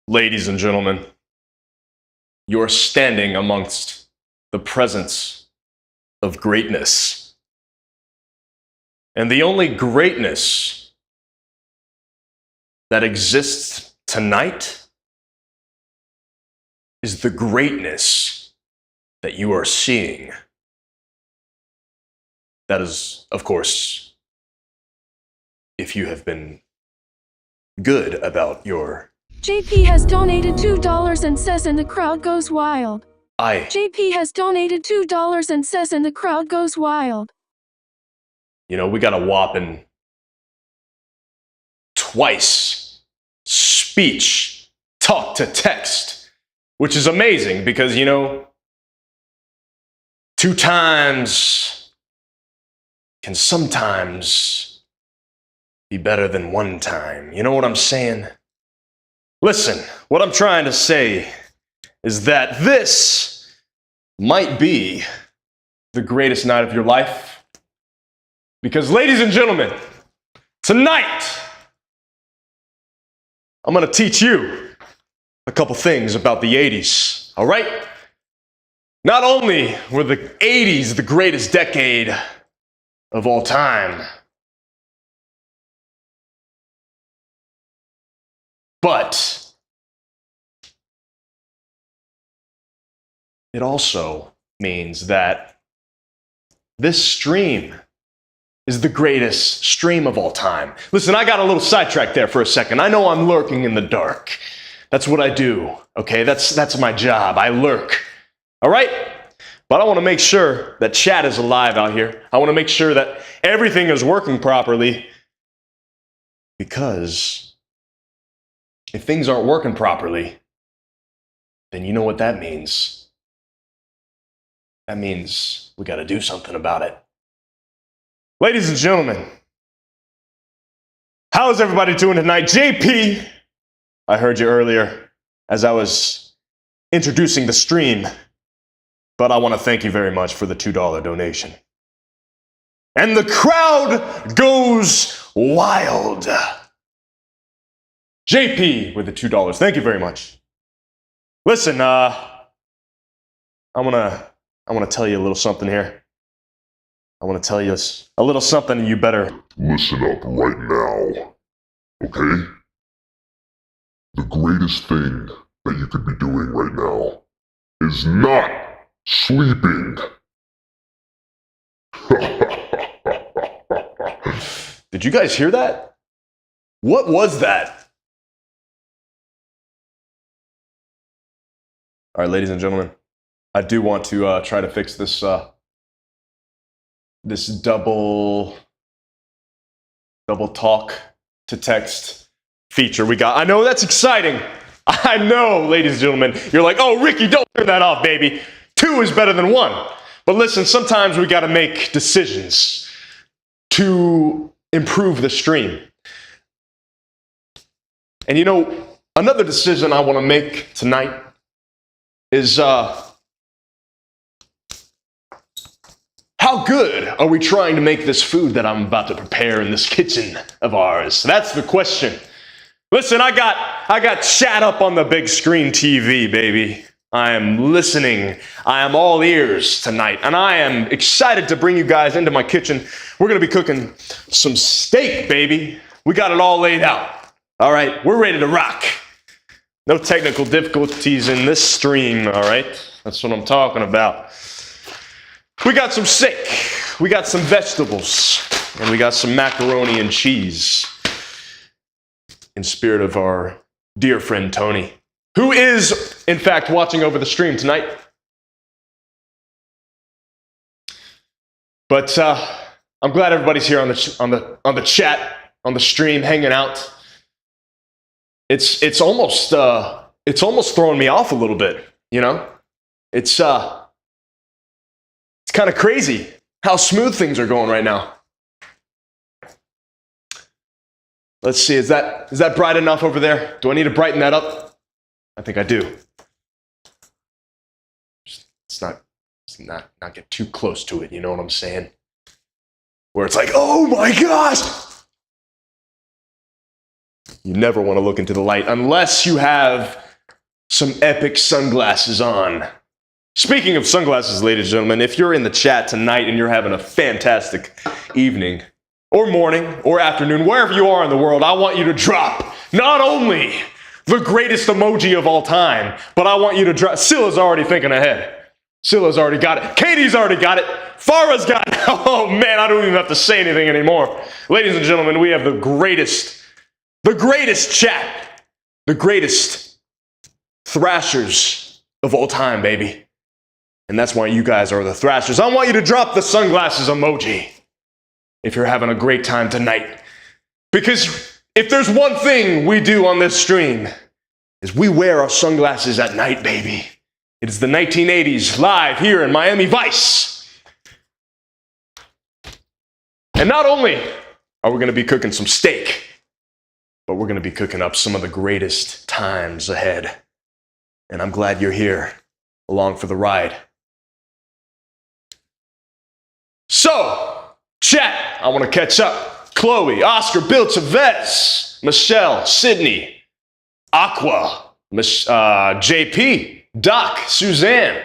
Ladies and gentlemen, you are standing amongst the presence of greatness. And the only greatness that exists tonight is the greatness that you are seeing. That is, of course, if you have been good about your... JP has donated $2 and says and the crowd goes wild. JP has donated $2 and says and the crowd goes wild. You know, we got a whopping twice speech talk to text, which is amazing because, you know, 2 times can sometimes be better than 1 time. You know what I'm saying? Listen, what I'm trying to say is that this might be the greatest night of your life. Because, ladies and gentlemen, tonight, I'm going to teach you a couple things about the 80s, all right? Not only were the 80s the greatest decade of all time, but it also means that this stream is the greatest stream of all time. Listen, I got a little sidetracked there for a second. I know I'm lurking in the dark. That's what I do, okay? That's my job. I lurk, all right? But I want to make sure that chat is alive out here. I want to make sure that everything is working properly, because if things aren't working properly, then you know what that means. That means we got to do something about it. Ladies and gentlemen, how is everybody doing tonight? JP, I heard you earlier as I was introducing the stream, but I want to thank you very much for the $2 donation. And the crowd goes wild. JP with the $2. Thank you very much. Listen, I want to tell you a little something here. I want to tell you a little something you better listen up right now, okay? The greatest thing that you could be doing right now is not sleeping. Did you guys hear that? What was that? All right, ladies and gentlemen, I do want to try to fix this this double talk to text feature we got. I know that's exciting. I know, ladies and gentlemen, you're like, oh, Ricky, don't turn that off, baby. 2 is better than 1. But listen, sometimes we got to make decisions to improve the stream. And you know, another decision I want to make tonight is how good are we trying to make this food that I'm about to prepare in this kitchen of ours? That's the question. Listen, I got chat up on the big screen TV, baby. I am listening. I am all ears tonight, and I am excited to bring you guys into my kitchen. We're going to be cooking some steak, baby. We got it all laid out. All right, we're ready to rock. No technical difficulties in this stream, all right? That's what I'm talking about. We got some steak, we got some vegetables, and we got some macaroni and cheese in spirit of our dear friend Tony, who is, in fact, watching over the stream tonight. But I'm glad everybody's here on the chat, on the stream, hanging out. It's almost throwing me off a little bit, you know? It's kind of crazy how smooth things are going right now. Let's see, is that bright enough over there? Do I need to brighten that up? I think I do. Let's not get too close to it, you know what I'm saying? Where it's like, oh my gosh! You never want to look into the light unless you have some epic sunglasses on. Speaking of sunglasses, ladies and gentlemen, if you're in the chat tonight and you're having a fantastic evening, or morning, or afternoon, wherever you are in the world, I want you to drop not only the greatest emoji of all time, but I want you to drop. Scylla's already thinking ahead. Scylla's already got it. Katie's already got it. Farah's got it. Oh man, I don't even have to say anything anymore. Ladies and gentlemen, we have the greatest chat, the greatest thrashers of all time, baby. And that's why you guys are the thrashers. I want you to drop the sunglasses emoji if you're having a great time tonight. Because if there's one thing we do on this stream, is we wear our sunglasses at night, baby. It is the 1980s live here in Miami Vice. And not only are we going to be cooking some steak, but we're going to be cooking up some of the greatest times ahead. And I'm glad you're here along for the ride. So, chat, I want to catch up. Chloe, Oscar, Bill, Chavez, Michelle, Sydney, Aqua, JP, Doc, Suzanne,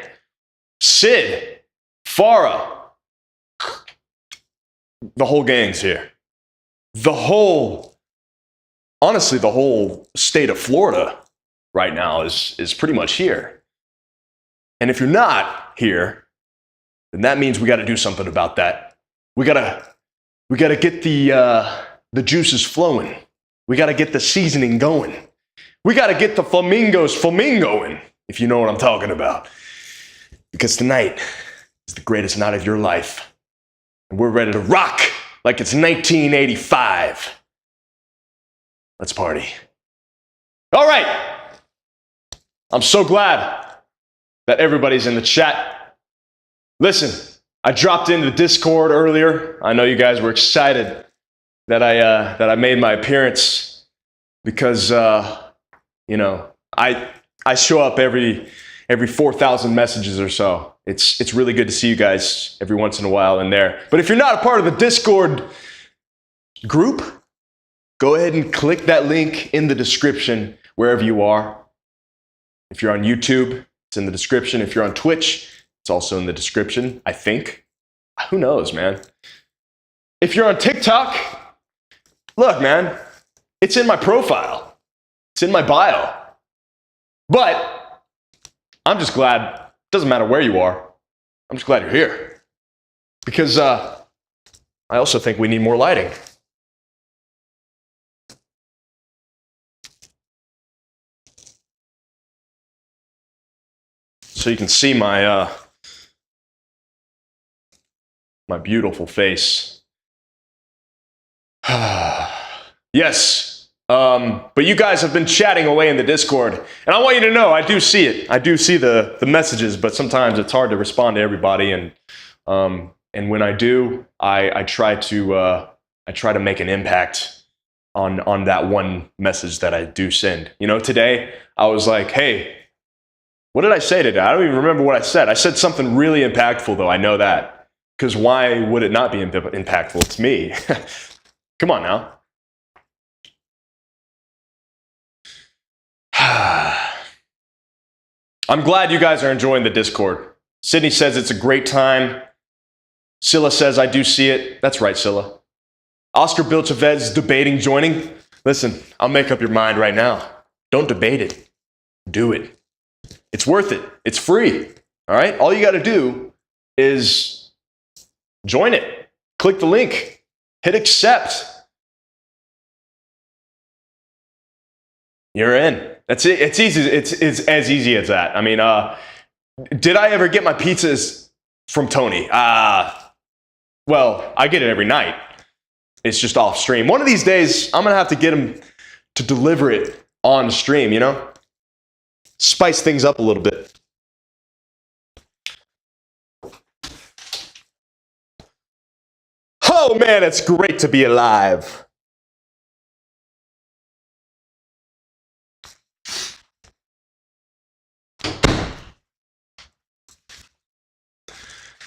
Sid, Farah. The whole gang's here. Honestly, the whole state of Florida right now is pretty much here. And if you're not here, then that means we got to do something about that. We gotta get the juices flowing. We gotta get the seasoning going. We gotta get the flamingos flamingoing, if you know what I'm talking about. Because tonight is the greatest night of your life. And we're ready to rock like it's 1985. Let's party. All right. I'm so glad that everybody's in the chat. Listen, I dropped into the Discord earlier. I know you guys were excited that I made my appearance because I show up every 4,000 messages or so. It's really good to see you guys every once in a while in there. But if you're not a part of the Discord group, go ahead and click that link in the description wherever you are. If you're on YouTube, it's in the description. If you're on Twitch, it's also in the description, I think. Who knows, man? If you're on TikTok, look, man, it's in my profile. It's in my bio. But I'm just glad, it doesn't matter where you are, I'm just glad you're here. Because I also think we need more lighting. So you can see my my beautiful face. Yes, but you guys have been chatting away in the Discord, and I want you to know I do see it. I do see the messages, but sometimes it's hard to respond to everybody, and when I do, I try to make an impact on that one message that I do send. You know, today I was like, hey. What did I say today? I don't even remember what I said. I said something really impactful, though. I know that. Because why would it not be impactful? It's me. Come on now. I'm glad you guys are enjoying the Discord. Sydney says it's a great time. Scylla says I do see it. That's right, Scylla. Oscar Bill Chavez debating joining. Listen, I'll make up your mind right now. Don't debate it. Do it. It's worth it. It's free. All right? All you got to do is join it. Click the link. Hit accept. You're in. That's it. It's easy. It's as easy as that. I mean, did I ever get my pizzas from Tony? Well, I get it every night. It's just off stream. One of these days, I'm going to have to get him to deliver it on stream, you know? Spice things up a little bit. Oh man, it's great to be alive.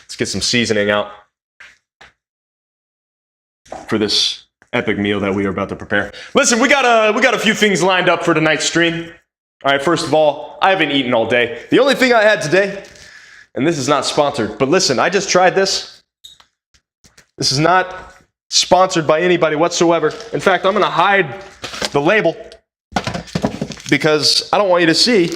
Let's get some seasoning out for this epic meal that we are about to prepare. Listen, we got a few things lined up for tonight's stream. All right, first of all, I haven't eaten all day. The only thing I had today, and this is not sponsored, but listen, I just tried this. This is not sponsored by anybody whatsoever. In fact, I'm going to hide the label because I don't want you to see.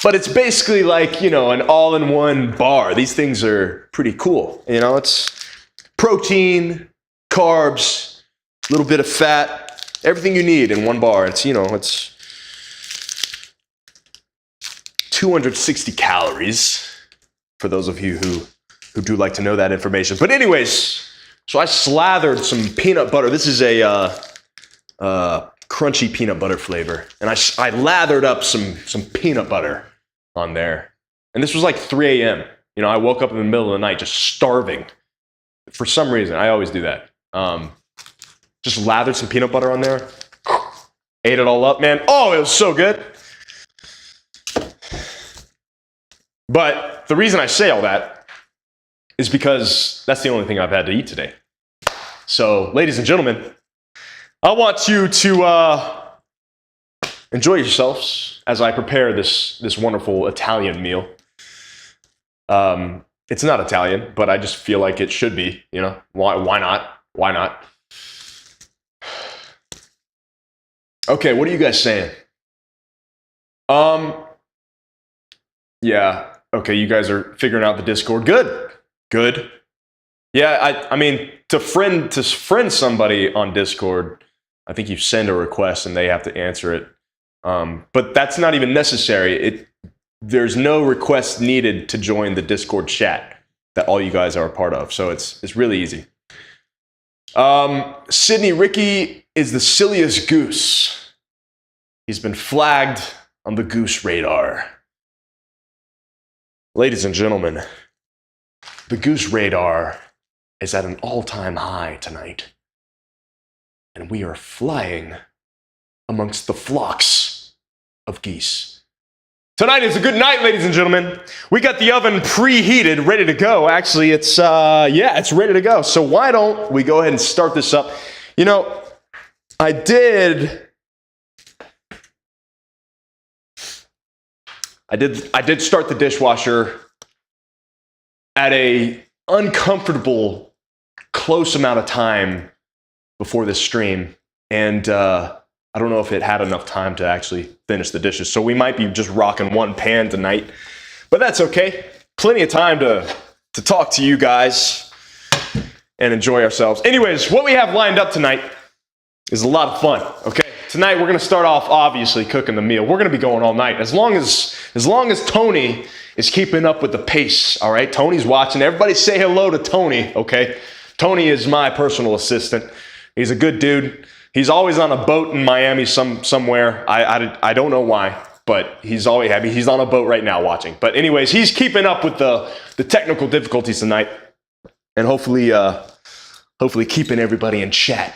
But it's basically like, you know, an all-in-one bar. These things are pretty cool. You know, it's protein, carbs, a little bit of fat, everything you need in one bar. It's, you know, it's 260 calories for those of you who do like to know that information. But anyways, so I slathered some peanut butter. This is a crunchy peanut butter flavor. And I lathered up some peanut butter on there. And this was like 3 a.m. You know, I woke up in the middle of the night just starving. For some reason, I always do that. Just lathered some peanut butter on there. Ate it all up, man. Oh, it was so good. But the reason I say all that is because that's the only thing I've had to eat today. So, ladies and gentlemen, I want you to enjoy yourselves as I prepare this wonderful Italian meal. It's not Italian, but I just feel like it should be. You know, why not? Why not? Okay, what are you guys saying? Yeah. Okay, you guys are figuring out the Discord. Good. Yeah, I mean, to friend somebody on Discord, I think you send a request and they have to answer it. But that's not even necessary. There's no request needed to join the Discord chat that all you guys are a part of. So it's really easy. Sydney, Rikki is the silliest goose. He's been flagged on the goose radar. Ladies and gentlemen, the goose radar is at an all-time high tonight. And we are flying amongst the flocks of geese. Tonight is a good night, ladies and gentlemen. We got the oven preheated, ready to go. Actually, it's ready to go. So why don't we go ahead and start this up? You know, I did start the dishwasher at a uncomfortable close amount of time before this stream, and I don't know if it had enough time to actually finish the dishes, so we might be just rocking one pan tonight, but that's okay. Plenty of time to talk to you guys and enjoy ourselves. Anyways, what we have lined up tonight is a lot of fun, okay? Tonight we're going to start off, obviously, cooking the meal. We're going to be going all night, as long as Tony is keeping up with the pace, all right? Tony's watching. Everybody say hello to Tony, okay? Tony is my personal assistant. He's a good dude. He's always on a boat in Miami somewhere. I don't know why, but he's always happy. He's on a boat right now watching. But anyways, he's keeping up with the technical difficulties tonight, and hopefully keeping everybody in check.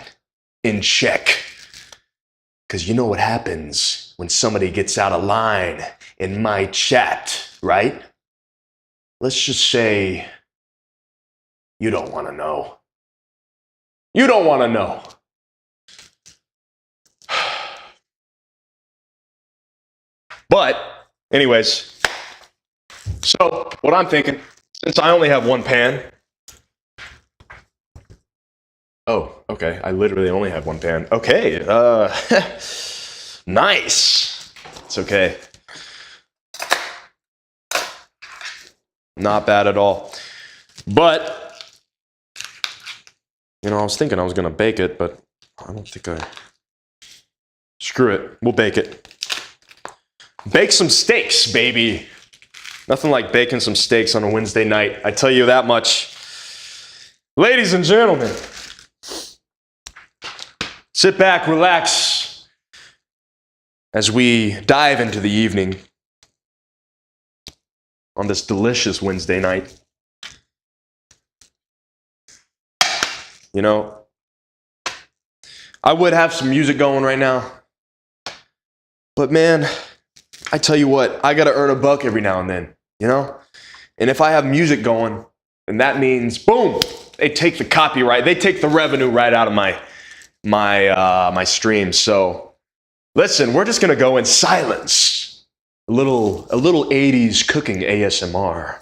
Because you know what happens when somebody gets out of line in my chat, right? Let's just say you don't want to know. You don't want to know. But, anyways, so what I'm thinking, since I only have one pan. Oh, okay. I literally only have one pan. Okay. Nice. It's okay. Not bad at all. But, you know, I was thinking I was going to bake it, but I don't think screw it. We'll bake it. Bake some steaks, baby. Nothing like baking some steaks on a Wednesday night. I tell you that much. Ladies and gentlemen, sit back, relax, as we dive into the evening on this delicious Wednesday night. You know, I would have some music going right now, but man, I tell you what, I gotta earn a buck every now and then, you know? And if I have music going, then that means, boom, they take the copyright, they take the revenue right out of my my stream. So listen, we're just gonna go in silence. A little 80s cooking ASMR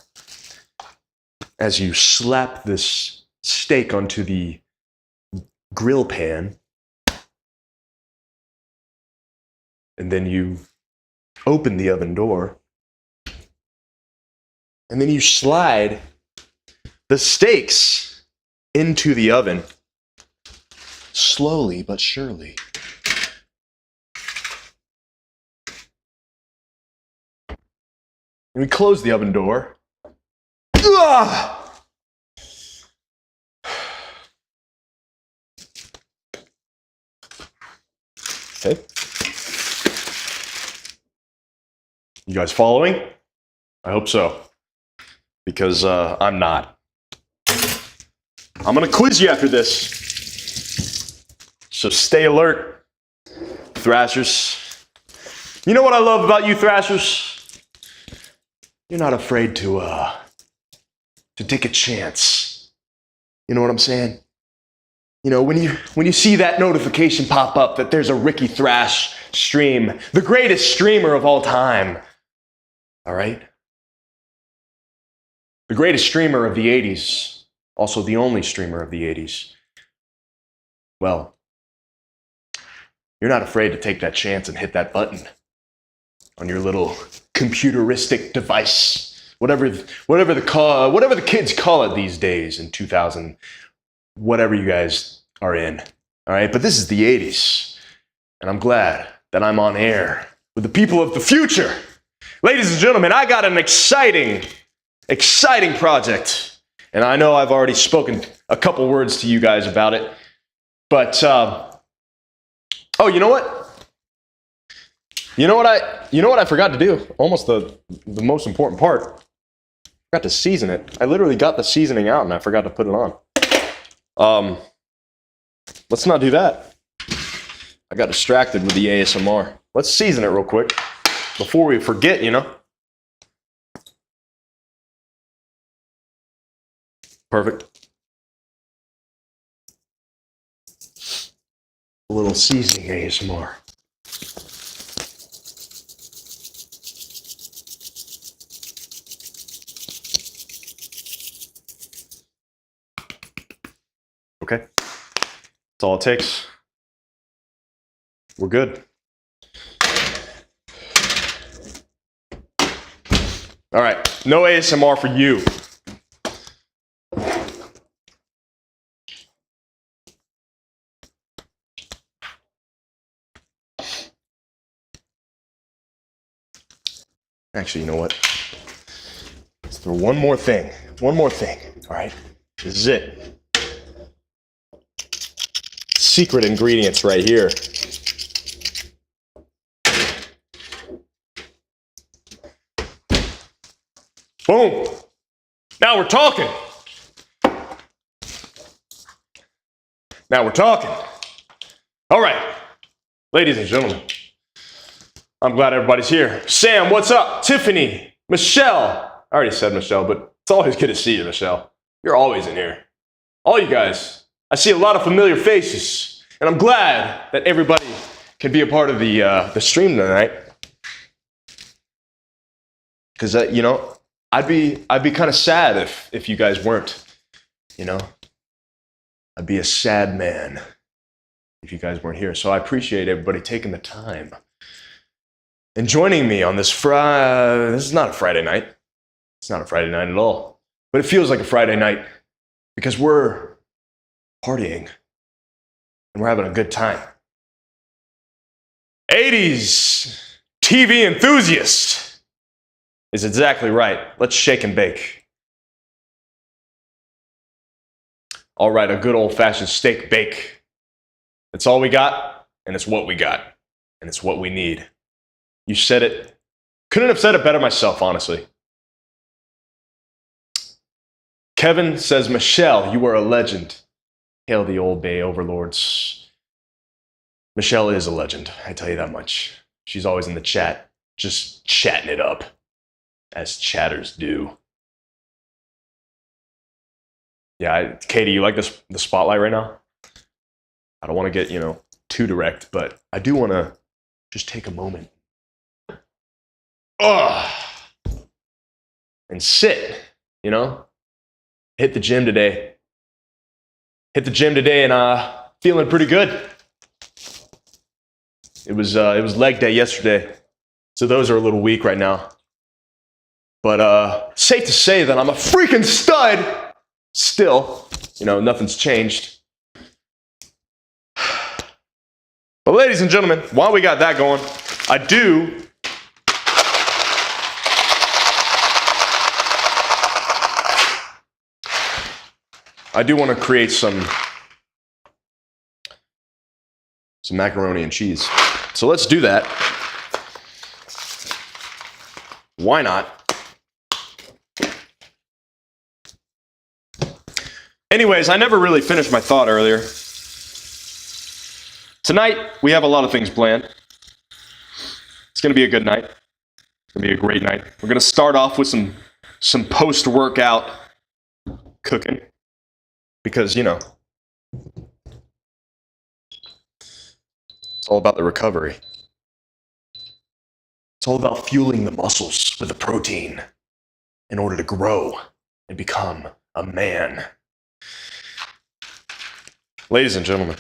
as you slap this steak onto the grill pan, and then you open the oven door, and then you slide the steaks into the oven, slowly but surely. And we close the oven door. Ugh! Okay. You guys following? I hope so. Because I'm not. I'm gonna quiz you after this. So stay alert, Thrashers. You know what I love about you, Thrashers? You're not afraid to take a chance. You know what I'm saying? You know, when you see that notification pop up that there's a Rikki Thrash stream, the greatest streamer of all time. All right? The greatest streamer of the 80s, also the only streamer of the 80s. Well, you're not afraid to take that chance and hit that button on your little computeristic device, whatever the kids call it these days in 2000, whatever you guys are in. All right, but this is the 80s, and I'm glad that I'm on air with the people of the future. Ladies and gentlemen, I got an exciting project, and I know I've already spoken a couple words to you guys about it, but oh, you know what? You know what I forgot to do? Almost the most important part. I forgot to season it. I literally got the seasoning out and I forgot to put it on. Let's not do that. I got distracted with the ASMR. Let's season it real quick before we forget, you know? Perfect. A little seasoning ASMR. Okay. That's all it takes. We're good. All right. No ASMR for you. Actually, you know what? Let's throw one more thing. One more thing. All right. This is it. Secret ingredients right here. Boom. Now we're talking. Now we're talking. All right. Ladies and gentlemen, I'm glad everybody's here. Sam, what's up? Tiffany, Michelle. I already said Michelle, but it's always good to see you, Michelle. You're always in here. All you guys. I see a lot of familiar faces, and I'm glad that everybody can be a part of the stream tonight. Because you know, I'd be kind of sad if you guys weren't. You know, I'd be a sad man if you guys weren't here. So I appreciate everybody taking the time and joining me on this Friday. This is not a Friday night. It's not a Friday night at all, but it feels like a Friday night because we're partying and we're having a good time. 80s TV enthusiast is exactly right. Let's shake and bake. All right, a good old-fashioned steak bake. It's all we got, and it's what we got, and it's what we need. You said it. Couldn't have said it better myself, honestly. Kevin says, Michelle, you are a legend. Hail the old Bay overlords. Michelle is a legend, I tell you that much. She's always in the chat, just chatting it up, as chatters do. Yeah, Katie, you like the spotlight right now? I don't want to get, too direct, but I do want to just take a moment. And sit, Hit the gym today. And feeling pretty good. It was leg day yesterday, so those are a little weak right now. But safe to say that I'm a freaking stud still. Nothing's changed. But ladies and gentlemen, while we got that going, I do want to create some macaroni and cheese. So let's do that. Why not? Anyways, I never really finished my thought earlier. Tonight, we have a lot of things planned. It's going to be a good night. It's going to be a great night. We're going to start off with some post-workout cooking. Because, it's all about the recovery. It's all about fueling the muscles with the protein in order to grow and become a man. Ladies and gentlemen,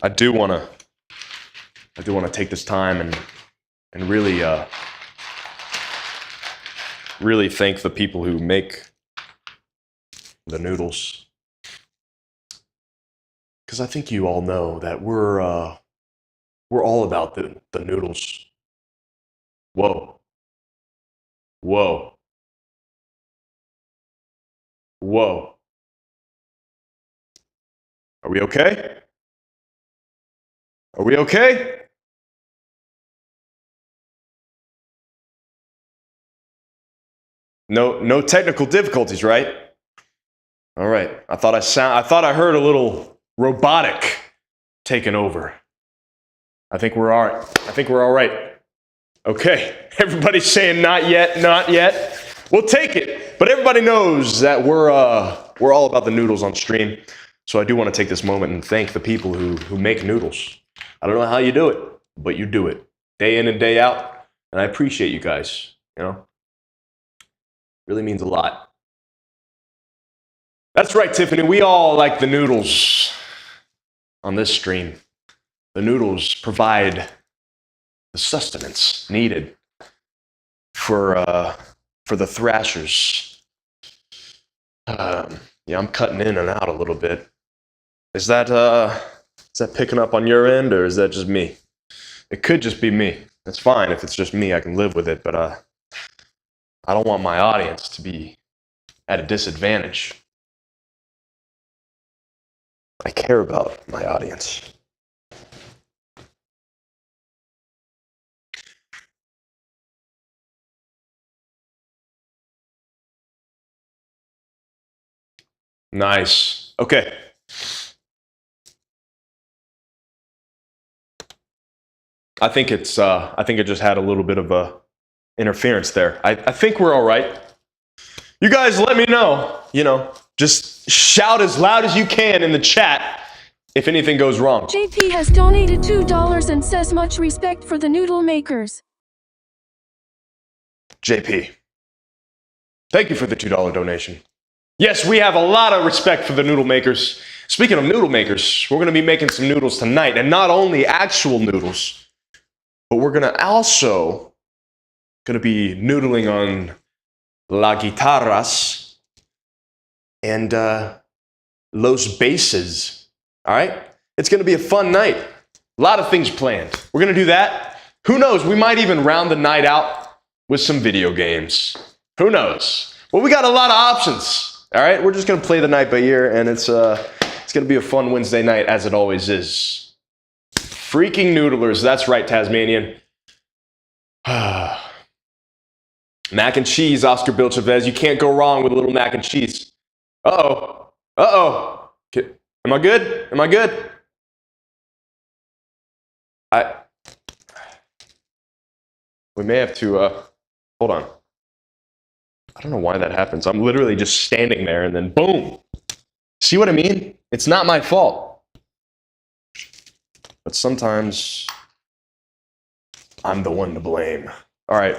I do want to take this time and really thank the people who make the noodles, because I think you all know that we're all about the noodles. Whoa. Are we okay? No technical difficulties, right? All right. I thought I heard a little robotic taking over. I think we're all right. Okay. Everybody's saying not yet. We'll take it. But everybody knows that we're all about the noodles on stream. So I do want to take this moment and thank the people who make noodles. I don't know how you do it, but you do it day in and day out. And I appreciate you guys, Really means a lot. That's right, Tiffany. We all like the noodles on this stream. The noodles provide the sustenance needed for the thrashers. Yeah, I'm cutting in and out a little bit. Is that picking up on your end, or is that just me? It could just be me. It's fine if it's just me. I can live with it, but I don't want my audience to be at a disadvantage. I care about my audience. Nice. Okay. I think it just had a little bit of a interference there. I think we're all right. You guys let me know, just shout as loud as you can in the chat if anything goes wrong. JP has donated $2 and says much respect for the noodle makers. JP, thank you for the $2 donation. Yes, we have a lot of respect for the noodle makers. Speaking of noodle makers, we're going to be making some noodles tonight, and not only actual noodles, but we're going to also be noodling on la guitarras and los basses. All right? It's going to be a fun night. A lot of things planned. We're going to do that. Who knows? We might even round the night out with some video games. Who knows? Well, we got a lot of options. All right? We're just going to play the night by ear, and it's going to be a fun Wednesday night, as it always is. Freaking noodlers. That's right, Tasmanian. Mac and cheese, Oscar Bill Chavez. You can't go wrong with a little mac and cheese. Uh-oh. Am I good? We may have to, hold on. I don't know why that happens. I'm literally just standing there and then boom. See what I mean? It's not my fault. But sometimes I'm the one to blame. All right.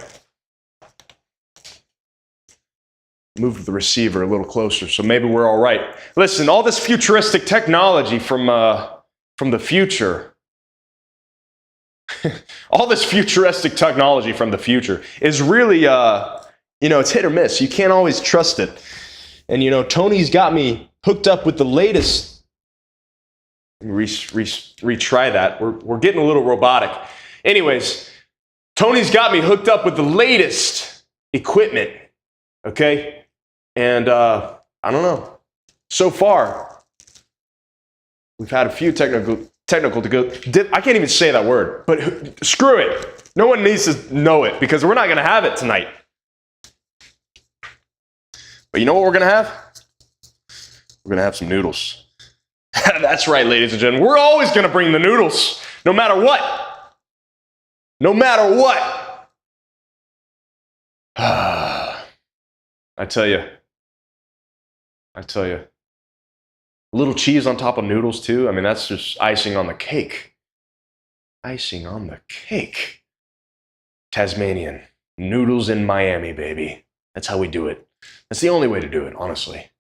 Move the receiver a little closer, so maybe we're all right. Listen, all this futuristic technology from the future, all this futuristic technology from the future is really, it's hit or miss. You can't always trust it. And, Tony's got me hooked up with the latest. Retry that. We're getting a little robotic. Anyways, Tony's got me hooked up with the latest equipment, okay? And I don't know. So far, we've had a few technical to go. I can't even say that word, but screw it. No one needs to know it because we're not going to have it tonight. But you know what we're going to have? We're going to have some noodles. That's right, ladies and gentlemen. We're always going to bring the noodles, no matter what. No matter what. I tell you. A little cheese on top of noodles, too. I mean, that's just icing on the cake. Icing on the cake. Tasmanian. Noodles in Miami, baby. That's how we do it. That's the only way to do it, honestly.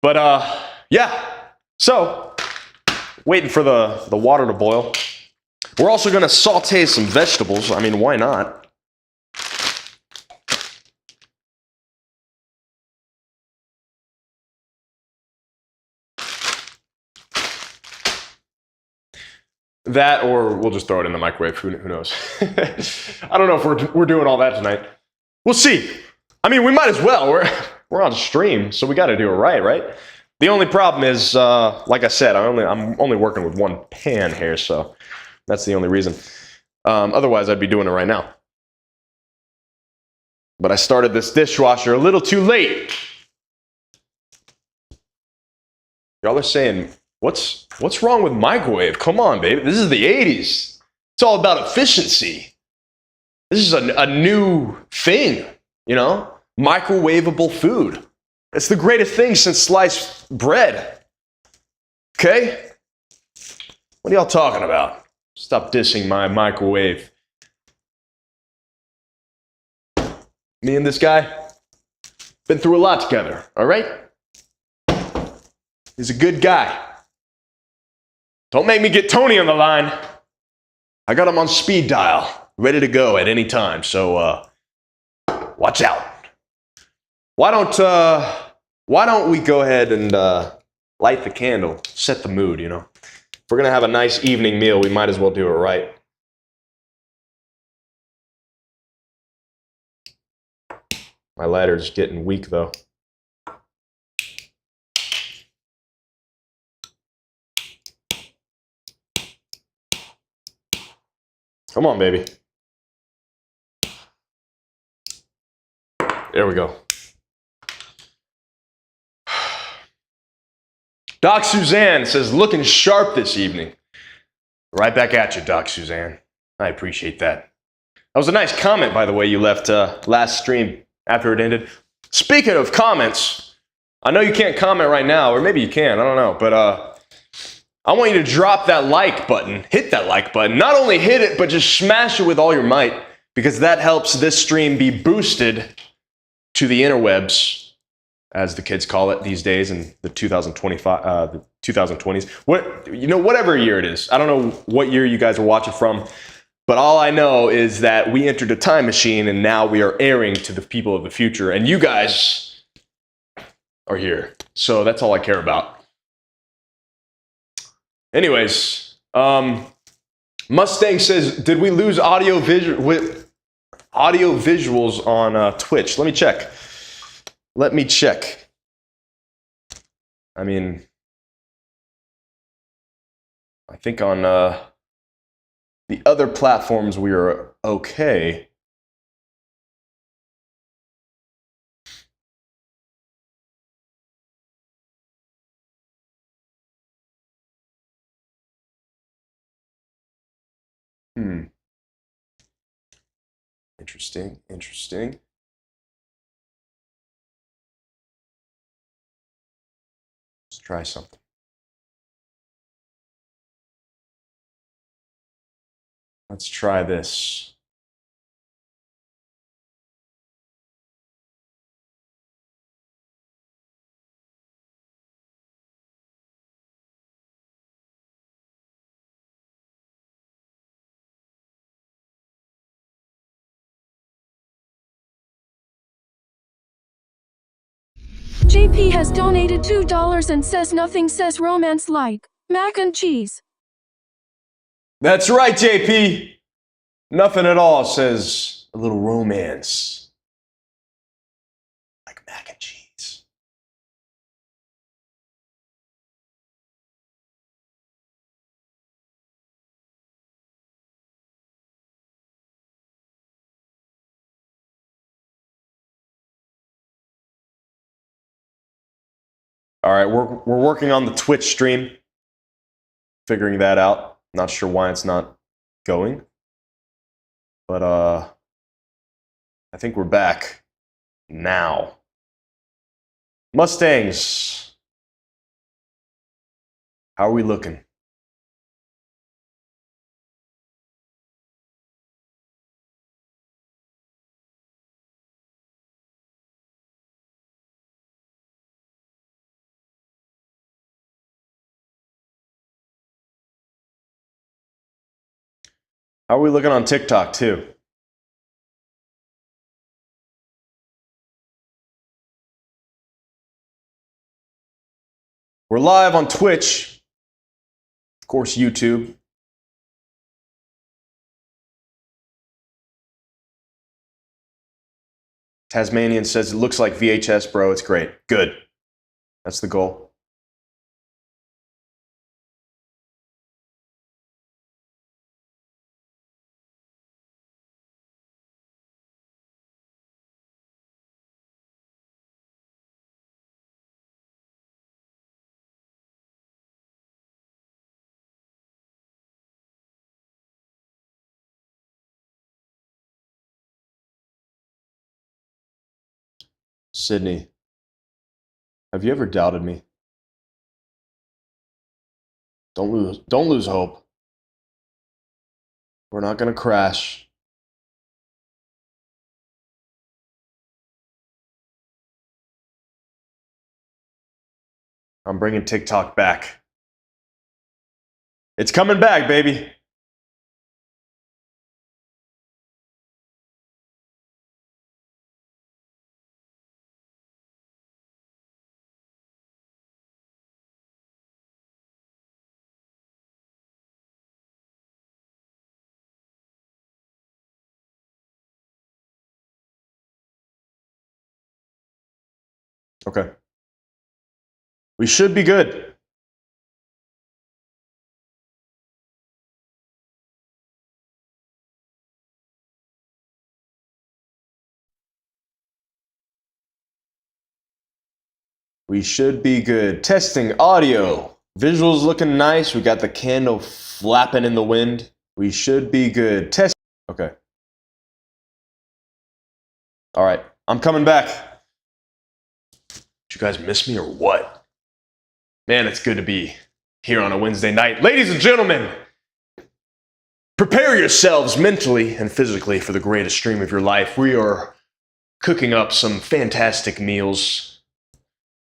But, yeah. So, waiting for the water to boil. We're also going to saute some vegetables. I mean, why not? That, or we'll just throw it in the microwave. Who knows? I don't know if we're doing all that tonight. We'll see. I mean, we might as well. We're on stream, so we got to do it right? The only problem is, like I said, I'm only working with one pan here, so that's the only reason. Otherwise, I'd be doing it right now. But I started this dishwasher a little too late. Y'all are saying, what's wrong with microwave? Come on, baby. This is the 80s. It's all about efficiency. This is a new thing, microwavable food. It's the greatest thing since sliced bread. Okay? What are y'all talking about? Stop dissing my microwave. Me and this guy, been through a lot together, all right? He's a good guy. Don't make me get Tony on the line. I got him on speed dial, ready to go at any time, so watch out. Why don't we go ahead and light the candle, set the mood, If we're going to have a nice evening meal, we might as well do it right. My lighter's getting weak, though. Come on, baby. There we go. Doc Suzanne says, looking sharp this evening. Right back at you, Doc Suzanne. I appreciate that. That was a nice comment, by the way, you left last stream after it ended. Speaking of comments, I know you can't comment right now, or maybe you can, I don't know, but I want you to drop that like button, hit that like button. Not only hit it, but just smash it with all your might, because that helps this stream be boosted to the interwebs, as the kids call it these days in the 2020s. Whatever year it is. I don't know what year you guys are watching from, but all I know is that we entered a time machine and now we are airing to the people of the future, and you guys are here. So that's all I care about. Anyways, Mustang says, did we lose audio visuals on Twitch? Let me check. I mean, I think on the other platforms we are okay. Interesting. Let's try something. Let's try this. JP has donated $2 and says nothing says romance like mac and cheese. That's right, JP. Nothing at all says a little romance like mac and cheese. All right, we're working on the Twitch stream, figuring that out. Not sure why it's not going, but I think we're back now. Mustangs, how are we looking? How are we looking on TikTok too? We're live on Twitch, of course, YouTube. Tasmanian says it looks like VHS, bro. It's great. Good. That's the goal. Sydney, have you ever doubted me? Don't lose hope. We're not gonna crash. I'm bringing TikTok back. It's coming back, baby. Okay. We should be good. We should be good. Testing audio. Visuals looking nice. We got the candle flapping in the wind. We should be good. Test. Okay. All right. I'm coming back. Did you guys miss me or what? Man, it's good to be here on a Wednesday night. Ladies and gentlemen, prepare yourselves mentally and physically for the greatest stream of your life. We are cooking up some fantastic meals.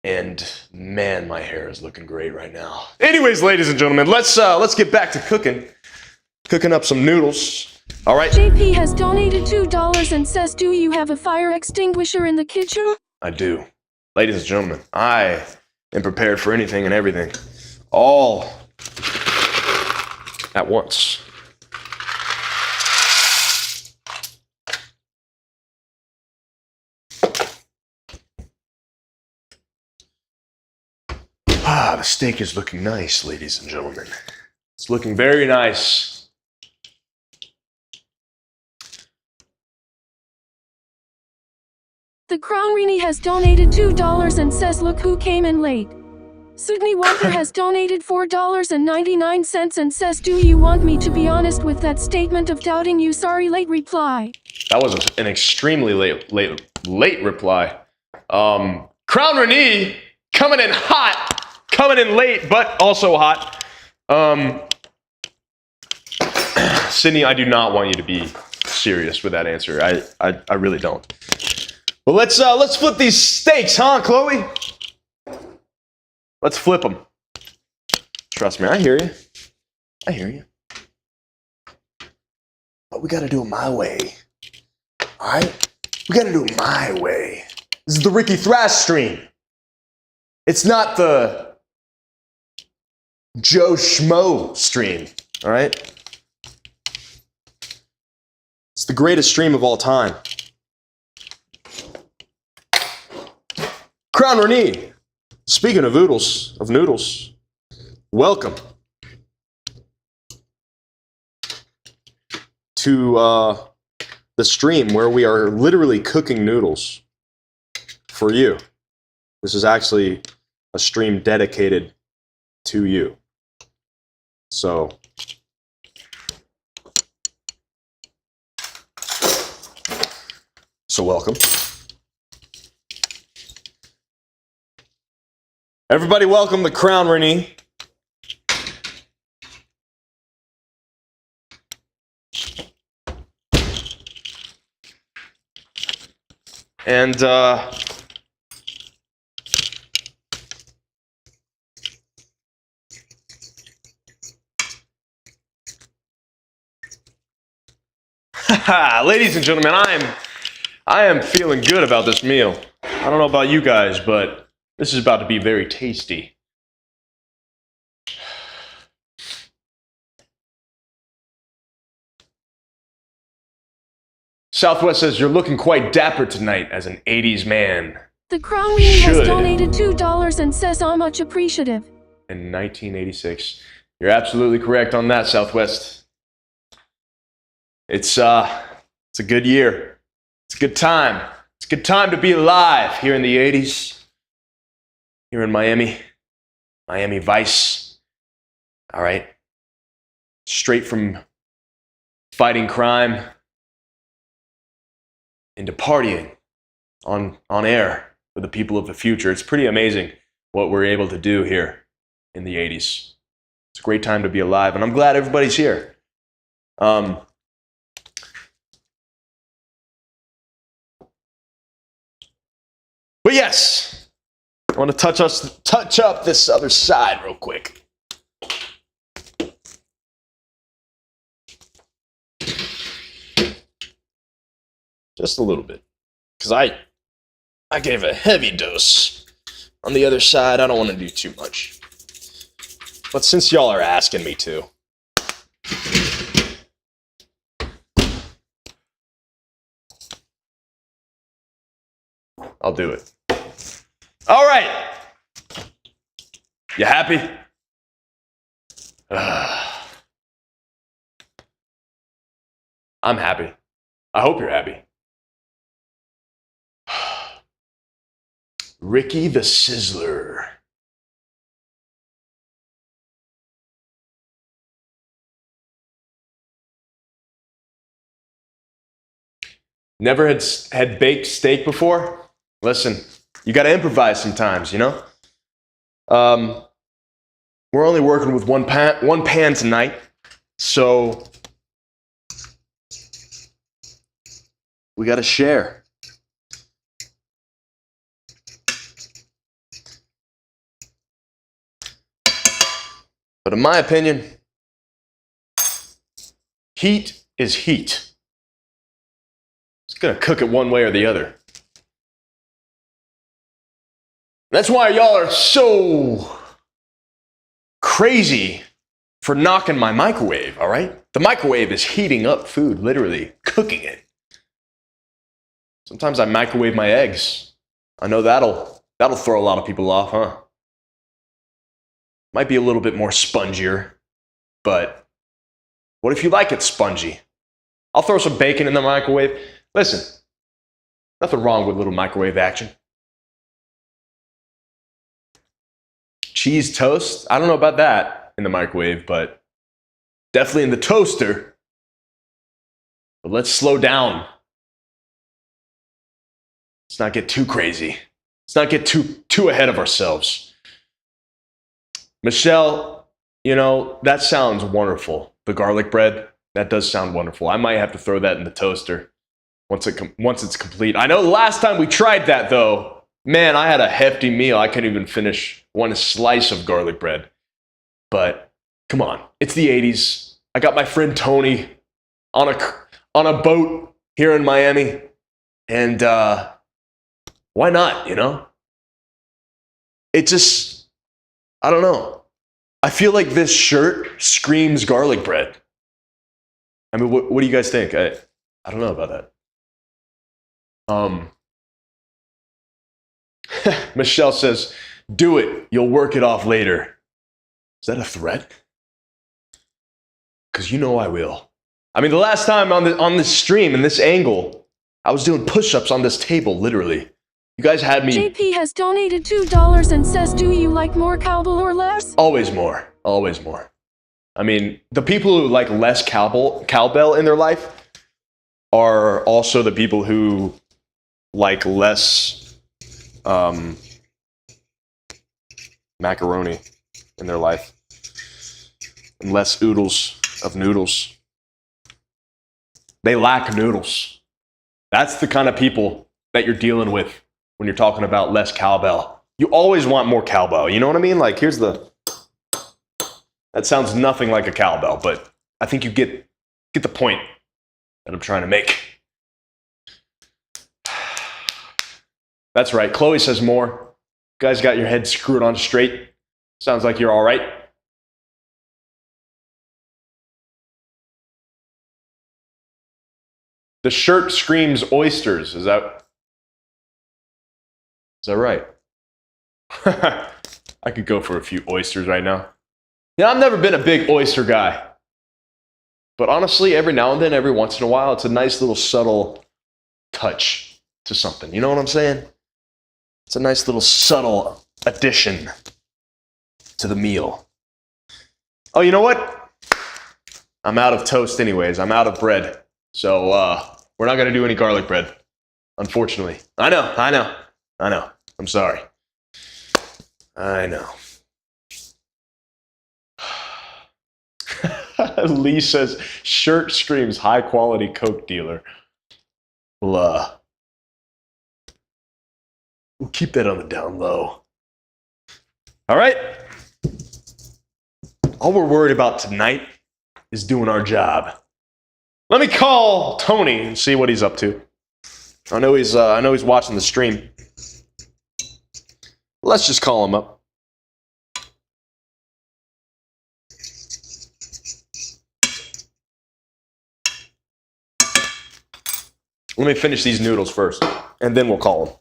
And man, my hair is looking great right now. Anyways, ladies and gentlemen, let's get back to cooking. Cooking up some noodles. All right. JP has donated $2 and says, do you have a fire extinguisher in the kitchen? I do. Ladies and gentlemen, I am prepared for anything and everything. All at once. Ah, the steak is looking nice, ladies and gentlemen. It's looking very nice. The Crown Rini has donated $2 and says, look who came in late. Sydney Walker has donated $4.99 and says, do you want me to be honest with that statement of doubting you? Sorry, late reply. That was an extremely late reply. Crown Rini coming in hot. Coming in late, but also hot. Sydney, I do not want you to be serious with that answer. I really don't. But let's flip these steaks, huh, Chloe? Let's flip them. Trust me, I hear you. I hear you. But we gotta do it my way. All right? We gotta do it my way. This is the Rikki Thrash stream. It's not the Joe Schmo stream. All right? It's the greatest stream of all time. Crown Renee. Speaking of noodles, welcome to the stream where we are literally cooking noodles for you. This is actually a stream dedicated to you. So, welcome. Everybody welcome the Crown Renee. And ladies and gentlemen, I am feeling good about this meal. I don't know about you guys, but this is about to be very tasty. Southwest says, you're looking quite dapper tonight as an 80s man. The Crown Renee has donated $2 and says I'm much appreciative. In 1986. You're absolutely correct on that, Southwest. It's a good year. It's a good time. It's a good time to be alive here in the 80s. Here in Miami Vice. All right. Straight from fighting crime into partying on air with the people of the future. It's pretty amazing what we're able to do here in the 80s. It's a great time to be alive, and I'm glad everybody's here. But yes, I want to touch up this other side real quick. Just a little bit, because I gave a heavy dose. On the other side, I don't want to do too much. But since y'all are asking me to, I'll do it. All right. You happy? I'm happy. I hope you're happy. Rikki the Sizzler. Never had baked steak before? Listen, you got to improvise sometimes, you know? We're only working with one pan tonight, so we got to share. But in my opinion, heat is heat. It's gonna cook it one way or the other. That's why y'all are so crazy for knocking my microwave, all right? The microwave is heating up food, literally cooking it. Sometimes I microwave my eggs. I know that'll throw a lot of people off, huh? Might be a little bit more spongier, but what if you like it spongy? I'll throw some bacon in the microwave. Listen, nothing wrong with a little microwave action. Cheese toast, I don't know about that in the microwave, but definitely in the toaster. But let's slow down. Let's not get too crazy. Let's not get too ahead of ourselves. Michelle, you know, that sounds wonderful. The garlic bread, That does sound wonderful. I might have to throw that in the toaster once it's complete. I know the last time we tried that, though, man, I had a hefty meal. I couldn't even finish one slice of garlic bread. But come on, it's the 80s. I got my friend Tony on a boat here in Miami, and why not, you know? It just, I don't know. I feel like this shirt screams garlic bread. I mean, what do you guys think? I don't know about that. Michelle says, do it. You'll work it off later. Is that a threat? Because you know I will. I mean, the last time on this stream, in this angle, I was doing push-ups on this table, literally. You guys had me... JP has donated $2 and says, do you like more cowbell or less? Always more. Always more. I mean, the people who like less cowbell in their life are also the people who like less macaroni in their life and less oodles of noodles. They lack noodles. That's the kind of people that you're dealing with when you're talking about less cowbell. You always want more cowbell. You know what I mean? Like, here's the... That sounds nothing like a cowbell, but I think you get the point that I'm trying to make. That's right. Chloe says more. You guys got your head screwed on straight. Sounds like you're all right. The shirt screams oysters. Is that right? I could go for a few oysters right now. Yeah, I've never been a big oyster guy. But honestly, every now and then, every once in a while, it's a nice little subtle touch to something. You know what I'm saying? It's a nice little subtle addition to the meal. Oh, you know what? I'm out of toast anyways. I'm out of bread. So we're not going to do any garlic bread, unfortunately. I know. I'm sorry. I know. Lee says, shirt screams high quality Coke dealer. We'll keep that on the down low. All right. All we're worried about tonight is doing our job. Let me call Tony and see what he's up to. I know he's watching the stream. Let's just call him up. Let me finish these noodles first, and then we'll call them.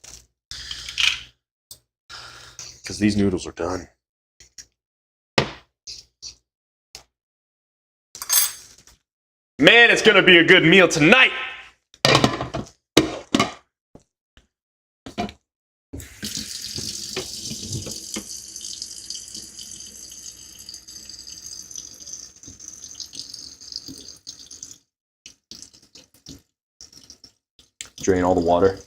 Because these noodles are done. Man, it's going to be a good meal tonight. Drain all the water.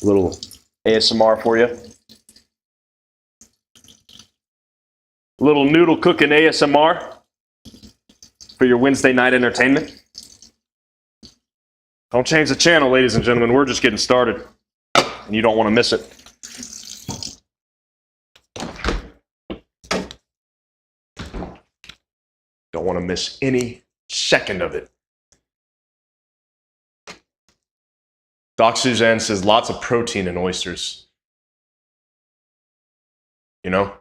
A little ASMR for you. A little noodle cooking ASMR for your Wednesday night entertainment. Don't change the channel, ladies and gentlemen. We're just getting started, and you don't want to miss it. Don't want to miss any second of it. Doc Suzanne says lots of protein in oysters. You know?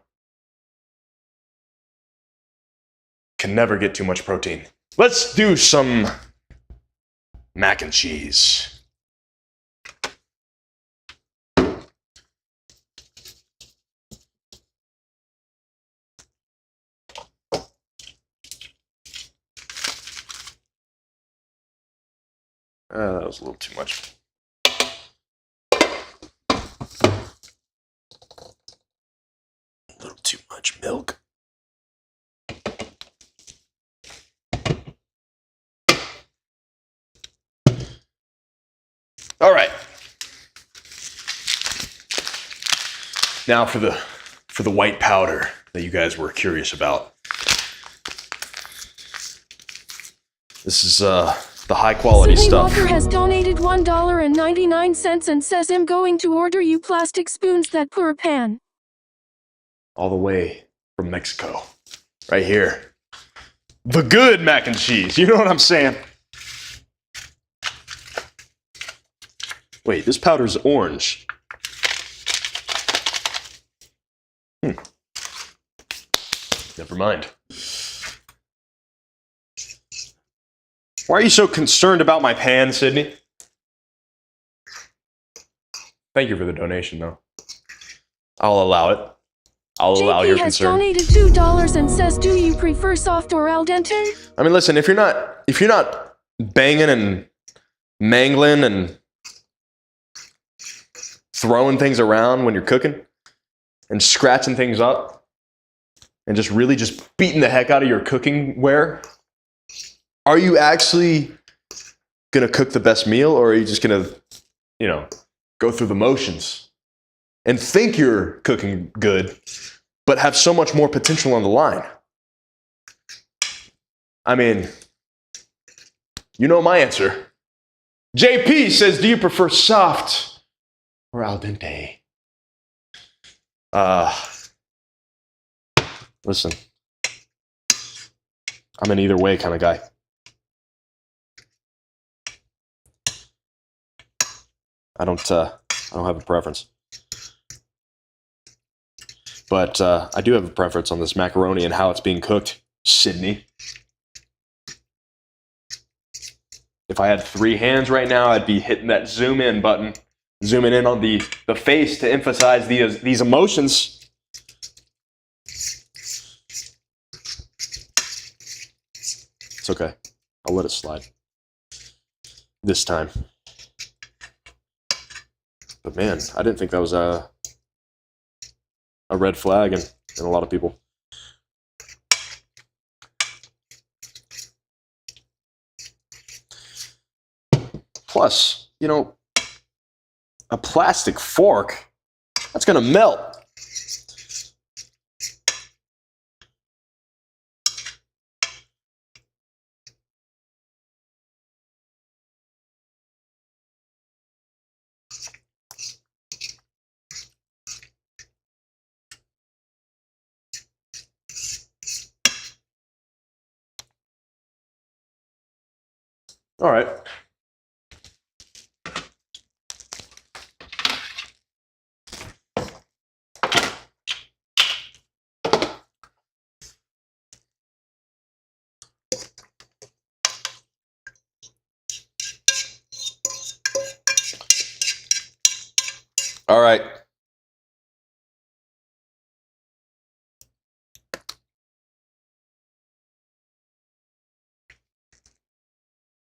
Can never get too much protein. Let's do some mac and cheese. That was a little too much. A little too much milk. All right. Now for for the white powder that you guys were curious about. This is the high quality Sydney stuff. Walker has donated $1.99 and says I'm going to order you plastic spoons that pour a pan. All the way from Mexico. Right here. The good mac and cheese. You know what I'm saying? Wait, this powder's orange. Never mind. Why are you so concerned about my pan, Sydney? Thank you for the donation, though. I'll allow it. I'll allow your JP has concern. donated $2 and says, do you prefer soft or al dente? I mean, listen, if you're not banging and mangling and throwing things around when you're cooking and scratching things up and just really just beating the heck out of your cooking ware, are you actually gonna cook the best meal, or are you just gonna, go through the motions and think you're cooking good, but have so much more potential on the line? I mean, you know my answer. JP says, do you prefer soft or al dente? Listen, I'm an either way kind of guy. I don't have a preference. But I do have a preference on this macaroni and how it's being cooked, Sydney. If I had 3 hands right now, I'd be hitting that zoom in button, zooming in on the face to emphasize these emotions. It's okay. I'll let it slide. This time. But man, I didn't think that was a red flag in a lot of people. Plus, a plastic fork, that's gonna melt. All right. All right.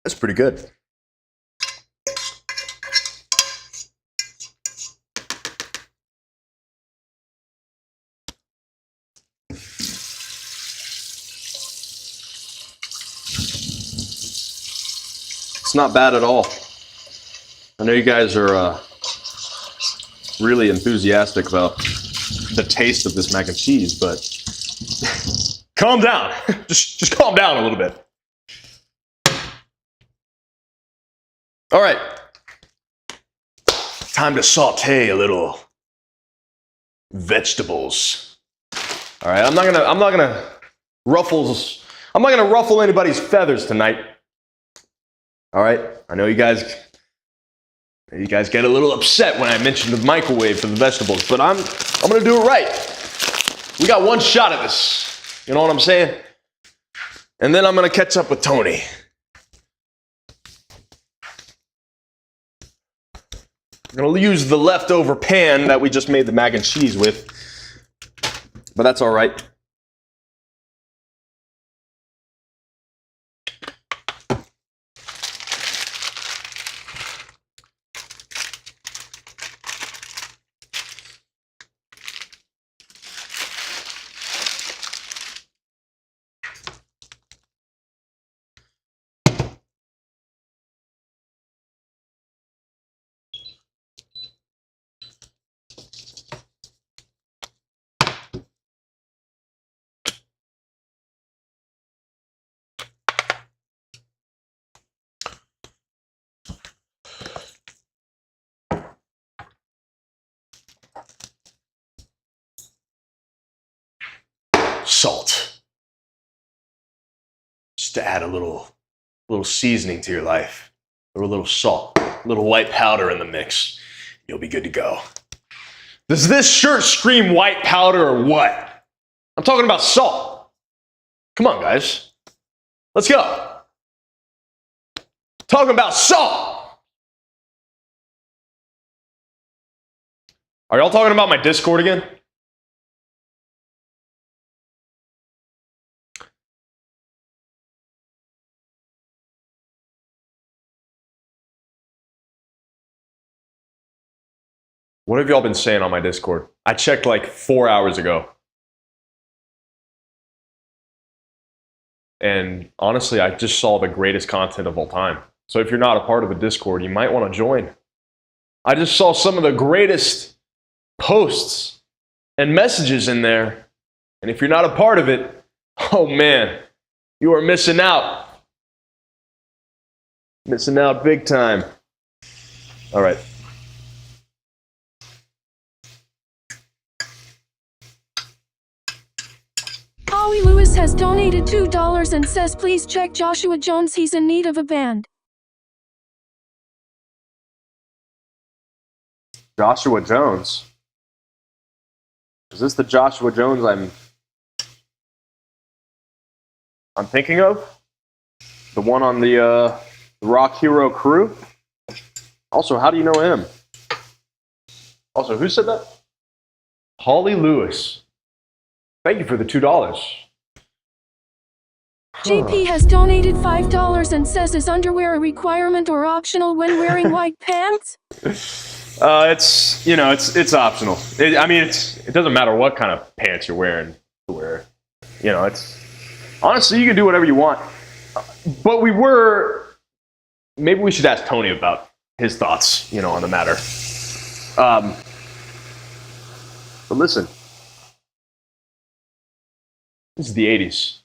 That's pretty good. It's not bad at all. I know you guys are really enthusiastic about the taste of this mac and cheese, but calm down. Just calm down a little bit. All right. Time to saute a little vegetables. All right, I'm not gonna ruffle anybody's feathers tonight. All right, I know you guys get a little upset when I mention the microwave for the vegetables, but I'm gonna do it right. We got one shot at this. You know what I'm saying? And then I'm gonna catch up with Tony. I'm gonna use the leftover pan that we just made the mac and cheese with, but that's all right. salt. Just to add a little seasoning to your life. Or a little salt, a little white powder in the mix. You'll be good to go. Does this shirt scream white powder or what? I'm talking about salt. Come on, guys. Let's go. Talking about salt. Are y'all talking about my Discord again? What have y'all been saying on my Discord? I checked like 4 hours ago. And honestly, I just saw the greatest content of all time. So if you're not a part of the Discord, you might want to join. I just saw some of the greatest posts and messages in there. And if you're not a part of it, oh man, you are missing out. Missing out big time. All right. Holly Lewis has donated $2 and says please check Joshua Jones, he's in need of a band. Joshua Jones? Is this the Joshua Jones I'm thinking of? The one on the Rock Hero crew? Also, how do you know him? Also, who said that? Holly Lewis. Thank you for the $2. JP has donated $5 and says is underwear a requirement or optional when wearing white pants? It's optional. It doesn't matter what kind of pants you're wearing to wear. Honestly, you can do whatever you want. But maybe we should ask Tony about his thoughts, on the matter. But listen, this is the 80s.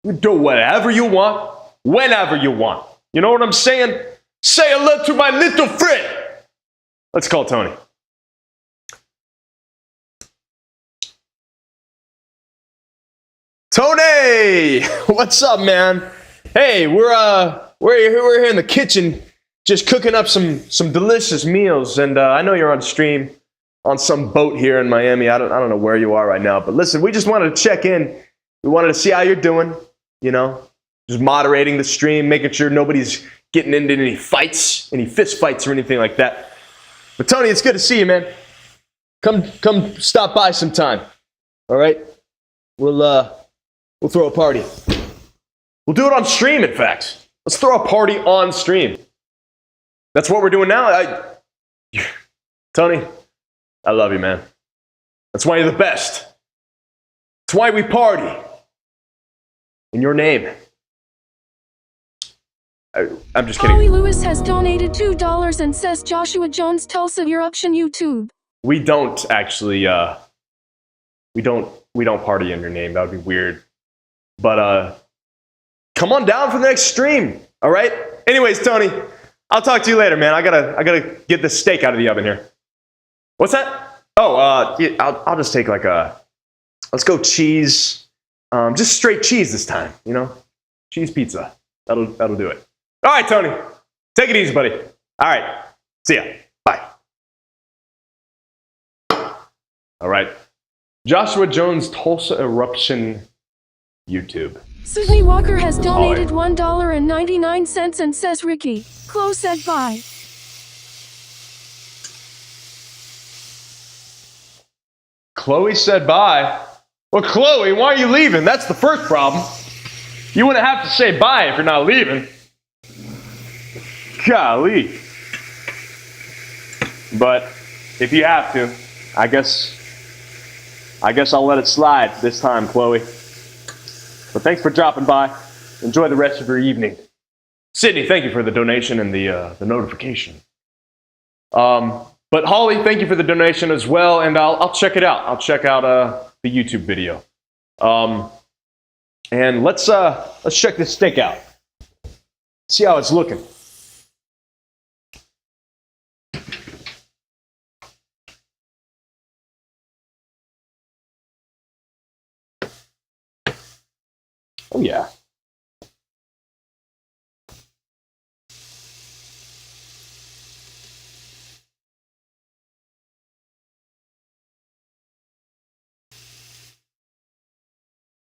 You do whatever you want, whenever you want. You know what I'm saying? Say hello to my little friend. Let's call Tony. Tony, what's up, man? Hey, we're here in the kitchen, just cooking up some delicious meals, and I know you're on stream on some boat here in Miami. I don't know where you are right now, but listen, we just wanted to check in. We wanted to see how you're doing. Just moderating the stream, making sure nobody's getting into any fights, any fist fights or anything like that. But Tony, it's good to see you, man. Come stop by sometime. All right? We'll throw a party. We'll do it on stream, in fact. Let's throw a party on stream. That's what we're doing now. Tony, I love you, man. That's why you're the best. That's why we party. In your name. I'm just kidding. Holly Lewis has donated $2 and says Joshua Jones Tulsa eruption YouTube. We don't actually we don't party in your name. That would be weird. But come on down for the next stream. All right? Anyways, Tony, I'll talk to you later, man. I gotta get the steak out of the oven here. What's that? Oh, yeah, I'll just take let's go cheese. Just straight cheese this time, cheese pizza. That'll do it. All right, Tony, take it easy, buddy. All right, see ya. Bye. All right, Joshua Jones Tulsa eruption YouTube. Sydney Walker has donated $1.99 and says Rikki Thrash said bye. Chloe said bye. Well, Chloe, why are you leaving? That's the first problem. You wouldn't have to say bye if you're not leaving. Golly. But if you have to, I guess I'll let it slide this time, Chloe. But thanks for dropping by. Enjoy the rest of your evening. Sydney, thank you for the donation and the notification. But Holly, thank you for the donation as well, and I'll check it out. I'll check out the YouTube video. And let's check this steak out. See how it's looking. yeah.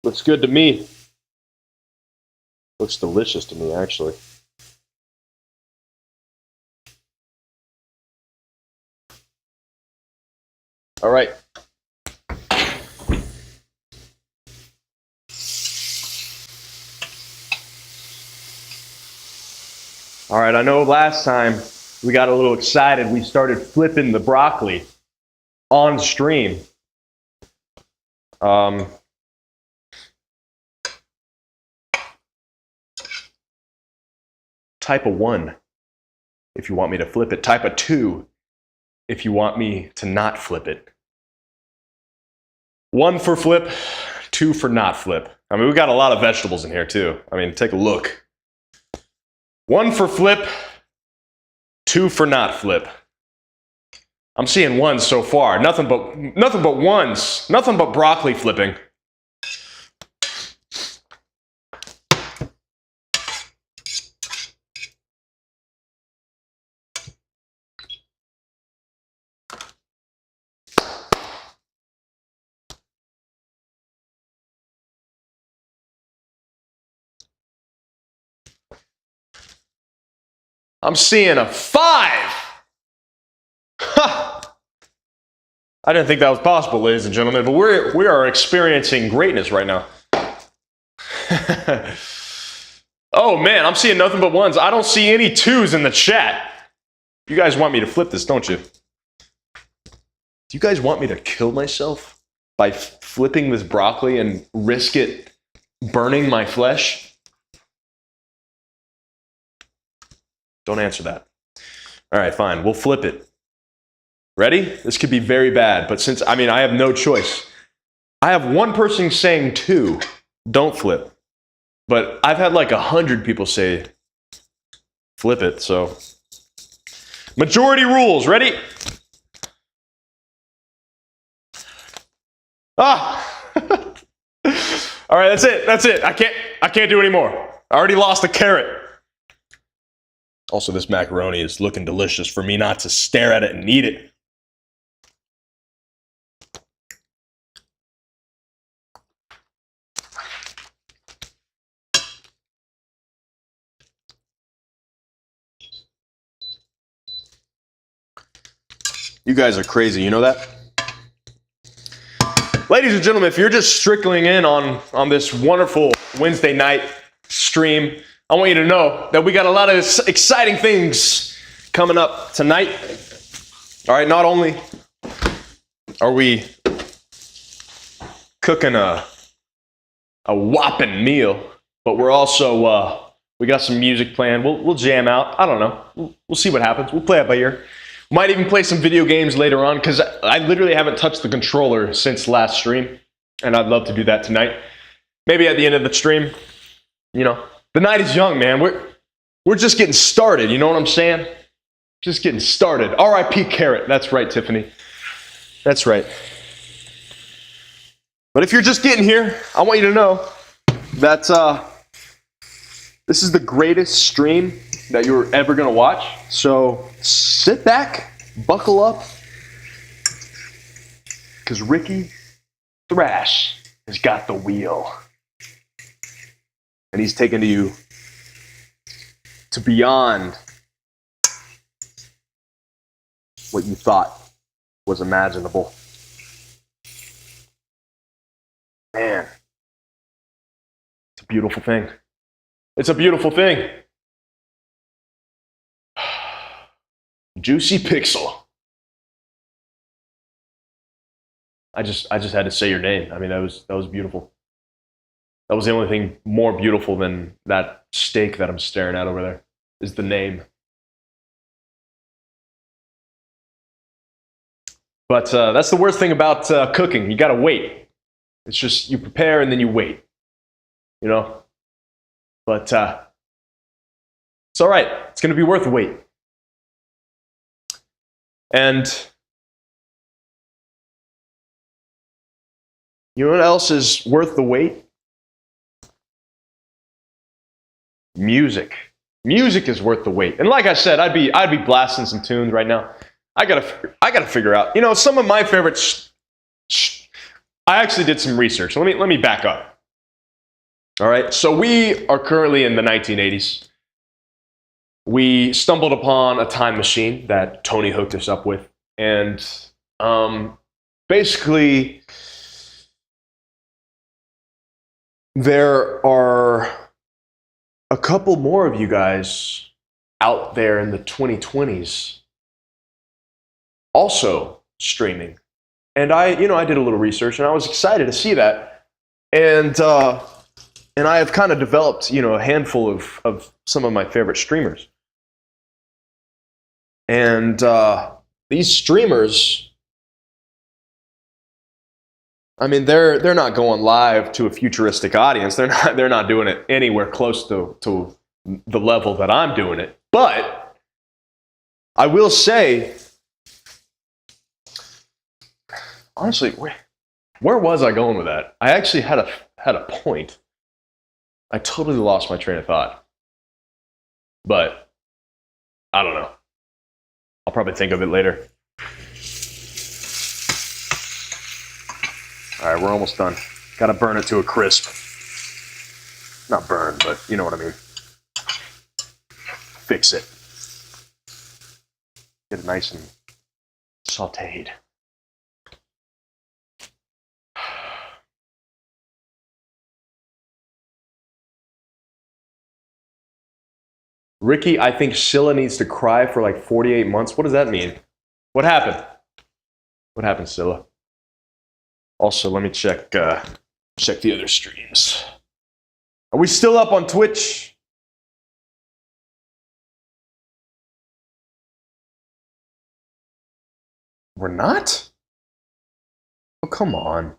Looks good to me. Looks delicious to me, actually. All right. All right, I know last time we got a little excited. We started flipping the broccoli on stream. Type a 1 if you want me to flip it. Type a 2 if you want me to not flip it. 1 for flip, 2 for not flip. I mean, we got a lot of vegetables in here too. I mean, take a look. 1 for flip, 2 for not flip. I'm seeing 1s so far. Nothing but 1s. Nothing but broccoli flipping. I'm seeing a 5. Ha! I didn't think that was possible, ladies and gentlemen, but we are experiencing greatness right now. Oh man, I'm seeing nothing but 1s. I don't see any 2s in the chat. You guys want me to flip this, don't you? Do you guys want me to kill myself by flipping this broccoli and risk it burning my flesh? Don't answer that. All right, fine. We'll flip it. Ready? This could be very bad, but since, I mean, I have no choice. I have one person saying 2, don't flip. But I've had like 100 people say flip it, so. Majority rules. Ready? Ah! All right, that's it. That's it. I can't do any more. I already lost a carrot. Also, this macaroni is looking delicious for me not to stare at it and eat it. You guys are crazy, you know that? Ladies and gentlemen, if you're just trickling in on this wonderful Wednesday night stream, I want you to know that we got a lot of exciting things coming up tonight. All right, not only are we cooking a whopping meal, but we're also, we got some music playing. We'll jam out. I don't know. We'll see what happens. We'll play it by ear. Might even play some video games later on, because I literally haven't touched the controller since last stream, and I'd love to do that tonight. Maybe at the end of the stream, you know. The night is young, man. We're just getting started, you know what I'm saying? Just getting started. R.I.P. Carrot. That's right, Tiffany. That's right. But if you're just getting here, I want you to know that this is the greatest stream that you're ever going to watch. So sit back, buckle up, because Rikki Thrash has got the wheel. And he's taken you to beyond what you thought was imaginable. Man, it's a beautiful thing. It's a beautiful thing. Juicy Pixel. I just had to say your name. I mean, that was beautiful. That was the only thing more beautiful than that steak that I'm staring at over there, is the name. But that's the worst thing about cooking. You gotta wait. It's just, you prepare and then you wait, you know? But it's all right. It's gonna be worth the wait. And you know what else is worth the wait? music. Music is worth the wait. And like I said, I'd be blasting some tunes right now. I gotta figure out. You know, some of my favorites. I actually did some research. Let me back up. All right. So we are currently in the 1980s. We stumbled upon a time machine that Tony hooked us up with, and basically, there are a couple more of you guys out there in the 2020s also streaming. And I did a little research, and I was excited to see that. And I have kind of developed, a handful of some of my favorite streamers. And these streamers, I mean, they're not going live to a futuristic audience. They're not doing it anywhere close to the level that I'm doing it. But I will say, honestly, where was I going with that? I actually had a point. I totally lost my train of thought. But I don't know. I'll probably think of it later. All right, we're almost done. Gotta burn it to a crisp. Not burn, but you know what I mean. Fix it. Get it nice and sauteed. Rikki, I think Scylla needs to cry for like 48 months. What does that mean? What happened? What happened, Scylla? Also, let me check the other streams. Are we still up on Twitch? We're not? Oh, come on.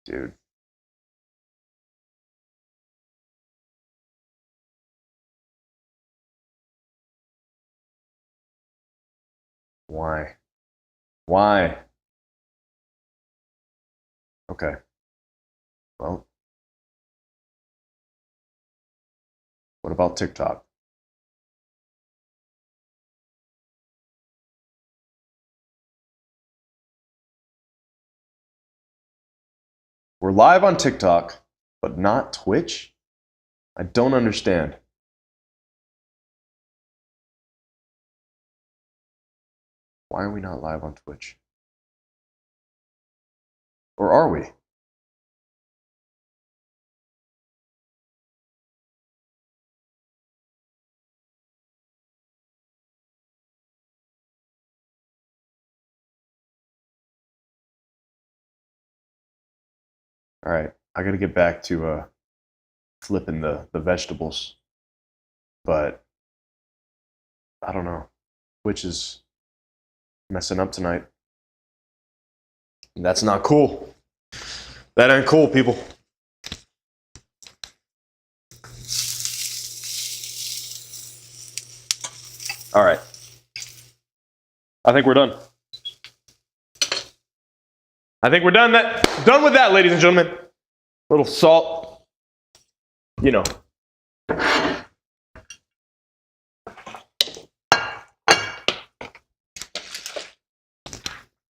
Dude. Why? Why? Okay. Well, what about TikTok? We're live on TikTok, but not Twitch? I don't understand. Why are we not live on Twitch? Or are we? All right, I gotta get back to flipping the vegetables, but I don't know. Twitch is messing up tonight. And that's not cool. That ain't cool, people. All right. I think we're done. I think we're done with that, ladies and gentlemen. A little salt, you know.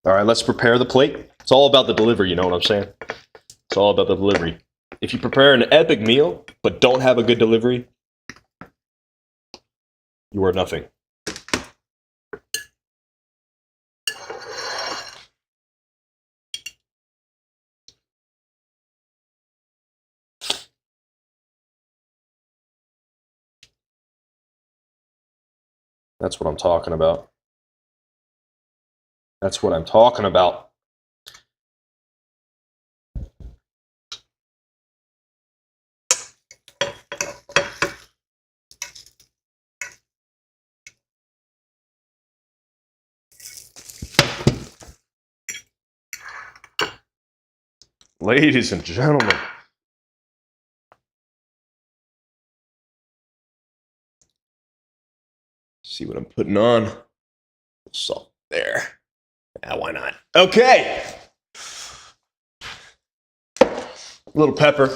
All right, let's prepare the plate. It's all about the delivery, you know what I'm saying? It's all about the delivery. If you prepare an epic meal, but don't have a good delivery, you are nothing. That's what I'm talking about. That's what I'm talking about. Ladies and gentlemen. See what I'm putting on. Salt there. Yeah, why not? Okay. A little pepper.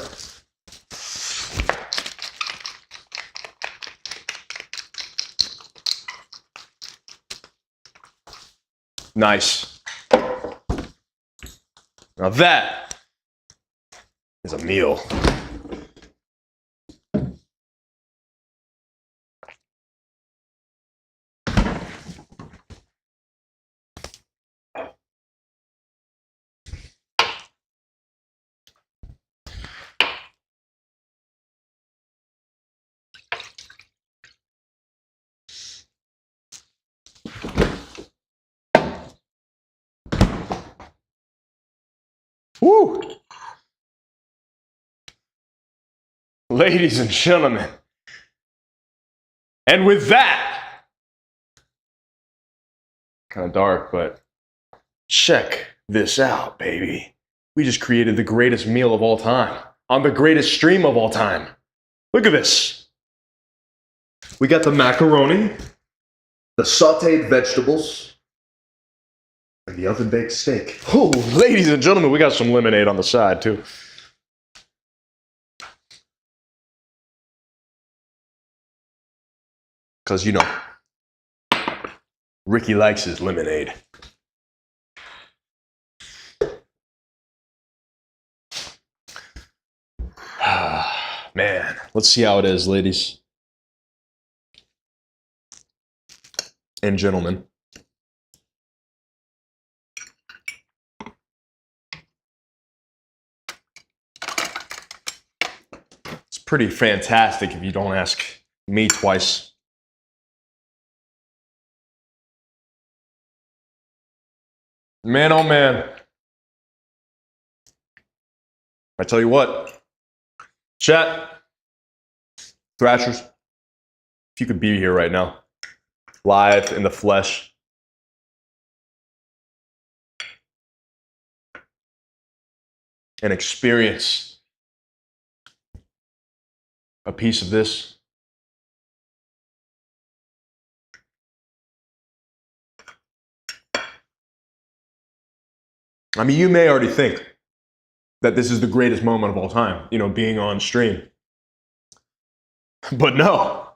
Nice. Now that is a meal. Woo! Ladies and gentlemen, and with that, kind of dark, but check this out, baby. We just created the greatest meal of all time on the greatest stream of all time. Look at this. We got the macaroni, the sauteed vegetables, and the oven baked steak. Oh, ladies and gentlemen, we got some lemonade on the side too. Because, you know, Rikki likes his lemonade. Man, let's see how it is, ladies and gentlemen. It's pretty fantastic if you don't ask me twice. Man, oh man. I tell you what, chat, Thrashers, if you could be here right now, live in the flesh, and experience a piece of this. I mean, you may already think that this is the greatest moment of all time, you know, being on stream. But no,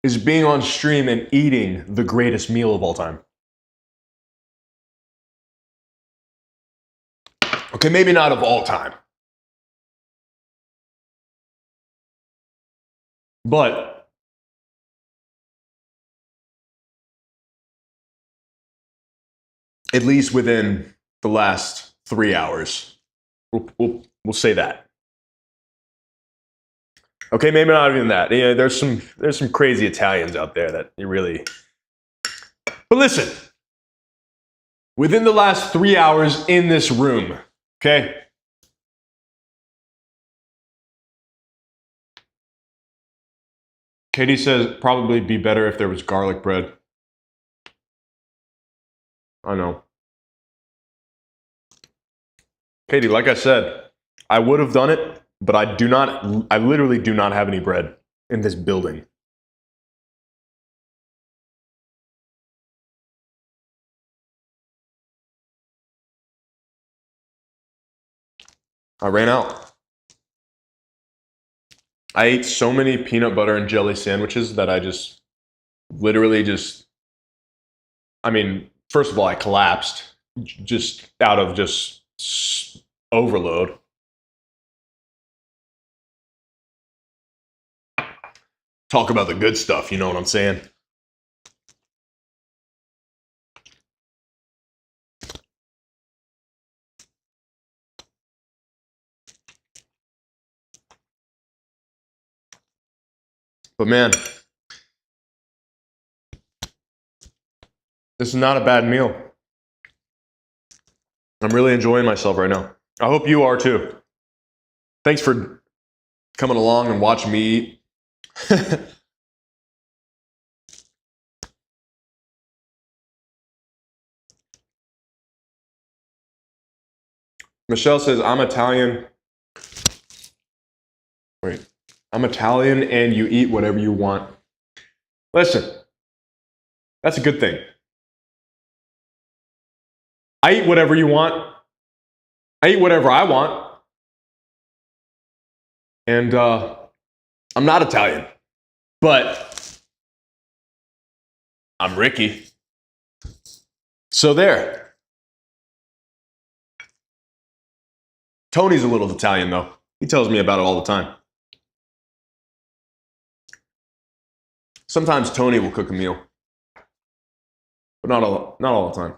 is being on stream and eating the greatest meal of all time. Okay, maybe not of all time. But at least within the last 3 hours, we'll say that. Okay, maybe not even that. Yeah, there's some crazy Italians out there that you really. But listen, within the last 3 hours in this room, okay? Katie says probably be better if there was garlic bread. I know. Katie, like I said, I would have done it, but I literally do not have any bread in this building. I ran out. I ate so many peanut butter and jelly sandwiches that I just literally I mean, first of all, I collapsed just out of just overload. Talk about the good stuff, you know what I'm saying? But man, this is not a bad meal. I'm really enjoying myself right now. I hope you are too. Thanks for coming along and watching me eat. Michelle says, I'm Italian. Wait, I'm Italian and you eat whatever you want. Listen, that's a good thing. I eat whatever you want. I eat whatever I want. And I'm not Italian, but I'm Rikki. So there. Tony's a little Italian, though. He tells me about it all the time. Sometimes Tony will cook a meal, but not all the time.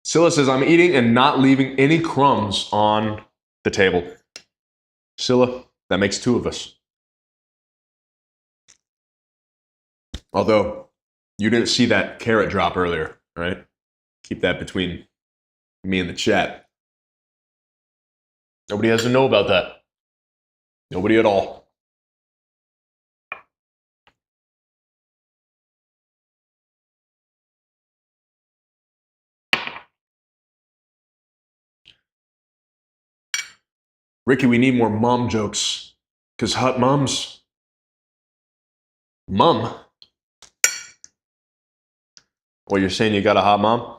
Scylla says, I'm eating and not leaving any crumbs on the table. Scylla, that makes two of us. Although, you didn't see that carrot drop earlier, right? Keep that between me and the chat. Nobody has to know about that. Nobody at all. Rikki, we need more mom jokes. Because hot moms. Mom? Well, you're saying you got a hot mom?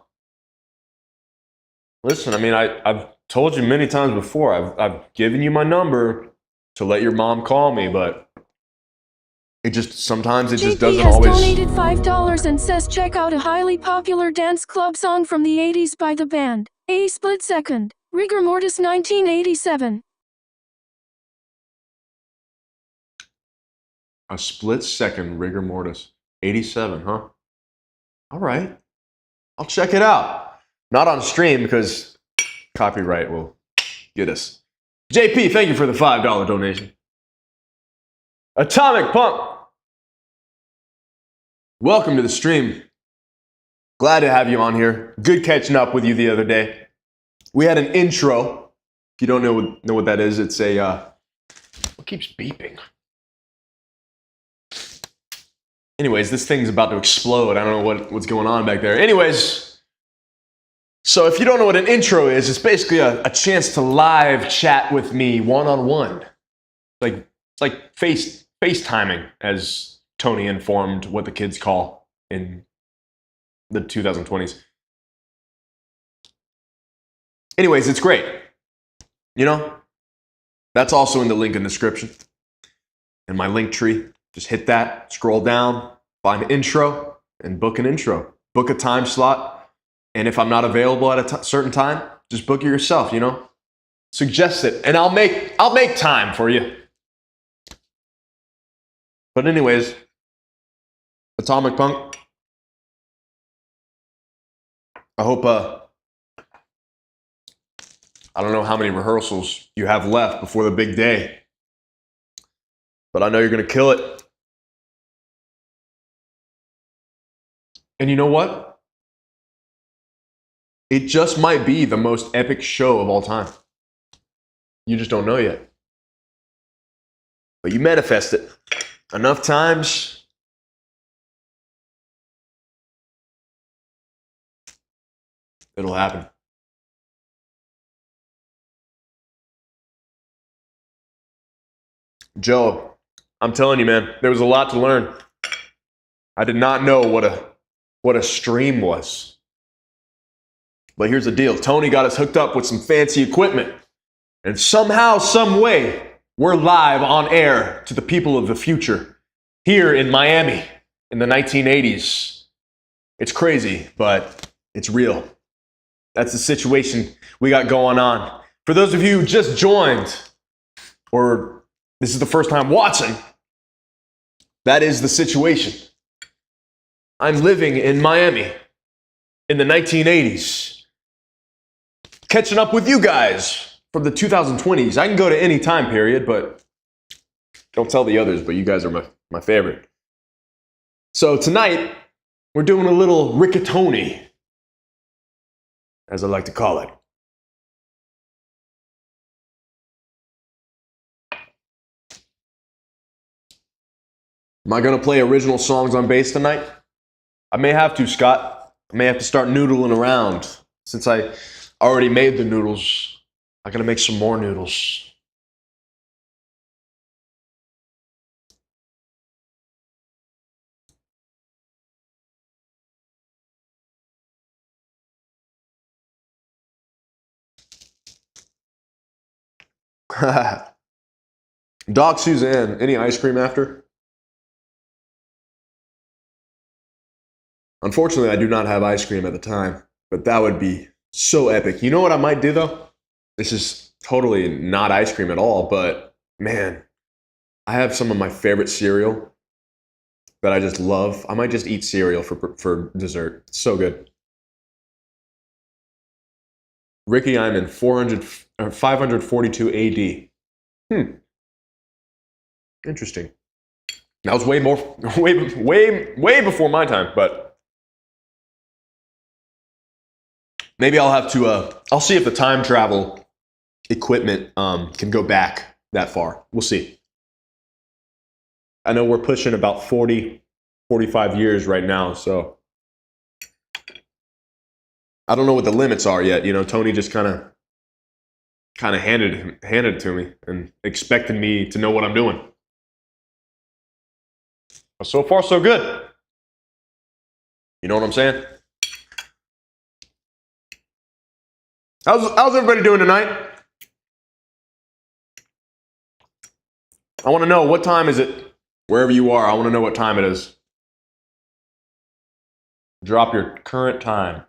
Listen, I mean, I've told you many times before, I've given you my number to let your mom call me, but sometimes it just JP doesn't has always... donated $5 and says check out a highly popular dance club song from the 80s by the band, A Split Second, Rigor Mortis 1987. A split second, rigor mortis. 87, huh? All right. I'll check it out. Not on stream because copyright will get us. JP, thank you for the $5 donation. Atomic Pump. Welcome to the stream. Glad to have you on here. Good catching up with you the other day. We had an intro. If you don't know what that is, it's a... what keeps beeping? Anyways, this thing's about to explode. I don't know what's going on back there. Anyways, so if you don't know what an intro is, it's basically a chance to live chat with me one-on-one. It's like FaceTiming, as Tony informed what the kids call in the 2020s. Anyways, it's great. You know, that's also in the link in the description. In my link tree. Just hit that, scroll down, find an intro, and book an intro. Book a time slot, and if I'm not available at a certain time, just book it yourself, you know? Suggest it, and I'll make time for you. But anyways, Atomic Punk, I hope, I don't know how many rehearsals you have left before the big day, but I know you're going to kill it. And you know what? It just might be the most epic show of all time. You just don't know yet. But you manifest it enough times, it'll happen. Joe, I'm telling you, man, there was a lot to learn. I did not know what a stream was. But here's the deal. Tony got us hooked up with some fancy equipment. And somehow, some way, we're live on air to the people of the future here in Miami in the 1980s. It's crazy, but it's real. That's the situation we got going on. For those of you who just joined, or this is the first time watching, that is the situation. I'm living in Miami in the 1980s, catching up with you guys from the 2020s. I can go to any time period, but don't tell the others, but you guys are my favorite. So tonight, we're doing a little rigatoni, as I like to call it. Am I going to play original songs on bass tonight? I may have to, Scott. I may have to start noodling around. Since I already made the noodles, I'm going to make some more noodles. Doc Suzanne, any ice cream after? Unfortunately, I do not have ice cream at the time, but that would be so epic. You know what I might do though? This is totally not ice cream at all, but man, I have some of my favorite cereal that I just love. I might just eat cereal for dessert. It's so good. Ricky, I'm in 542 AD. Interesting. That was way before my time, but maybe I'll have to, I'll see if the time travel equipment can go back that far. We'll see. I know we're pushing about 40, 45 years right now, so I don't know what the limits are yet. You know, Tony just kind of handed it to me and expected me to know what I'm doing. But so far, so good. You know what I'm saying? How's everybody doing tonight? I want to know, what time is it? Wherever you are, I want to know what time it is. Drop your current time.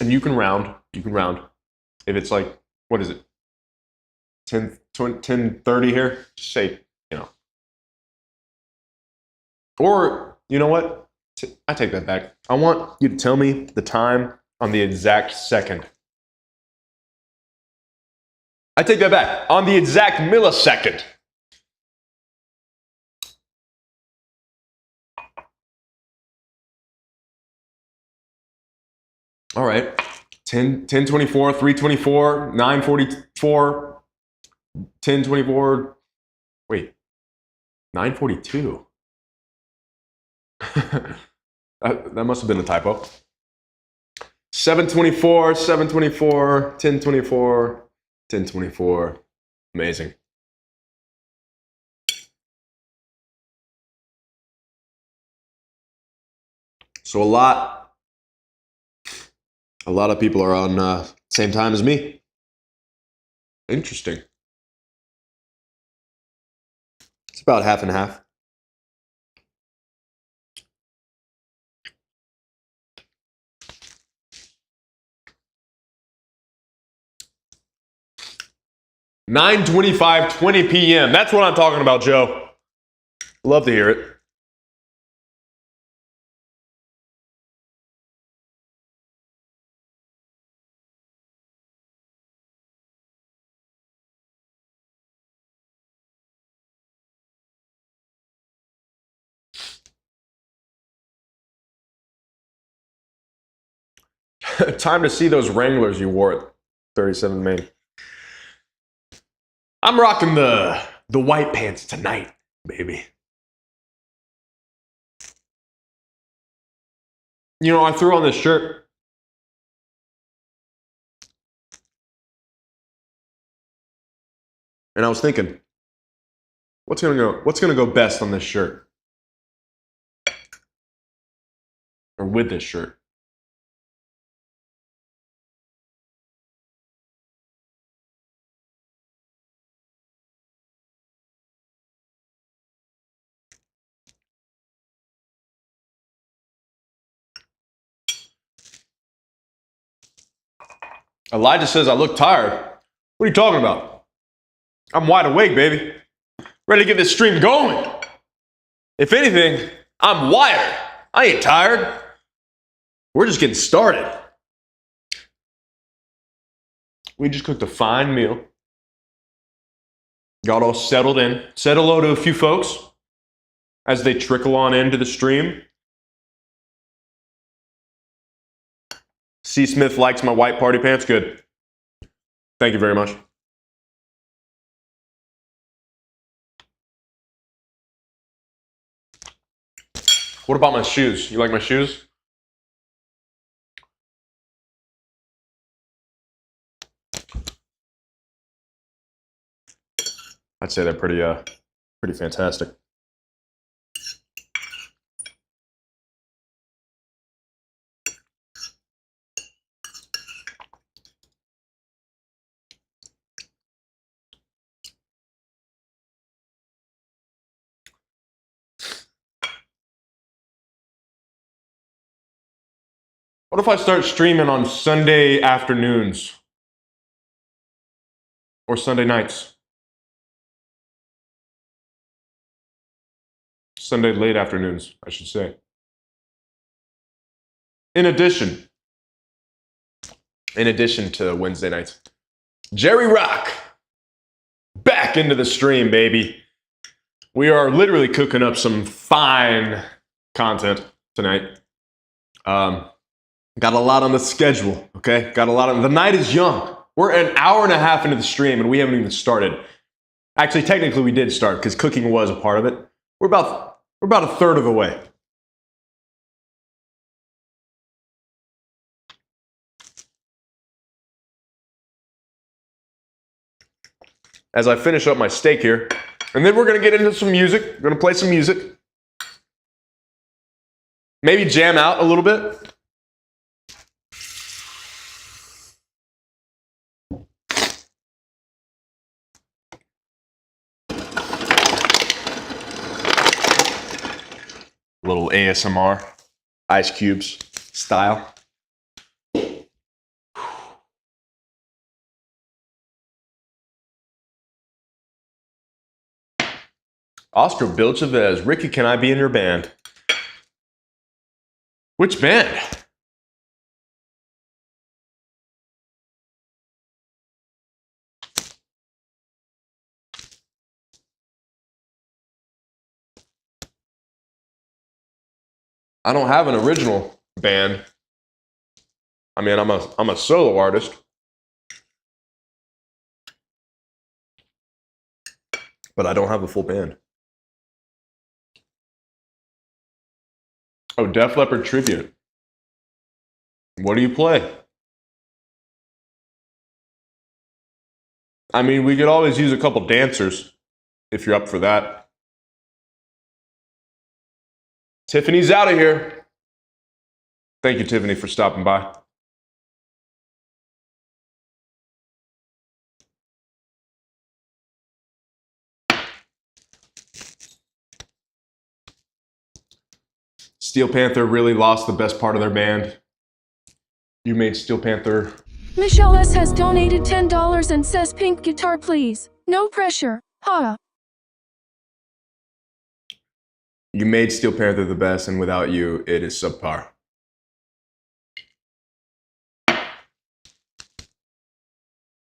And you can round. You can round. If it's like, what is it? 10:30 here? Just say, you know. Or, you know what? I take that back. I want you to tell me the time on the exact second. I take that back. On the exact millisecond. All right. 10:24, 3:24, 9:44, 10:24. Wait. 9:42. that must have been a typo. 7:24, 7:24, 10:24, 10:24. Amazing. So a lot of people are on same time as me. Interesting. It's about half and half. (9:25, 20 p.m.) That's what I'm talking about, Joe. Love to hear it. Time to see those Wranglers you wore at 37 Main. I'm rocking the white pants tonight, baby. You know, I threw on this shirt. And I was thinking, what's gonna go best on this shirt? Or with this shirt? Elijah says I look tired. What are you talking about? I'm wide awake, baby. Ready to get this stream going. If anything, I'm wired. I ain't tired. We're just getting started. We just cooked a fine meal. Got all settled in. Said hello to a few folks as they trickle on into the stream. C. Smith likes my white party pants. Good. Thank you very much. What about my shoes? You like my shoes? I'd say they're pretty fantastic. What if I start streaming on Sunday afternoons? Or Sunday nights? Sunday late afternoons, I should say. In addition to Wednesday nights. Jerry Rock, back into the stream, baby. We are literally cooking up some fine content tonight. Got a lot on the schedule, okay? The night is young. We're an hour and a half into the stream and we haven't even started. Actually, technically we did start because cooking was a part of it. We're about a third of the way. As I finish up my steak here, and then we're gonna get into some music. We're gonna play some music. Maybe jam out a little bit. Little ASMR, Ice Cubes style. Oscar Bill Chavez, Rikki, can I be in your band? Which band? I don't have an original band. I mean, I'm a solo artist. But I don't have a full band. Oh, Def Leppard tribute. What do you play? I mean, we could always use a couple dancers if you're up for that. Tiffany's out of here. Thank you, Tiffany, for stopping by. Steel Panther really lost the best part of their band. You made Steel Panther. Michelle S. has donated $10 and says pink guitar please. No pressure. Ha. You made Steel Panther the best, and without you, it is subpar.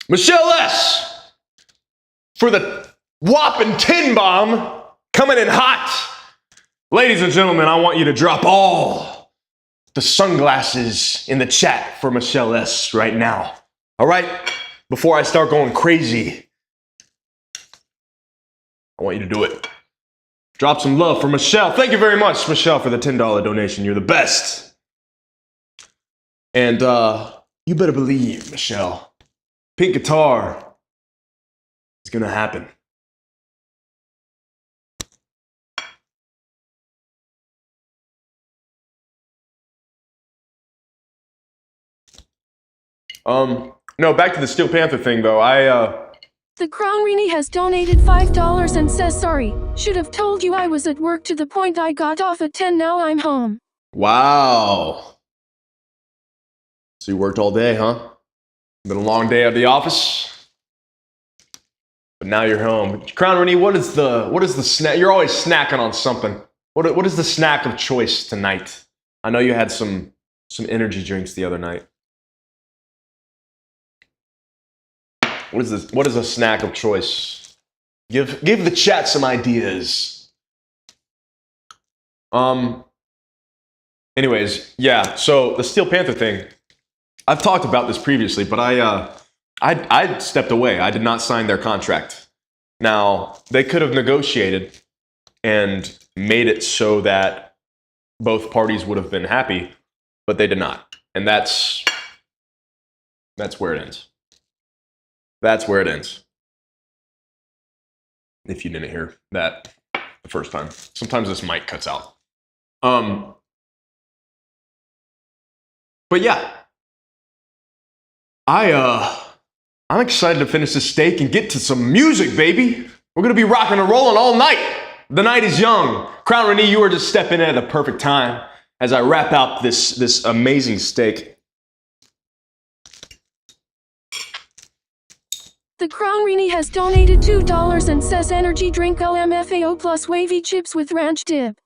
Michelle S. for the whopping 10 bomb, coming in hot. Ladies and gentlemen, I want you to drop all the sunglasses in the chat for Michelle S. right now. All right? Before I start going crazy, I want you to do it. Drop some love for Michelle. Thank you very much, Michelle, for the $10 donation. You're the best. And you better believe, Michelle, pink guitar is gonna happen. No, back to the Steel Panther thing, though. The Crown Rini has donated $5 and says sorry. Should have told you I was at work to the point I got off at 10. Now I'm home. Wow. So you worked all day, huh? Been a long day at the office, but now you're home. Crown Rini, what is the snack? You're always snacking on something. What is the snack of choice tonight? I know you had some energy drinks the other night. What is a snack of choice? Give the chat some ideas. Anyways, yeah, so the Steel Panther thing, I've talked about this previously, but I stepped away. I did not sign their contract. Now, they could have negotiated and made it so that both parties would have been happy, but they did not. And that's where it ends. That's where it ends. If you didn't hear that the first time. Sometimes this mic cuts out. But yeah. I'm excited to finish this steak and get to some music, baby. We're gonna be rocking and rolling all night. The night is young. Crown Rini, you are just stepping in at the perfect time. as I wrap out this amazing steak. The Crown Rini has donated $2 and says energy drink LMFAO plus wavy chips with ranch dip.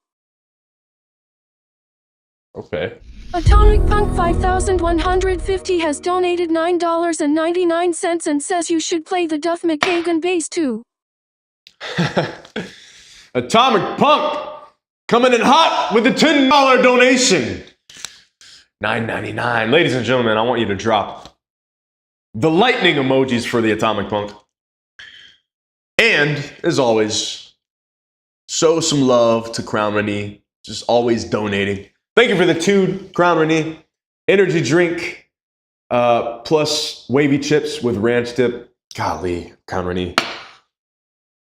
Okay. Atomic Punk 5150 has donated $9.99 and says you should play the Duff McKagan bass too. Atomic Punk coming in hot with a $10 donation. $9.99. Ladies and gentlemen, I want you to drop the lightning emojis for the Atomic Punk. And, as always, show some love to Crown Rini, just always donating. Thank you for the 2 Crown Rini energy drink plus wavy chips with ranch dip. Golly, Crown Rini,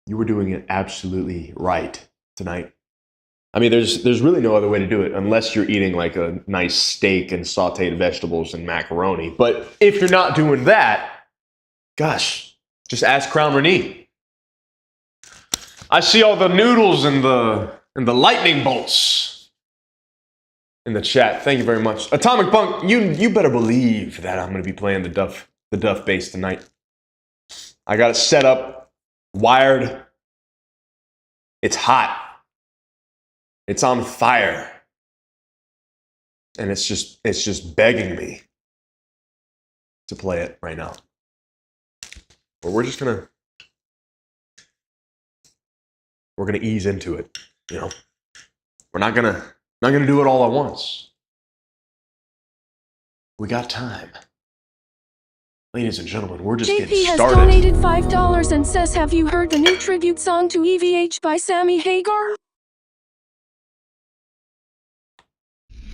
you were doing it absolutely right tonight. I mean, there's really no other way to do it unless you're eating like a nice steak and sauteed vegetables and macaroni. But if you're not doing that, gosh, just ask Crown Rini. I see all the noodles and the lightning bolts in the chat. Thank you very much. Atomic Punk, you better believe that I'm going to be playing the Duff bass tonight. I got it set up, wired. It's hot. It's on fire. And it's just begging me to play it right now. But we're gonna ease into it, you know. We're not gonna do it all at once. We got time. Ladies and gentlemen, we're just JP getting has started. donated $5 and says, have you heard the new tribute song to EVH by Sammy Hagar?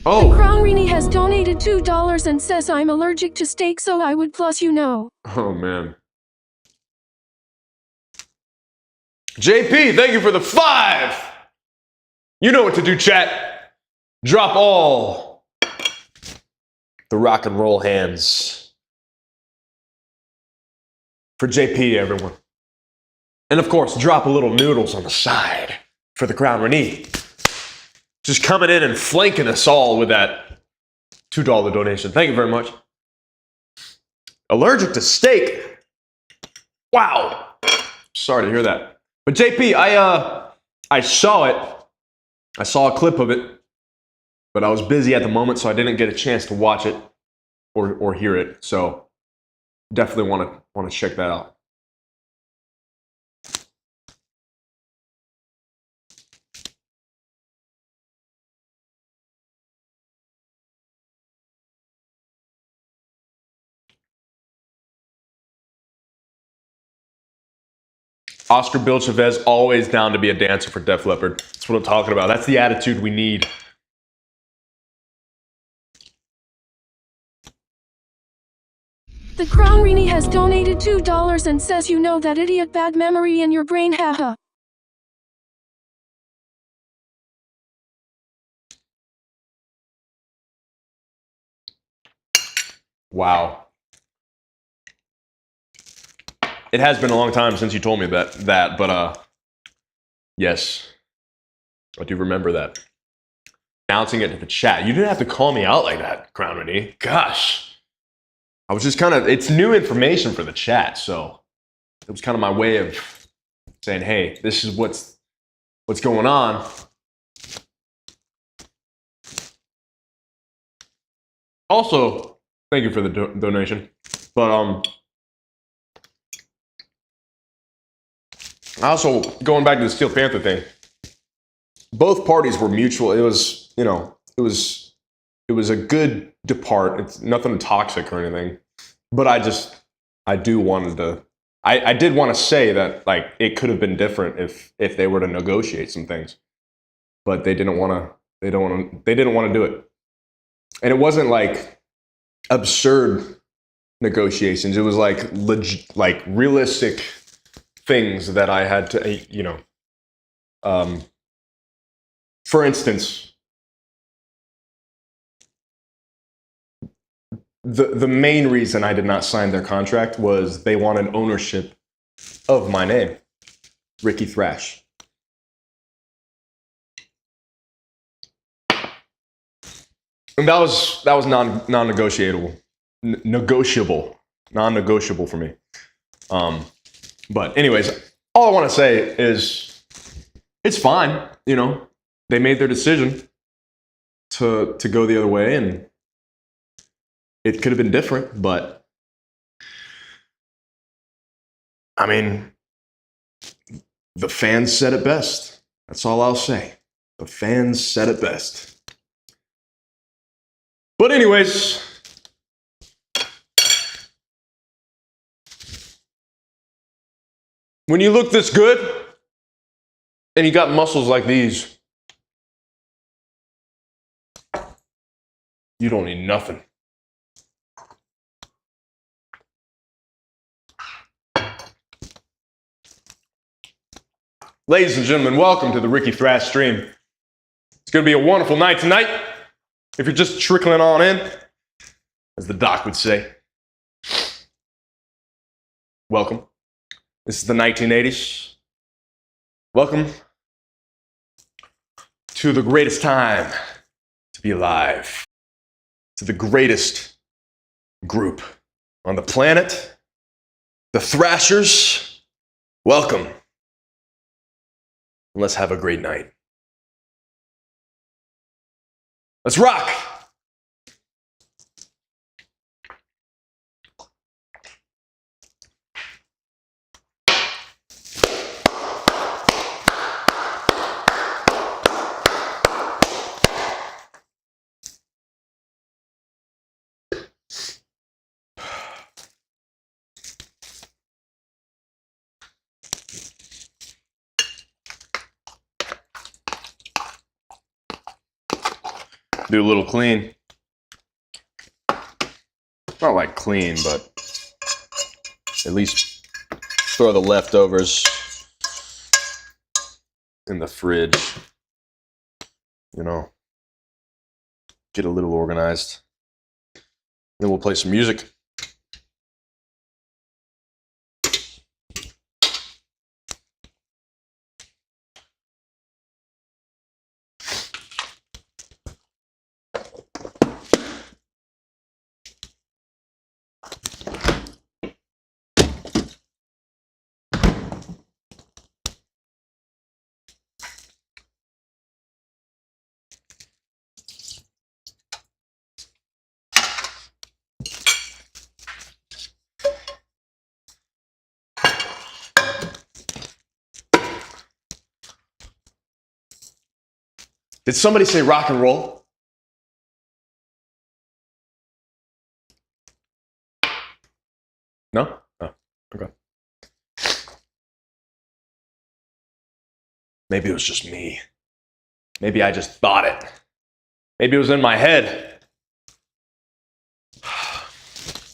Oh. The Crown Rini has donated $2 and says, I'm allergic to steak, so I would plus you know. Oh, man. JP, thank you for the 5. You know what to do, chat. Drop all the rock and roll hands for JP, everyone. And of course, drop a little noodles on the side for the Crown Rini. Just coming in and flanking us all with that $2 donation. Thank you very much. Allergic to steak? Wow. Sorry to hear that. But JP, I saw it. I saw a clip of it, but I was busy at the moment, so I didn't get a chance to watch it or hear it. So definitely want to check that out. Oscar Bill Chavez, always down to be a dancer for Def Leppard. That's what I'm talking about. That's the attitude we need. The Crown Rini has donated $2 and says, you know that idiot bad memory in your brain, haha. Wow. It has been a long time since you told me that, but yes, I do remember that. Announcing it to the chat. You didn't have to call me out like that, Crown Rini. Gosh. I was just it's new information for the chat, so it was kind of my way of saying, hey, this is what's going on. Also, thank you for the donation, but also, going back to the Steel Panther thing, both parties were mutual. It was, it was a good depart. It's nothing toxic or anything. But I did want to say that, like, it could have been different if they were to negotiate some things. But they didn't want to do it. And it wasn't like absurd negotiations. It was like realistic things that I had to, for instance, the main reason I did not sign their contract was they wanted ownership of my name, Rikki Thrash. And that was non-negotiable. Non-negotiable for me. But anyways, all I want to say is it's fine. You know, they made their decision to go the other way, and it could have been different, but I mean, the fans said it best. That's all I'll say. The fans said it best. But anyways, when you look this good and you got muscles like these, you don't need nothing. Ladies and gentlemen, welcome to the Rikki Thrash stream. It's going to be a wonderful night tonight. If you're just trickling on in, as the doc would say. Welcome. This is the 1980s. Welcome to the greatest time to be alive. To the greatest group on the planet. The Thrashers. Welcome. And let's have a great night. Let's rock! Do a little clean. Not like clean, but at least throw the leftovers in the fridge. You know, get a little organized. Then we'll play some music. Did somebody say rock and roll? No? Oh, okay. Maybe it was just me. Maybe I just thought it. Maybe it was in my head.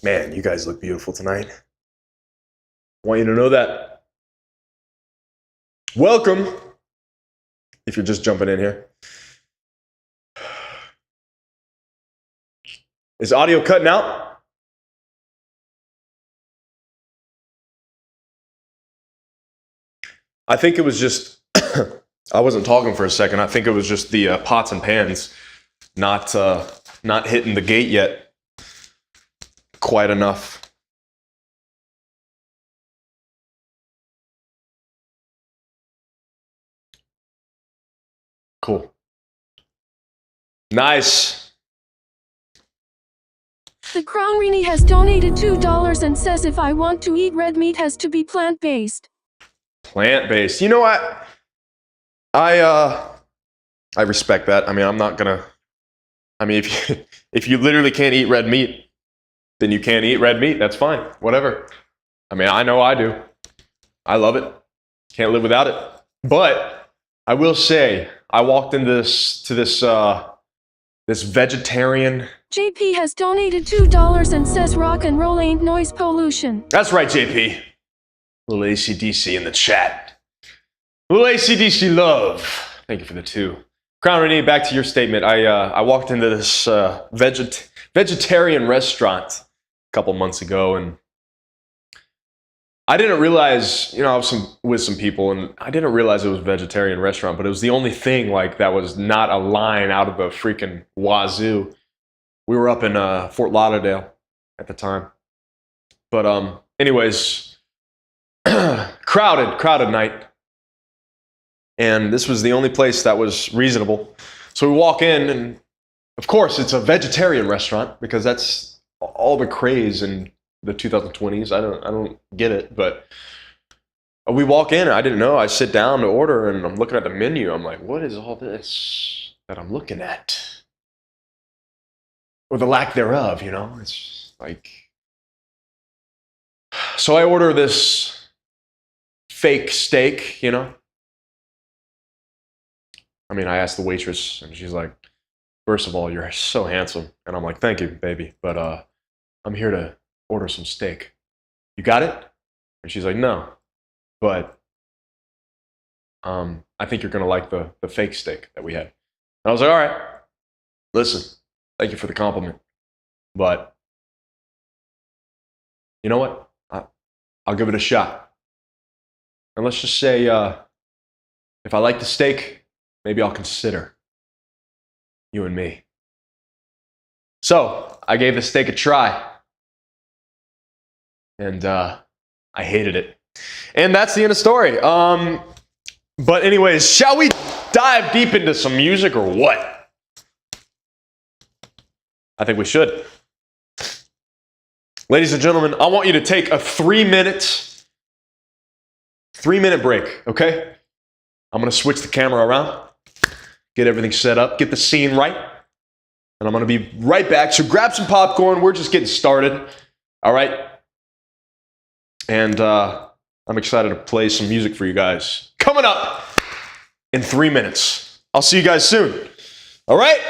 Man, you guys look beautiful tonight. I want you to know that. Welcome, if you're just jumping in here. Is audio cutting out? I think it was just, I wasn't talking for a second. I think it was just the pots and pans not hitting the gate yet quite enough. Cool. Nice. The Crown Rini has donated $2 and says if I want to eat red meat has to be plant-based. Plant-based. You know what? I respect that. I mean, I'm not gonna. I mean, if you literally can't eat red meat, then you can't eat red meat. That's fine. Whatever. I mean, I know I do. I love it. Can't live without it. But I will say, I walked into this vegetarian. JP has donated $2 and says rock and roll ain't noise pollution. That's right, JP. Little AC/DC in the chat. Little AC/DC love. Thank you for the 2. Crown Renee, back to your statement. I walked into this vegetarian restaurant a couple months ago, and I didn't realize, you know, I was with some people, and I didn't realize it was a vegetarian restaurant, but it was the only thing like that was not a line out of the freaking wazoo. We were up in Fort Lauderdale at the time. But anyways, crowded night. And this was the only place that was reasonable. So we walk in, and of course it's a vegetarian restaurant because that's all the craze in the 2020s. I don't get it, but we walk in, and I didn't know. I sit down to order, and I'm looking at the menu. I'm like, what is all this that I'm looking at? Or the lack thereof, you know? It's like... So I order this fake steak, you know? I mean, I asked the waitress, and she's like, first of all, you're so handsome. And I'm like, thank you, baby, but I'm here to order some steak. You got it? And she's like, no, but I think you're going to like the fake steak that we had. And I was like, all right, listen, thank you for the compliment, but you know what? I'll give it a shot. And let's just say, if I like the steak, maybe I'll consider you and me. So I gave the steak a try, and I hated it. And that's the end of the story. But anyways, shall we dive deep into some music or what? I think we should. Ladies and gentlemen, I want you to take a 3-minute break, okay? I'm going to switch the camera around, get everything set up, get the scene right, and I'm going to be right back. So grab some popcorn. We're just getting started, all right? And I'm excited to play some music for you guys. Coming up in 3 minutes. I'll see you guys soon, all right?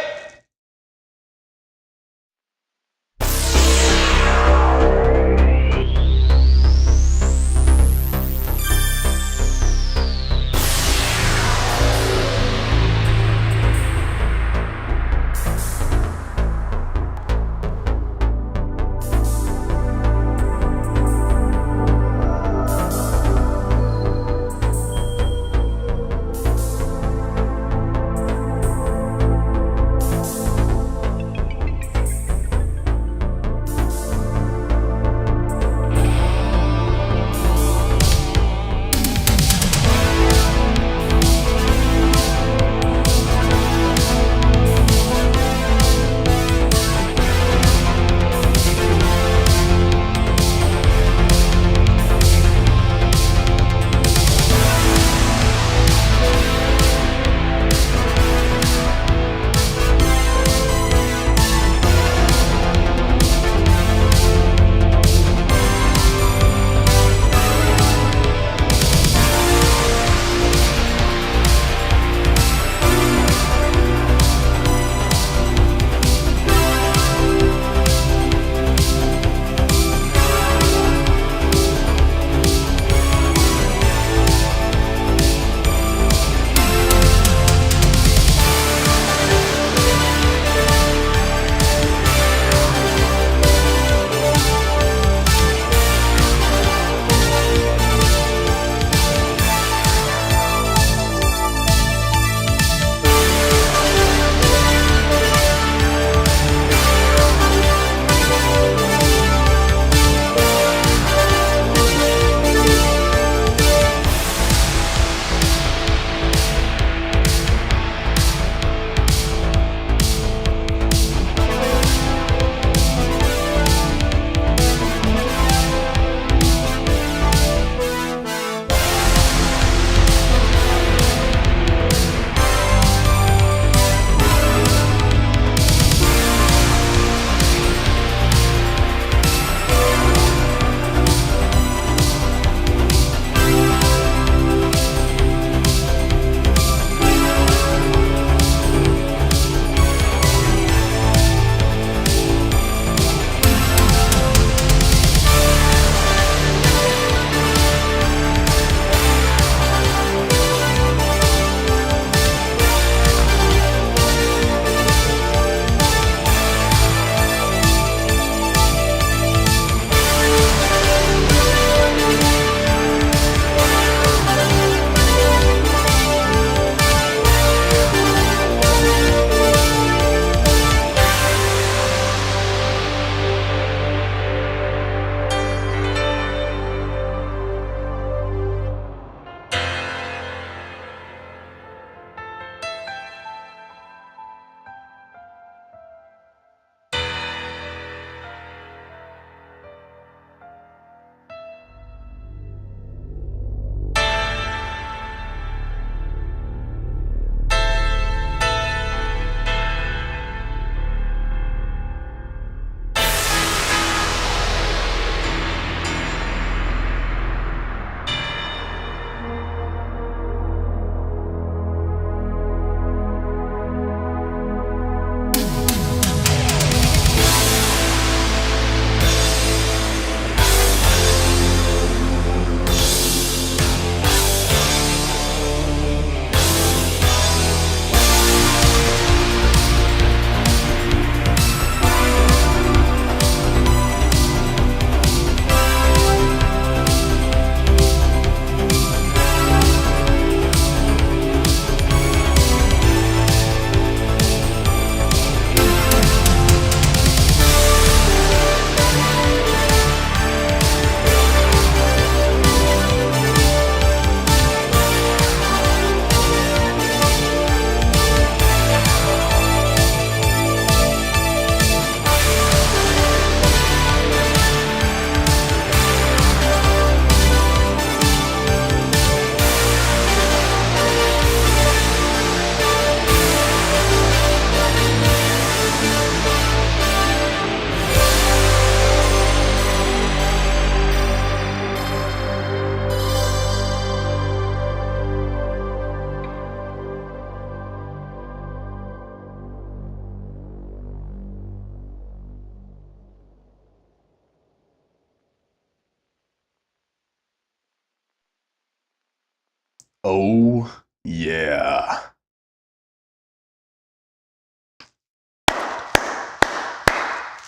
Oh, yeah.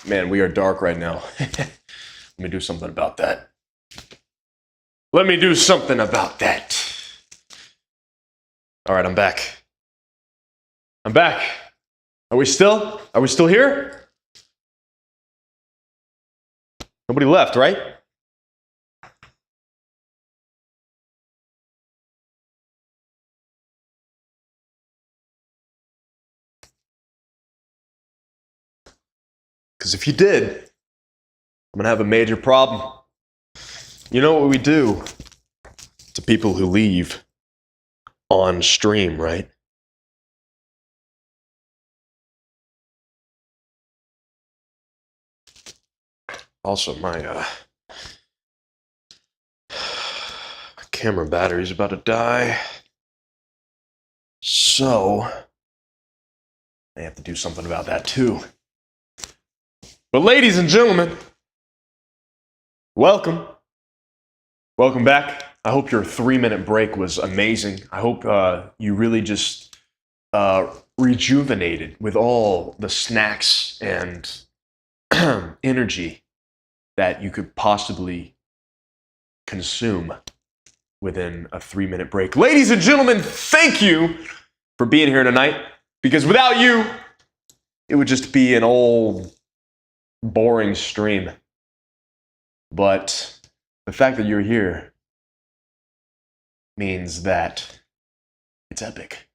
Man, we are dark right now. Let me do something about that. Let me do something about that. All right, I'm back. I'm back. Are we still here? Nobody left, right? Because if you did, I'm gonna have a major problem. You know what we do to people who leave on stream, right? Also, my camera battery's about to die. So, I have to do something about that too. But ladies and gentlemen, welcome. Welcome back. I hope your 3-minute break was amazing. I hope you really just rejuvenated with all the snacks and energy that you could possibly consume within a 3-minute break. Ladies and gentlemen, thank you for being here tonight, because without you, it would just be an old, boring stream. But the fact that you're here means that it's epic.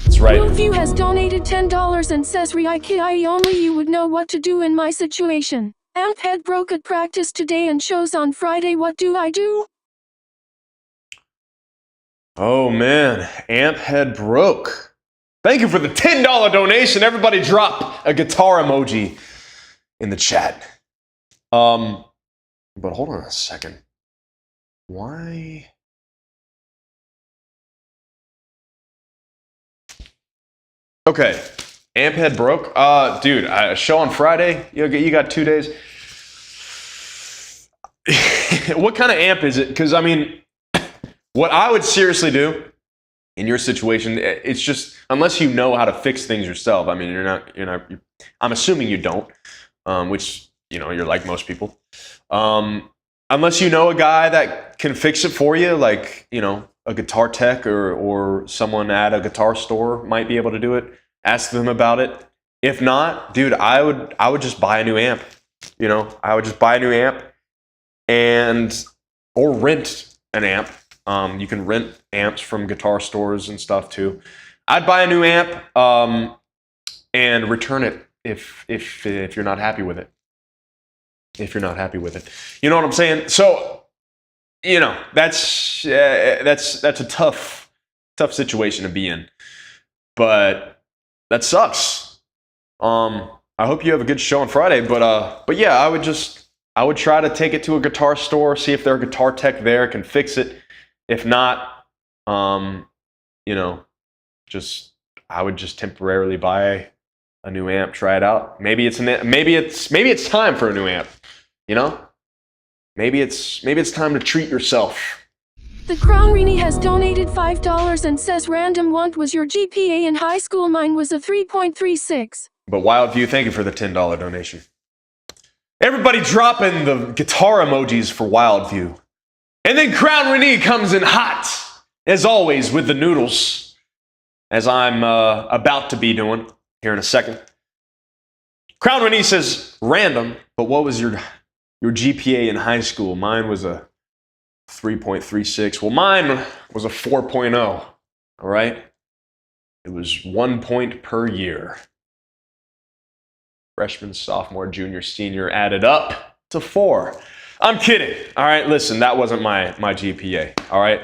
That's right. Wolfview has donated $10 and says, Rikki, only you would know what to do in my situation. Amp head broke at practice today and shows on Friday. What do I do? Oh man, amp head broke. Thank you for the $10 donation. Everybody drop a guitar emoji in the chat. But hold on a second. Why? Okay, amp head broke. Dude, a show on Friday. You got 2 days. What kind of amp is it? Because I mean, what I would seriously do in your situation, it's just, unless you know how to fix things yourself. I mean, I'm assuming you don't, which, you're like most people. Unless you know a guy that can fix it for you, like, a guitar tech or someone at a guitar store might be able to do it. Ask them about it. If not, dude, I would just buy a new amp. I would just buy a new amp or rent an amp. You can rent amps from guitar stores and stuff too. I'd buy a new amp and return it if you're not happy with it. If you're not happy with it, you know what I'm saying. So, that's a tough situation to be in, but that sucks. I hope you have a good show on Friday, but yeah, I would try to take it to a guitar store, see if their guitar tech there can fix it. If not, I would just temporarily buy a new amp, try it out. Maybe it's time for a new amp. Maybe it's time to treat yourself. The Crown Rini has donated $5 and says, random, what was your GPA in high school? Mine was a 3.36. But Wildview, thank you for the $10 donation. Everybody drop in the guitar emojis for Wildview. And then Crown Rini comes in hot, as always, with the noodles, as I'm about to be doing here in a second. Crown Rini says, random, but what was your GPA in high school? Mine was a 3.36. Well, mine was a 4.0, all right? It was 1 point per year. Freshman, sophomore, junior, senior added up to 4. I'm kidding. All right, listen, that wasn't my GPA. All right,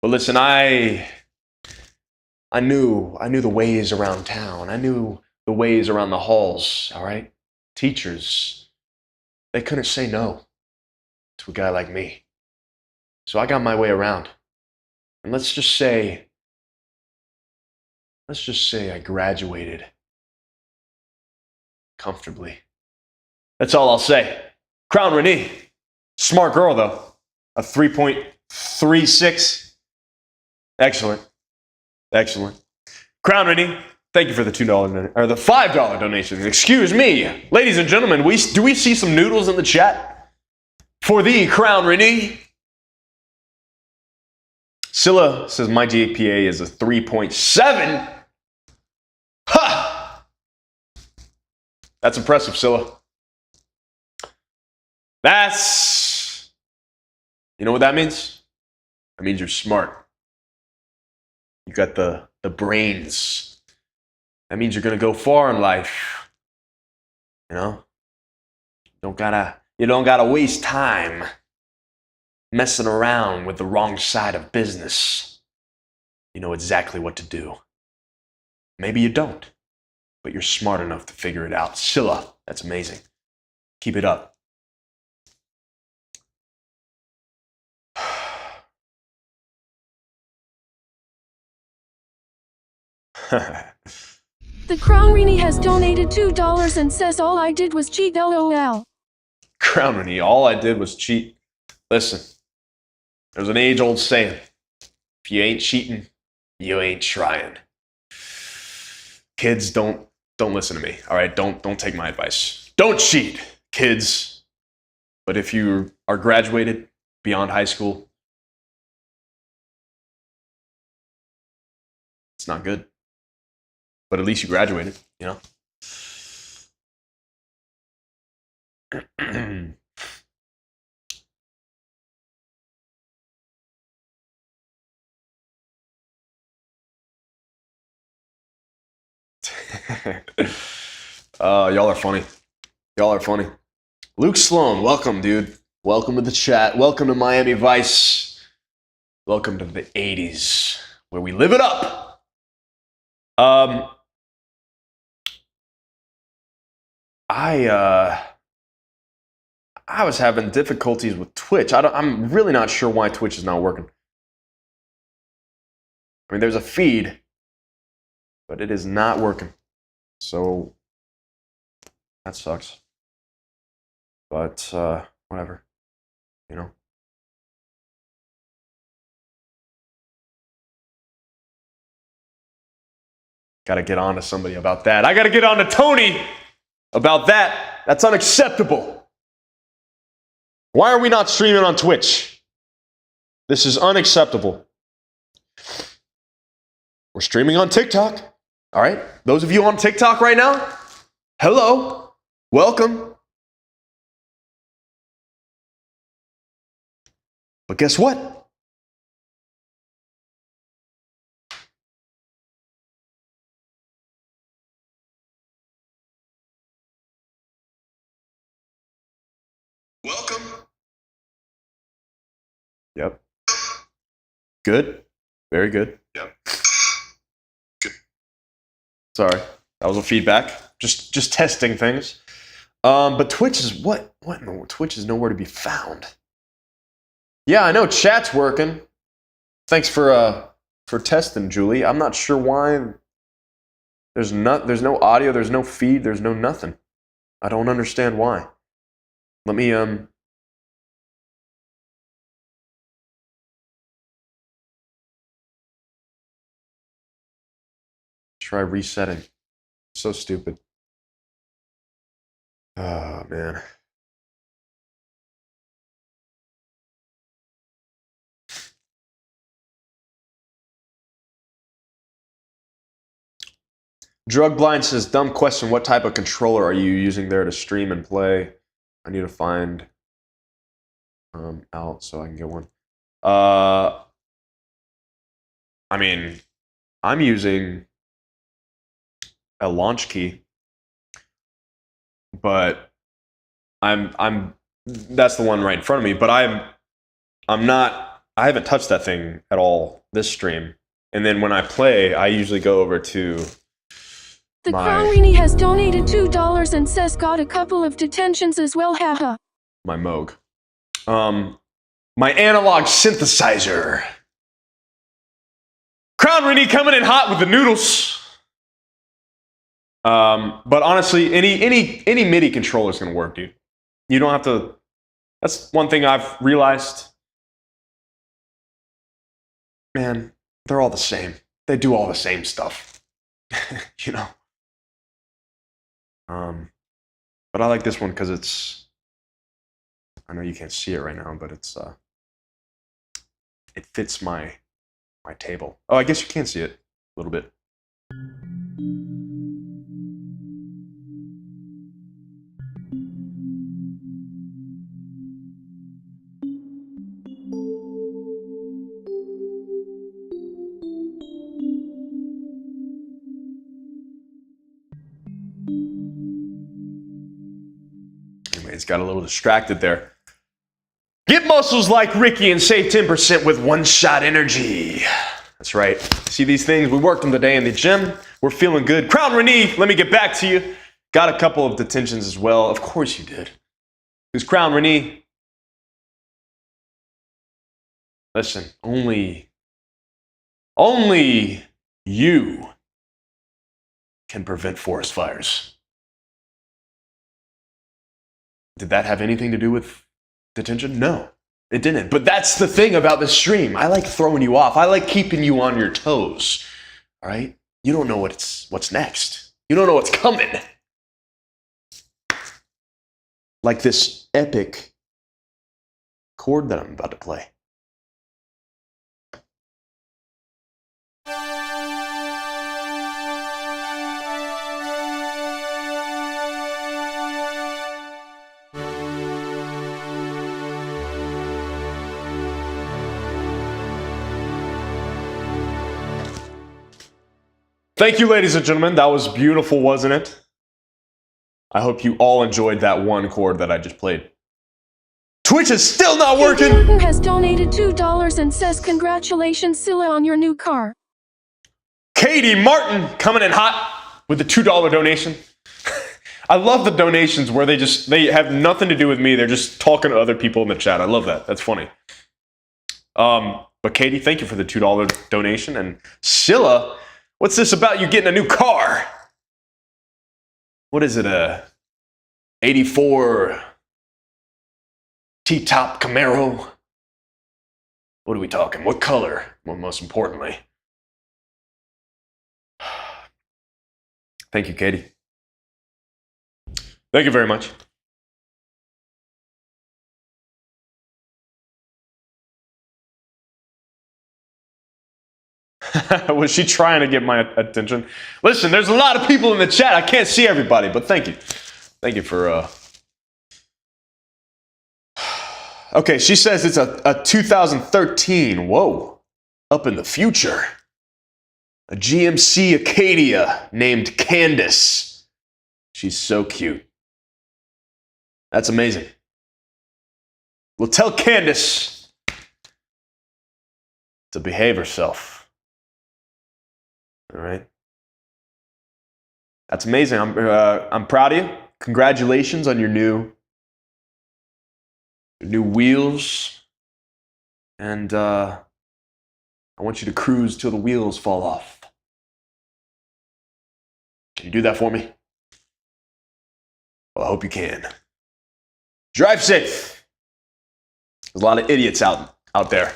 but listen, I knew the ways around town. I knew the ways around the halls. All right, teachers, they couldn't say no to a guy like me. So I got my way around. And let's just say I graduated comfortably. That's all I'll say. Crown Renee, smart girl though. A 3.36 3-6. Excellent. Excellent. Crown Rennie, thank you for the $2 or the $5 donation. Excuse me. Ladies and gentlemen, do we see some noodles in the chat? For the Crown Rennie. Scylla says my GPA is a 3.7. Ha! That's impressive, Scylla. You know what that means? That means you're smart. You got the brains. That means you're gonna go far in life. You know? You don't gotta waste time messing around with the wrong side of business. You know exactly what to do. Maybe you don't, but you're smart enough to figure it out. Scylla, that's amazing. Keep it up. The Crown Rennie has donated $2 and says all I did was cheat, LOL. Crown Rennie, all I did was cheat. Listen, there's an age-old saying. If you ain't cheating, you ain't trying. Kids, don't listen to me. All right, don't take my advice. Don't cheat, kids. But if you are graduated beyond high school, it's not good. But at least you graduated, you know? Y'all are funny. Y'all are funny. Luke Sloan, welcome, dude. Welcome to the chat. Welcome to Miami Vice. Welcome to the 80s, where we live it up. I was having difficulties with Twitch. I'm really not sure why Twitch is not working. I mean, there's a feed, but it is not working. So that sucks. But whatever, you know. Got to get on to somebody about that. I got to get on to Tony about that. That's unacceptable. Why are we not streaming on Twitch? This is unacceptable. We're streaming on TikTok. All right? Those of you on TikTok right now, hello. Welcome. But guess what? Welcome. Yep. Good. Very good. Yep. Good. Sorry, that was a feedback. Just testing things. But Twitch is what? No, Twitch is nowhere to be found. Yeah, I know chat's working. Thanks for testing, Julie. I'm not sure why. There's no audio. There's no feed. There's no nothing. I don't understand why. Let me try resetting. So stupid. Oh man. Drug Blind says, dumb question. What type of controller are you using there to stream and play? I need to find out so I can get one. I mean, I'm using a launch key, but that's the one right in front of me. But I haven't touched that thing at all this stream. And then when I play, I usually go over to The Crown Rennie has donated $2 and says got a couple of detentions as well, haha. My Moog. My analog synthesizer. Crown Rennie coming in hot with the noodles. But honestly, any MIDI controller is gonna work, dude. You don't have to. That's one thing I've realized. man, they're all the same. They do all the same stuff, you know. But I like this one because it's. I know you can't see it right now, but it's. It fits my table. Oh, I guess you can see it a little bit. Anyways, got a little distracted there. Get muscles like Rikki and save 10% with one-shot energy. That's right. See these things? We worked them today in the gym. We're feeling good. Crown Renee, let me get back to you. Got a couple of detentions as well. Of course you did. Who's Crown Renee? Listen, only you can prevent forest fires. Did that have anything to do with detention? No, it didn't. But that's the thing about this stream. I like throwing you off. I like keeping you on your toes. All right? You don't know what's next. You don't know what's coming. Like this epic chord that I'm about to play. Thank you, ladies and gentlemen. That was beautiful, wasn't it? I hope you all enjoyed that one chord that I just played. Twitch is still not working! Martin has donated $2 and says, congratulations, Scylla, on your new car. Katie Martin coming in hot with the $2 donation. I love the donations where they have nothing to do with me. They're just talking to other people in the chat. I love that. That's funny. But Katie, thank you for the $2 donation. And Scylla, what's this about you getting a new car? What is it, a 84 T-top Camaro? What are we talking? What color? Well, most importantly. Thank you, Katie. Thank you very much. Was she trying to get my attention? Listen, there's a lot of people in the chat. I can't see everybody, but thank you. Thank you for... Okay, she says it's a 2013. Whoa. Up in the future. A GMC Acadia named Candace. She's so cute. That's amazing. Well, tell Candace to behave herself. All right. That's amazing. I'm proud of you. Congratulations on your new wheels. And I want you to cruise till the wheels fall off. Can you do that for me? Well, I hope you can. Drive safe. There's a lot of idiots out there.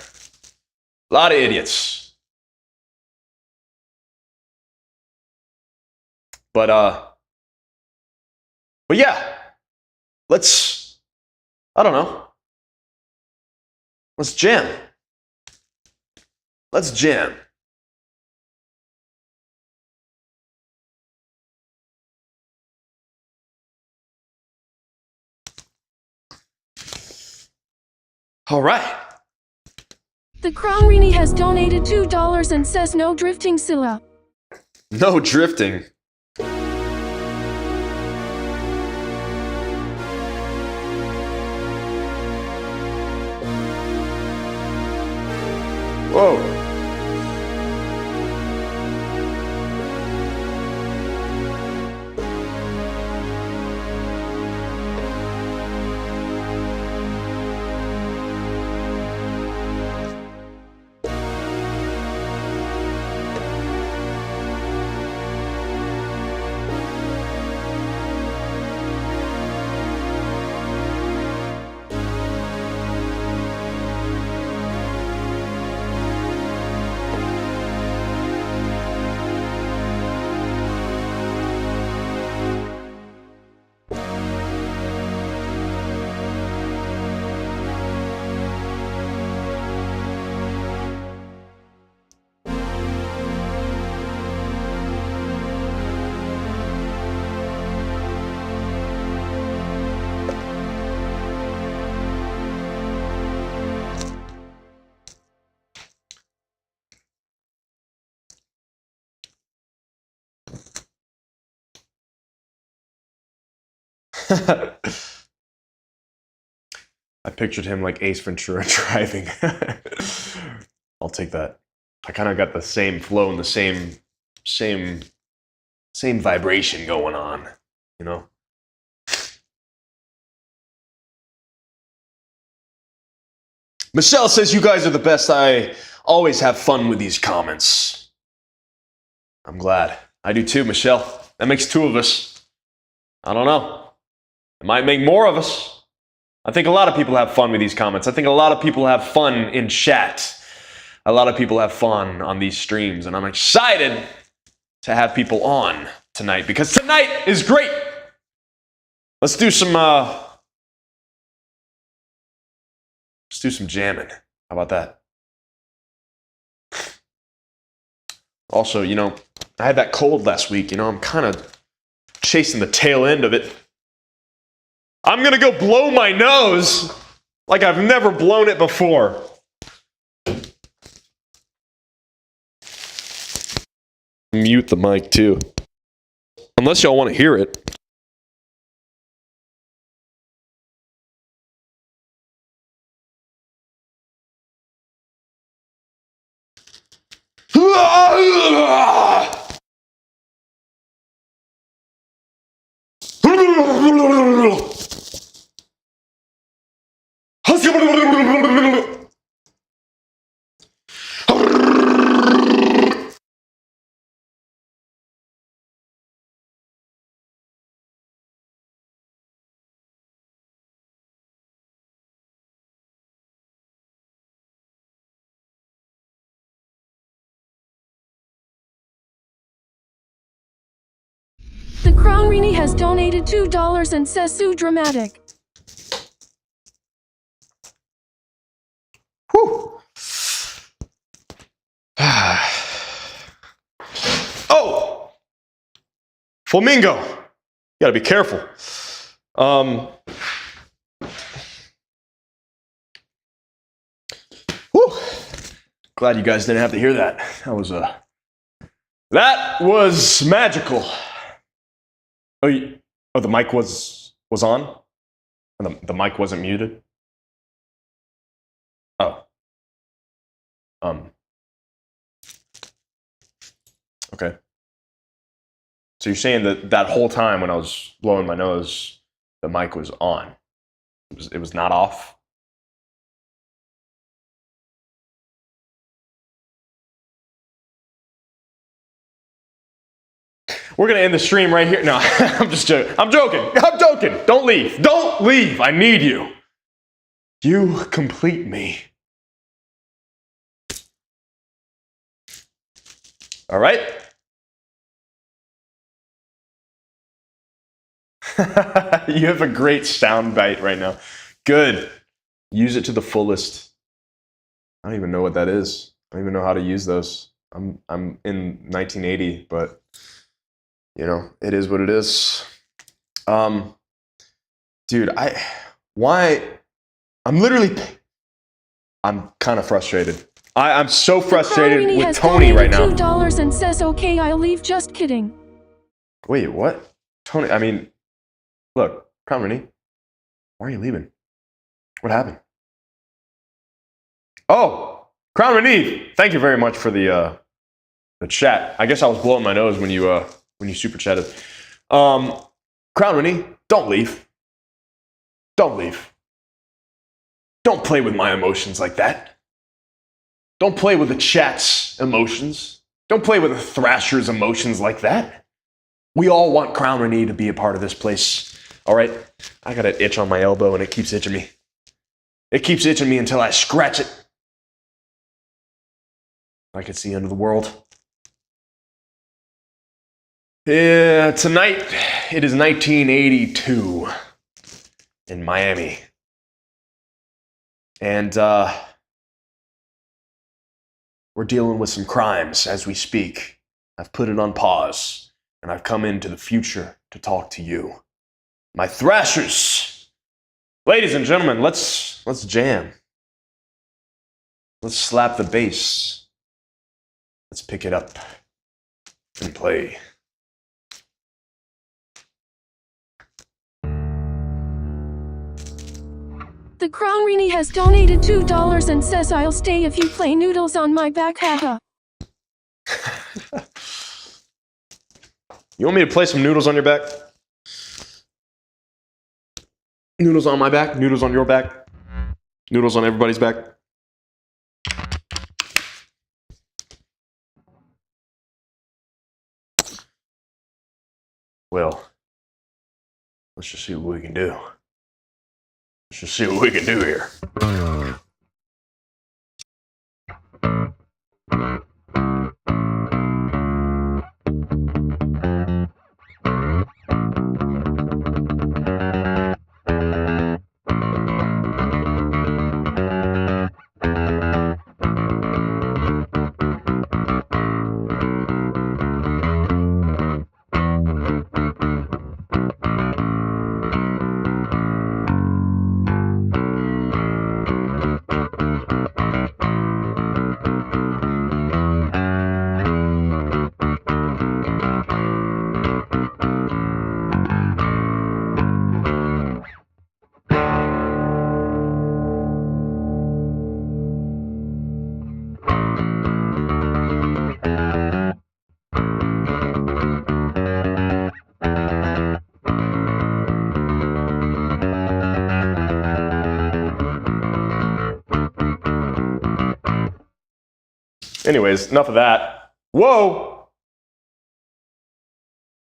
A lot of idiots. But yeah, I don't know. Let's jam. Let's jam. All right. The Crown Renee has donated $2 and says, no drifting, Scylla. No drifting. Whoa. I pictured him like Ace Ventura driving. I'll take that. I kind of got the same flow and the same vibration going on, you know? Michelle says, you guys are the best. I always have fun with these comments. I'm glad. I do too, Michelle. That makes two of us. I don't know. It might make more of us. I think a lot of people have fun with these comments. I think a lot of people have fun in chat. A lot of people have fun on these streams, and I'm excited to have people on tonight because tonight is great. Let's do some jamming. How about that? Also, you know, I had that cold last week. You know, I'm kind of chasing the tail end of it. I'm gonna go blow my nose like I've never blown it before. Mute the mic too. Unless y'all want to hear it. The Crown Rini has donated $2 and says so dramatic. Whew. Oh! Flamingo! You gotta be careful. Whew. Glad you guys didn't have to hear that. That was magical. Oh, the mic was on? And the mic wasn't muted? Oh. Okay. So you're saying that whole time when I was blowing my nose, the mic was on? It was not off? We're gonna end the stream right here. No, I'm just joking. I'm joking. Don't leave. Don't leave. I need you. You complete me. All right? You have a great sound bite right now. Good. Use it to the fullest. I don't even know what that is. I don't even know how to use those. I'm in 1980, but you know, it is what it is. Dude, I'm kind of frustrated. I'm so frustrated with Tony right now. $2 and says, okay, I'll leave, just kidding. Wait, what? Tony, I mean, look, Crown Rini, why are you leaving? What happened? Oh, Crown Rini, thank you very much for the chat. I guess I was blowing my nose when you super chatted. Crown Rini, don't leave. Don't leave. Don't play with my emotions like that. Don't play with the chat's emotions. Don't play with the Thrasher's emotions like that. We all want Crown Rini to be a part of this place. All right? I got an itch on my elbow and it keeps itching me. It keeps itching me until I scratch it. Like it's the end of the world. Yeah, tonight it is 1982 in Miami. And we're dealing with some crimes as we speak. I've put it on pause, and I've come into the future to talk to you. My Thrashers! Ladies and gentlemen, let's jam. Let's slap the bass. Let's pick it up and play. The Crown Rini has donated $2 and says I'll stay if you play noodles on my back, haha. You want me to play some noodles on your back? Noodles on my back, noodles on your back, noodles on everybody's back. Well, let's just see what we can do. Let's just see what we can do here. Anyways, enough of that. Whoa!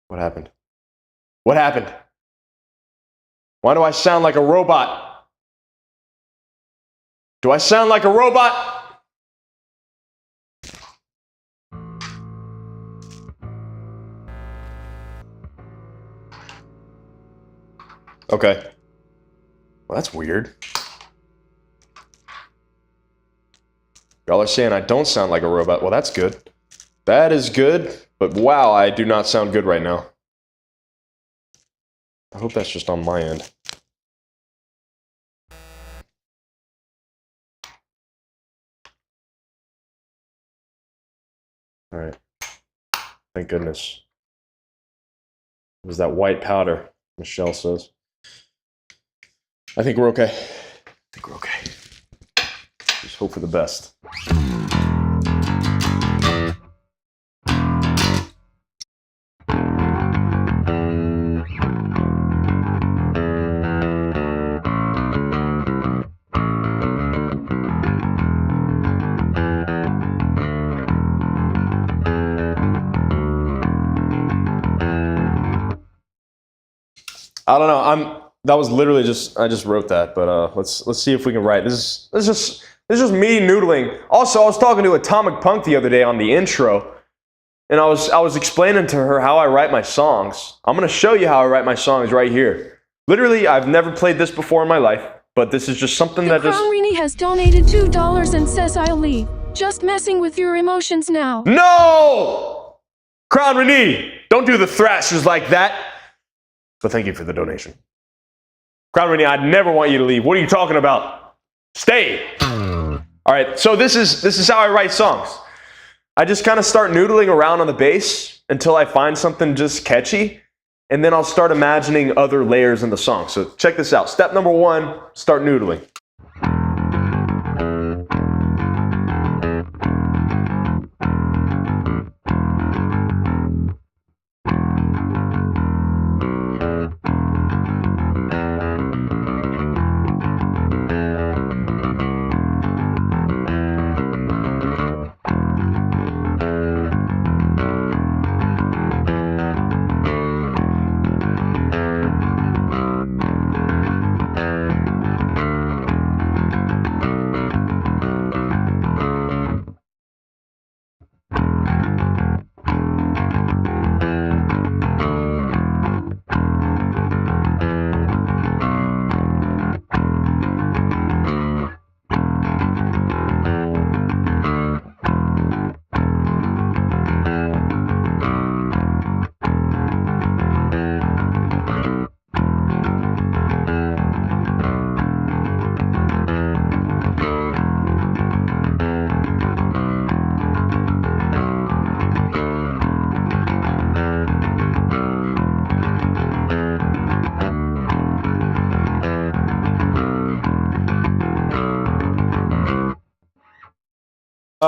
What happened? What happened? Why do I sound like a robot? Do I sound like a robot? Okay. Well, that's weird. Y'all are saying I don't sound like a robot. Well, that's good. That is good, but wow, I do not sound good right now. I hope that's just on my end. All right. Thank goodness. It was that white powder, Michelle says. I think we're okay. I think we're okay. Just hope for the best. I don't know. That was literally just I just wrote that, but let's see if we can write. This is just me noodling. Also, I was talking to Atomic Punk the other day on the intro, and I was explaining to her how I write my songs. I'm gonna show you how I write my songs right here. Literally, I've never played this before in my life, but this is just something that just. The Crown Rini has donated $2 and says I'll leave. Just messing with your emotions now. No! Crown Rini, don't do the thrashers like that. But thank you for the donation. Crown Rini, I'd never want you to leave. What are you talking about? Stay. All right, so this is how I write songs. I just kind of start noodling around on the bass until I find something just catchy, and then I'll start imagining other layers in the song. So check this out. Step number 1, start noodling.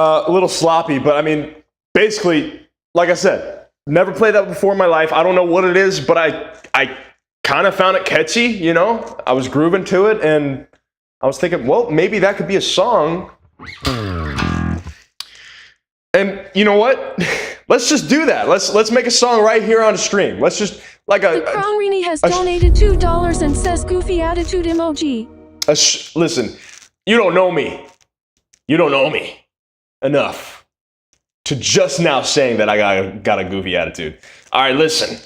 A little sloppy, but I mean, basically, like I said, never played that before in my life. I don't know what it is, but I kind of found it catchy, you know? I was grooving to it, and I was thinking, well, maybe that could be a song. And you know what? Let's just do that. Let's make a song right here on the stream. Let's just, like The Crown Rini has donated $2 and says goofy attitude emoji. Listen, you don't know me. You don't know me enough to just now saying that I got a goofy attitude. All right, listen.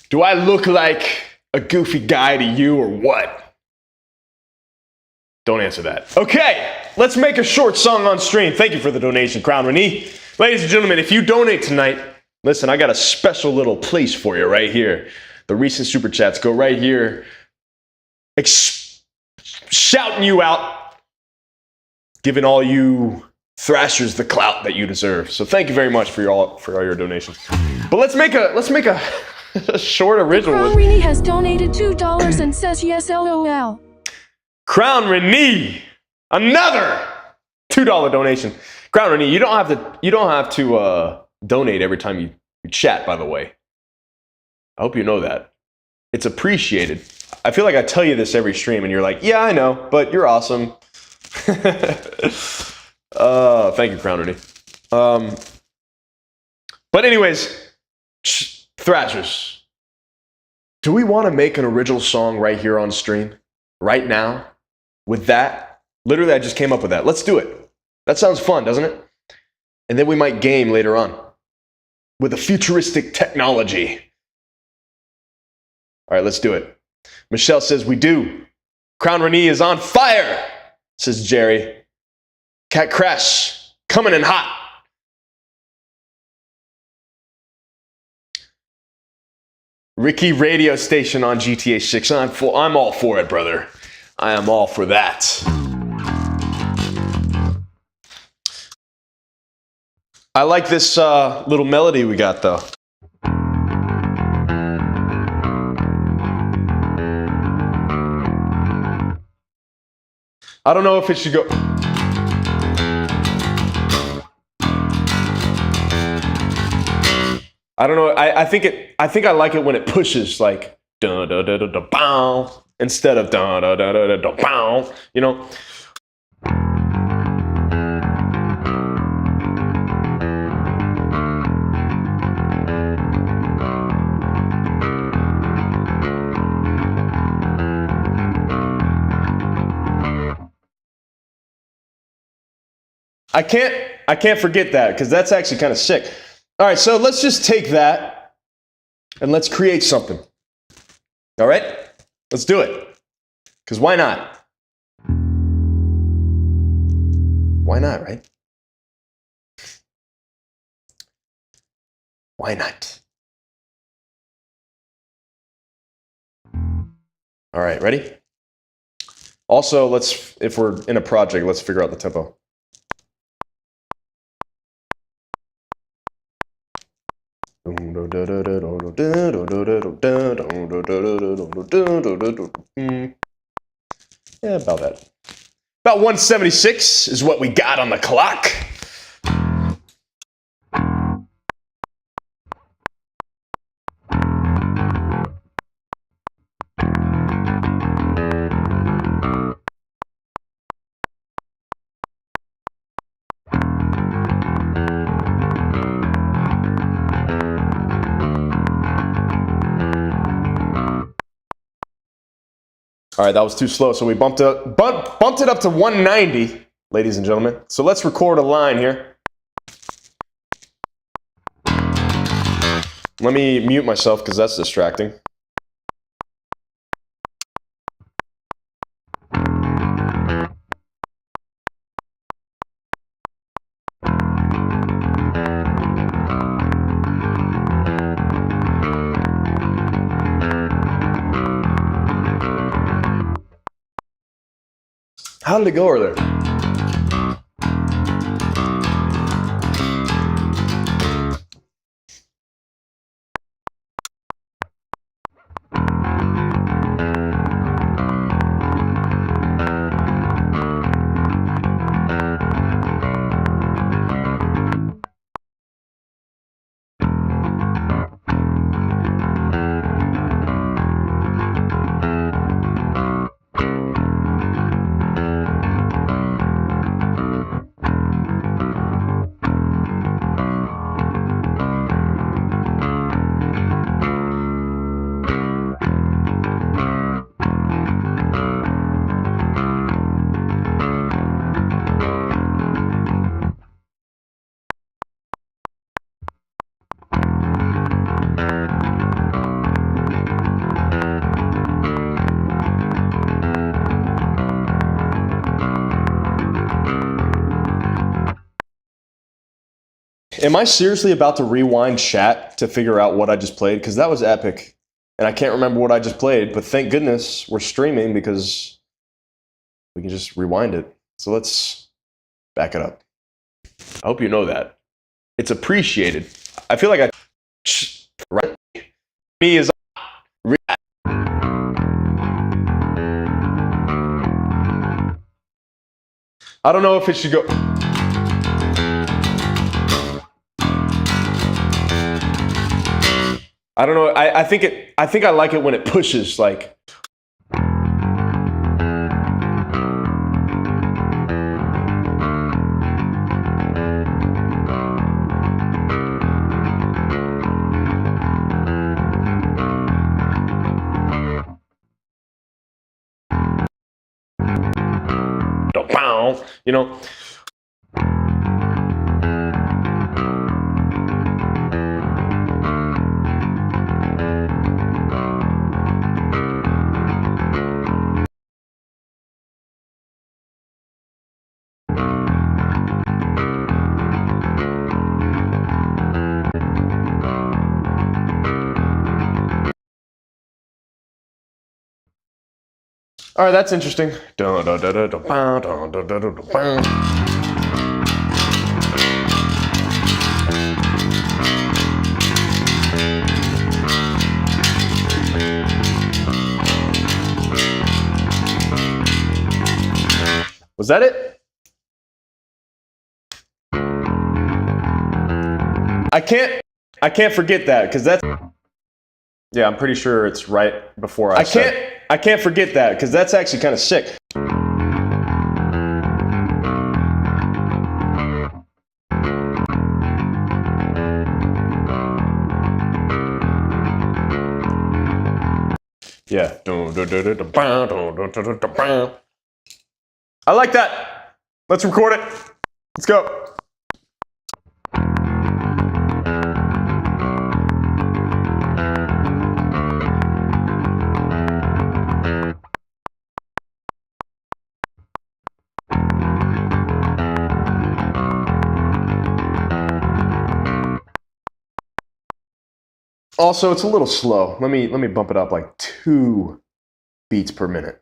Do I look like a goofy guy to you or what? Don't answer that. Okay, let's make a short song on stream. Thank you for the donation, Crown Renee. Ladies and gentlemen, if you donate tonight, listen, I got a special little place for you right here. The recent super chats go right here, shouting you out, giving all you thrashers the clout that you deserve. So thank you very much for all your donations. But let's make a a short original. Crown Rini has donated $2 and says yes LOL. Crown Renee, another $2 donation. Crown Renee, you don't have to donate every time you chat, by the way. I hope you know that. It's appreciated. I feel like I tell you this every stream and you're like, yeah, I know, but you're awesome. Thank you, Crown Renee. But anyways, Thrashers, do we want to make an original song right here on stream? Right now? With that? Literally, I just came up with that. Let's do it. That sounds fun, doesn't it? And then we might game later on with a futuristic technology. All right, let's do it. Michelle says we do. Crown Renee is on fire, says Jerry. Cat Crash, coming in hot. Rikki radio station on GTA 6. I'm all for it, brother. I am all for that. I like this little melody we got, though. I don't know if it should go. I don't know. I think I like it when it pushes like da da da da da bow instead of da da da da da bow. You know. I can't forget that because that's actually kind of sick. All right, so let's just take that and let's create something. All right? Let's do it. Because why not? Why not, right? Why not? All right, ready? Also, if we're in a project, let's figure out the tempo. Yeah, about that. About 176 is what we got on the clock. All right, that was too slow, so we bumped it up to 190, ladies and gentlemen. So let's record a line here. Let me mute myself because that's distracting. How did it go over there? Am I seriously about to rewind chat to figure out what I just played? Because that was epic. And I can't remember what I just played, but thank goodness we're streaming because we can just rewind it. So let's back it up. I hope you know that. It's appreciated. I feel like right? Me is I don't know if it should go. I don't know. I think I like it when it pushes like. You know. All right, that's interesting. Was that it? I can't forget that because that's. Yeah, I'm pretty sure it's right before I can't forget that because that's actually kind of sick. Yeah. I like that. Let's record it. Let's go. Also, it's a little slow. Let me bump it up like 2 beats per minute.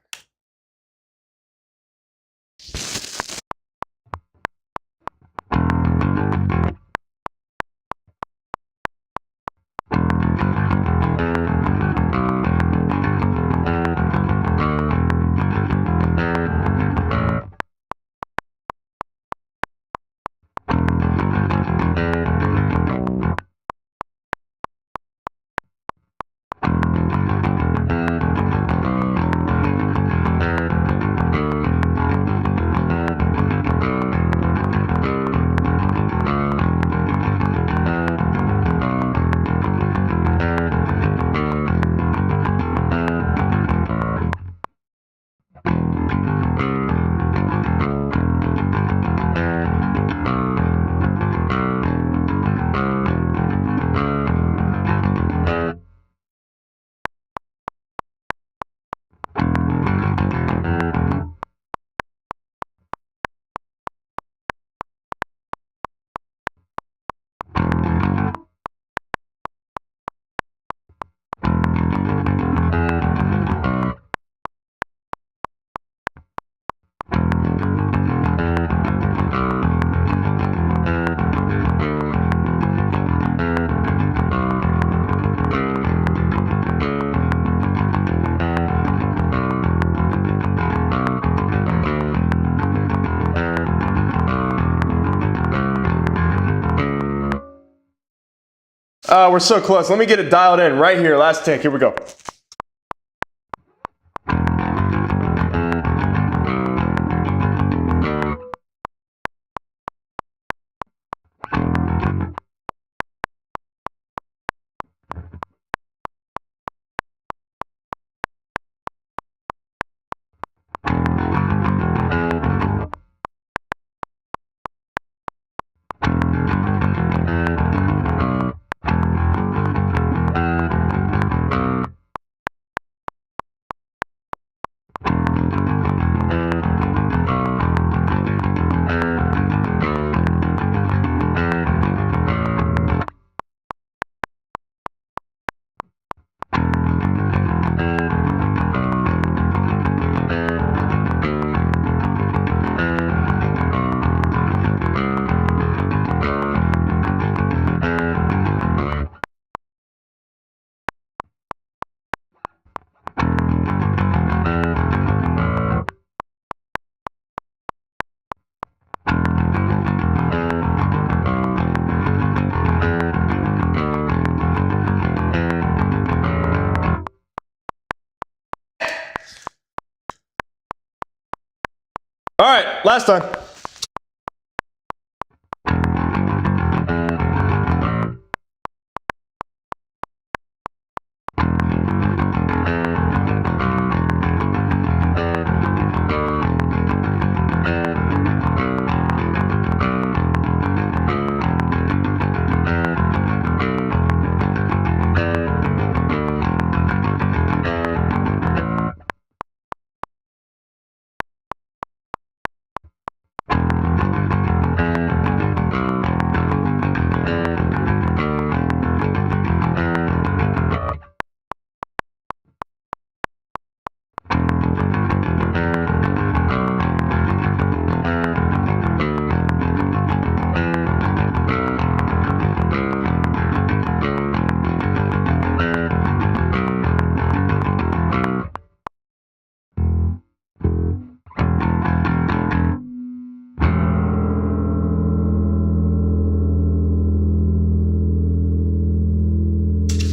We're so close. Let me get it dialed in right here. Last take. Here we go. All right, last time.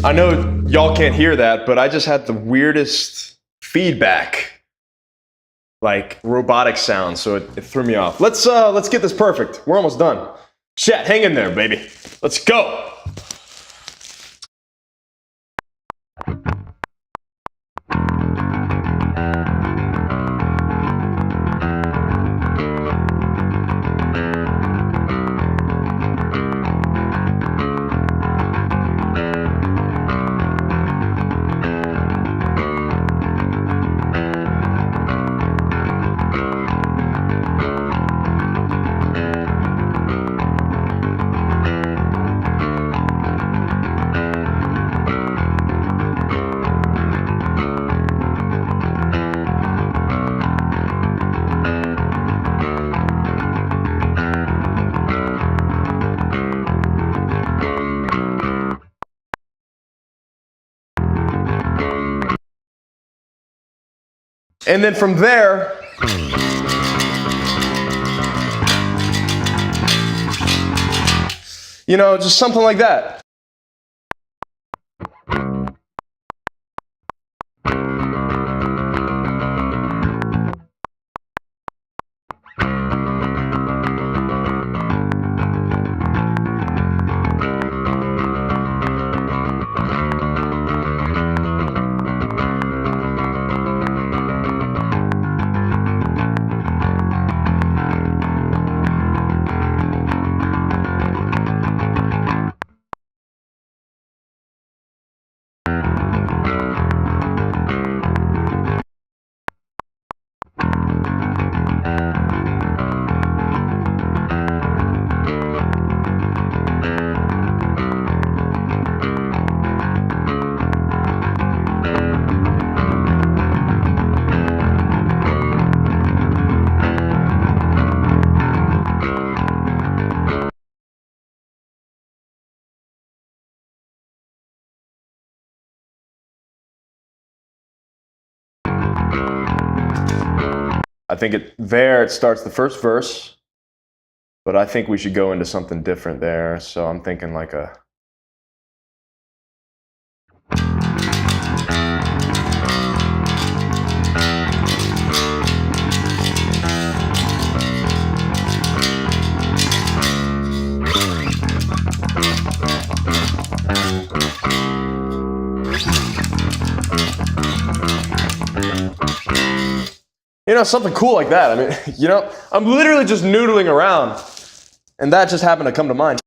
I know y'all can't hear that, but I just had the weirdest feedback, like robotic sound, so it threw me off. Let's get this perfect. We're almost done. Chat, hang in there, baby. Let's go. And then from there, you know, just something like that. I think it starts the first verse, but I think we should go into something different there. So I'm thinking like a. You know, something cool like that. I mean, you know, I'm literally just noodling around, and that just happened to come to mind.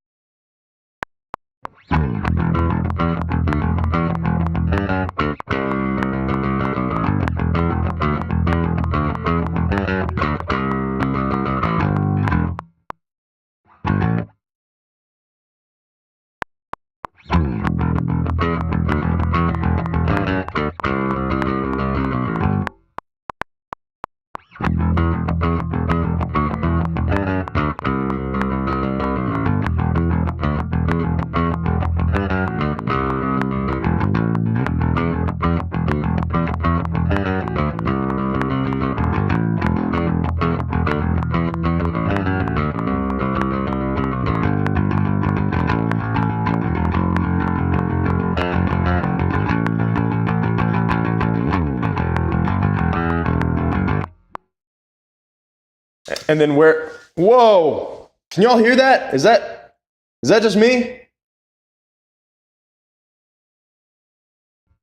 And then where? Whoa! Can y'all hear that? Is that just me?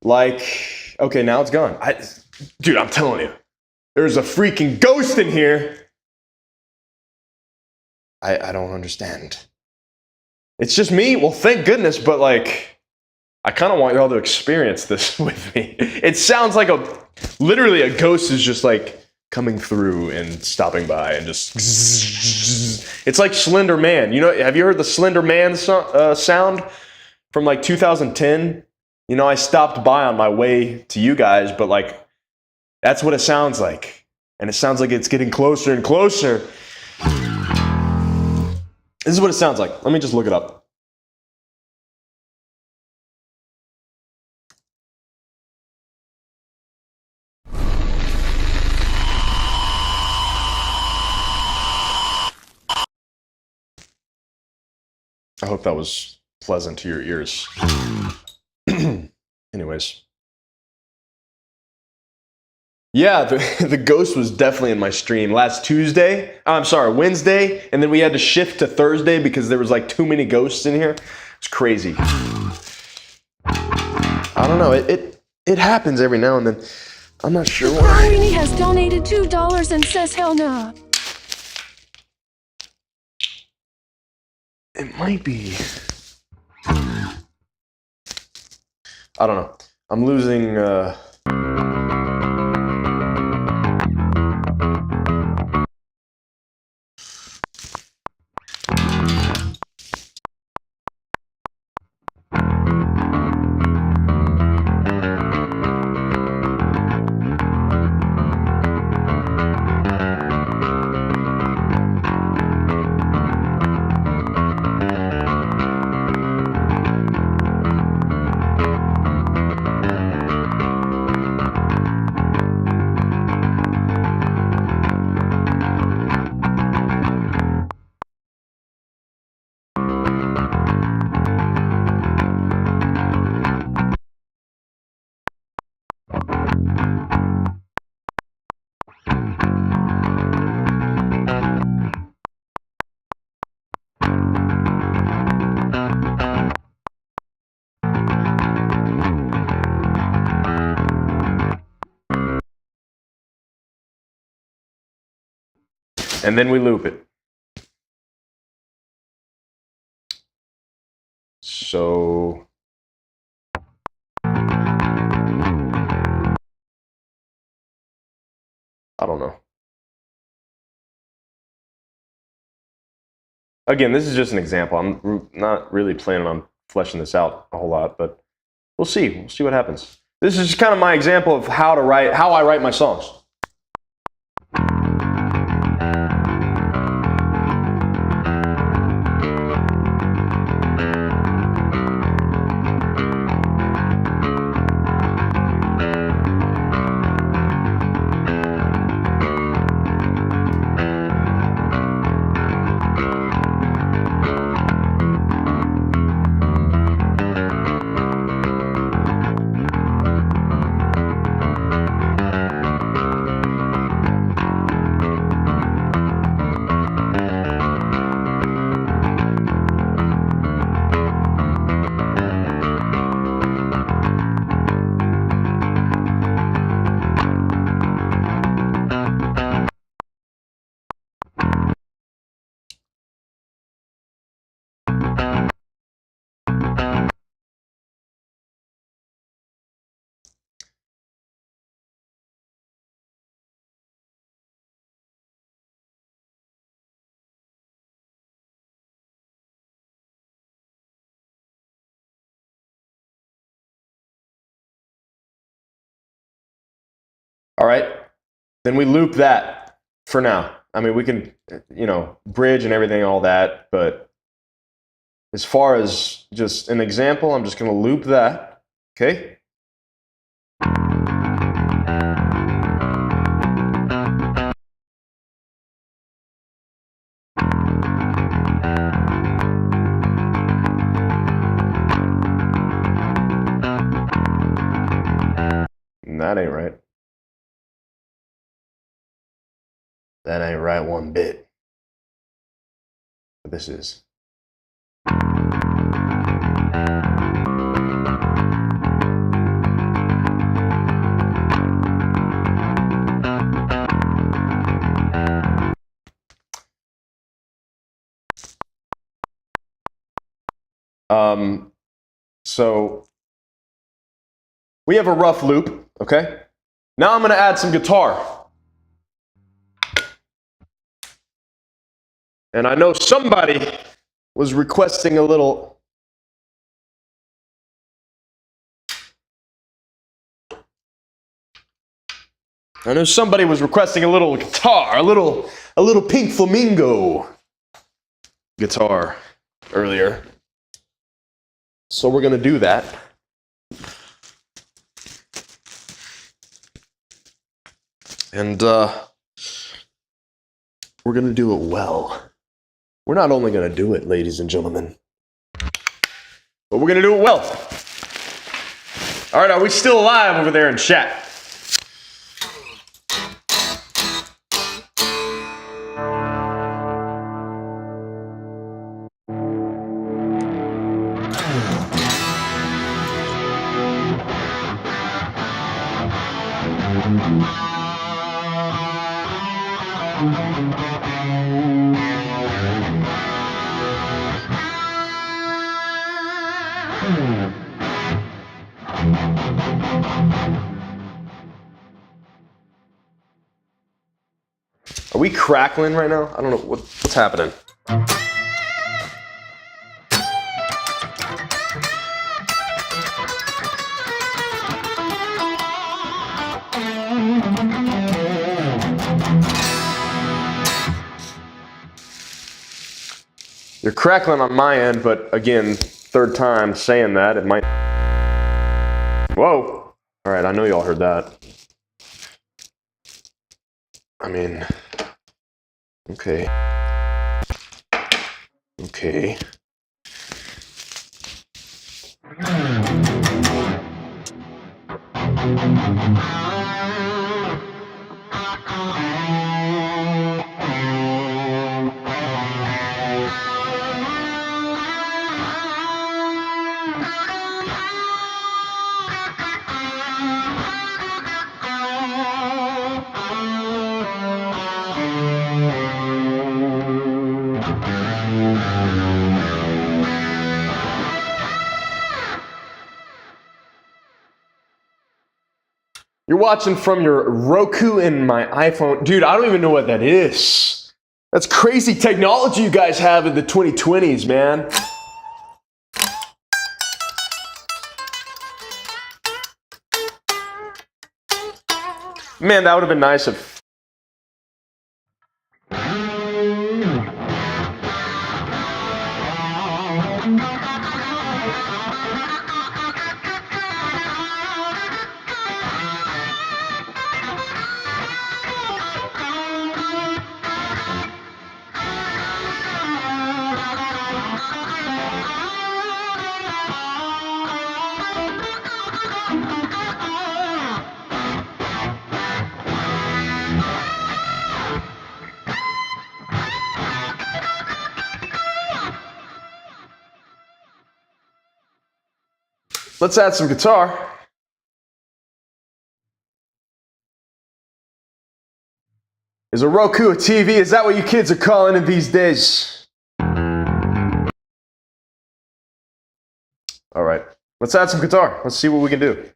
Like, okay, now it's gone. Dude, I'm telling you, there's a freaking ghost in here. I don't understand. It's just me? Well, thank goodness, but like, I kind of want y'all to experience this with me. It sounds like literally a ghost is just like coming through and stopping by and just. It's like Slender Man. You know, have you heard the Slender Man sound from like 2010? You know, I stopped by on my way to you guys, but like, that's what it sounds like. And it sounds like it's getting closer and closer. This is what it sounds like. Let me just look it up. I hope that was pleasant to your ears. Anyways. Yeah, the ghost was definitely in my stream last Wednesday, and then we had to shift to Thursday because there was like too many ghosts in here. It's crazy. I don't know, it happens every now and then. I'm not sure why. Macaroni has donated $2 and says hell nah. It might be. I don't know. I'm losing. And then we loop it. So I don't know. Again, this is just an example. I'm not really planning on fleshing this out a whole lot, but we'll see. We'll see what happens. This is just kind of my example of how I write my songs. All right, then we loop that for now. I mean, we can, bridge and everything, all that, but as far as just an example, I'm just going to loop that, okay? That ain't right. That ain't right one bit. But this is. So we have a rough loop, okay? Now I'm gonna add some guitar. And I know somebody was requesting a little. I know somebody was requesting a little guitar, a little Pink Flamingo guitar earlier. So we're gonna do that. And we're gonna do it well. We're not only gonna do it, ladies and gentlemen, but we're gonna do it well. All right, are we still alive over there in chat? Are we crackling right now? I don't know what's happening. You're crackling on my end, but again, third time saying that, it might. Whoa! All right, I know y'all heard that. I mean, okay. Okay. You're watching from your Roku and my iPhone. Dude, I don't even know what that is. That's crazy technology you guys have in the 2020s, man. Man, that would have been nice if... Let's add some guitar. Is a Roku a TV? Is that what you kids are calling it these days? All right, let's add some guitar. Let's see what we can do.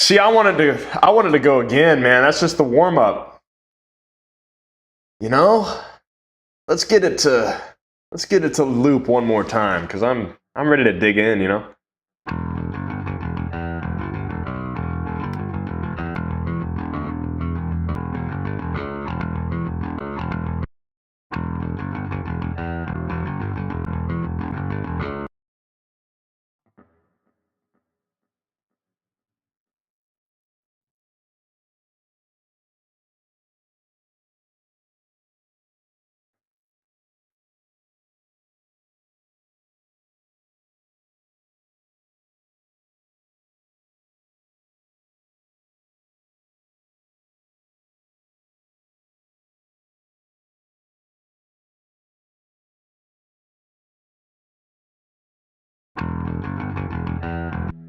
See, I wanted to go again, man. That's just the warm up. You know? Let's get it to loop one more time, cuz I'm ready to dig in, you know?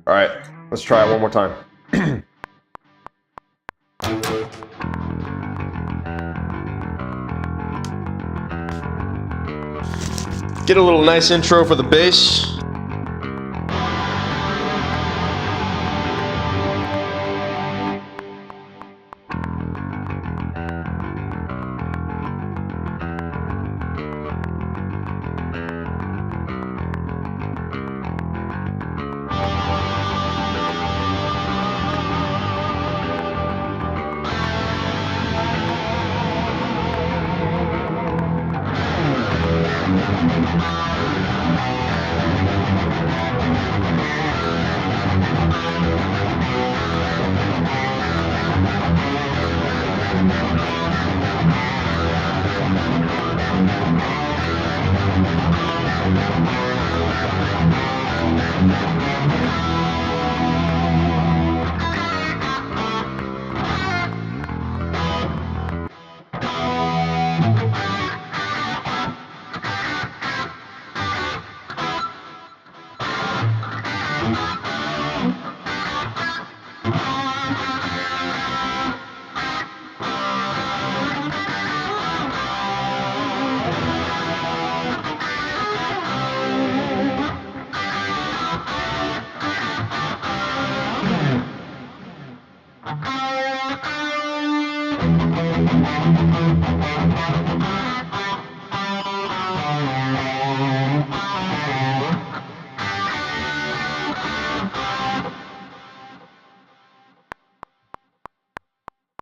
All right, let's try it one more time. Get a little nice intro for the bass.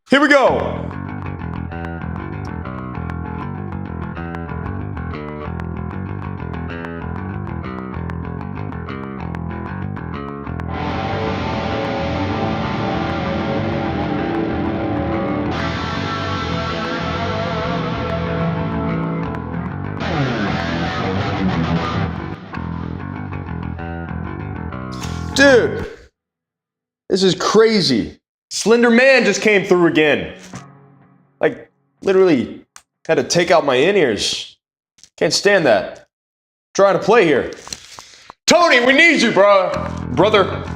Here we go. Dude, this is crazy. Slender Man just came through again. Like, literally had to take out my in-ears. Can't stand that. Trying to play here. Tony, we need you, brother. Bruh.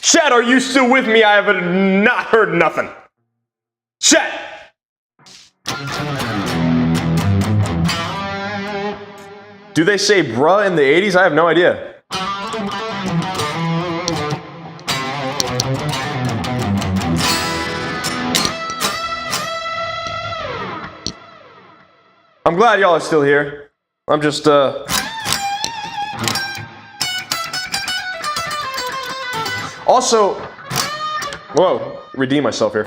Chat, are you still with me? I have not heard nothing. Chat! Do they say bruh in the 80s? I have no idea. I'm glad y'all are still here. I'm just, Also, whoa, redeem myself here.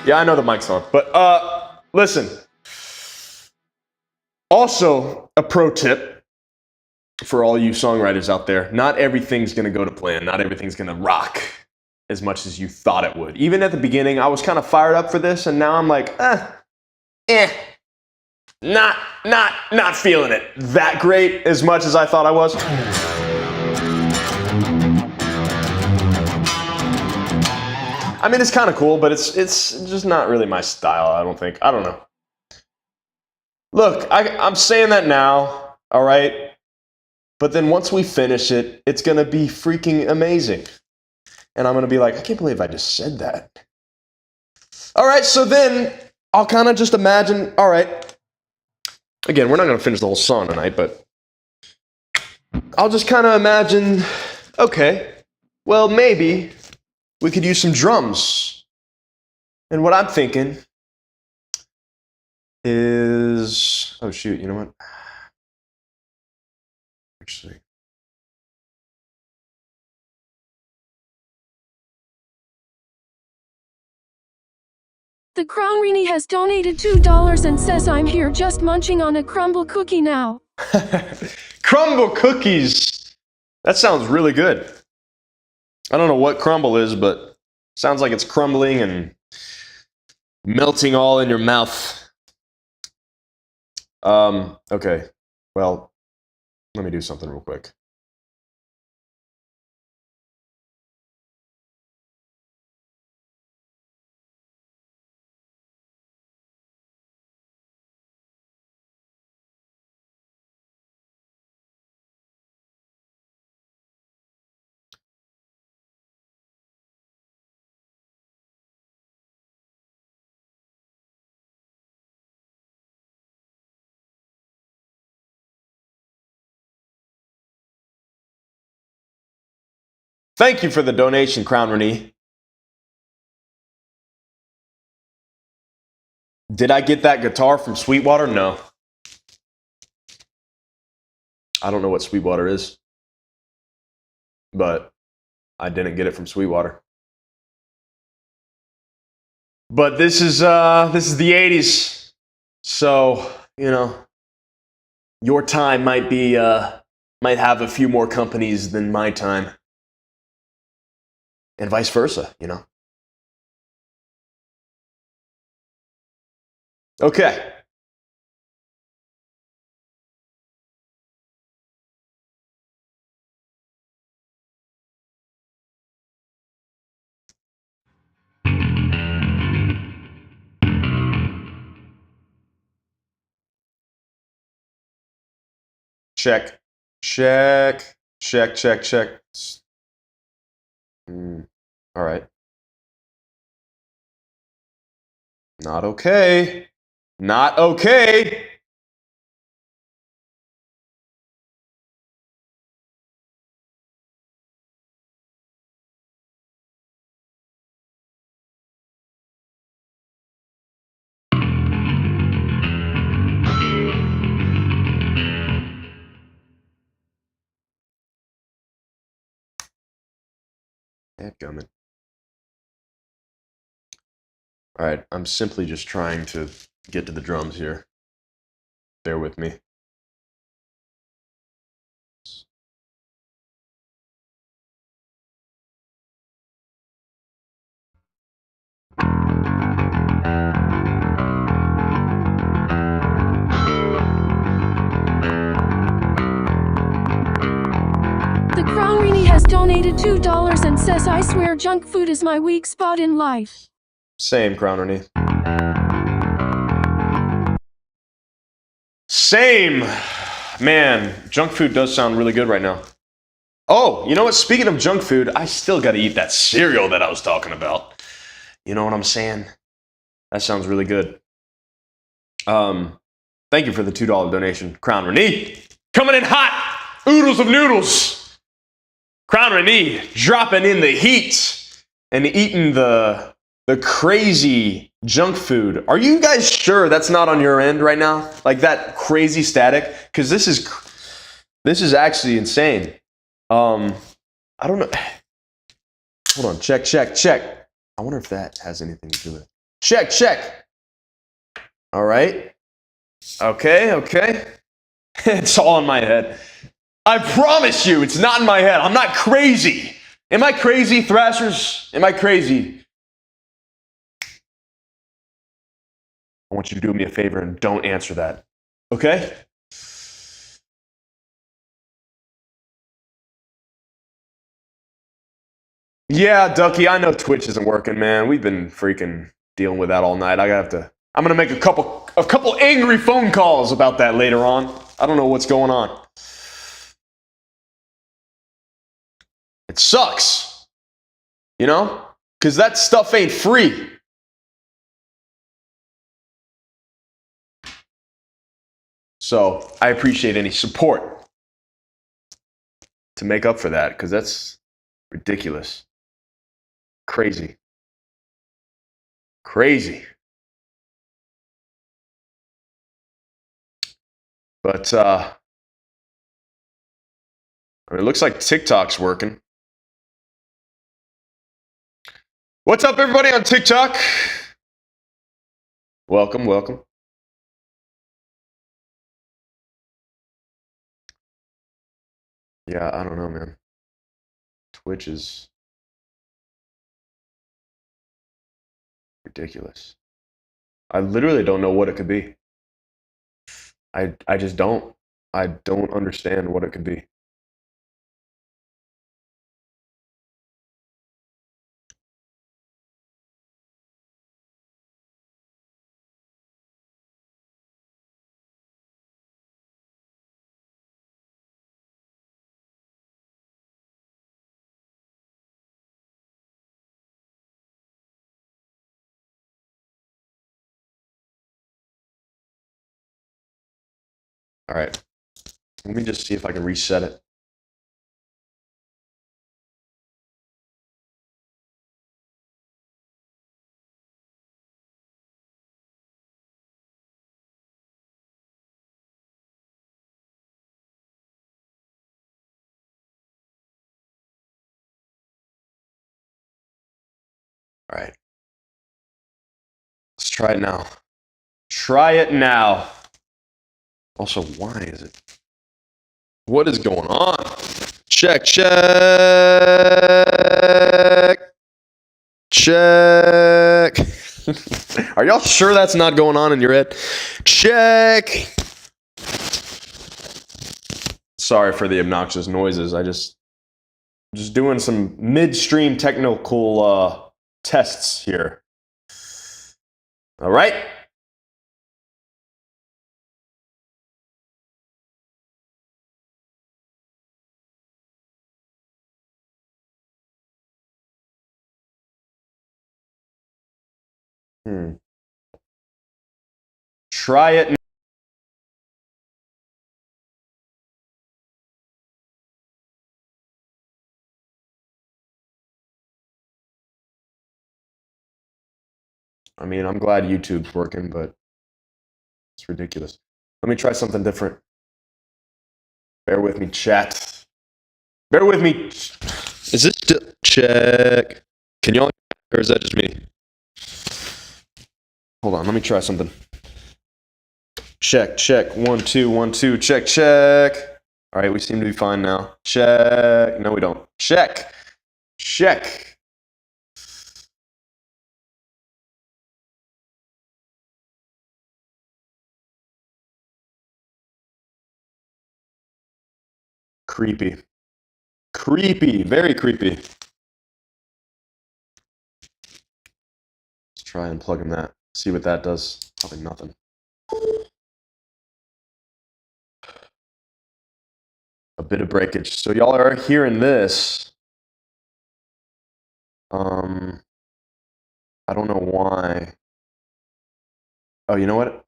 Yeah, I know the mic's on, but listen. Also, a pro tip for all you songwriters out there, not everything's gonna go to plan, not everything's gonna rock as much as you thought it would. Even at the beginning, I was kind of fired up for this, and now I'm like, not feeling it that great as much as I thought I was. I mean, it's kind of cool, but it's just not really my style, I don't think. I don't know. Look, I'm saying that now, all right? But then once we finish it, it's going to be freaking amazing. And I'm going to be like, I can't believe I just said that. All right, so then I'll kind of just imagine, all right. Again, we're not going to finish the whole song tonight, but I'll just kind of imagine, okay, well, maybe we could use some drums. And what I'm thinking is, oh shoot, you know what? Actually, The Crown Rini has donated $2 and says I'm here just munching on a crumble cookie now. Crumble cookies. That sounds really good. I don't know what crumble is, but sounds like it's crumbling and melting all in your mouth. Okay. Well, let me do something real quick. Thank you for the donation, Crown Renee. Did I get that guitar from Sweetwater? No. I don't know what Sweetwater is, but I didn't get it from Sweetwater. But this is the 80s, so you know your time might be might have a few more companies than my time, and vice versa. You know. Okay. Check. Check. Check, check, check. All right. Not okay. Not okay. Dadgummit. All right, I'm simply just trying to get to the drums here. Bear with me. The Crown Rini has donated $2 and says I swear junk food is my weak spot in life. Same, Crown Renee. Same. Man, junk food does sound really good right now. Oh, you know what? Speaking of junk food, I still got to eat that cereal that I was talking about. You know what I'm saying? That sounds really good. Thank you for the $2 donation, Crown Renee. Coming in hot, oodles of noodles. Crown Renee dropping in the heat and eating the crazy junk food. Are you guys sure that's not on your end right now? Like that crazy static? Because this is actually insane. I don't know. Hold on. Check. I wonder if that has anything to do with it. Check. All right. Okay. It's all in my head. I promise you, it's not in my head. I'm not crazy. Am I crazy, Thrashers? Am I crazy? I want you to do me a favor and don't answer that. Okay? Yeah, Ducky, I know Twitch isn't working, man. We've been freaking dealing with that all night. I'm gonna make a couple angry phone calls about that later on. I don't know what's going on. It sucks. You know? Because that stuff ain't free. So I appreciate any support to make up for that, because that's ridiculous. Crazy. But it looks like TikTok's working. What's up, everybody on TikTok? Welcome. Yeah, I don't know, man. Twitch is ridiculous. I literally don't know what it could be. I just don't. I don't understand what it could be. All right. Let me just see if I can reset it. All right. Let's try it now. Also, why is it? What is going on? Check. Are y'all sure that's not going on in your head? Check. Sorry for the obnoxious noises. I just doing some midstream technical tests here. All right. Try it. I mean, I'm glad YouTube's working, but it's ridiculous. Let me try something different. Bear with me, chat. Bear with me. Is this still check? Can y'all, or is that just me? Hold on, let me try something. Check. 1 2 1 2. Check. All right, we seem to be fine now. Check. No, we don't. Check. Creepy. Very creepy. Let's try and plug in that. See what that does. Probably nothing. bit of breakage. So y'all are hearing this. I don't know why. Oh, you know what?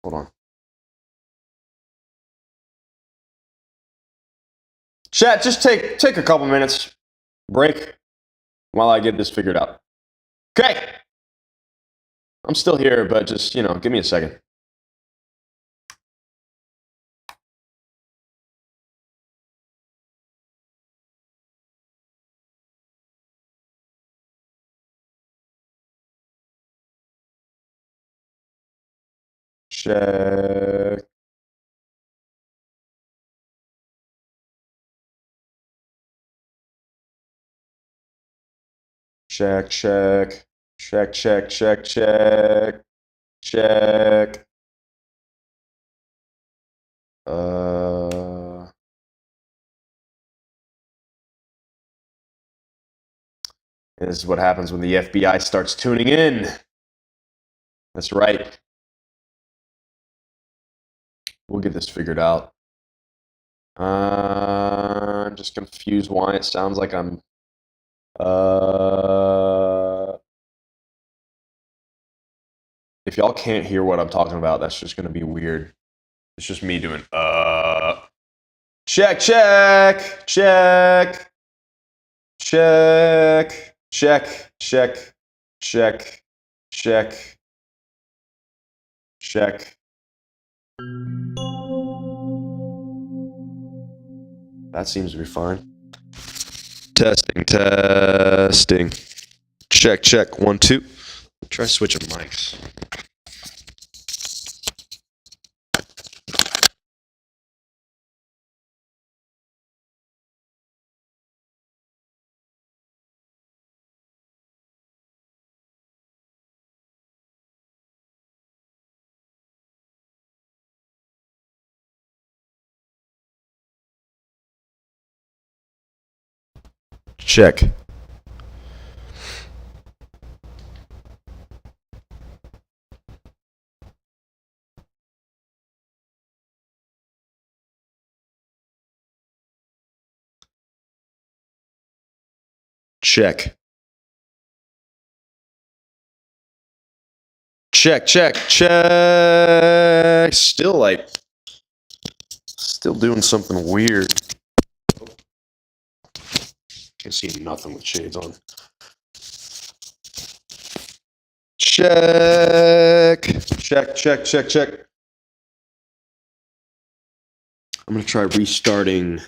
Hold on. Chat, just take a couple minutes break while I get this figured out. Okay. I'm still here, but just, give me a second. Check. Check, check. Check, check, check, check. Check. This is what happens when the FBI starts tuning in. That's right. We'll get this figured out. I'm just confused why it sounds like I'm... If y'all can't hear what I'm talking about, that's just going to be weird. It's just me doing, Check, check, check. Check, check, check, check, check, check. That seems to be fine. Testing, testing. Check, check, 1, 2. Try switching mics. Check. Check. Check, check, check. Still doing something weird. Can't see nothing with shades on. Check. Check, check, check, check. I'm going to try restarting.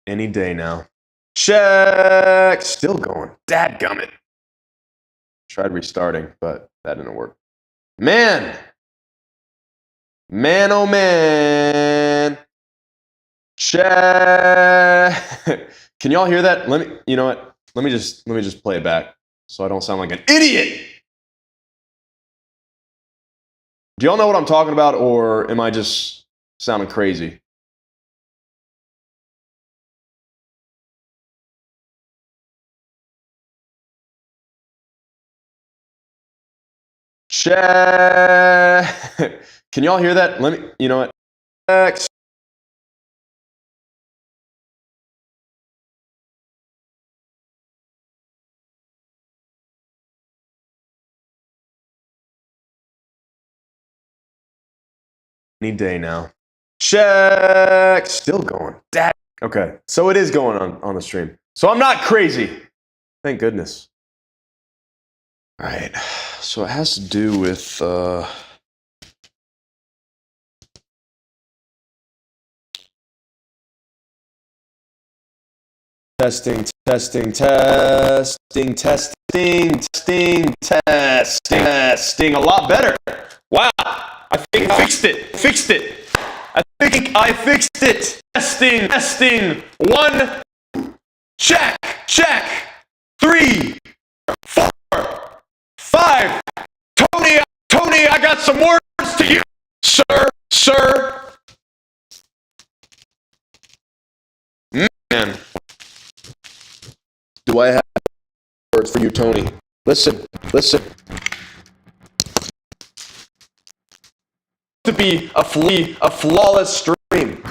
Any day now. Check. Still going. Dadgummit. Tried restarting, but that didn't work. Man. Man, oh man. Check. Can y'all hear that? You know what? Let me just play it back so I don't sound like an idiot. Do y'all know what I'm talking about, or am I just sounding crazy? Check. Can y'all hear that? You know what? Check. Any day now. Check. Still going. Okay, so it is going on the stream. So I'm not crazy. Thank goodness. All right, so it has to do with testing, testing, testing, testing, testing, testing. A lot better. Wow, I think I fixed it. Fixed it. I think I fixed it. Testing, testing. 1, check, check. 3, 4, 5. Tony, I got some words to you, sir. Man, do I have words for you, Tony? Listen. To be a flawless stream.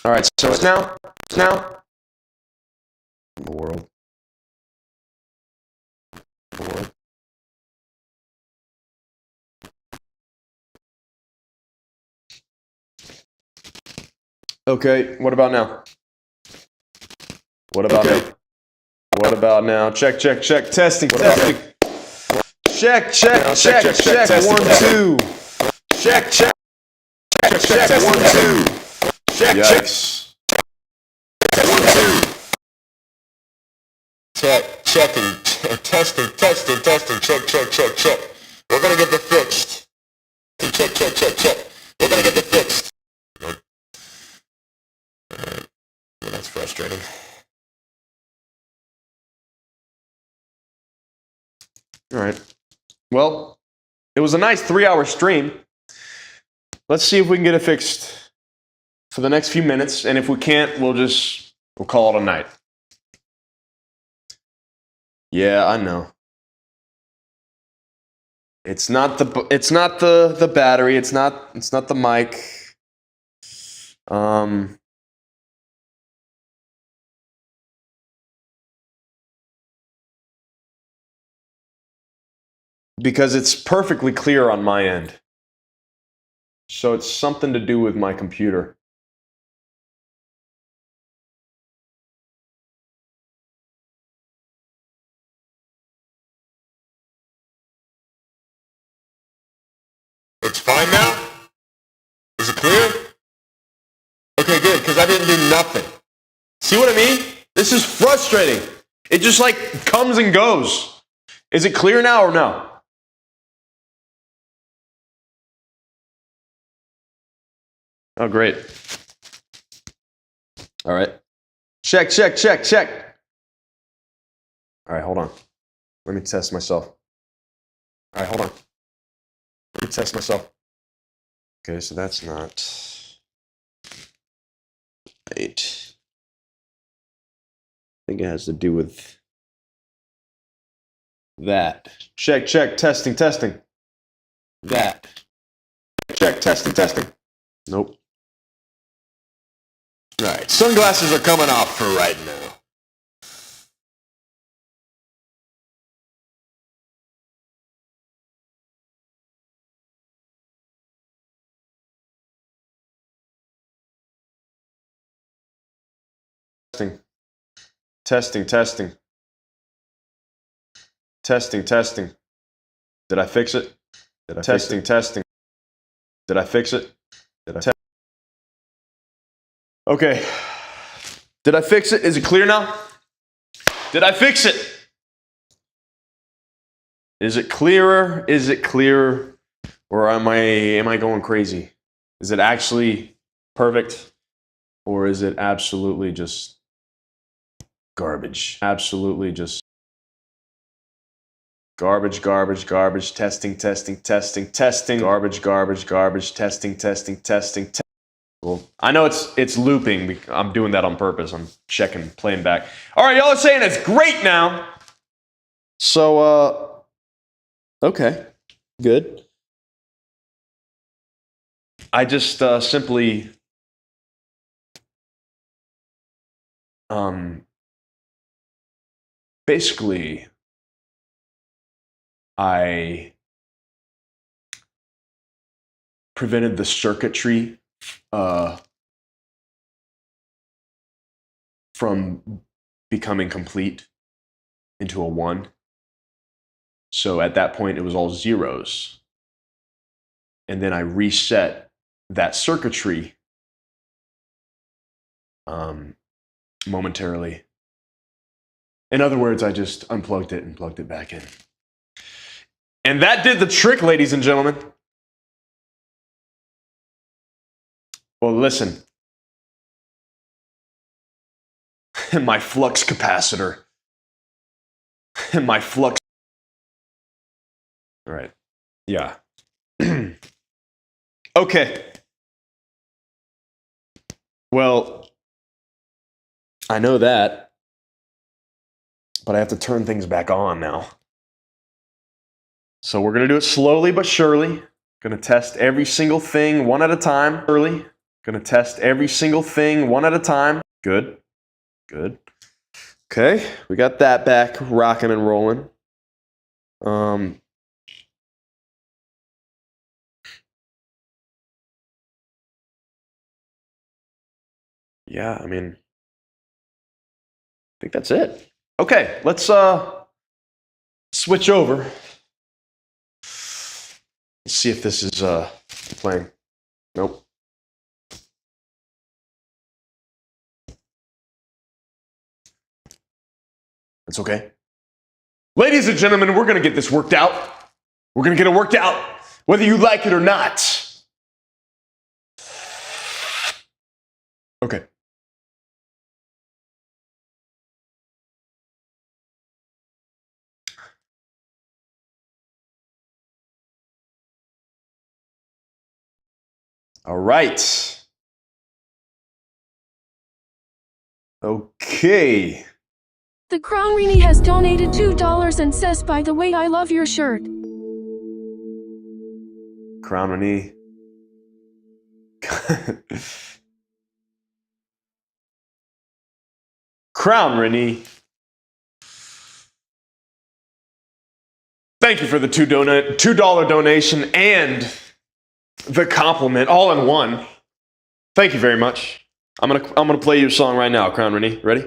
All right, so it's now in the world. Okay, what about now? What about now? Check, testing. Check. 1, 2. Check. 1, 2. Yikes. 1, 2. Checking, testing, check. We're gonna get this fixed. Check. We're gonna get this fixed. Alright, well, that's frustrating. All right. Well, it was a nice 3-hour stream. Let's see if we can get it fixed for the next few minutes, and if we can't, we'll call it a night. Yeah, I know. It's not the battery. It's not the mic. Because it's perfectly clear on my end. So it's something to do with my computer. It's fine now? Is it clear? Okay, good, because I didn't do nothing. See what I mean? This is frustrating. It just like comes and goes. Is it clear now or no? Oh, great. All right. Check. All right, hold on. Let me test myself. All right, hold on. Let me test myself. Okay, so that's not 8. I think it has to do with that. Check, testing. That. Check, testing. Nope. Right, sunglasses are coming off for right now. Testing. Did I fix it? Testing. Did I fix it? Okay. Did I fix it? Is it clear now? Did I fix it? Is it clearer? Or am I going crazy? Is it actually perfect? Or is it absolutely just garbage. Absolutely just garbage, garbage, garbage, testing, testing, testing, testing, garbage, garbage, garbage, testing, testing, testing, testing. Well, I know it's looping. I'm doing that on purpose. I'm checking, playing back. All right, y'all are saying it's great now. So, okay, good. I just simply basically I prevented the circuitry from becoming complete into a 1. So at that point, it was all zeros. And then I reset that circuitry momentarily. In other words, I just unplugged it and plugged it back in. And that did the trick, ladies and gentlemen. Well, listen. My flux capacitor. My flux. All right. Yeah. Okay. Well, I know that, but I have to turn things back on now. So we're going to do it slowly but surely. Going to test every single thing one at a time. Going to test every single thing one at a time. Good. Good. Okay, we got that back rocking and rolling. Yeah, I mean, I think that's it. Okay, let's switch over. Let's see if this is playing. Nope. That's okay. Ladies and gentlemen, we're going to get this worked out. We're going to get it worked out, whether you like it or not. Okay. All right. Okay. The Crown Rini has donated $2 and says, by the way, I love your shirt. Crown Rini. Crown Rini. Thank you for the $2 donation and the compliment all in one. Thank you very much. I'm gonna play you a song right now, Crown Rini. Ready?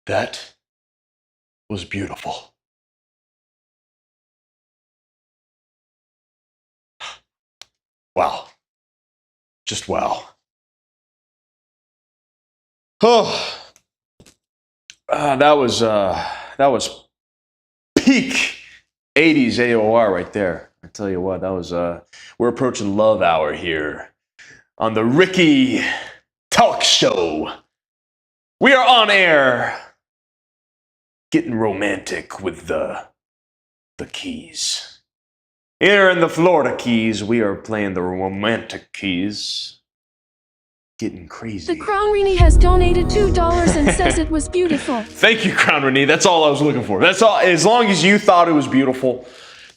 That was beautiful. Wow. Just wow. Oh, that was peak 80s AOR right there. I tell you what, that was we're approaching love hour here on the Rikki Talk Show. We are on air, getting romantic with the keys. Here in the Florida Keys, we are playing the romantic keys. Getting crazy. The Crown Rini has donated $2 and says it was beautiful. Thank you, Crown Renee. That's all I was looking for. That's all. As long as you thought it was beautiful,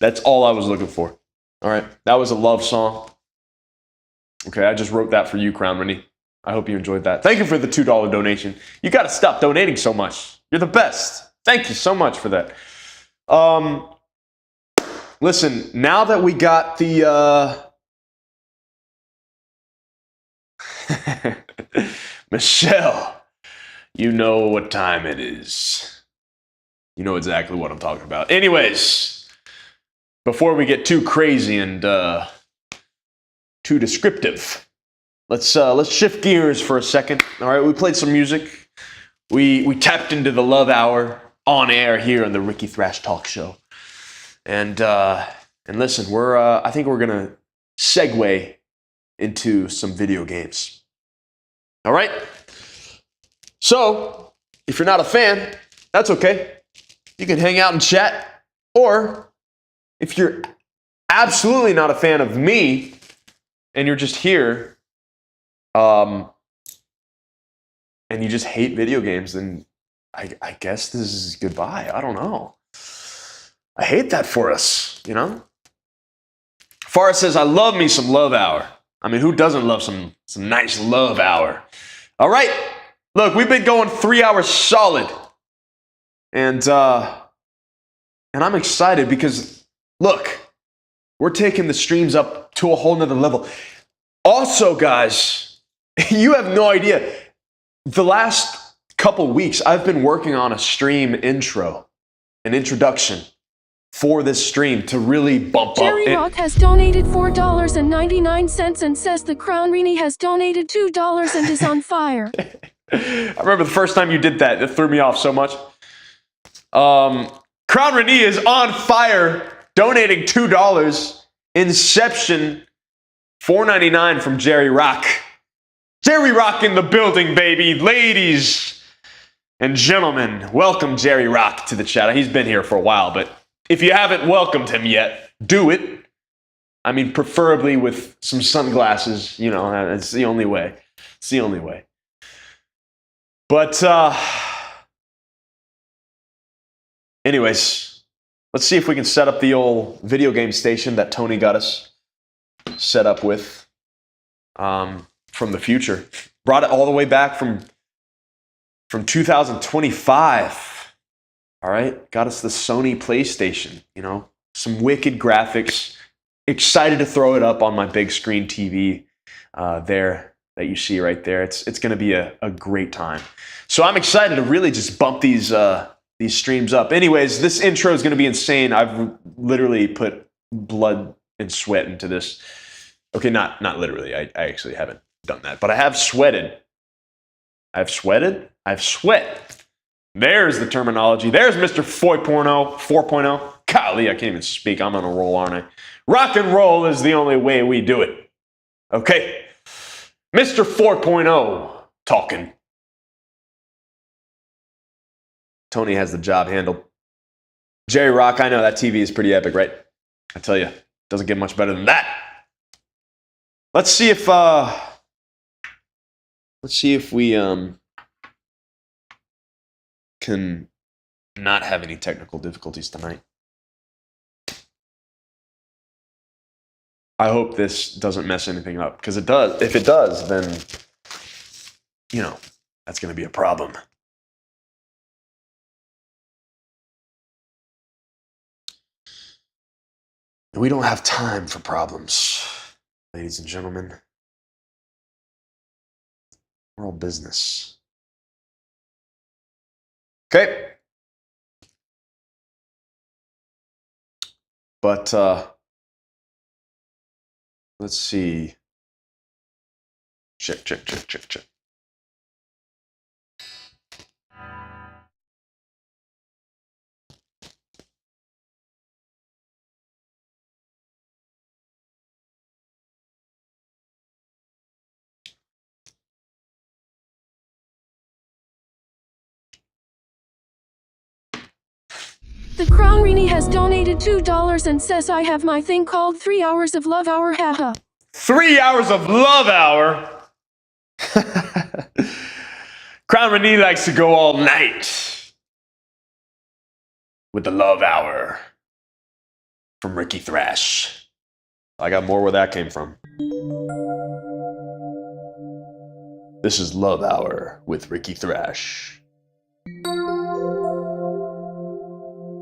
that's all I was looking for. All right, that was a love song. Okay, I just wrote that for you, Crown Renee. I hope you enjoyed that. Thank you for the $2 donation. You got to stop donating so much. You're the best. Thank you so much for that. Listen, now that we got the Michelle, you know what time it is. You know exactly what I'm talking about. Anyways, before we get too crazy and too descriptive, let's shift gears for a second. All right, we played some music. We tapped into the love hour on air here on the Rikki Thrash Talk Show. And listen, I think we're gonna segue into some video games. All right? So, if you're not a fan, that's okay. You can hang out and chat. Or, if you're absolutely not a fan of me, and you're just here, and you just hate video games, then I guess this is goodbye. I don't know. I hate that for us, you know? Farah says, I love me some love hour. I mean, who doesn't love some nice love hour? All right. Look, we've been going 3 hours solid. And I'm excited because, look, we're taking the streams up to a whole nother level. Also, guys, you have no idea. The last couple weeks, I've been working on a stream intro, an introduction for this stream to really bump Jerry up. Rock has donated $4.99 and says the Crown Rini has donated $2 and is on fire. I remember the first time you did that. It threw me off so much. Crown Renee is on fire, donating $2. Inception, $4.99 from Jerry Rock. Jerry Rock in the building, baby. Ladies and gentlemen, welcome Jerry Rock to the chat. He's been here for a while, but if you haven't welcomed him yet, do it. I mean, preferably with some sunglasses. You know, it's the only way. It's the only way. But, anyways, let's see if we can set up the old video game station that Tony got us set up with from the future. Brought it all the way back from 2025. All right, got us the Sony PlayStation, you know, some wicked graphics. Excited to throw it up on my big screen TV there that you see right there. It's going to be a great time. So I'm excited to really just bump these streams up. Anyways, this intro is going to be insane. I've literally put blood and sweat into this. Okay, not literally. I actually haven't done that, but I have sweated. I've sweated? I've sweat. There's the terminology. There's Mr. 4.0. Golly, I can't even speak. I'm on a roll, aren't I? Rock and roll is the only way we do it. Okay. Mr. 4.0 talking. Tony has the job handled. Jerry Rock, I know that TV is pretty epic, right? I tell you, doesn't get much better than that. Let's see if we can not have any technical difficulties tonight. I hope this doesn't mess anything up, because it does. If it does, then, you know, that's going to be a problem. We don't have time for problems, ladies and gentlemen. We're all business. Okay. But let's see. Check. The Crown Rini has donated $2 and says I have my thing called 3 hours of love hour, haha. 3 hours of love hour. Crown Renee likes to go all night with the love hour from Rikki Thrash. I got more where that came from. This is Love Hour with Rikki Thrash.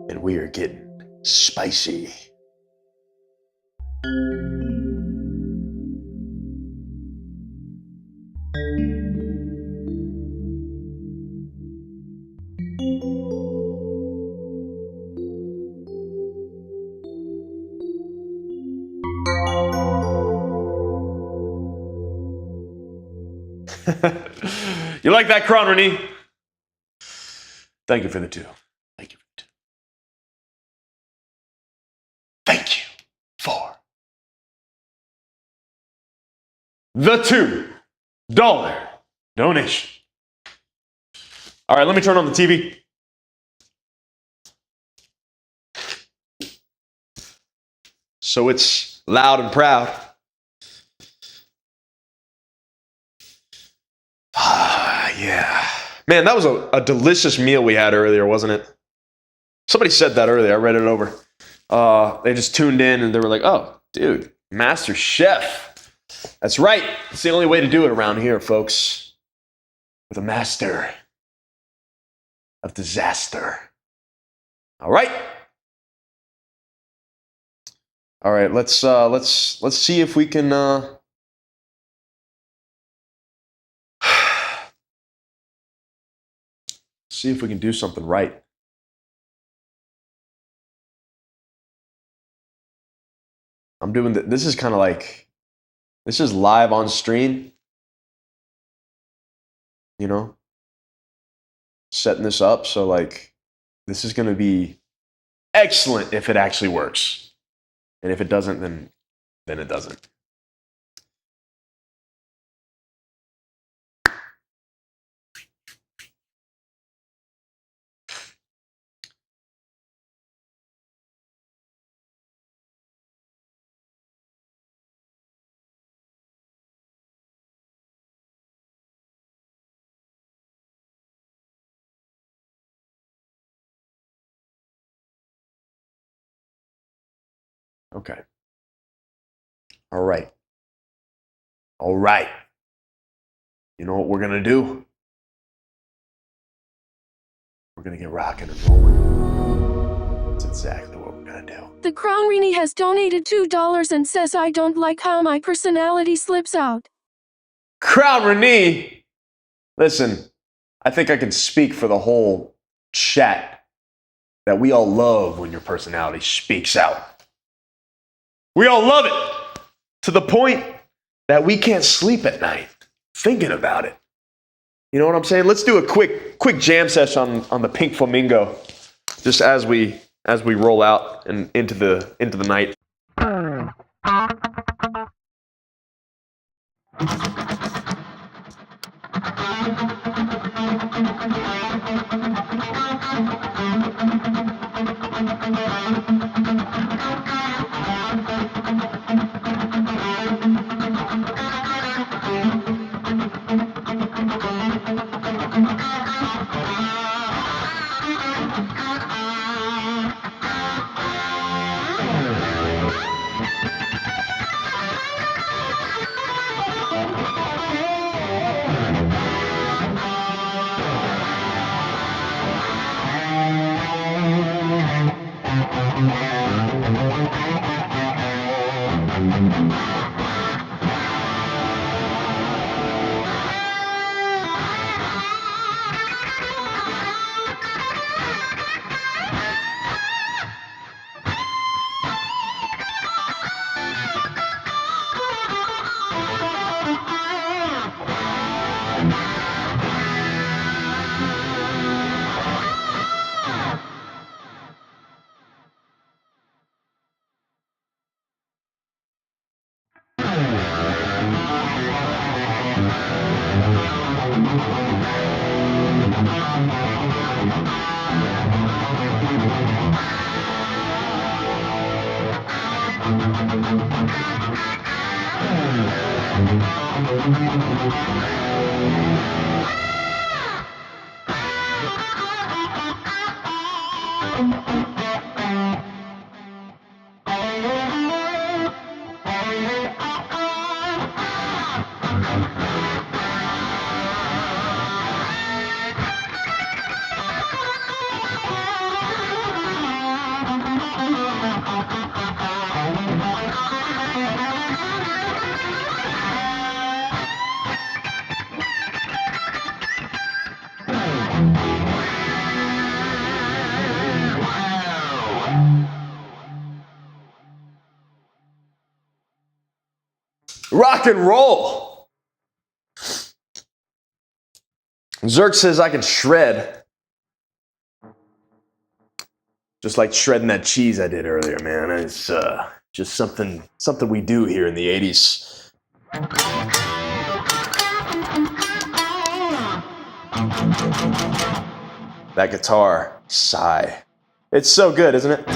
And we are getting spicy. You like that, Crown Renee? Thank you for the 2. Thank you for the 2. Thank you for the $2 donation. All right, let me turn on the TV. So it's loud and proud. Yeah. Man, that was a delicious meal we had earlier, wasn't it? Somebody said that earlier. I read it over. They just tuned in and they were like, oh, dude, Master Chef. That's right. It's the only way to do it around here, folks. With a master of disaster. All right. All right, let's see if we can see if we can do something right. I'm doing this is kind of like, this is live on stream, you know, setting this up. So like, this is going to be excellent if it actually works. And if it doesn't, then it doesn't. Okay. All right. All right. You know what we're going to do? We're going to get rocking and rolling. That's exactly what we're going to do. The Crown Rini has donated $2 and says I don't like how my personality slips out. Crown Renee, listen, I think I can speak for the whole chat that we all love when your personality speaks out. We all love it to the point that we can't sleep at night thinking about it. You know what I'm saying? Let's do a quick jam session on the Pink Flamingo, just as we roll out and into the night. Rock and roll. Zerk says I can shred. Just like shredding that cheese I did earlier, man. It's just something we do here in the 80s. That guitar, sigh. It's so good, isn't it?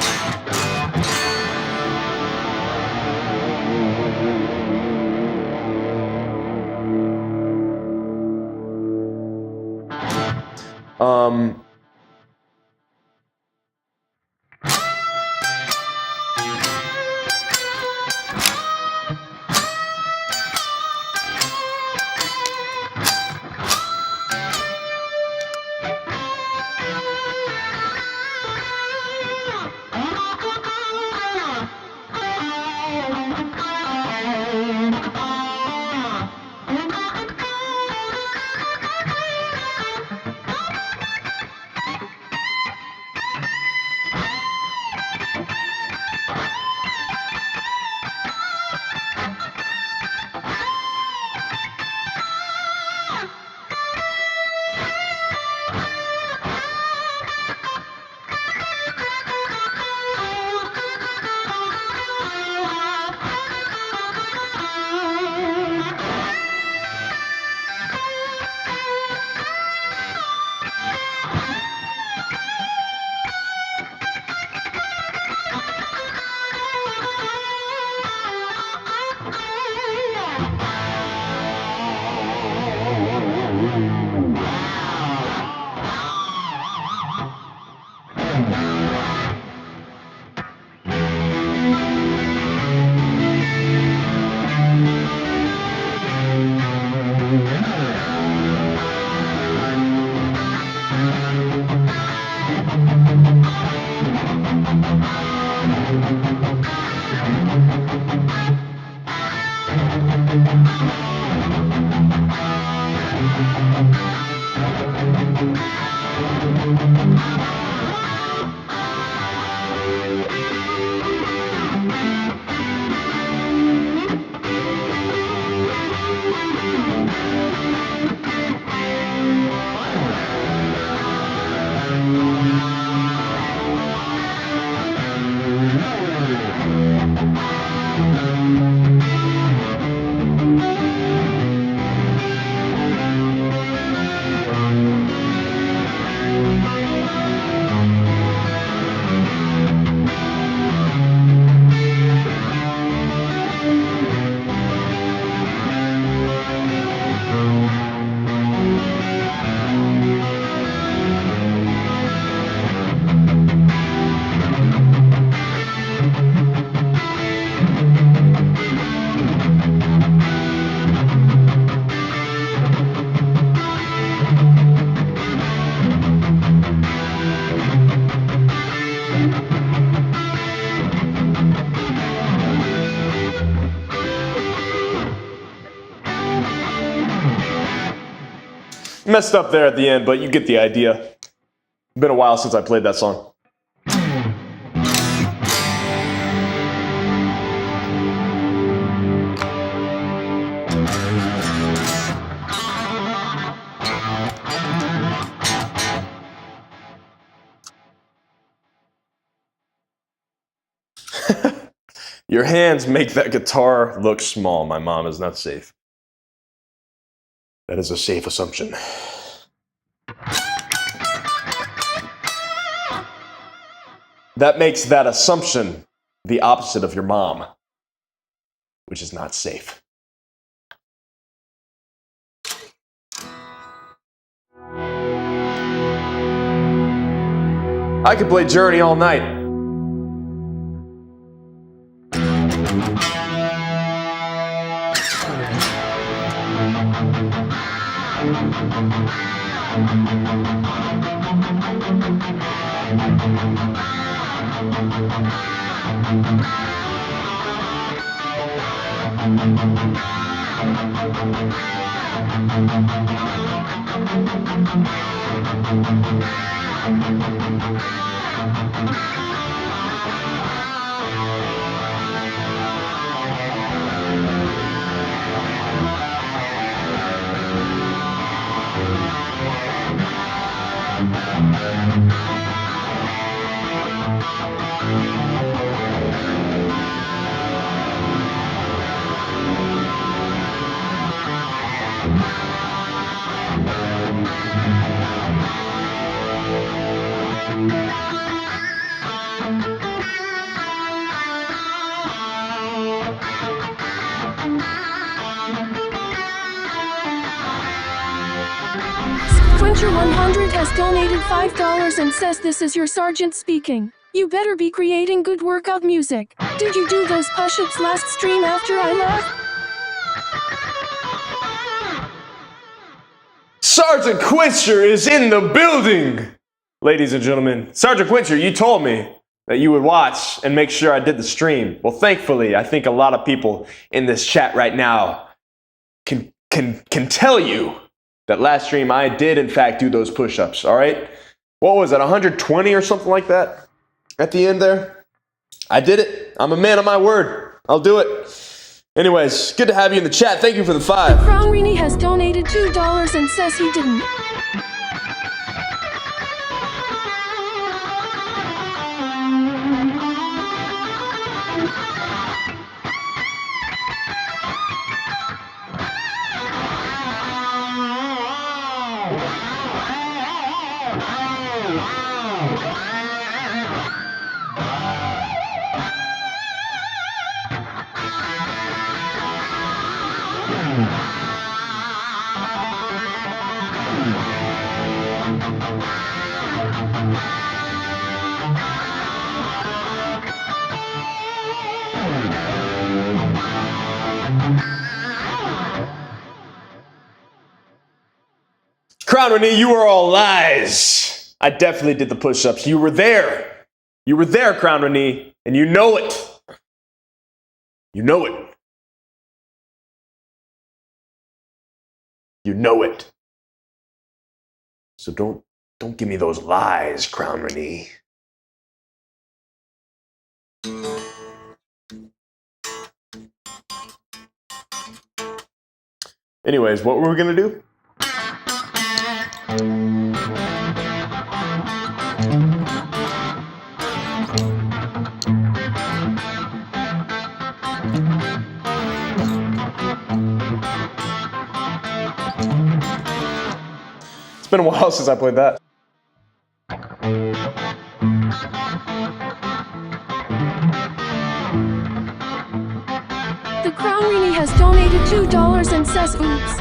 Messed up there at the end, but you get the idea. Been a while since I played that song. Your hands make that guitar look small. My mom is not safe. That is a safe assumption. That makes that assumption the opposite of your mom, which is not safe. I could play Journey all night. Quincher 100 has donated $5 and says this is your sergeant speaking. You better be creating good workout music. Did you do those push-ups last stream after I left? Sergeant Quincher is in the building! Ladies and gentlemen, Sergeant Quincher, you told me that you would watch and make sure I did the stream. Well, thankfully, I think a lot of people in this chat right now can tell you that last stream I did in fact do those push-ups, all right? What was it, 120 or something like that at the end there? I did it. I'm a man of my word. I'll do it. Anyways, good to have you in the chat. Thank you for the The 5. Crown Rini has donated $2 and says he didn't. Crown Renee, you are all lies. I definitely did the push-ups. You were there. You were there, Crown Renee, and you know it. You know it. You know it. So don't give me those lies, Crown Renee. Anyways, what were we gonna do? It's been a while since I played that. The Crown Rini has donated $2 and says oops.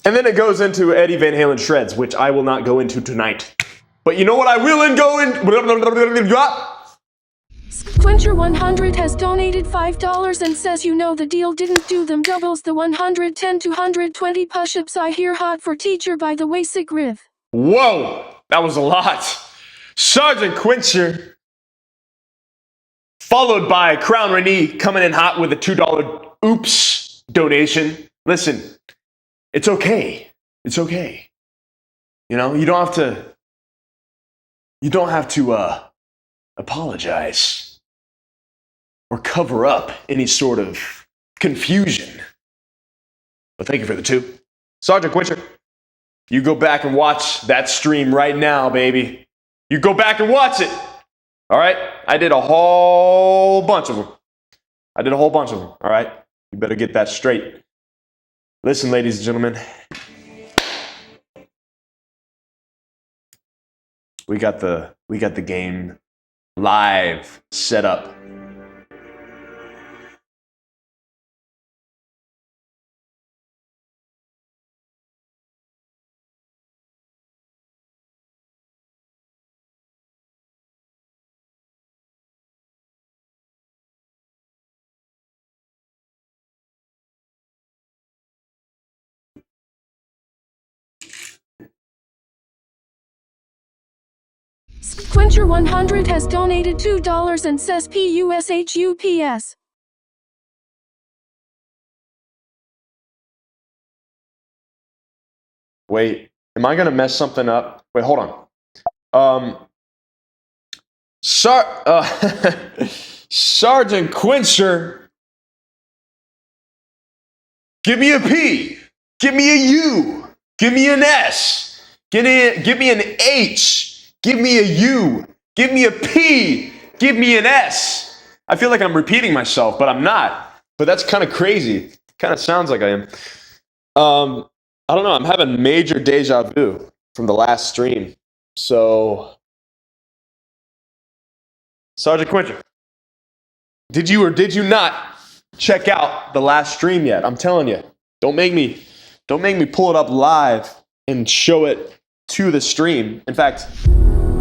And then it goes into Eddie Van Halen shreds, which I will not go into tonight. But you know what I will go in? Quincher 100 has donated $5 and says you know the deal didn't do them doubles the 110 to 120 push-ups I hear hot for teacher by the way sick riff. Whoa, that was a lot. Sergeant Quincher, followed by Crown Renee coming in hot with a $2 oops donation. Listen, it's okay. It's okay. You know, you don't have to apologize. or cover up any sort of confusion. But thank you for the 2. Sergeant Quincher, you go back and watch that stream right now, baby. You go back and watch it. All right? I did a whole bunch of them. All right? You better get that straight. Listen, ladies and gentlemen. We got the game live set up. Quencher 100 has donated $2 and says PUSHUPS. Wait, am I gonna mess something up? Wait, hold on. Sergeant Quincher, give me a P, give me a U, give me an S, give me an H, give me a U, give me a P, give me an S. I feel like I'm repeating myself, but I'm not. But that's kind of crazy. Kind of sounds like I am. I don't know. I'm having major deja vu from the last stream. So, Sergeant Quincher, did you or did you not check out the last stream yet? I'm telling you, don't make me pull it up live and show it to the stream. In fact,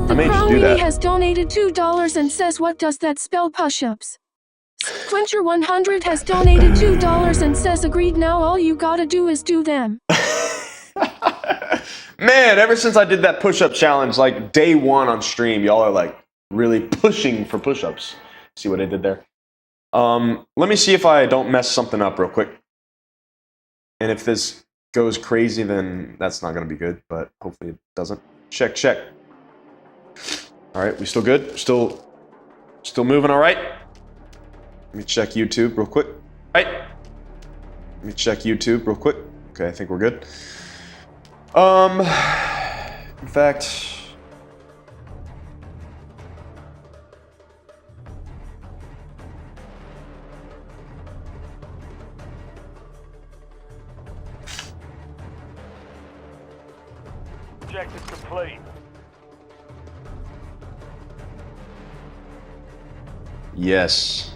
I may just do that. Has donated $2 and says, what does that spell, push-ups? Quencher 100 has donated $2 and says, agreed, now all you gotta do is do them. Man, ever since I did that push-up challenge, like day 1 on stream, y'all are like really pushing for push-ups. See what I did there? Let me see if I don't mess something up real quick. And if this goes crazy, then that's not going to be good, but hopefully it doesn't. Check. All right, we still good? Still moving all right? Let me check YouTube real quick. All right. Let me check YouTube real quick. Okay, I think we're good. In fact, objective complete. yes.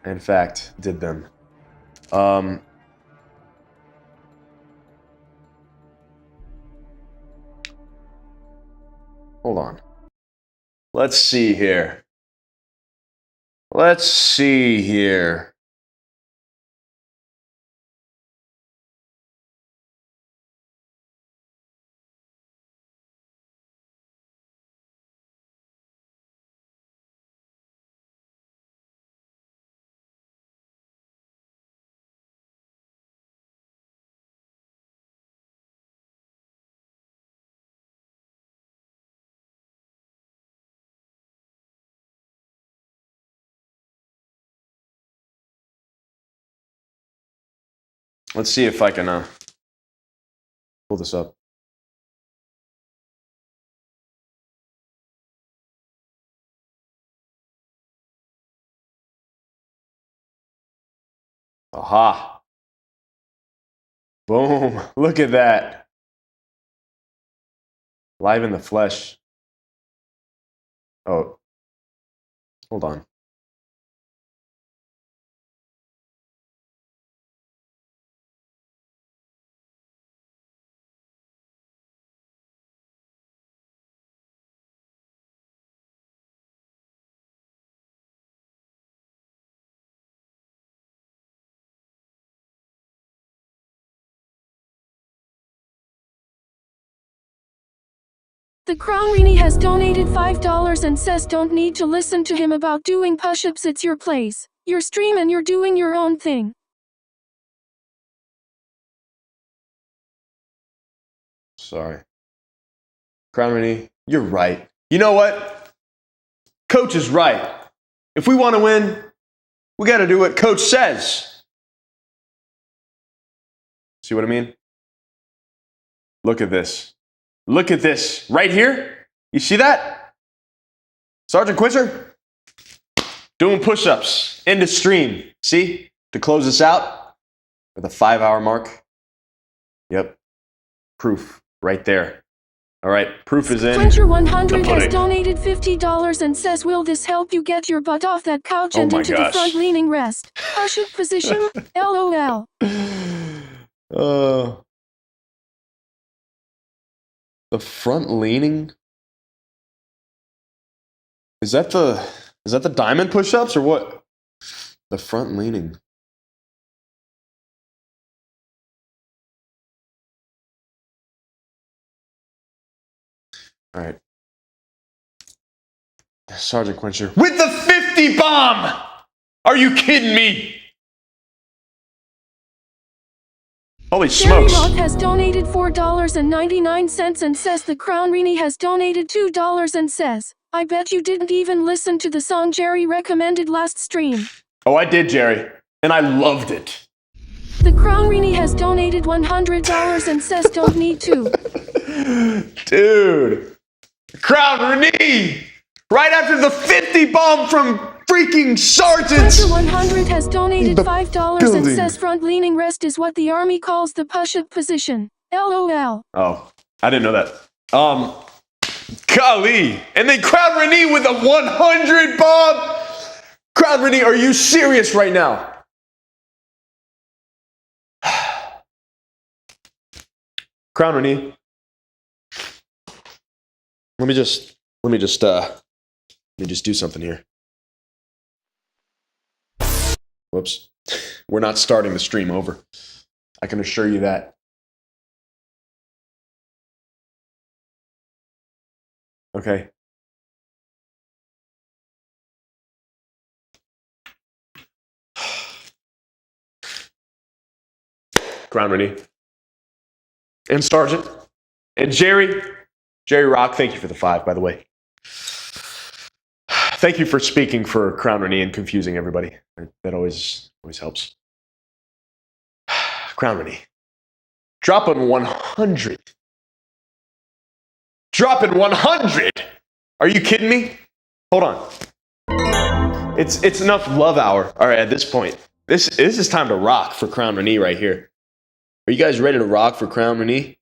In fact, did them. Hold on. Let's see here. Let's see if I can pull this up. Aha. Boom. Look at that. Live in the flesh. Oh. Hold on. The Crownrini has donated $5 and says, don't need to listen to him about doing push-ups, it's your place, your stream, and you're doing your own thing. Sorry. Crown Rennie, you're right. You know what? Coach is right. If we want to win, we got to do what Coach says. See what I mean? Look at this. Look at this right here. You see that? Sergeant Quincer doing push-ups in the stream. See? To close this out with a 5-hour mark. Yep. Proof right there. All right, proof is in. Quencher 100 the has pudding. donated $50 and says, will this help you get your butt off that couch Oh and my into gosh. the front leaning rest? Push-up position? LOL. The front leaning? Is that the diamond push-ups or what? The front leaning. All right. Sergeant Quencher with the 50 bomb! Are you kidding me? Holy Jerry smokes. Roth has donated $4.99 and says the Crown Rennie has donated $2 and says, I bet you didn't even listen to the song Jerry recommended last stream. Oh, I did, Jerry. And I loved it. The Crown Rennie has donated $100 and says don't need to. Dude. Crown Rennie! Right after the 50 bomb from freaking sergeants! Quencher 100 has donated The $5 building. and says front leaning rest is what the Army calls the push-up position. LOL. Oh, I didn't know that. Golly. And then Crown Rennie with a 100 bomb! Crown Rennie, are you serious right now? Crown Rennie. Let me just do something here. Whoops. We're not starting the stream over. I can assure you that. Okay. Crown Rennie. And Sergeant. And Jerry. Jerry Rock, thank you for the 5, by the way. Thank you for speaking for Crown Rennie and confusing everybody. That always helps. Crown Rennie. Dropping 100. Dropping 100! Are you kidding me? Hold on. It's enough love hour. All right, at this point. This is time to rock for Crown Rennie right here. Are you guys ready to rock for Crown Rennie?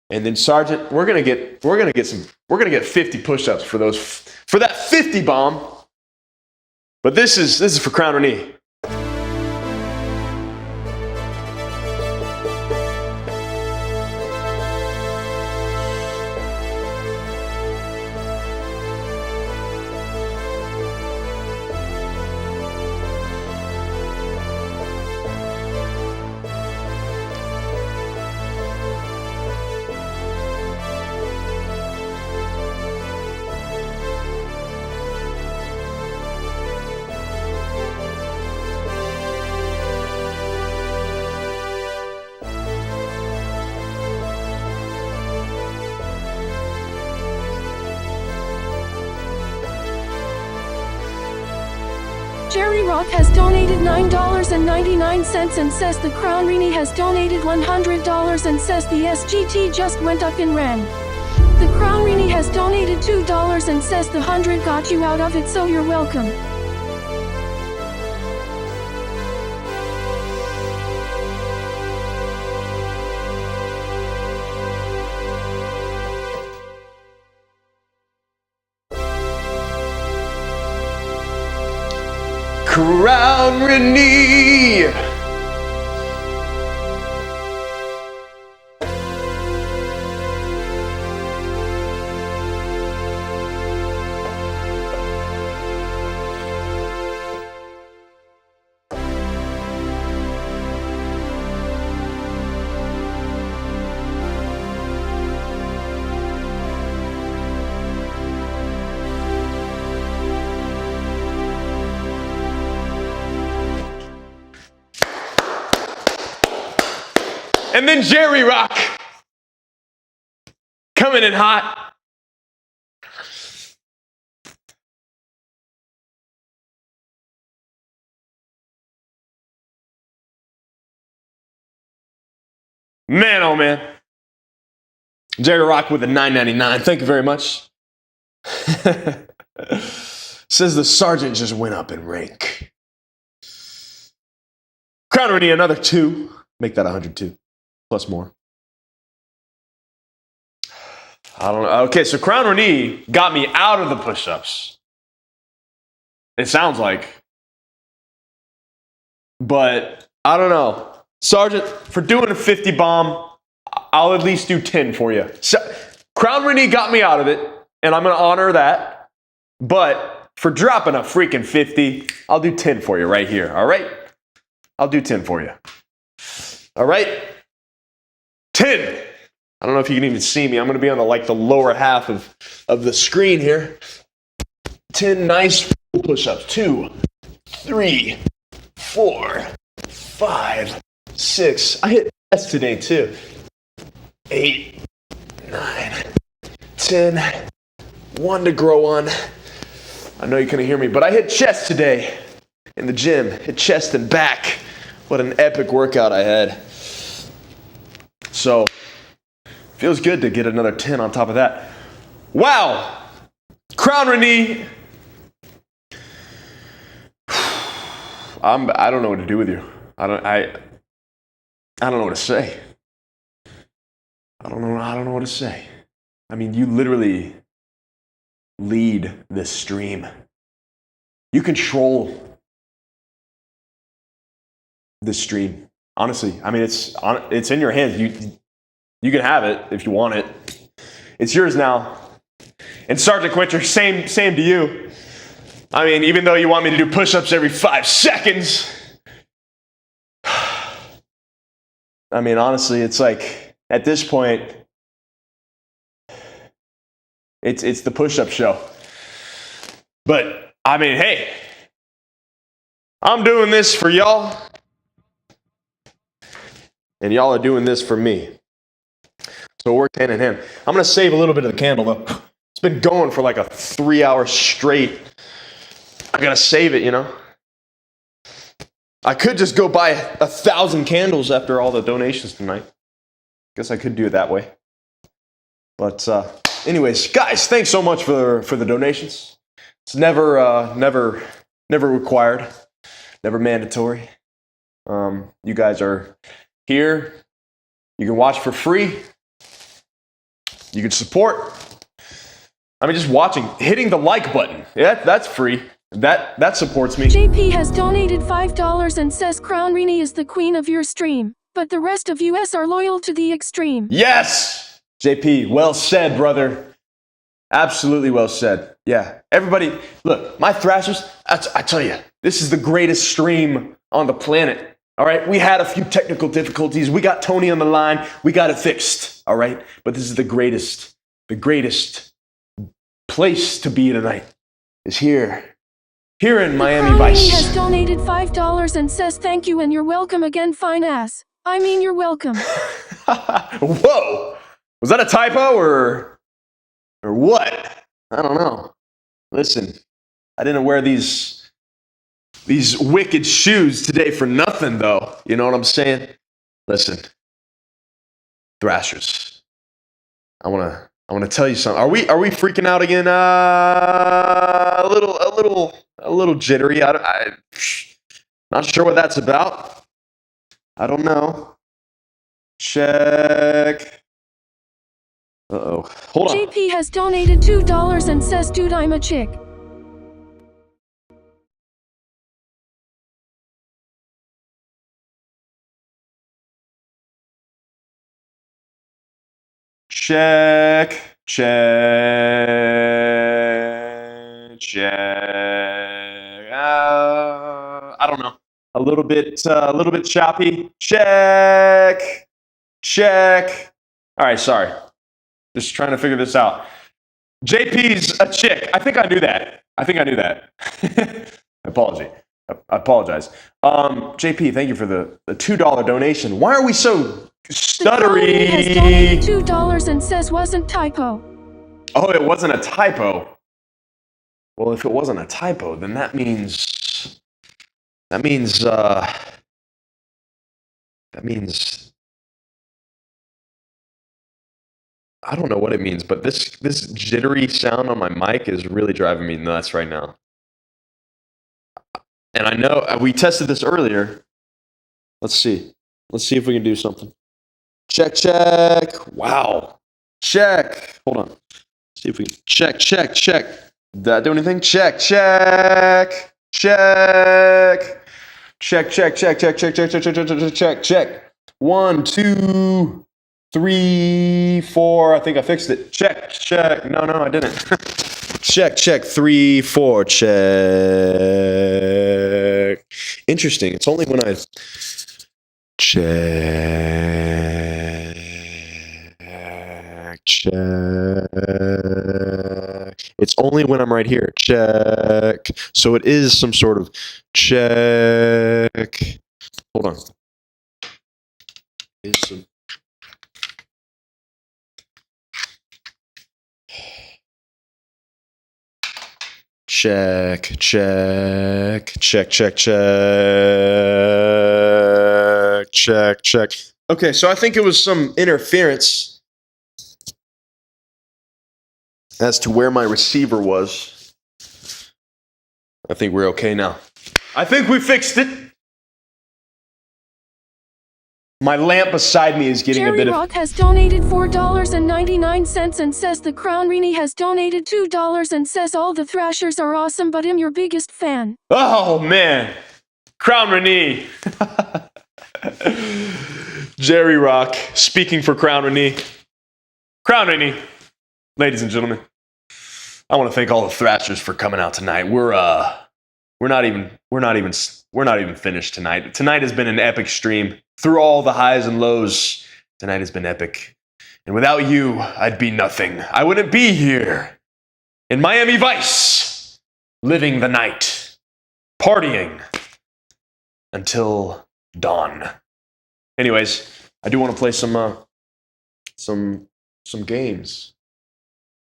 And then Sergeant, we're gonna get 50 push-ups for that 50 bomb. But this is for Crown Rennie. Jerry Rock has donated $9.99 and says the Crown Rennie has donated $100 and says the SGT just went up in rank. The Crown Rennie has donated $2 and says the 100 got you out of it, so you're welcome. Crown Rennie! And then Jerry Rock coming coming in hot. Man, oh man. Jerry Rock with a $9.99. Thank you very much. Says the sergeant just went up in rank. Crown Rennie, another 2. Make that 102. Plus more. I don't know. Okay, so Crown Rennie got me out of the push-ups. It sounds like. But I don't know. Sergeant, for doing a 50 bomb, I'll at least do 10 for you. So, Crown Rennie got me out of it, and I'm going to honor that. But for dropping a freaking 50, I'll do 10 for you right here, all right? I'll do 10 for you. All right? 10. I don't know if you can even see me. I'm going to be on the lower half of the screen here. 10 nice push-ups. 2, 3, 4, 5, 6. I hit chest today too. 8, 9, 10. 1 to grow on. I know you couldn't hear me, but I hit chest today in the gym. Hit chest and back. What an epic workout I had. So, feels good to get another 10 on top of that. Wow! Crown Rennie. I don't know what to do with you. I don't know what to say. I don't know what to say. I mean, you literally lead this stream. You control this stream. Honestly, I mean, it's in your hands. You can have it if you want it. It's yours now. And Sergeant Quinter, same to you. I mean, even though you want me to do push-ups every 5 seconds, I mean, honestly, it's like, at this point, it's the push-up show. But, I mean, hey, I'm doing this for y'all, and y'all are doing this for me. So it worked hand in hand. I'm going to save a little bit of the candle, though. It's been going for like a 3 hours straight. I got to save it, you know. I could just go buy 1,000 candles after all the donations tonight. Guess I could do it that way. But anyways, guys, thanks so much for the donations. It's never required, never mandatory. You guys are here. You can watch for free. You can support. I mean, just watching, hitting the like button. Yeah, that's free. That supports me. JP has donated $5 and says Crown Rennie is the queen of your stream, but the rest of us are loyal to the extreme. Yes! JP, well said, brother. Absolutely well said. Yeah. Everybody, look, my Thrashers, I tell you, this is the greatest stream on the planet. All right? We had a few technical difficulties. We got Tony on the line. We got it fixed. All right? But this is the greatest place to be tonight is here. Here in Miami Crown Rennie Vice. has donated $5 and says thank you and you're welcome again, fine ass. I mean, you're welcome. Whoa! Was that a typo or what? I don't know. Listen, I didn't wear these wicked shoes today for nothing, though. You know what I'm saying? Listen, Thrashers, I wanna tell you something. Are we freaking out again? A little jittery. I'm not sure what that's about. I don't know. Check. Uh-oh. Hold on. JP has donated $2 and says, dude, I'm a chick. Check. I don't know. A little bit choppy. Check. All right, sorry. Just trying to figure this out. JP's a chick. I think I knew that. I apologize. JP, thank you for the $2 donation. Why are we so The Crown Rini has donated Stuttery. $2 and says wasn't typo. Oh, it wasn't a typo. Well, if it wasn't a typo, then that means I don't know what it means, but this jittery sound on my mic is really driving me nuts right now. And I know we tested this earlier. Let's see if we can do something. Check. Wow. Check. Hold on. See if we can check. Did that do anything? Check. Check. 1, 2, 3, 4. I think I fixed it. Check. No, I didn't. Check. 3, 4. Check. Interesting. It's only when I check. It's only when I'm right here. Check. So it is some sort of check. Hold on. Check. Okay, so I think it was some interference as to where my receiver was. I think we're okay now. I think we fixed it. My lamp beside me is getting Jerry a bit Rock has donated $4.99 and says the Crown Rini has donated $2 and says all the Thrashers are awesome, but I'm your biggest fan. Oh, man. Crown Renee. Jerry Rock, speaking for Crown Renee. Crown Renee. Ladies and gentlemen, I want to thank all the Thrashers for coming out tonight. We're not even finished tonight. Tonight has been an epic stream. Through all the highs and lows, tonight has been epic. And without you, I'd be nothing. I wouldn't be here in Miami Vice, living the night, partying until dawn. Anyways, I do want to play some games.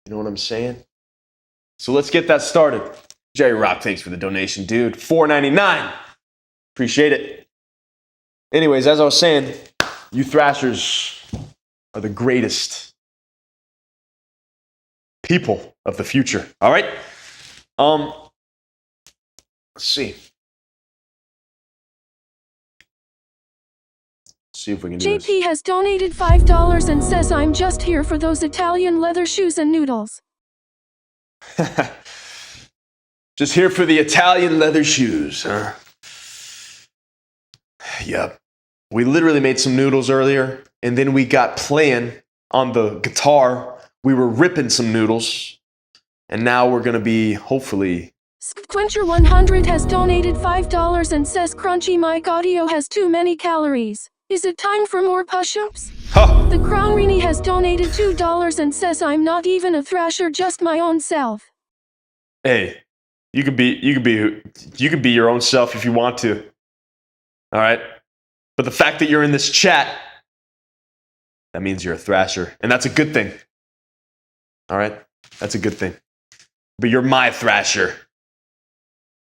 You know what I'm saying? So let's get that started. Jerry Rock, thanks for the donation, dude. $4.99. Appreciate it. Anyways, as I was saying, you Thrashers are the greatest people of the future. All right? Let's see. See if we can do JP has donated $5 and says I'm just here for those Italian leather shoes and noodles. this. Just here for the Italian leather shoes, huh? Yep. We literally made some noodles earlier, and then we got playing on the guitar. We were ripping some noodles, and now we're going to be, hopefully... Squencher100 has donated $5 and says crunchy mic audio has too many calories. Is it time for more push-ups? Huh. The Crown Rini has donated $2 and says I'm not even a Thrasher, just my own self. Hey, you could be your own self if you want to. All right? But the fact that you're in this chat, that means you're a Thrasher. And that's a good thing. All right? That's a good thing. But you're my Thrasher.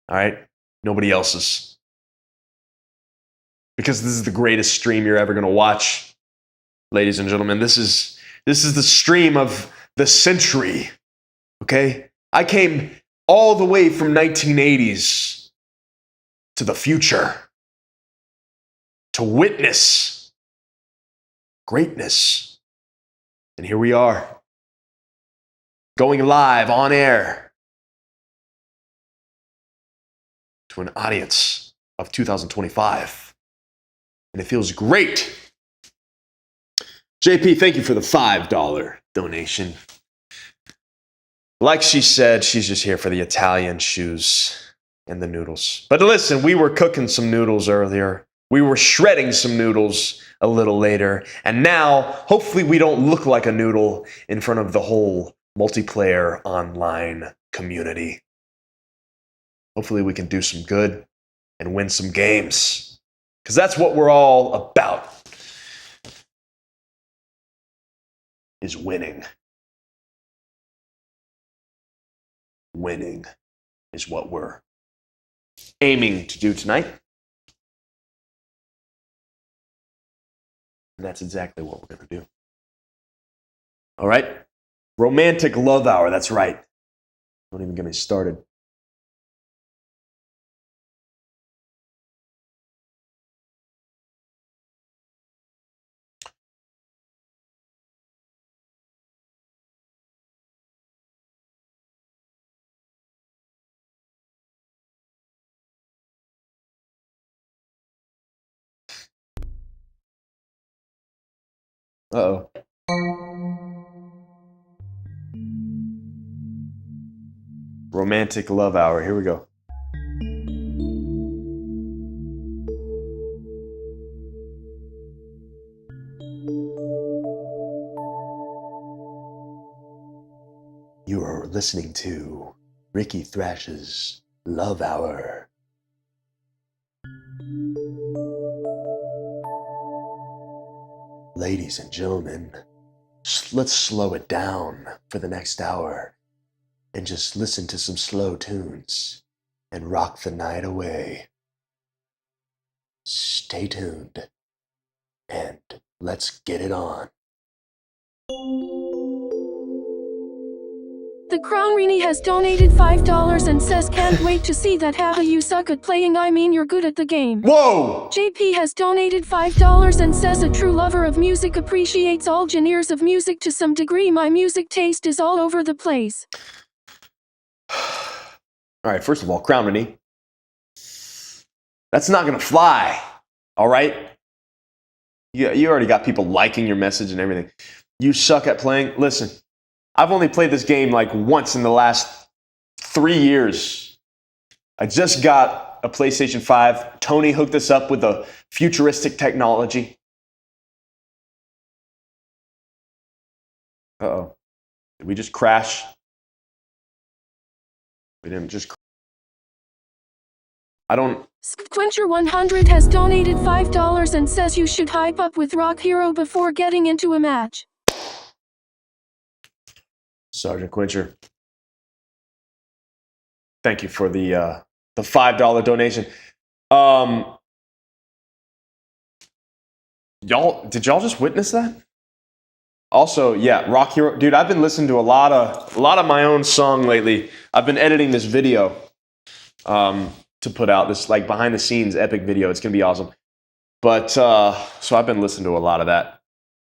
All right? Nobody else's. Because this is the greatest stream you're ever going to watch. Ladies and gentlemen, this is the stream of the century. Okay? I came all the way from 1980s to the future to witness greatness. And here we are, going live on air to an audience of 2025. And it feels great. JP, thank you for the $5 donation. Like she said, she's just here for the Italian shoes and the noodles. But listen, we were cooking some noodles earlier. We were shredding some noodles a little later. And now, hopefully we don't look like a noodle in front of the whole multiplayer online community. Hopefully we can do some good and win some games. Because that's what we're all about. is winning. Winning is what we're aiming to do tonight. And that's exactly what we're going to do. All right? Romantic love hour, that's right. Don't even get me started. Uh-oh. Romantic love hour. Here we go. You are listening to Rikki Thrash's Love Hour. Ladies and gentlemen, let's slow it down for the next hour and just listen to some slow tunes and rock the night away. Stay tuned and let's get it on. The Crown Rini has donated $5 and says can't wait to see that. Haha, you suck at playing, I mean you're good at the game. Whoa! JP has donated $5 and says a true lover of music appreciates all genres of music to some degree. My music taste is all over the place. All right, first of all, Crown Rini, that's not gonna fly. All right? You already got people liking your message and everything. You suck at playing. Listen, I've only played this game like once in the last 3 years. I just got a PlayStation 5. Tony hooked us up with a futuristic technology. Uh-oh. Did we just crash? We didn't just. I don't. Squincher100 has donated $5 and says you should hype up with Rock Hero before getting into a match. Sergeant Quincher, thank you for the $5 donation. Did y'all just witness that? Also, yeah, Rock Hero, dude. I've been listening to a lot of my own song lately. I've been editing this video to put out this like behind the scenes epic video. It's gonna be awesome. But so I've been listening to a lot of that.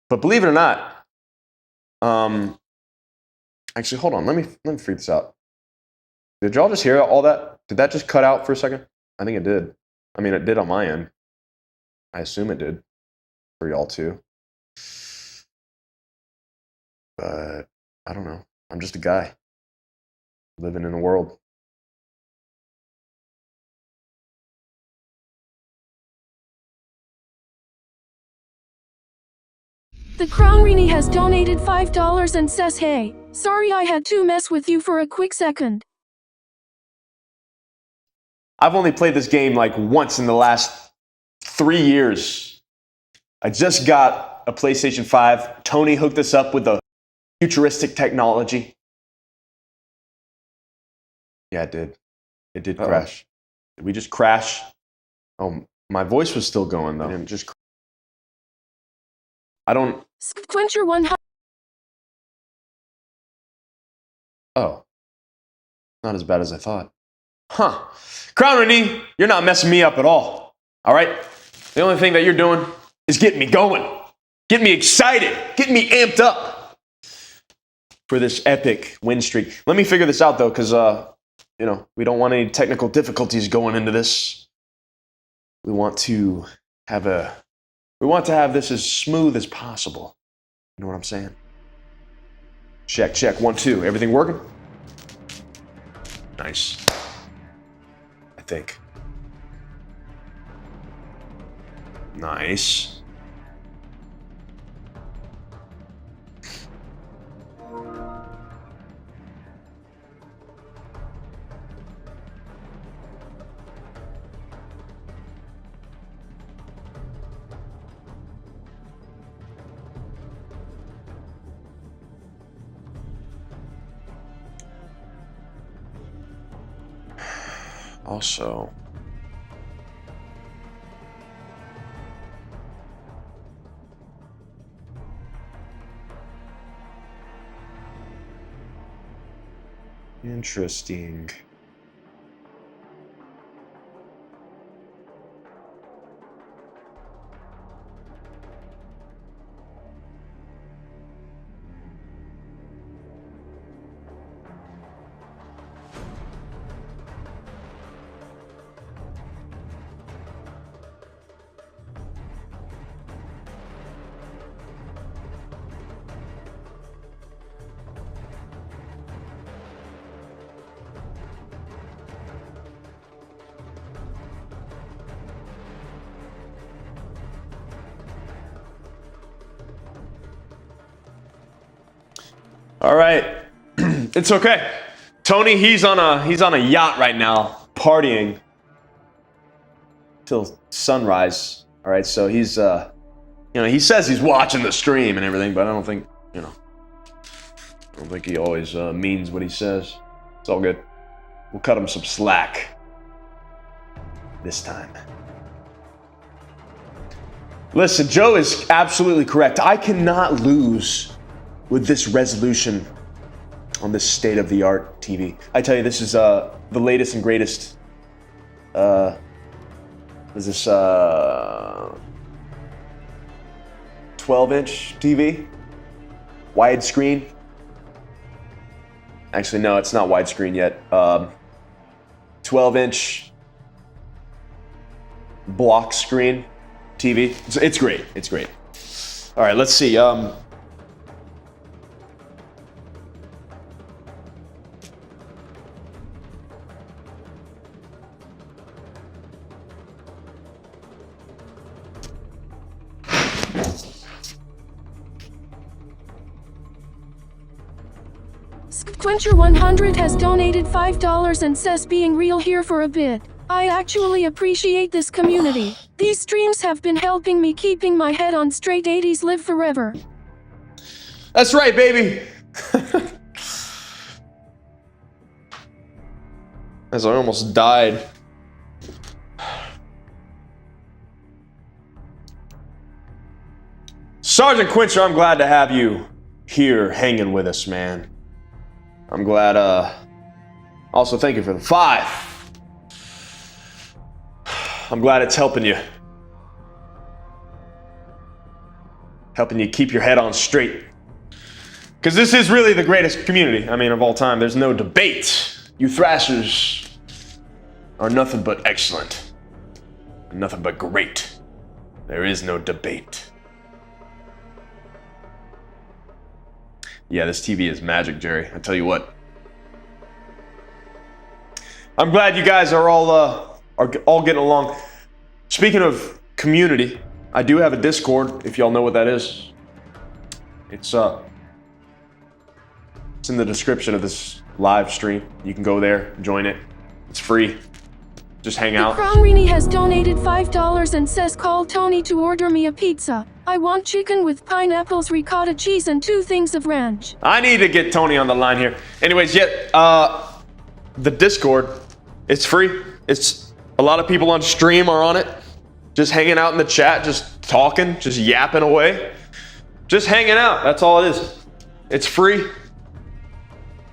But believe it or not, actually, hold on. Let me figure this out. Did y'all just hear all that? Did that just cut out for a second? I think it did. I mean, it did on my end. I assume it did for y'all too. But I don't know. I'm just a guy living in a world. The Crown Rini has donated $5 and says hey, sorry I had to mess with you for a quick second. I've only played this game like once in the last 3 years. I just got a PlayStation 5. Tony hooked us up with a futuristic technology. Yeah, it did. It did crash. Did we just crash? Oh, my voice was still going though. Didn't just. I don't. Squincher100. Oh, not as bad as I thought. Huh. Crown Rini, you're not messing me up at all. All right? The only thing that you're doing is getting me going, getting me excited, getting me amped up for this epic win streak. Let me figure this out though, because we don't want any technical difficulties going into this. We want to have this as smooth as possible. You know what I'm saying? Check, 1, 2. Everything working? Nice. I think. Nice. Also, interesting. All right, it's okay. Tony, he's on a yacht right now, partying till sunrise. All right, so he's he says he's watching the stream and everything, but I don't think he always means what he says. It's all good. We'll cut him some slack this time. Listen, Joe is absolutely correct. I cannot lose with this resolution on this state-of-the-art TV. I tell you, this is the latest and greatest. Is this 12-inch TV? Widescreen? Actually, no, it's not widescreen yet. 12-inch block screen TV. It's great. It's great. All right, let's see. Quencher100 has donated $5 and says being real here for a bit. I actually appreciate this community. These streams have been helping me keeping my head on straight. 80s live forever. That's right, baby. As I almost died. Sergeant Quencher, I'm glad to have you here hanging with us, man. I'm glad, also thank you for the 5. I'm glad it's helping you. Helping you keep your head on straight. Because this is really the greatest community, I mean, of all time. There's no debate. You Thrashers are nothing but excellent. Nothing but great. There is no debate. Yeah, this TV is magic, Jerry. I tell you what. I'm glad you guys are all getting along. Speaking of community, I do have a Discord, if y'all know what that is. It's in the description of this live stream. You can go there, join it. It's free. Just hang out. Macaroni has donated $5 and says call Tony to order me a pizza. I want chicken with pineapples, ricotta cheese, and 2 things of ranch. I need to get Tony on the line here. Anyways, the Discord, it's free. It's a lot of people on stream are on it. Just hanging out in the chat, just talking, just yapping away. Just hanging out, that's all it is. It's free.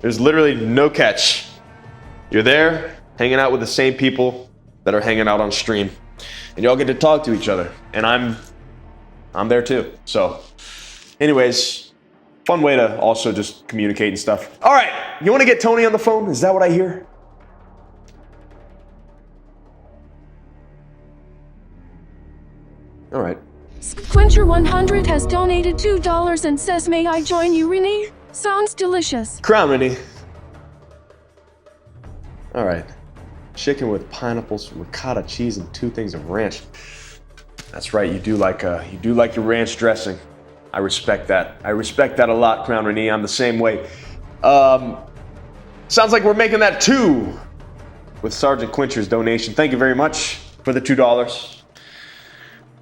There's literally no catch. You're there, hanging out with the same people that are hanging out on stream. And y'all get to talk to each other. And I'm there too. So, anyways, fun way to also just communicate and stuff. All right, you want to get Tony on the phone? Is that what I hear? All right. Quencher100 has donated $2 and says, may I join you, Renee? Sounds delicious. Crown Rennie. All right. Chicken with pineapples, ricotta cheese, and 2 things of ranch. That's right. You do like your ranch dressing. I respect that. I respect that a lot, Crown Rennie. I'm the same way. Sounds like we're making that 2 with Sergeant Quencher's donation. Thank you very much for the $2.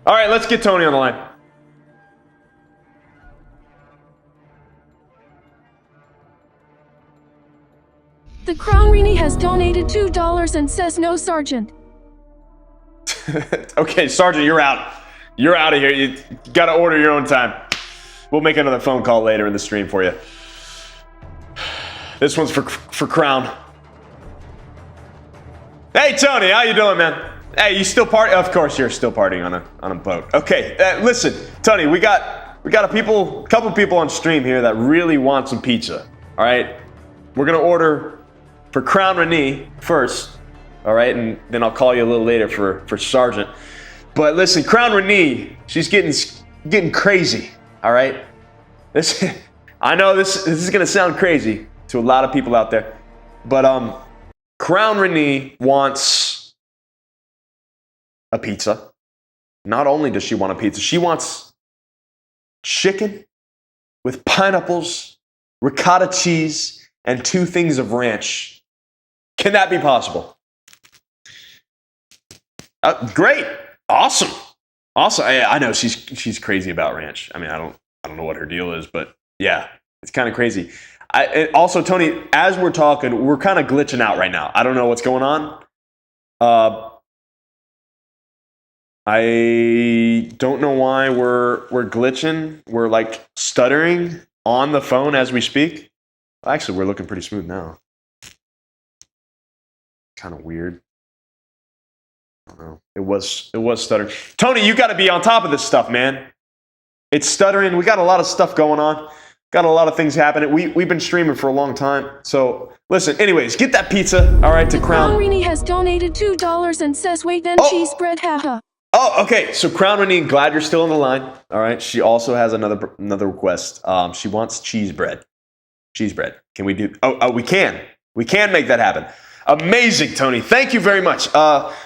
All right, let's get Tony on the line. The The Crown Rini has donated $2 and says no, Sergeant. Okay, Sergeant, you're out. You're out of here. You gotta order your own time. We'll make another phone call later in the stream for you. This one's for Crown. Hey, Tony, how you doing, man? Hey, you still party? Of course, you're still partying on a boat. Okay, listen, Tony, we got a couple people on stream here that really want some pizza. All right, we're gonna order for Crown Renee first. All right, and then I'll call you a little later for Sergeant. But listen, Crown Renee, she's getting crazy. All right, I know this is gonna sound crazy to a lot of people out there, but Crown Renee wants a pizza. Not only does she want a pizza, she wants chicken with pineapples, ricotta cheese, and 2 things of ranch. Can that be possible? Great, awesome. I know she's crazy about ranch. I mean, I don't know what her deal is, but yeah, it's kind of crazy. Also, Tony, as we're talking, we're kind of glitching out right now. I don't know what's going on. I don't know why we're glitching. We're like stuttering on the phone as we speak. Actually, we're looking pretty smooth now. Kind of weird. I don't know. It was stuttering. Tony, you got to be on top of this stuff, man. It's stuttering. We got a lot of stuff going on. Got a lot of things happening. We've been streaming for a long time. So listen, anyways, get that pizza, all right, to Crown. Crown Rini has donated $2 and says wait then cheese bread, haha. Oh, okay. So Crown Renee, glad you're still on the line. All right. She also has another request. She wants cheese bread. Cheese bread. Can we do? Oh, we can. We can make that happen. Amazing, Tony. Thank you very much.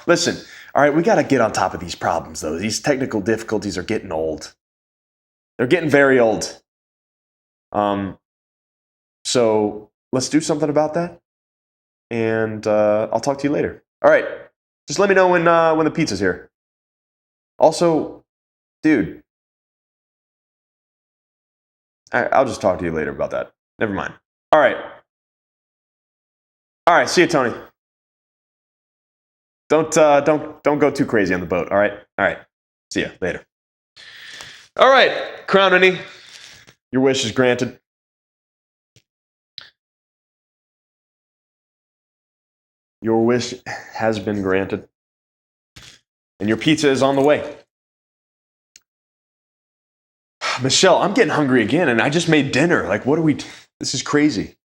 Listen. All right, we got to get on top of these problems, though. These technical difficulties are getting old. They're getting very old. So let's do something about that. And I'll talk to you later. All right. Just let me know when the pizza's here. Also, dude, I'll just talk to you later about that. Never mind. All right. All right. See you, Tony. Don't go too crazy on the boat. All right. All right. See ya later. All right, Crown Renee, your wish is granted. Your wish has been granted. And your pizza is on the way. Michelle, I'm getting hungry again, and I just made dinner. Like, what are we? This is crazy.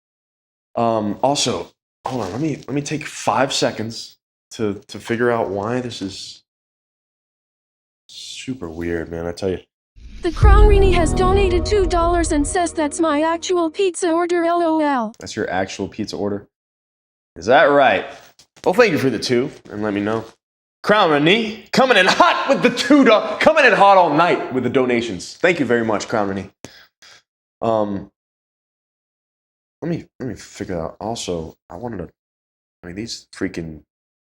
Also, hold on. Let me take 5 seconds to figure out why this is super weird, man. I tell you. The Crown Rini has donated $2 and says that's my actual pizza order, LOL. That's your actual pizza order? Is that right? Well, thank you for the 2, and let me know. Crown Renee, coming in hot with the $2, coming in hot all night with the donations. Thank you very much, Crown Renee. Let me figure out. Also, these freaking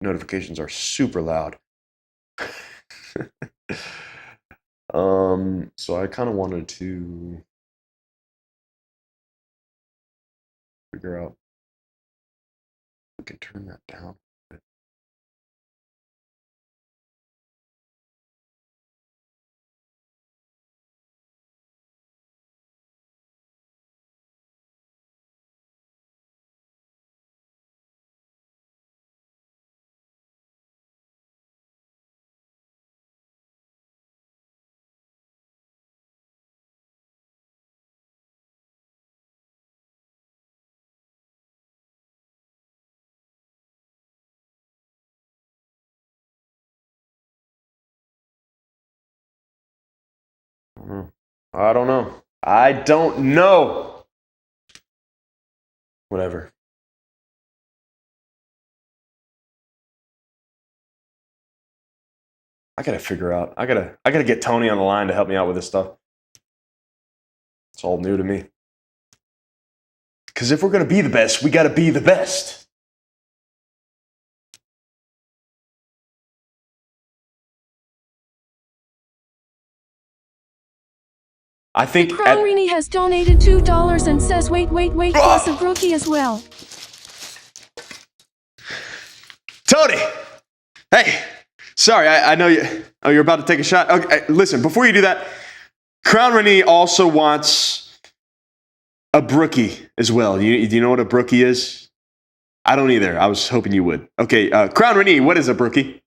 notifications are super loud. So I kind of wanted to figure out if we can turn that down a bit. I don't know. I don't know. Whatever. I gotta figure out. I gotta get Tony on the line to help me out with this stuff. It's all new to me. Because if we're gonna be the best, we gotta be the best. I think Crown Rini has donated $2 and says wait, plus a brookie as well. Sorry, I know you. Oh, you're about to take a shot? Okay, listen, before you do that, Crown Renee also wants a brookie as well. Do you know what a brookie is? I don't either. I was hoping you would. Okay, Crown Renee, what is a brookie?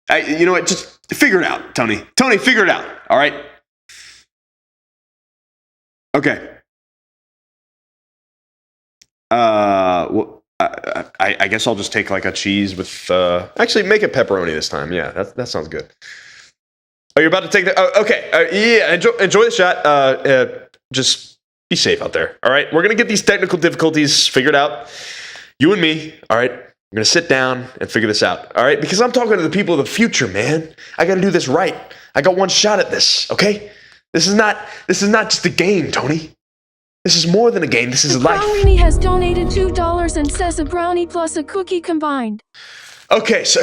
You know what? Just figure it out, Tony. Tony, figure it out, all right? Okay. Well, I guess I'll just take like a cheese with, actually make it pepperoni this time. Yeah, that sounds good. Oh, you're about to take the, oh, okay. Yeah, enjoy the shot. Just be safe out there. All right. We're going to get these technical difficulties figured out. You and me. All right. We're going to sit down and figure this out. All right. Because I'm talking to the people of the future, man. I got to do this right. I got one shot at this. Okay. This is not just a game, Tony. This is more than a game. This is life. Macaroni has donated $2 and says a brownie plus a cookie combined. Okay, so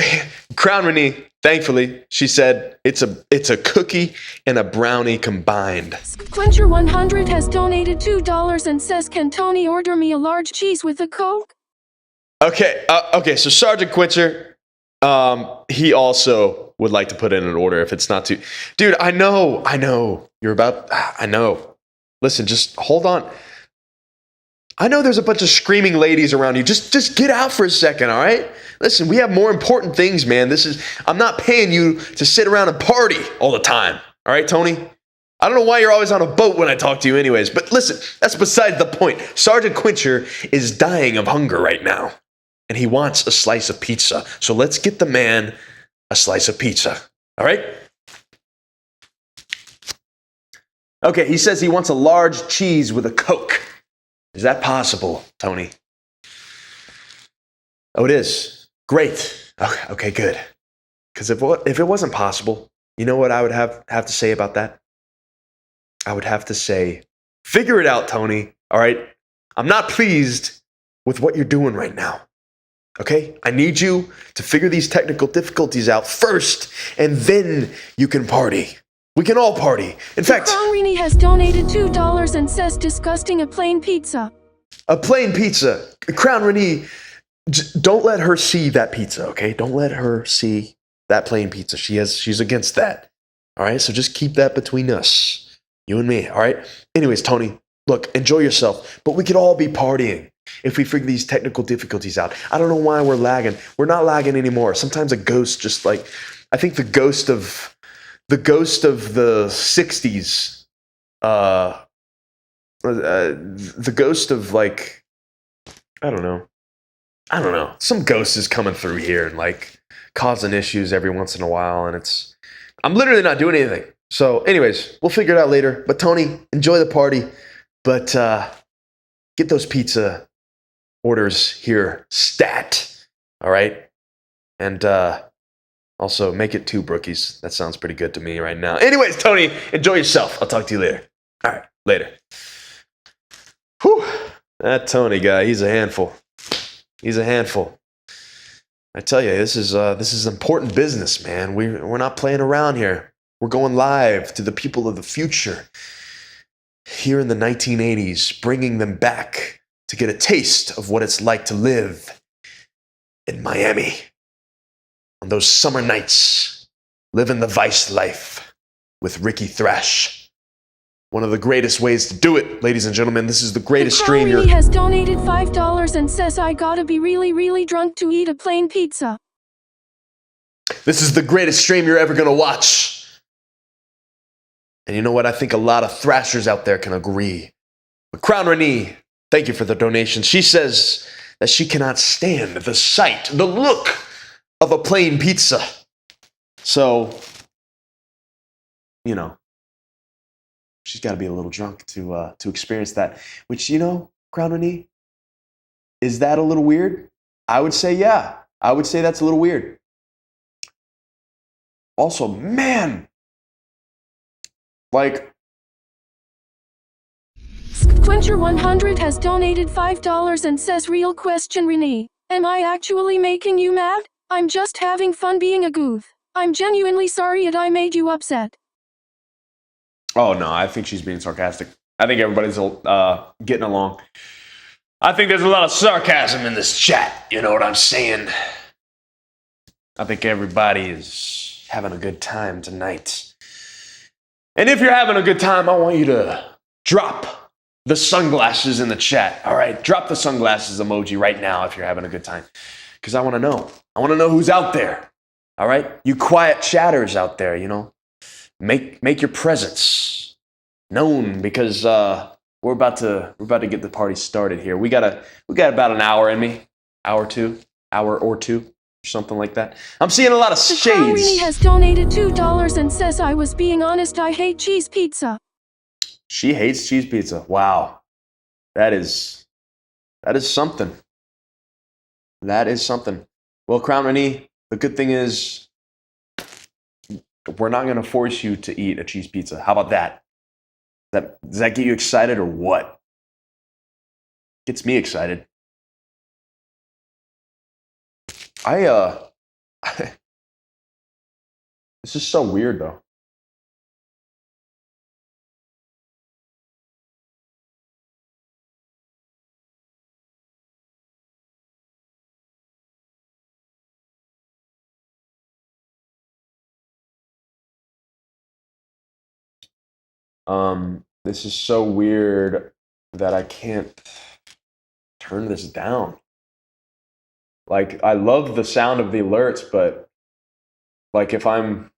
Crown Renee, thankfully, she said it's a cookie and a brownie combined. Quencher 100 has donated $2 and says, can Tony order me a large cheese with a Coke? Okay, so Sergeant Quencher, he also would like to put in an order if it's not too... Dude, I know, I know. Listen, just hold on. I know there's a bunch of screaming ladies around you. Just get out for a second, all right? Listen, we have more important things, man. I'm not paying you to sit around and party all the time. All right, Tony? I don't know why you're always on a boat when I talk to you anyways, but listen, that's beside the point. Sergeant Quencher is dying of hunger right now, and he wants a slice of pizza. So let's get the man a slice of pizza, all right? Okay, he says he wants a large cheese with a Coke. Is that possible, Tony? Oh, it is. Great. Okay, good. Because if it wasn't possible, you know what I would have to say about that? I would have to say, figure it out, Tony. All right? I'm not pleased with what you're doing right now. Okay? I need you to figure these technical difficulties out first, and then you can party. We can all party. In fact... Crown Renee has donated $2 and says disgusting a plain pizza. A plain pizza. Crown Renee, don't let her see that pizza, okay? Don't let her see that plain pizza. She's against that. All right? So just keep that between us. You and me, all right? Anyways, Tony, look, enjoy yourself. But we could all be partying if we figure these technical difficulties out. I don't know why we're lagging. We're not lagging anymore. Sometimes a ghost just like... I think the ghost of the 60s, the ghost of like, I don't know. Some ghost is coming through here and like causing issues every once in a while. And I'm literally not doing anything. So anyways, we'll figure it out later. But Tony, enjoy the party. But get those pizza orders here stat. All right. And, also, make it 2 brookies. That sounds pretty good to me right now. Anyways, Tony, enjoy yourself. I'll talk to you later. All right, later. Whew. That Tony guy, he's a handful. He's a handful. I tell you, this is important business, man. We're not playing around here. We're going live to the people of the future. Here in the 1980s, bringing them back to get a taste of what it's like to live in Miami. On those summer nights, living the vice life with Rikki Thrash. One of the greatest ways to do it, ladies and gentlemen. This is the greatest stream. Macaroni has donated $5 and says I gotta be really, really drunk to eat a plain pizza. This is the greatest stream you're ever gonna watch. And you know what? I think a lot of thrashers out there can agree. But Crown Renee, thank you for the donation. She says that she cannot stand the sight, the look of a plain pizza. So, you know, she's got to be a little drunk to experience that. Which, you know, Crown Renee, is that a little weird? I would say, yeah. I would say that's a little weird. Also, man, like... Quencher 100 has donated $5 and says real question, Renee. Am I actually making you mad? I'm just having fun being a goof. I'm genuinely sorry that I made you upset. Oh, no, I think she's being sarcastic. I think everybody's getting along. I think there's a lot of sarcasm in this chat. You know what I'm saying? I think everybody is having a good time tonight. And if you're having a good time, I want you to drop the sunglasses in the chat. All right, drop the sunglasses emoji right now if you're having a good time. Because I want to know. I want to know who's out there. All right? You quiet chatters out there, you know. Make your presence known because we're about to get the party started here. We got about an hour in me. Hour or two, something like that. I'm seeing a lot of shades. The Crown Rini has donated $2 and says, I was being honest, I hate cheese pizza. She hates cheese pizza. Wow. That is something. That is something. Well, Crown Rini, the good thing is we're not going to force you to eat a cheese pizza. How about that? Does that get you excited or what? Gets me excited. This is so weird though. This is so weird that I can't turn this down. Like, I love the sound of the alerts, but like if I'm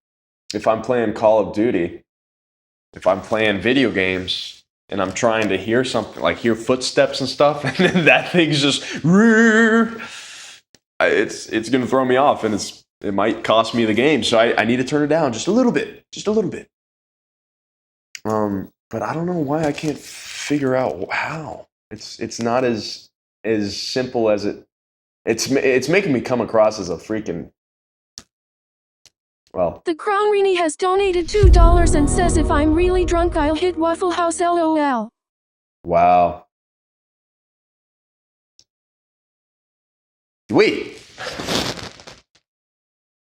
playing Call of Duty, if I'm playing video games and I'm trying to hear something, like hear footsteps and stuff, and then that thing's just it's gonna throw me off, and it might cost me the game. So I need to turn it down just a little bit. But I don't know why I can't figure out how. It's not as simple as it. It's making me come across as a freaking. Well. The Crown Rini has donated $2 and says, if I'm really drunk, I'll hit Waffle House LOL. Wow. Wait.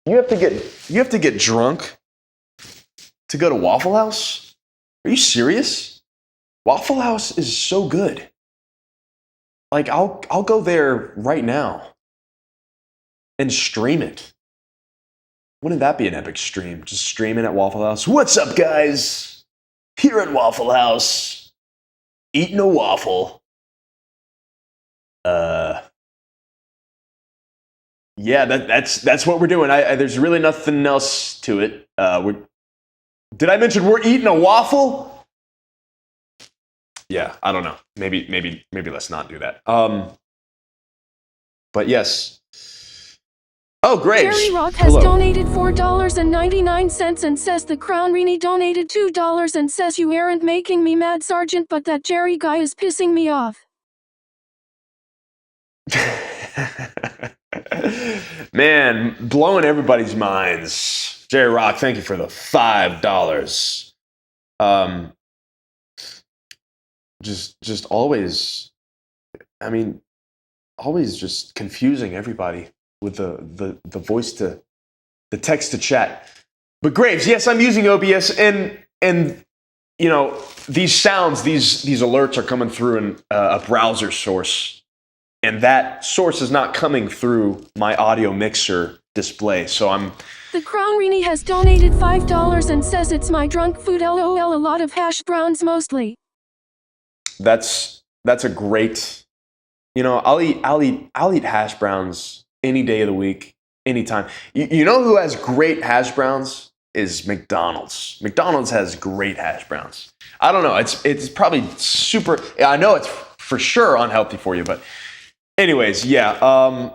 You have to get drunk to go to Waffle House? Are you serious? Waffle House is so good. Like, I'll go there right now and stream it. Wouldn't that be an epic stream? Just streaming at Waffle House. What's up, guys? Here at Waffle House, eating a waffle. Yeah, that's what we're doing. There's really nothing else to it. Did I mention we're eating a waffle? Yeah, I don't know. Maybe let's not do that. But yes. Oh, great. Jerry Rock has donated $4.99 and says the Crown Rini donated $2 and says you aren't making me mad, Sergeant, but that Jerry guy is pissing me off. Man, blowing everybody's minds. Jerry Rock, thank you for the $5. Just always, I mean, always just confusing everybody with the voice to the text to chat. But Graves, yes, I'm using OBS, and you know, these sounds, these alerts are coming through in a browser source, and that source is not coming through my audio mixer display. So The Crown Rini has donated $5 and says it's my drunk food LOL, a lot of hash browns mostly. That's a great, you know, I'll eat hash browns any day of the week, anytime. You know who has great hash browns is McDonald's. McDonald's has great hash browns. I don't know, it's probably super, I know it's for sure unhealthy for you, but anyways, yeah.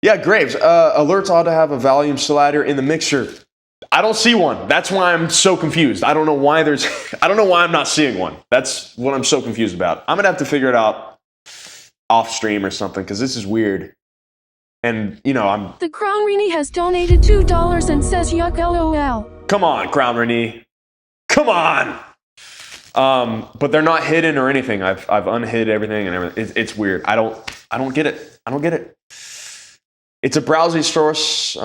Yeah, Graves, alerts ought to have a volume slider in the mixer. I don't see one. That's why I'm so confused. I don't know why I'm not seeing one. That's what I'm so confused about. I'm gonna have to figure it out off stream or something, because this is weird. And you know, The Crown Rini has donated $2 and says yuck LOL. Come on, Crown Rini. Come on. But they're not hidden or anything. I've unhid everything and everything. It's weird. I don't get it. I don't get it. It's a browser source.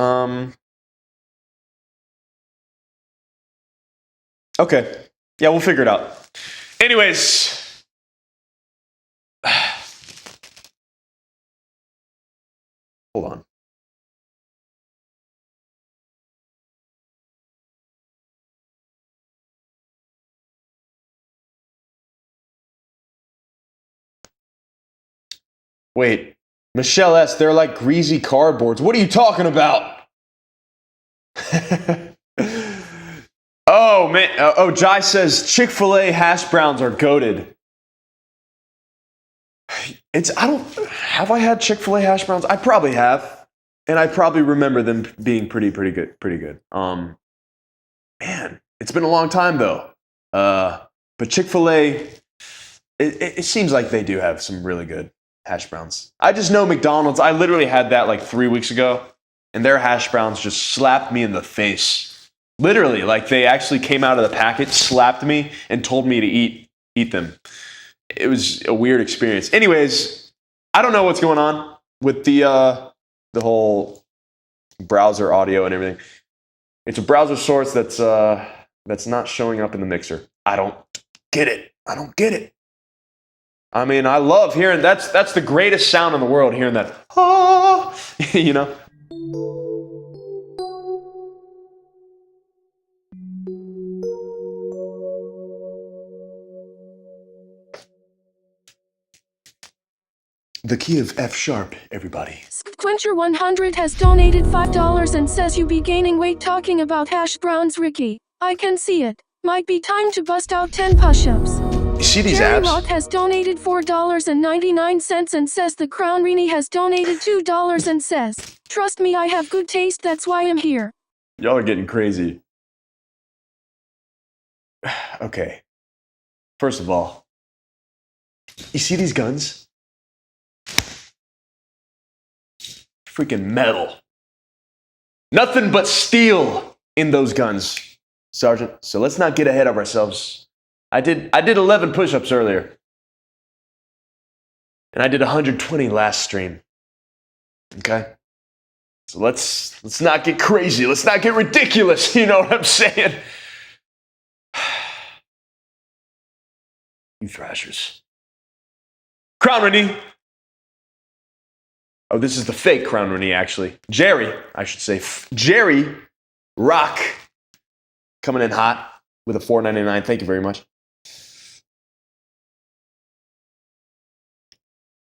Okay. Yeah, we'll figure it out. Anyways. Hold on. Wait, Michelle S., they're like greasy cardboards. What are you talking about? Oh, man. Jai says Chick-fil-A hash browns are goated. Have I had Chick-fil-A hash browns? I probably have. And I probably remember them being pretty good. Man, it's been a long time though. But Chick-fil-A, it seems like they do have some really good hash browns. I just know McDonald's, I literally had that like 3 weeks ago, and their hash browns just slapped me in the face. Literally, like they actually came out of the packet, slapped me, and told me to eat them. It was a weird experience. Anyways, I don't know what's going on with the whole browser audio and everything. It's a browser source that's not showing up in the mixer. I don't get it. I mean, I love hearing that's the greatest sound in the world, hearing that. You know. The key of F sharp, everybody. Quencher100 has donated $5 and says you be gaining weight talking about hash browns, Ricky. I can see it. Might be time to bust out 10 push-ups. You see these Jerry abs? Rock has donated $4.99 and says the Crown Rini has donated $2 and says, trust me, I have good taste, that's why I'm here. Y'all are getting crazy. Okay. First of all, you see these guns? Freaking metal. Nothing but steel in those guns, Sergeant. So let's not get ahead of ourselves. I did 11 push-ups earlier. And I did 120 last stream. Okay? So let's not get crazy. Let's not get ridiculous, you know what I'm saying? You thrashers. Crown Rennie. Oh, this is the fake Crown Rennie, actually. Jerry, I should say. Jerry Rock. Coming in hot with a $4.99. Thank you very much.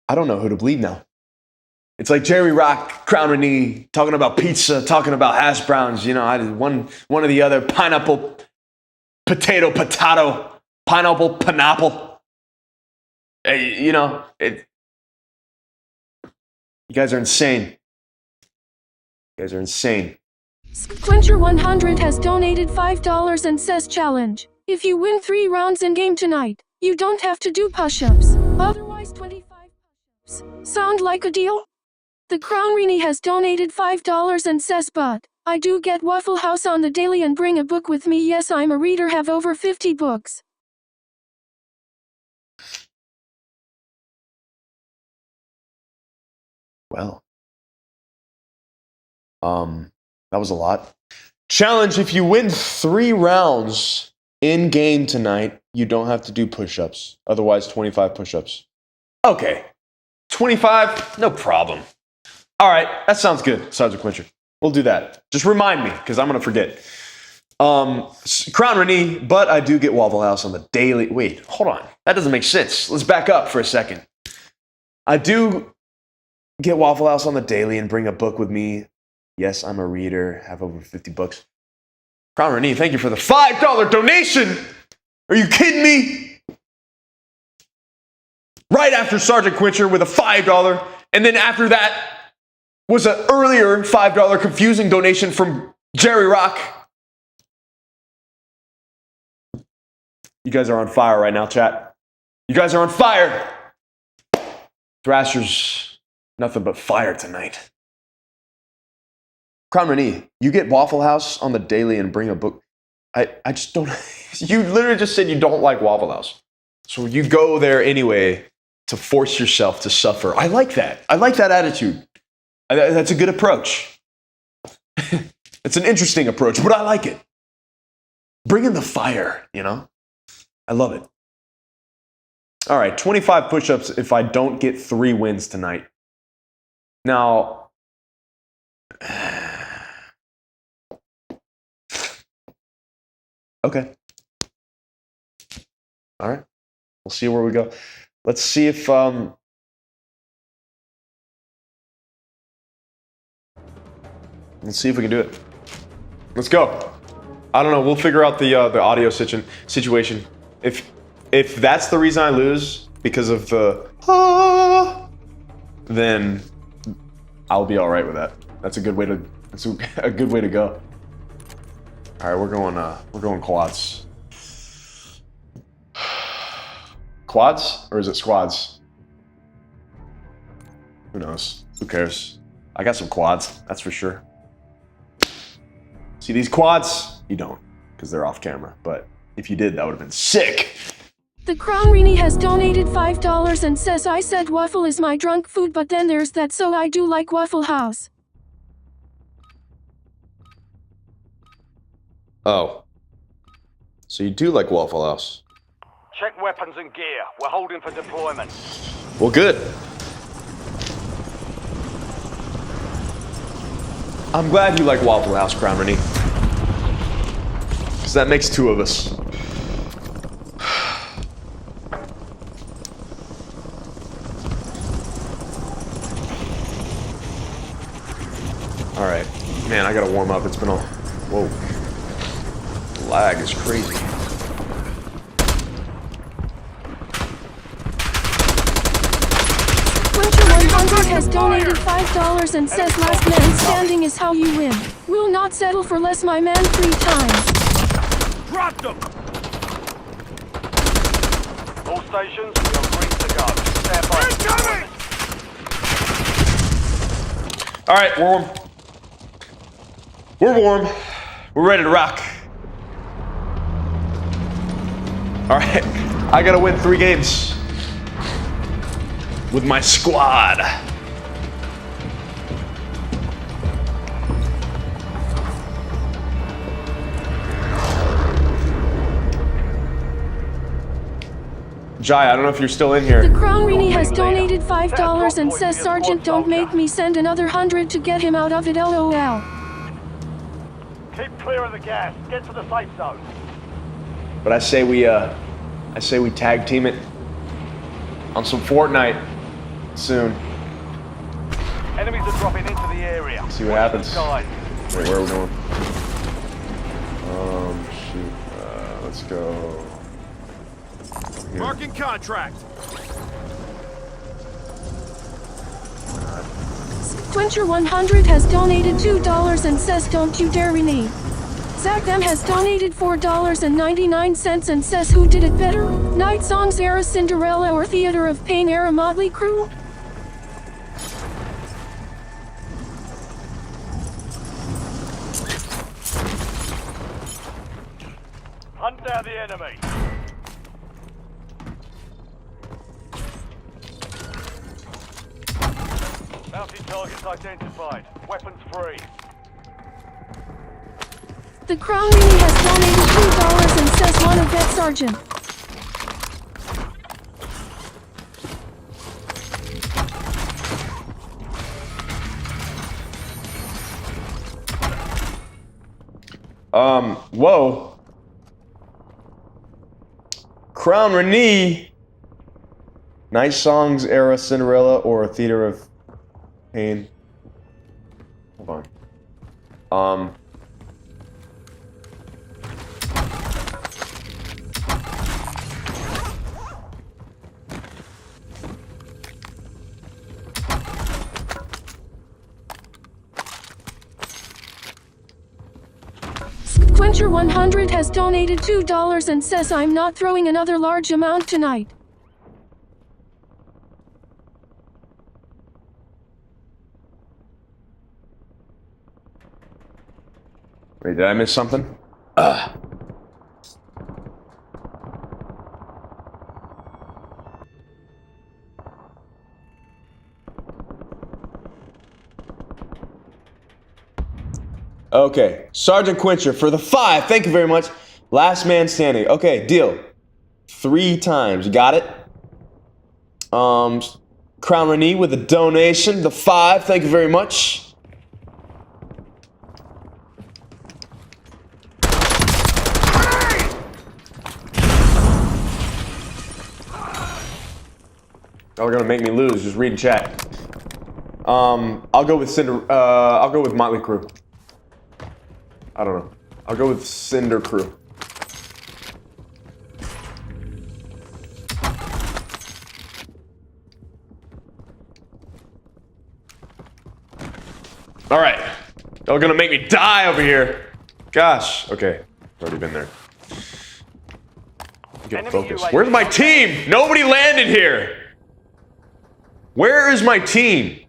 I don't know who to believe now. It's like Jerry Rock, Crown Rennie, talking about pizza, talking about hash browns. You know, I did one or the other. Pineapple, potato, pineapple. You know, you guys are insane. Quencher100 has donated $5 and says challenge. If you win 3 rounds in game tonight, you don't have to do push-ups. Otherwise 25 push-ups. Sound like a deal? The Crown Rini has donated $5 and says, but I do get Waffle House on the daily and bring a book with me. Yes, I'm a reader, have over 50 books. Well, that was a lot. Challenge, if you win 3 rounds in game tonight, you don't have to do push-ups. Otherwise, 25 push-ups. Okay. 25, no problem. All right, that sounds good, Sergeant Quencher. We'll do that. Just remind me, because I'm going to forget. Crown Rennie, but I do get Waffle House on the daily. Wait, hold on. That doesn't make sense. Let's back up for a second. I do get Waffle House on the daily and bring a book with me. Yes, I'm a reader, have over 50 books. Crown Rennie, thank you for the $5 donation. Are you kidding me? Right after Sergeant Quencher with a $5, and then after that was an earlier $5 confusing donation from Jerry Rock. You guys are on fire right now, chat. You guys are on fire. Thrashers, nothing but fire tonight. Crown Rennie, you get Waffle House on the daily and bring a book. I just don't. You literally just said you don't like Waffle House. So you go there anyway to force yourself to suffer. I like that. I like that attitude. That's a good approach. It's an interesting approach, but I like it. Bring in the fire, you know? I love it. All right, 25 push-ups if I don't get 3 wins tonight. Now, Okay. All right. We'll see where we go. Let's see if let's see if we can do it. Let's go. I don't know. We'll figure out the audio situation. If that's the reason I lose because of the then I'll be all right with that. That's a good way to. That's a good way to go. All right, we're going quads. Quads or is it squads? Who knows? Who cares? I got some quads. That's for sure. See these quads? You don't, because they're off camera. But if you did, that would have been sick. The Crown Rini has donated $5 and says, I said waffle is my drunk food, but then there's that, so I do like Waffle House. Oh. So you do like Waffle House? Check weapons and gear. We're holding for deployment. Well, good. I'm glad you like Waffle House, Crown Rini. Because that makes two of us. Alright. Man, I gotta warm up. It's been a... Whoa. The lag is crazy. Winter100 has donated $5 and says last man standing is how you win. Will not settle for less, my man, 3 times. Drop them! All stations, we are green to go. Stand by. Incoming! Alright, we're warm. We're warm. We're ready to rock. Alright, I gotta win 3 games. With my squad. Jai, I don't know if you're still in here. The Crown Rini has donated $5 and says, Sergeant, don't make me send another 100 to get him out of it, LOL. Keep clear of the gas. Get to the safe zone. But I say we tag team it on some Fortnite soon. Enemies are dropping into the area. See what happens. Sky. Wait, where are we going? Shoot. Let's go. Here. Marking contract. Winter100 has donated $2 and says, don't you dare renege. Zach M has donated $4.99 and says, who did it better? Night Songs era Cinderella or Theater of Pain era Motley Crue? Hunt down the enemy. Bounty targets identified. Weapons free. The Crown Rini has donated $2 and says, wanna bet, Sergeant. Whoa. Crown Rini. Night Songs era Cinderella or Theater of Pain. Hold on. Winter100 has donated $2 and says, I'm not throwing another large amount tonight. Wait, did I miss something? Okay, Sergeant Quincher for the 5. Thank you very much. Last man standing. Okay, deal. 3 times. You got it? Crown Rini with a donation. The 5. Thank you very much. Y'all are gonna make me lose. Just read chat. I'll go with Cinder. I'll go with Motley Crue. I don't know. I'll go with Cinder Crew. All right. Y'all gonna make me die over here. Gosh. Okay. Already been there. Get focused. Where's my team? Nobody landed here. Where is my team?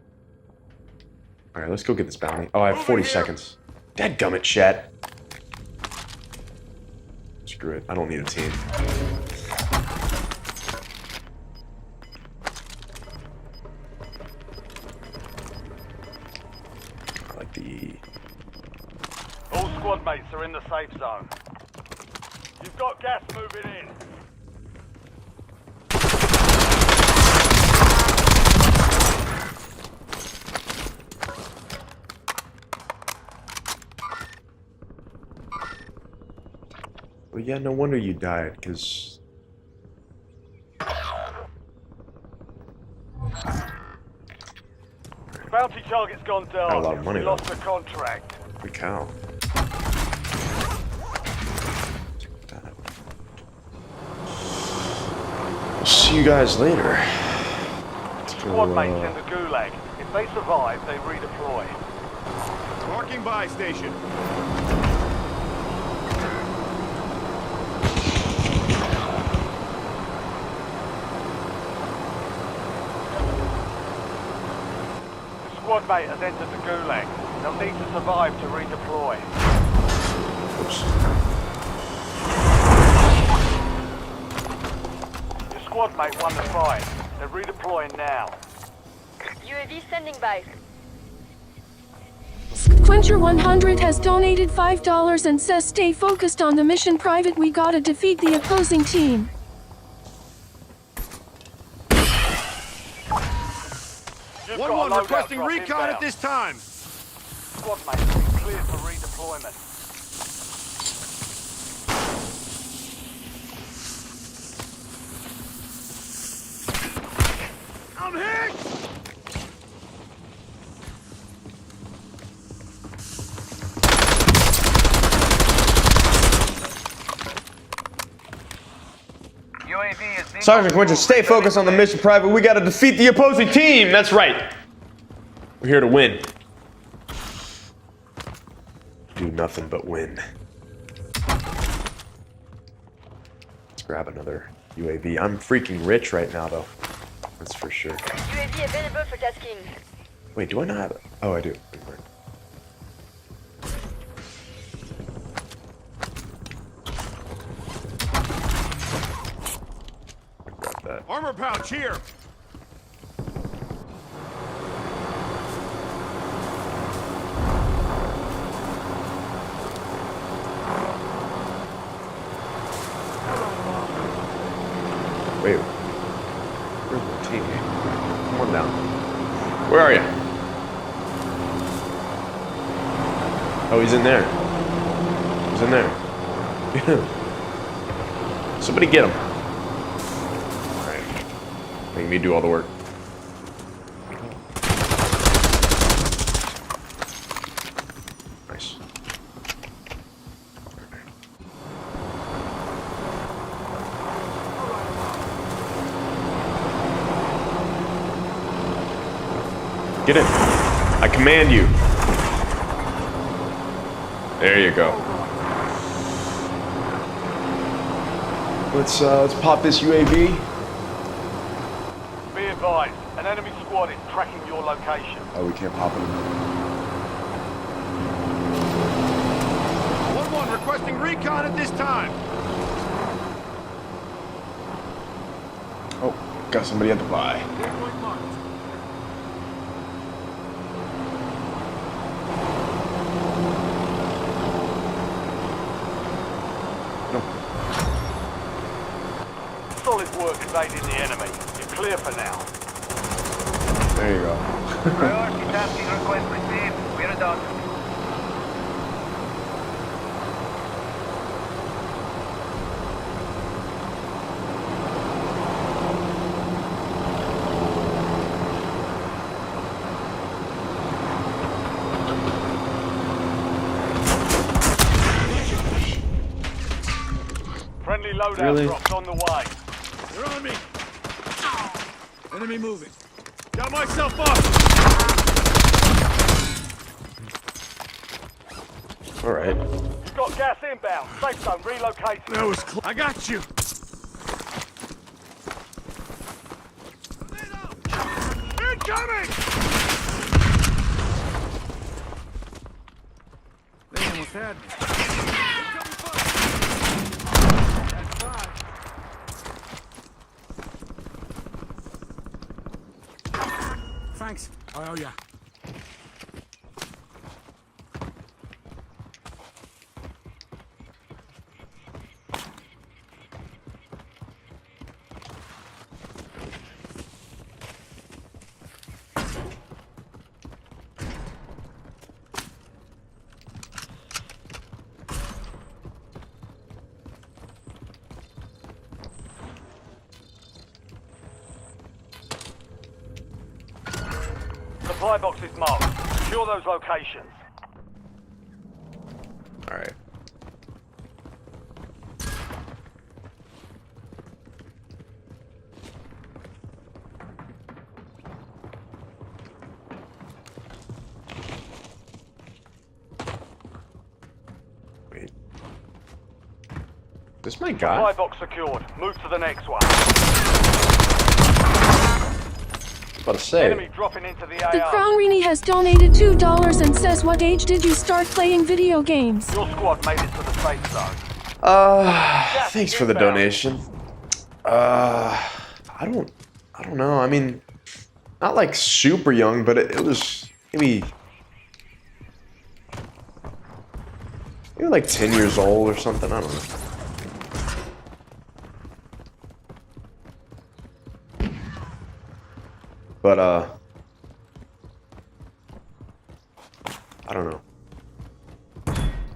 All right, let's go get this bounty. Oh, I have 40 seconds. Dadgummit, chat. Screw it. I don't need a team. I like the... All squad mates are in the safe zone. You've got gas moving in. Well, yeah, no wonder you died, because... Bounty target's gone down. Got a lot of money, We lost the contract. Holy cow. We'll see you guys later. Squad mates in the gulag. If they survive, they redeploy. Marking buy station. Squad mate has entered the gulag. They'll need to survive to redeploy. Oops. Your squad mate won the fight. They're redeploying now. UAV standing by. Quencher 100 has donated $5 and says stay focused on the mission, Private. We gotta defeat the opposing team. You've 1-1 got a loadout requesting drop recon inbound. at this time. Squad mates have been cleared for redeployment. I'm hit! Sergeant Quinton, stay focused on the mission, Private. We gotta defeat the opposing team. That's right. We're here to win. Do nothing but win. Let's grab another UAV. I'm freaking rich right now, though. That's for sure. UAV available for tasking. Wait, do I not have it? Oh, I do. Grab that. Armor pouch here. Wait. Where's my teammate? Come on down. Where are you? Oh, he's in there. He's in there. Somebody get him. Alright. Make me do all the work. Nice. Get in. I command you. There you go. Let's pop this UAV. Be advised, an enemy squad is tracking your location. Oh, we can't pop it. 1-1 requesting recon at this time. Oh, got somebody at the buy. Solid work evading the enemy. You're clear for now. There you go. Priority tasking request received. We're done. loadout Really? drops on the way. They're on me. Enemy moving. Got myself up. All right. You've got gas inbound. Safe zone relocated. That was close. I got you. Incoming! They almost had me. That's five. Thanks. Oh yeah. Supply box is marked. Secure those locations. All right. Wait. This my guy? Supply box secured. Move to the next one. About to say. Enemy dropping into the The AR. Crown Rini has donated $2 and says, what age did you start playing video games? Your squad made it to the safe zone. Thanks for the donation. I don't know. I mean, not like super young, but it was maybe like 10 years old or something. I don't know. But I don't know.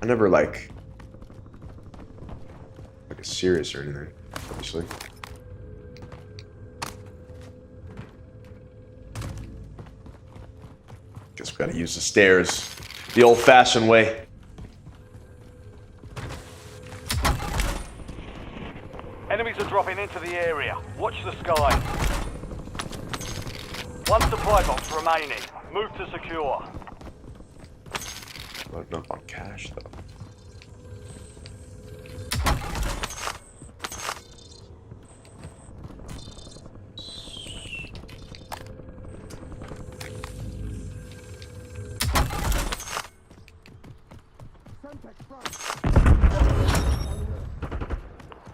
I never like a serious or anything, obviously. Guess we gotta use the stairs the old-fashioned way. Enemies are dropping into the area. Watch the sky. One supply box remaining. Move to secure. Loading up on cash, though.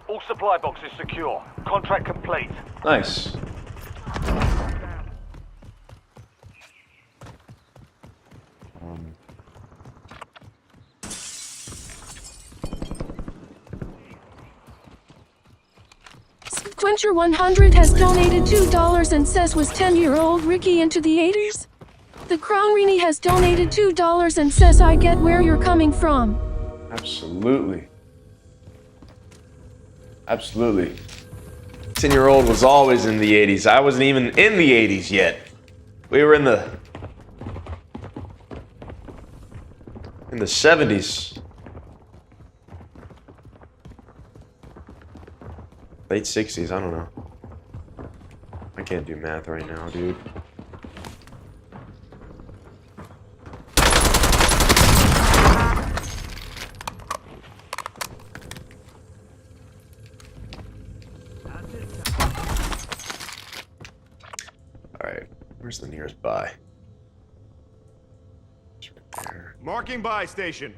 All supply boxes secure. Contract complete. Nice. Quencher 100 has donated $2 and says, was 10-year-old Rikki into the 80s? The Crown Rini has donated $2 and says, I get where you're coming from. Absolutely. Absolutely. 10-year-old was always in the 80s. I wasn't even in the 80s yet. We were in the 70s. Late 60s, I don't know. I can't do math right now, dude. Alright, where's the nearest buy? It's right there. Marking buy station.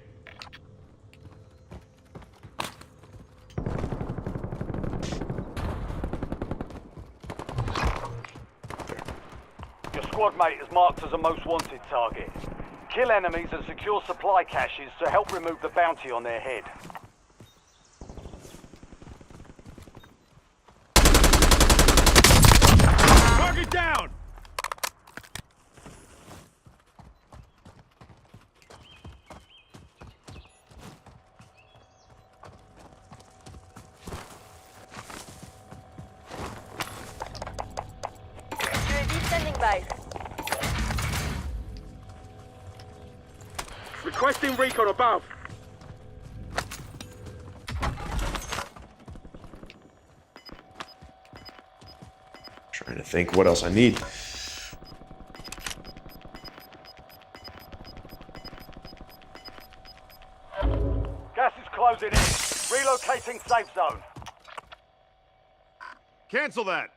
Your squad mate is marked as a most wanted target. Kill enemies and secure supply caches to help remove the bounty on their head. Target down! UAV standing by. Requesting recon above. Trying to think what else I need. Gas is closing in. Relocating safe zone. Cancel that.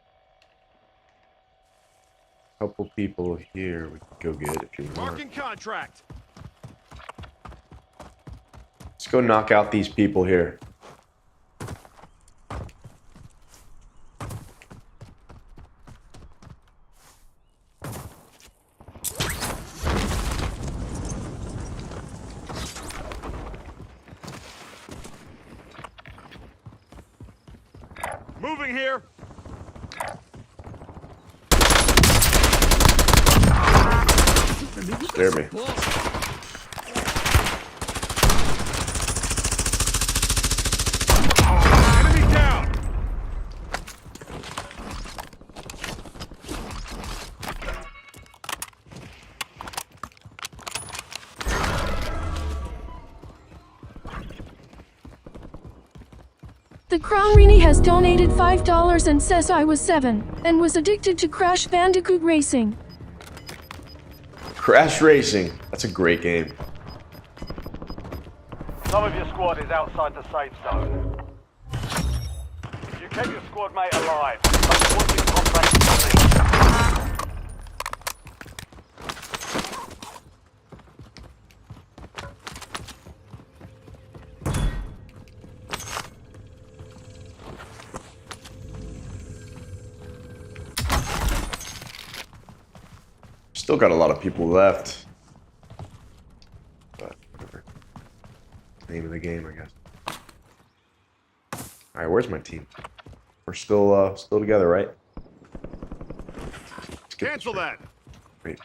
Couple people here we can go get if you want. Marking contract. Let's go knock out these people here. Moving here. Scare me. Enemy down. The Crown Rini has donated $5 and says I was 7 and was addicted to Crash Bandicoot Racing. Crash Racing. That's a great game. Some of your squad is outside the safe zone. You kept your squad mate alive. But you want your contract complete. Still got a lot of people left. But whatever. Name of the game, I guess. Alright, where's my team? We're still together, right? Cancel that. Wait.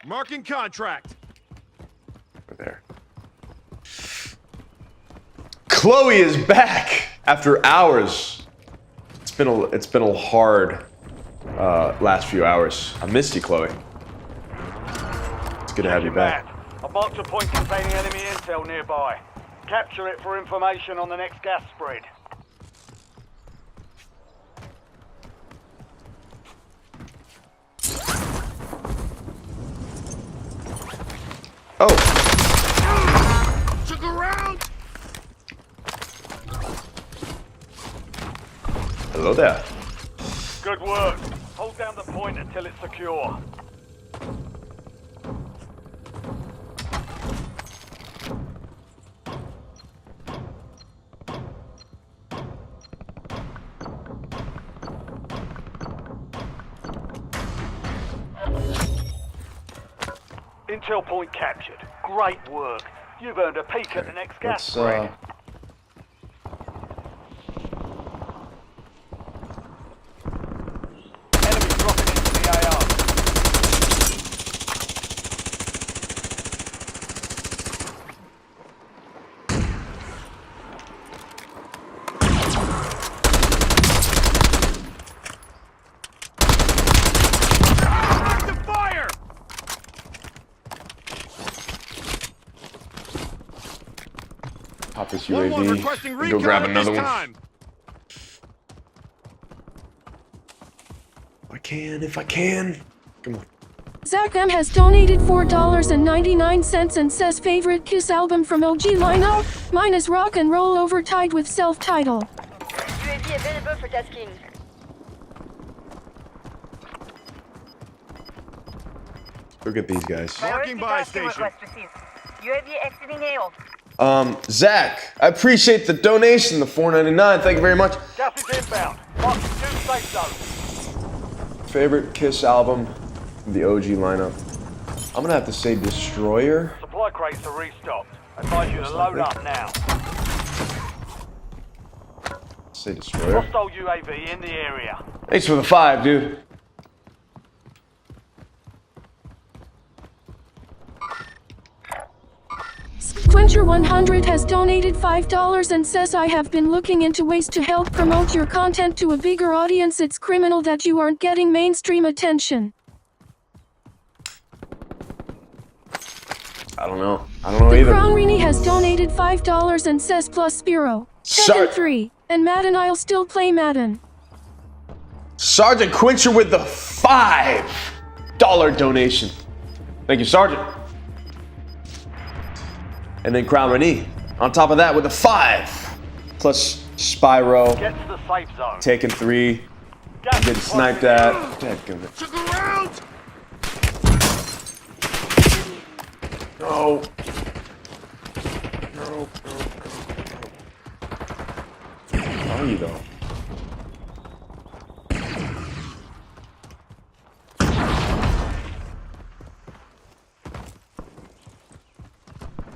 Marking contract. Over there. Chloe is back after hours. It's been a hard last few hours. I missed you, Chloe. It's good to have you back. I marked a point containing enemy intel nearby. Capture it for information on the next gas spread. Oh! Took around. Hello there. Good work. Hold down the point until it's secure. Intel point captured. Great work. You've earned a peek at the next gas spread. Enemy dropping into the AR. Active fire. Pop this 1-1 UAV. requesting and go recon grab at another this one. time. If I can. Come on. Zach M has donated $4.99 and says favorite Kiss album from OG lineup. Mine is Rock and Roll Over tied with self-title. UAV available for tasking. Go get these guys. Marking buy station. UAV exiting AO. Zach, I appreciate the donation, the $4.99. Thank you very much. Gas is inbound. Marking 2 safe zones. Favorite Kiss album from the OG lineup. I'm gonna have to say Destroyer. Supply crates are restocked. Advise you to load up now. Say Destroyer. Hostile UAV in the area. Thanks for the 5, dude. Quencher100 has donated $5 and says I have been looking into ways to help promote your content to a bigger audience. It's criminal that you aren't getting mainstream attention. I don't know The either. Crown Rini has donated $5 and says plus Spiro. Sorry. 7-3. And Madden, I'll still play Madden. Sergeant Quincher with the $5 donation. Thank you, Sergeant. And then Crown Renee on top of that with a 5. Plus Spyro. Get to the safe zone. Taking 3. Gas Getting is sniped closing at. Dadgummit. Took around! No. No. Where are you though?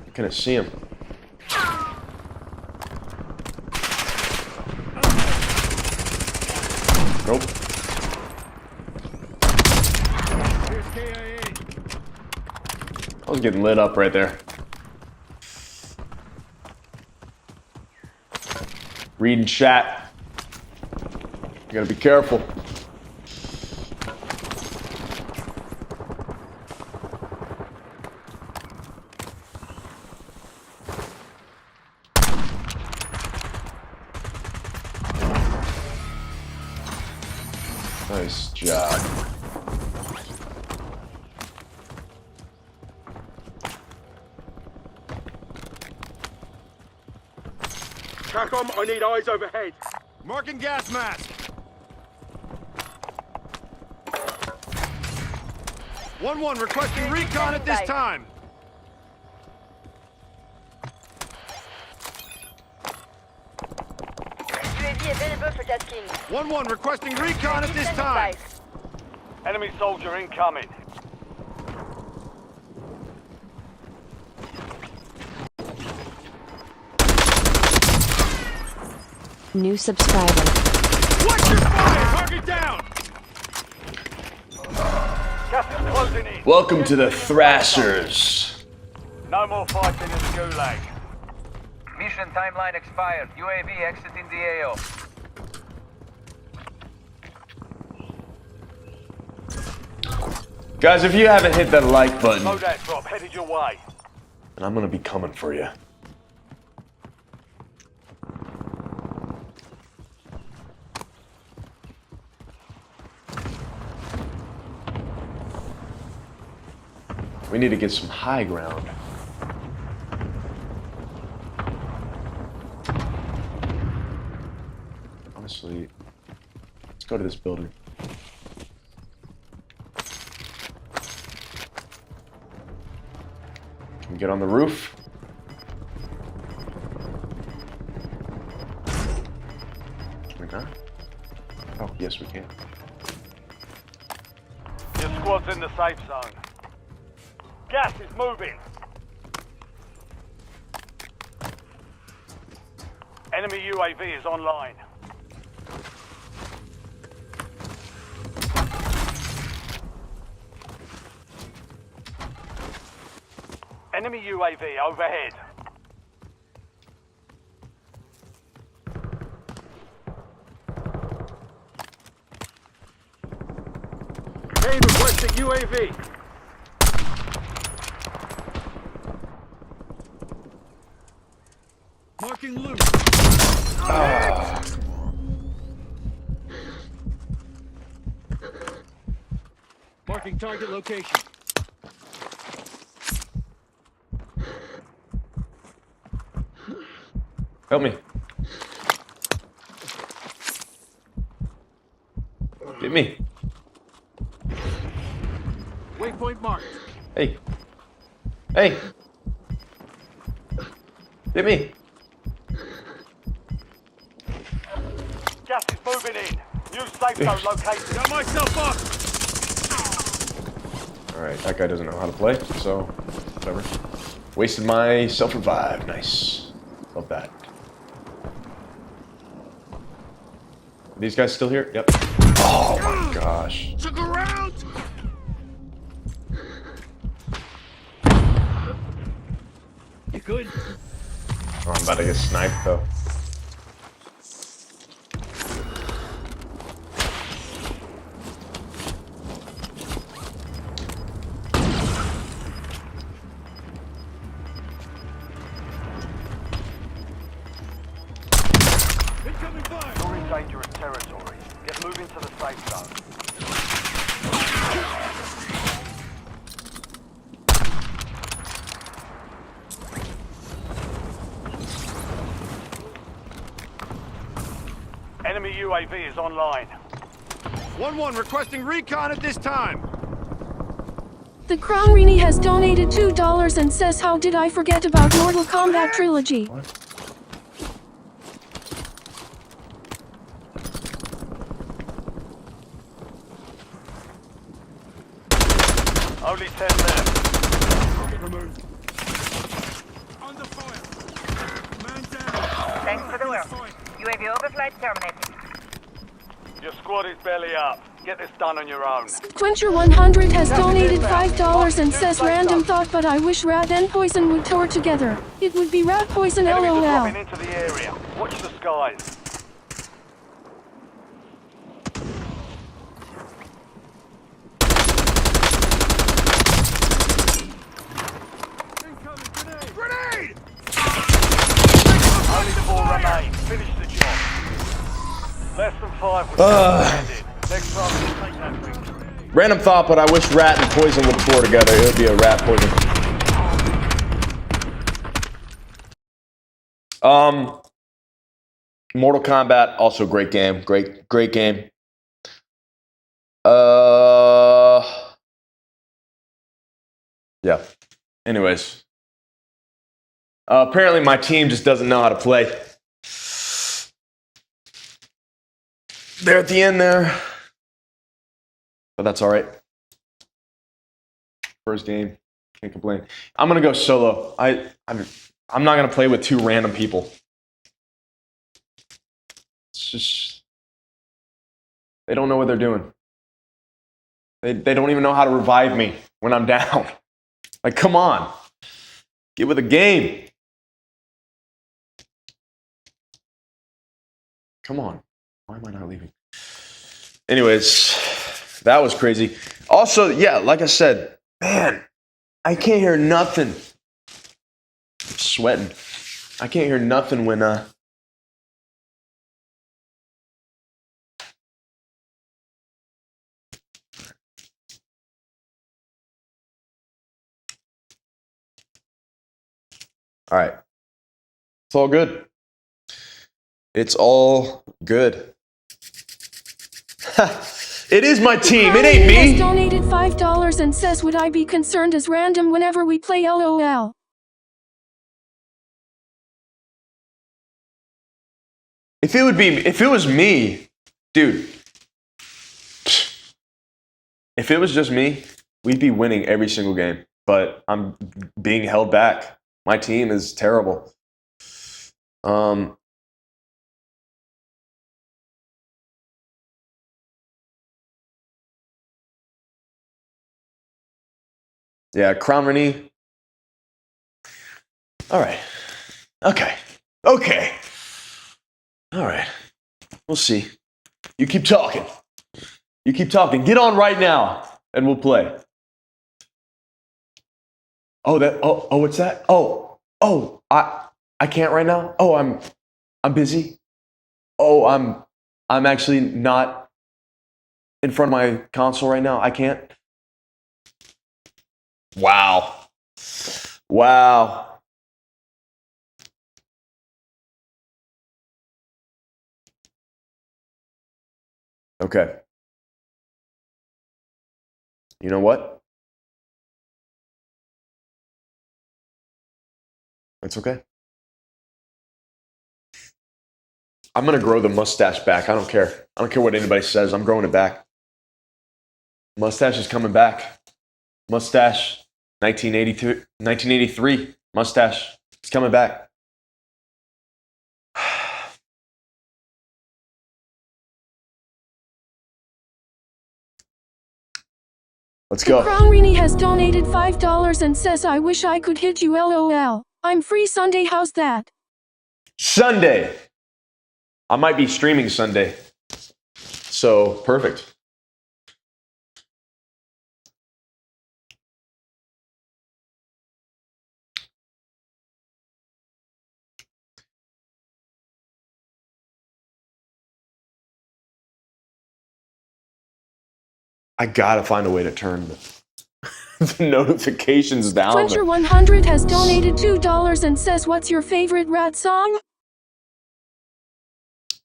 I couldn't see him. Nope. Here's KIA. I was getting lit up right there. Reading chat. You gotta be careful. Nice job. TRACOM, I need eyes overhead. Marking gas mask. 1-1 requesting recon at this time. UAV available for tasking. 1-1 requesting recon at this time. Enemy soldier incoming. New subscriber. Watch your fire! Target down! Gas is closing in. Welcome to the Thrashers. No more fighting in the gulag. Mission timeline expired. UAV exiting the AO. Guys, if you haven't hit that like button, Loadout drop headed your way. and I'm gonna be coming for you. We need to get some high ground. Honestly, let's go to this building. Can we get on the roof? Can we not? Oh, yes we can. Your squad's in the safe zone. Gas is moving. Enemy UAV is online. Enemy UAV overhead. Kane requesting UAV. Marking loot. Marking target location. Help me. Get me. Waypoint marked. Hey. Hey. Get me. Gas is moving in. New safe zone located. Got myself up. Alright, that guy doesn't know how to play, so whatever. Wasted my self-revive. Nice. Love that. Are these guys still here? Yep. Oh my gosh. Took around. You good? Oh, I'm about to get sniped though. Incoming fire. You're in dangerous territory. Get Moving to the safe zone. Enemy UAV is online. 1-1 requesting recon at this time. The Crown Rini has donated $2 and says, how did I forget about Mortal Kombat Trilogy? Only 10 minutes. Removed. Under fire. Man down. Thanks for the work. UAV overflight terminated. Your squad is barely up. Get this done on your own. Quencher100 has donated $5 and says, random thought, but I wish rat and poison would tour together. It would be rat poison Enemies are LOL. dropping into the area. Watch the skies. Grenade! Only 4 remain. Finish the job. Less than 5 was ended. Next time we'll take that victory. Random thought, but I wish rat and poison would tour together. It would be a rat poison. Mortal Kombat, also great game. Great game. Yeah. Anyways. Apparently my team just doesn't know how to play. They're at the end there. But that's all right. First game. Can't complain. I'm going to go solo. I'm not going to play with 2 random people. It's just... They don't know what they're doing. They don't even know how to revive me when I'm down. Like, come on. Get with the game. Come on. Why am I not leaving? Anyways, that was crazy. Also, yeah, like I said, man, I can't hear nothing. I'm sweating. I can't hear nothing when all right. It's all good. It's all good. It is my team. It ain't Crown Rini has me. donated $5 and says, would I be concerned as random whenever we play LOL? If it was me, dude. If it was just me, we'd be winning every single game. But I'm being held back. My team is terrible. Yeah, Crown Rini. All right. Okay. All right. We'll see. You keep talking. Get on right now, and we'll play. Oh, what's that? I can't right now. Oh, I'm busy. Oh, I'm actually not in front of my console right now. I can't. Wow. Okay. You know what? It's okay. I'm going to grow the mustache back. I don't care. I don't care what anybody says. I'm growing it back. Mustache is coming back. Mustache, 1983. Mustache. It's coming back. Let's go. Crown Rini has donated $5 and says, I wish I could hit you LOL. I'm free Sunday, how's that? Sunday. I might be streaming Sunday. So, perfect. I gotta find a way to turn the notifications down. Quencher100 has donated $2 and says, "What's your favorite rat song?"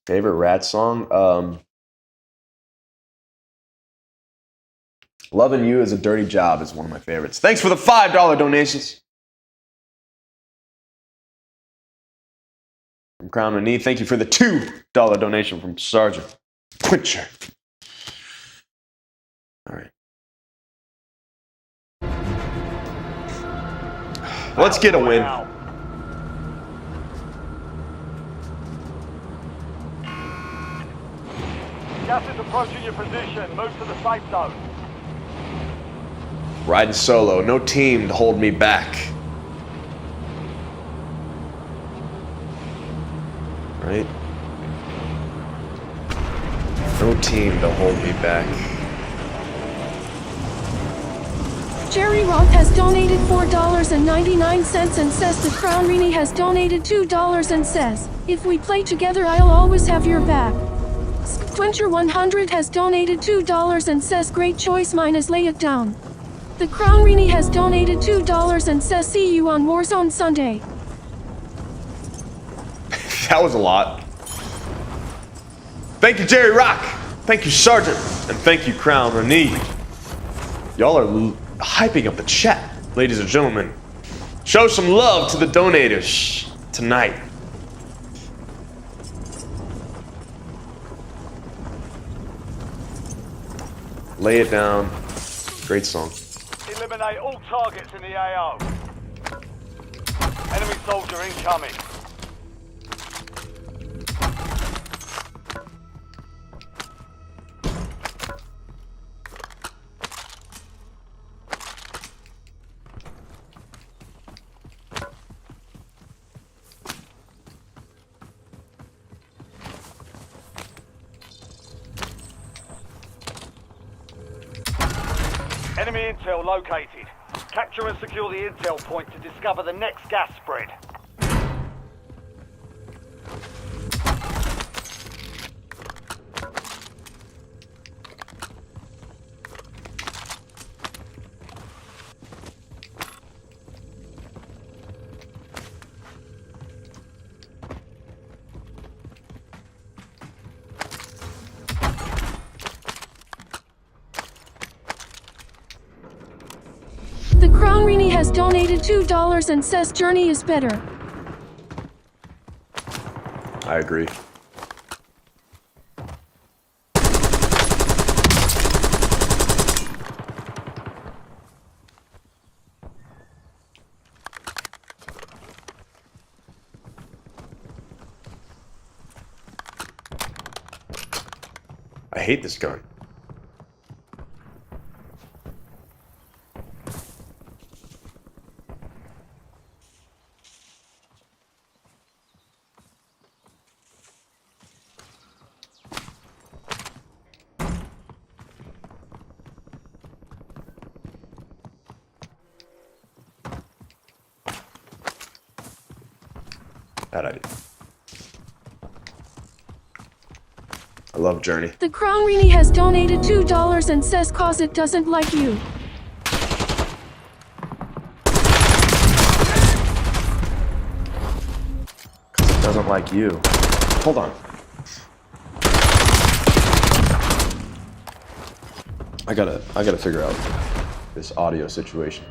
Favorite rat song? Loving You is a Dirty Job is one of my favorites. Thanks for the $5 donations. From Crown and Knee, thank you for the $2 donation from Sergeant Quencher. All right. Let's get a win. Gas is approaching your position. Move to the safe zone. Riding solo, no team to hold me back. Right? No team to hold me back. Jerry Roth has donated $4.99 and says the Crown Rini has donated $2 and says, "If we play together, I'll always have your back." Quencher100 has donated $2 and says, "Great choice, minus lay it down." The Crown Rini has donated $2 and says, "See you on Warzone Sunday." That was a lot. Thank you, Jerry Rock. Thank you, Sergeant. And thank you, Crown Rini. Y'all are hyping up the chat, ladies and gentlemen. Show some love to the donators tonight. Lay it down. Great song. Eliminate all targets in the AO. Enemy soldier incoming. Enemy intel located. Capture and secure the intel point to discover the next gas spread. The Crown Rini has donated $2 and says, "Journey is better." I agree. I hate this gun. Bad idea. I love Journey. The Crown Rini has donated $2 and says, "Cause it doesn't like you." Cause it doesn't like you. Hold on. I gotta figure out this audio situation.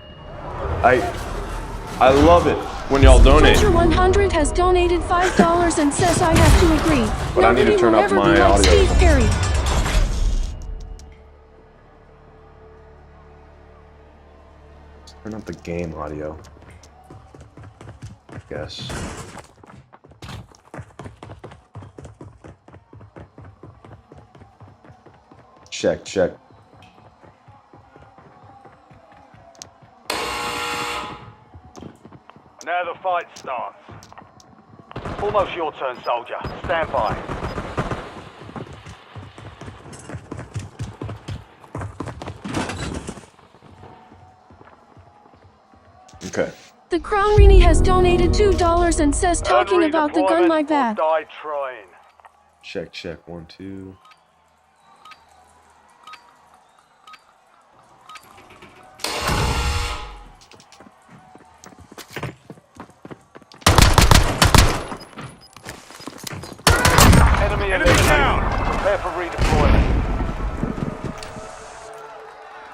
I love it when y'all donate. Quencher100 has donated $5 and says, "I have to agree." But I need to Nobody turn will up ever my be like audio. Steve Perry. Turn up the game audio. I guess. Check. Now the fight starts. Almost your turn, soldier. Stand by. Okay. The Crown Rini has donated $2 and says, "Talking Early about the gun, my deployment bad." or die trying. Check. 1, 2. for redeployment.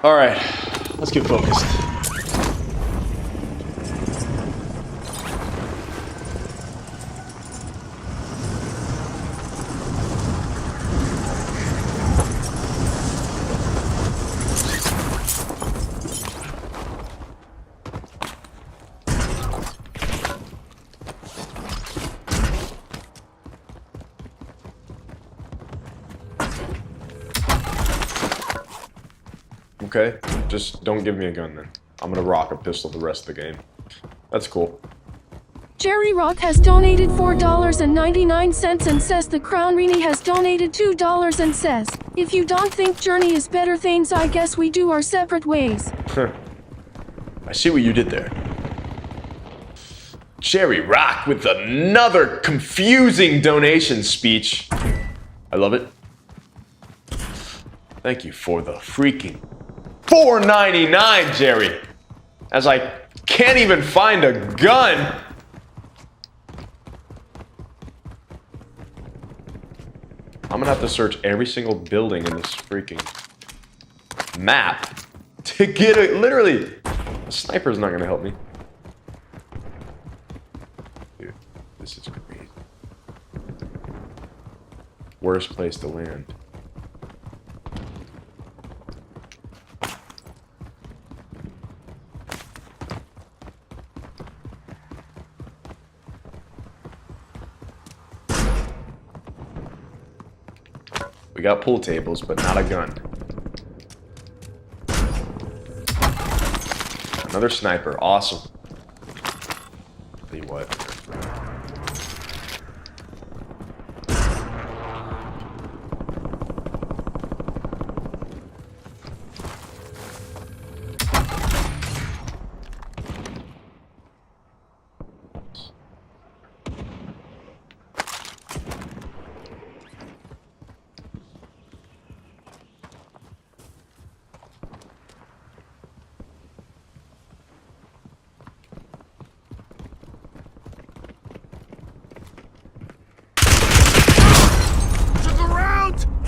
All right, let's get focused. Okay, just don't give me a gun then. I'm gonna rock a pistol the rest of the game. That's cool. Jerry Rock has donated $4.99 and says the Crown Rini has donated $2 and says, if you don't think Journey is better things, I guess we do our separate ways. I see what you did there. Jerry Rock with another confusing donation speech. I love it. Thank you for the freaking $4.99, Jerry. As I can't even find a gun. I'm gonna have to search every single building in this freaking map to get it. Literally, a sniper's not gonna help me. Dude, this is crazy. Worst place to land. We got pool tables, but not a gun. Another sniper, awesome. Tell you what.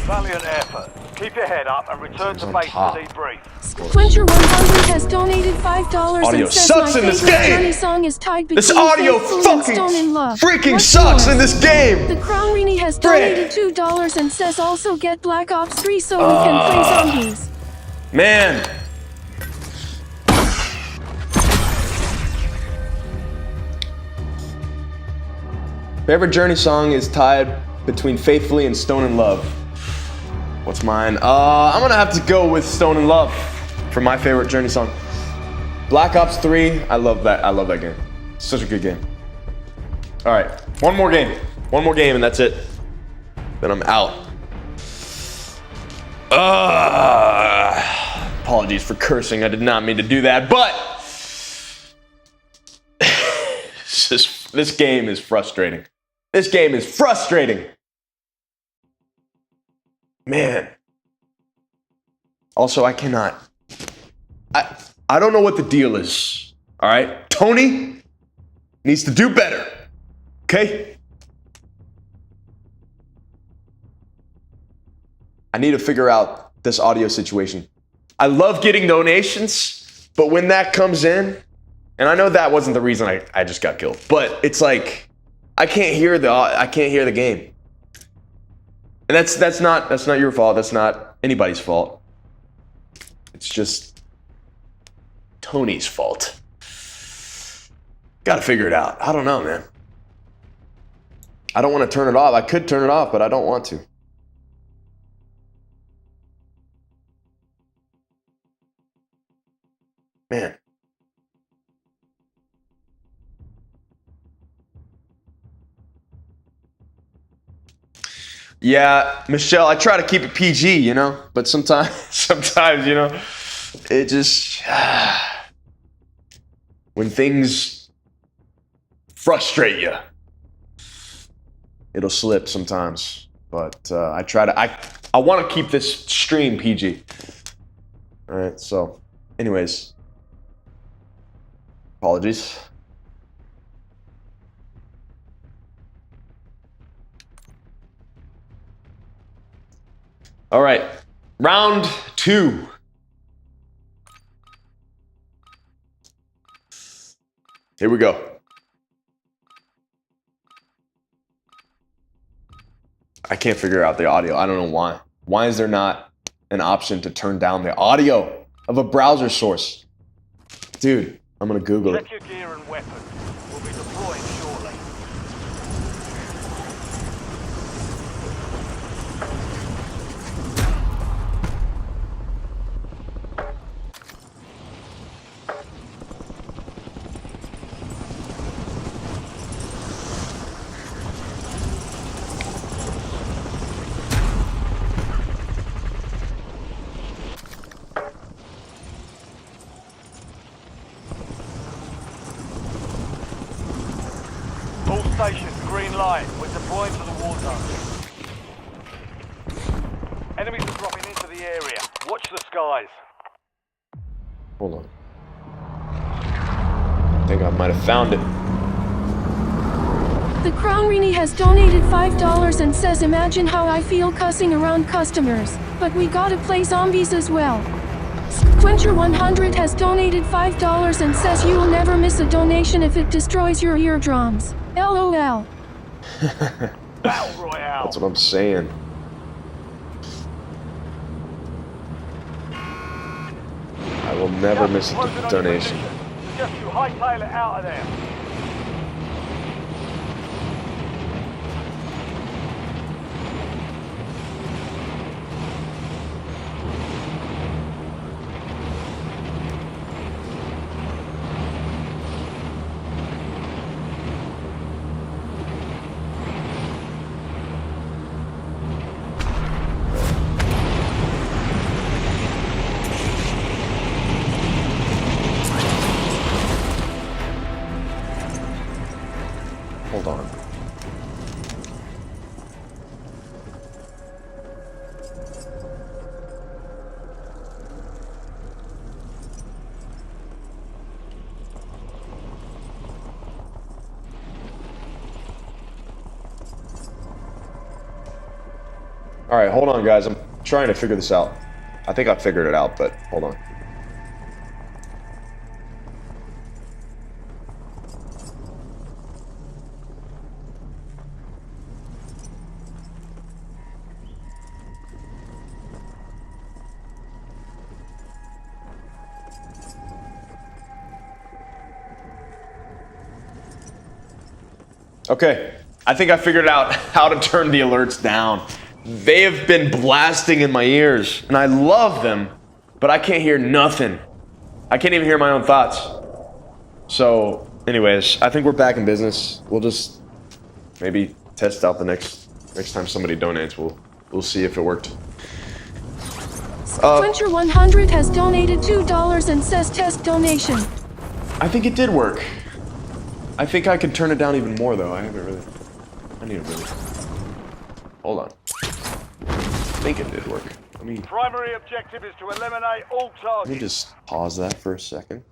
Valiant effort. Keep your head up and return to base to debrief. Squincher100 has donated $5 Audio and says sucks my in this favorite game. Journey song is tied between This audio Faithful and fucking Stone in Love. freaking What's sucks yours? in this game. The Crown Rini has donated $2 and says also get Black Ops 3 so we can play zombies. Man. Favorite Journey song is tied between Faithfully and Stone in Love. What's mine? I'm gonna have to go with Stone in Love for my favorite Journey song. Black Ops 3, I love that. I love that game. Such a good game. All right, one more game. One more game and that's it. Then I'm out. Apologies for cursing. I did not mean to do that, but this game is frustrating. This game is frustrating. Man. Also, I cannot. I don't know what the deal is. All right? Tony needs to do better. Okay? I need to figure out this audio situation. I love getting donations, but when that comes in, and I know that wasn't the reason I just got killed, but it's like I can't hear the game. And that's not your fault. That's not anybody's fault. It's just Tony's fault. Gotta figure it out. I don't know, man. I don't want to turn it off. I could turn it off, but I don't want to. Man. Yeah, Michelle, I try to keep it PG, you know, but sometimes, you know, it just, when things frustrate you, it'll slip sometimes. But I want to keep this stream PG. All right, so anyways, apologies. All right, round 2. Here we go. I can't figure out the audio. I don't know why. Why is there not an option to turn down the audio of a browser source? Dude, I'm gonna Google it. Check your gear and weapons. We'll be deploying shortly. All stations, green light. We're deploying to the war zone. Enemies are dropping into the area. Watch the skies. Hold on. I think I might have found it. The Crown Rini has donated $5 and says, imagine how I feel cussing around customers, but we gotta play zombies as well. Quencher100 has donated $5 and says you will never miss a donation if it destroys your eardrums. LOL. Battle Royale. That's what I'm saying. I will never miss a Closing on your donation. position. Suggest you hightail it out of there. Hold on. All right, hold on, guys. I'm trying to figure this out. I think I figured it out, but hold on. Okay, I think I figured out how to turn the alerts down. They have been blasting in my ears, and I love them, but I can't hear nothing. I can't even hear my own thoughts. So, anyways, I think we're back in business. We'll just maybe test out the next time somebody donates. We'll see if it worked. Quencher100 has donated $2 and says test donation. I think it did work. I think I could turn it down even more, though. I need to really. Hold on. I think it did work. Primary objective is to eliminate all Let me targets. just pause that for a second.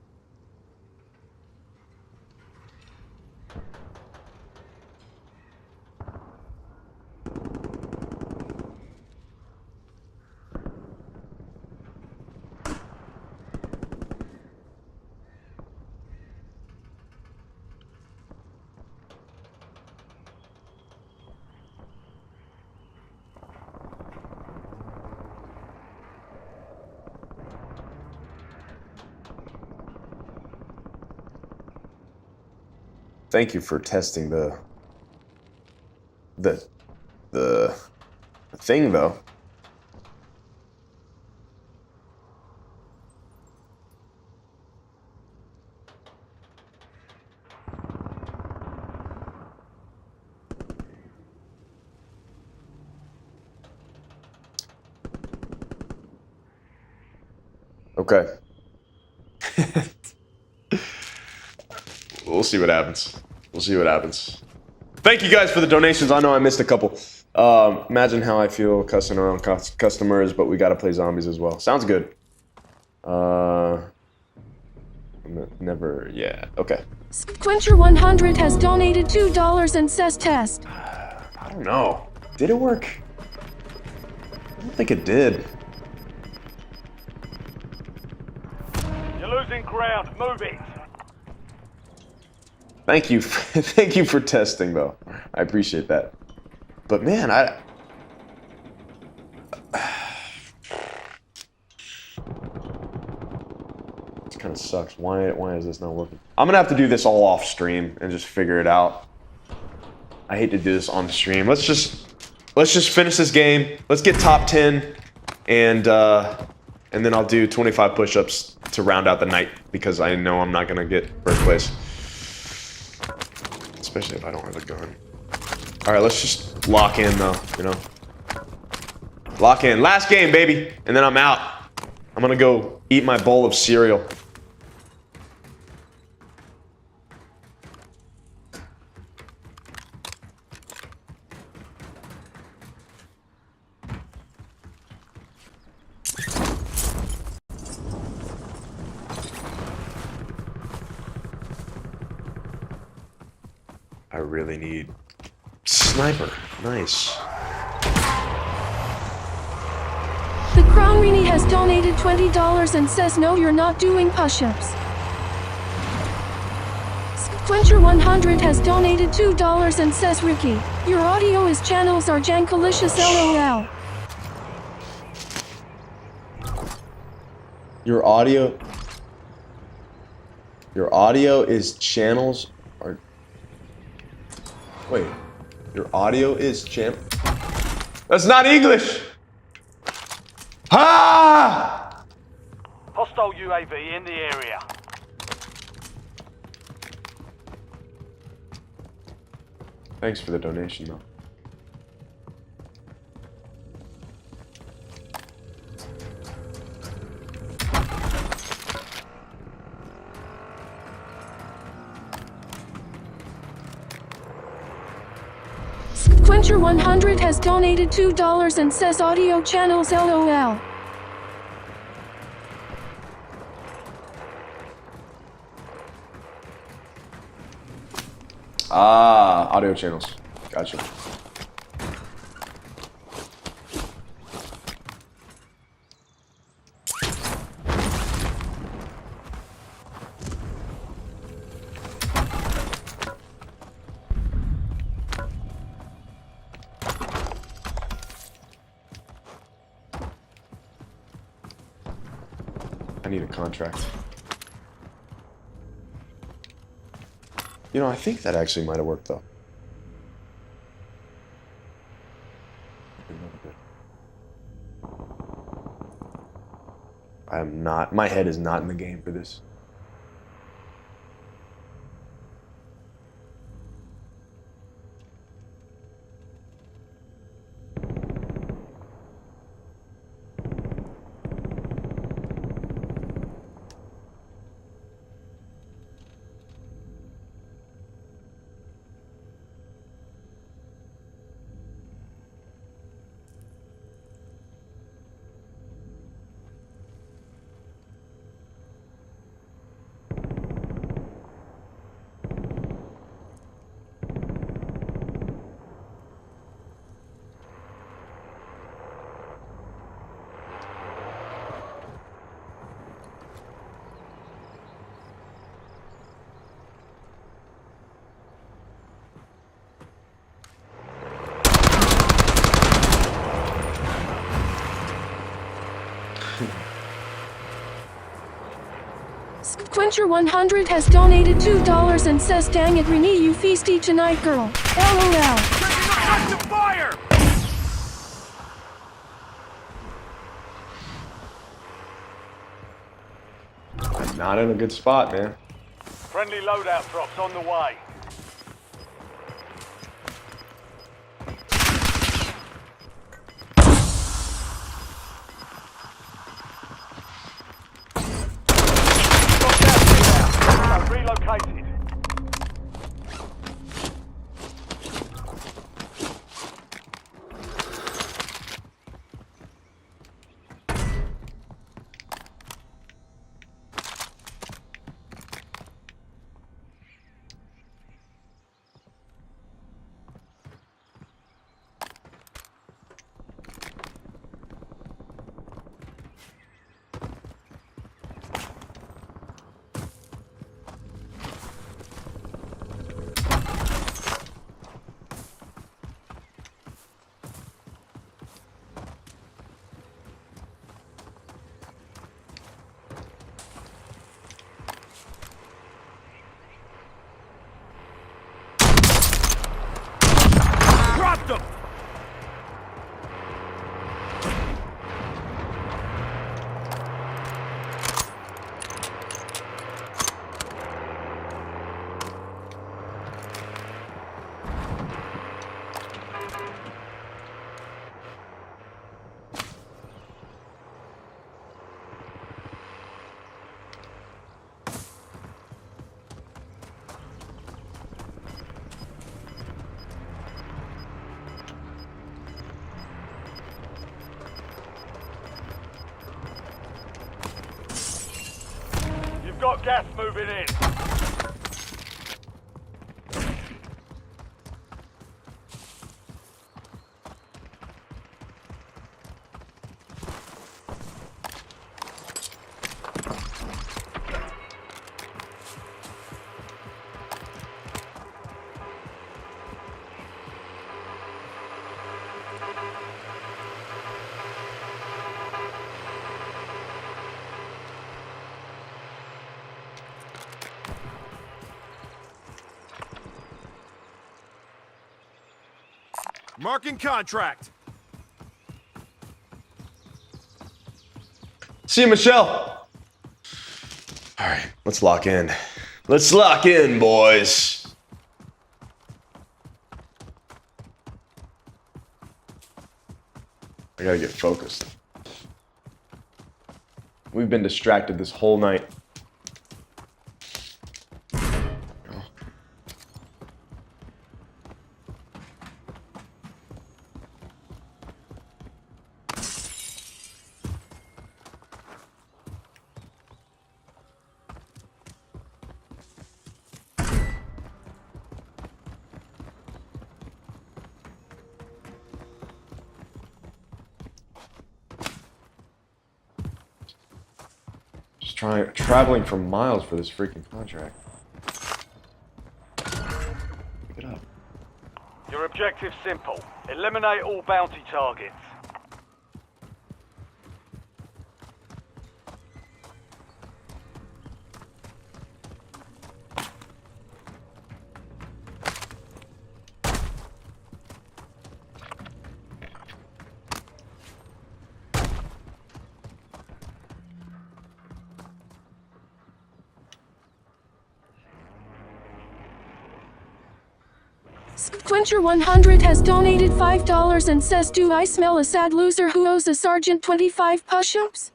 Thank you for testing the thing, though. Okay. We'll see what happens. We'll see what happens. Thank you guys for the donations. I know I missed a couple. Imagine how I feel cussing around customers, but we gotta play zombies as well. Sounds good. Never, yeah, okay. Quencher100 has donated $2 and says test. I don't know. Did it work? don't think it did. You're losing ground. Move it. Thank you. Thank you for testing, though. I appreciate that. But man, this kind of sucks. Why is this not working? I'm gonna have to do this all off stream and just figure it out. I hate to do this on the stream. Let's just finish this game. Let's get top 10, and then I'll do 25 push-ups to round out the night because I know I'm not gonna get first place, especially if I don't have a gun. All right, let's just lock in though. You know, lock in. Last game, baby, and then I'm out. I'm gonna go eat my bowl of cereal. I really need sniper. Nice. The Crown Rini has donated $20 and says no, you're not doing push-ups. Squincher100 has donated $2 and says Rikki, your audio is channels are jankalicious LOL. Your audio is channels or wait, your audio is That's not English. Ah! Hostile UAV in the area. Thanks for the donation, though. Squincher100 has donated $2 and says audio channels LOL. Ah, audio channels. Gotcha. I need a contract. You know, I think that actually might have worked, though. I am not, my head is not in the game for this. Squincher100 has donated $2 and says dang it Rini, you feisty tonight girl. LOL. Fire! I'm not in a good spot, man. Friendly loadout drops on the way. Relocated. got gas moving in. Marking contract. See you, Michelle. All right, let's lock in. Let's lock in, boys. I gotta get focused. We've been distracted this whole night. Traveling for miles for this freaking contract. Pick it up. Your objective's simple. Eliminate all bounty targets. Quencher 100 has donated $5 and says, "Do I smell a sad loser who owes a sergeant 25 push-ups?"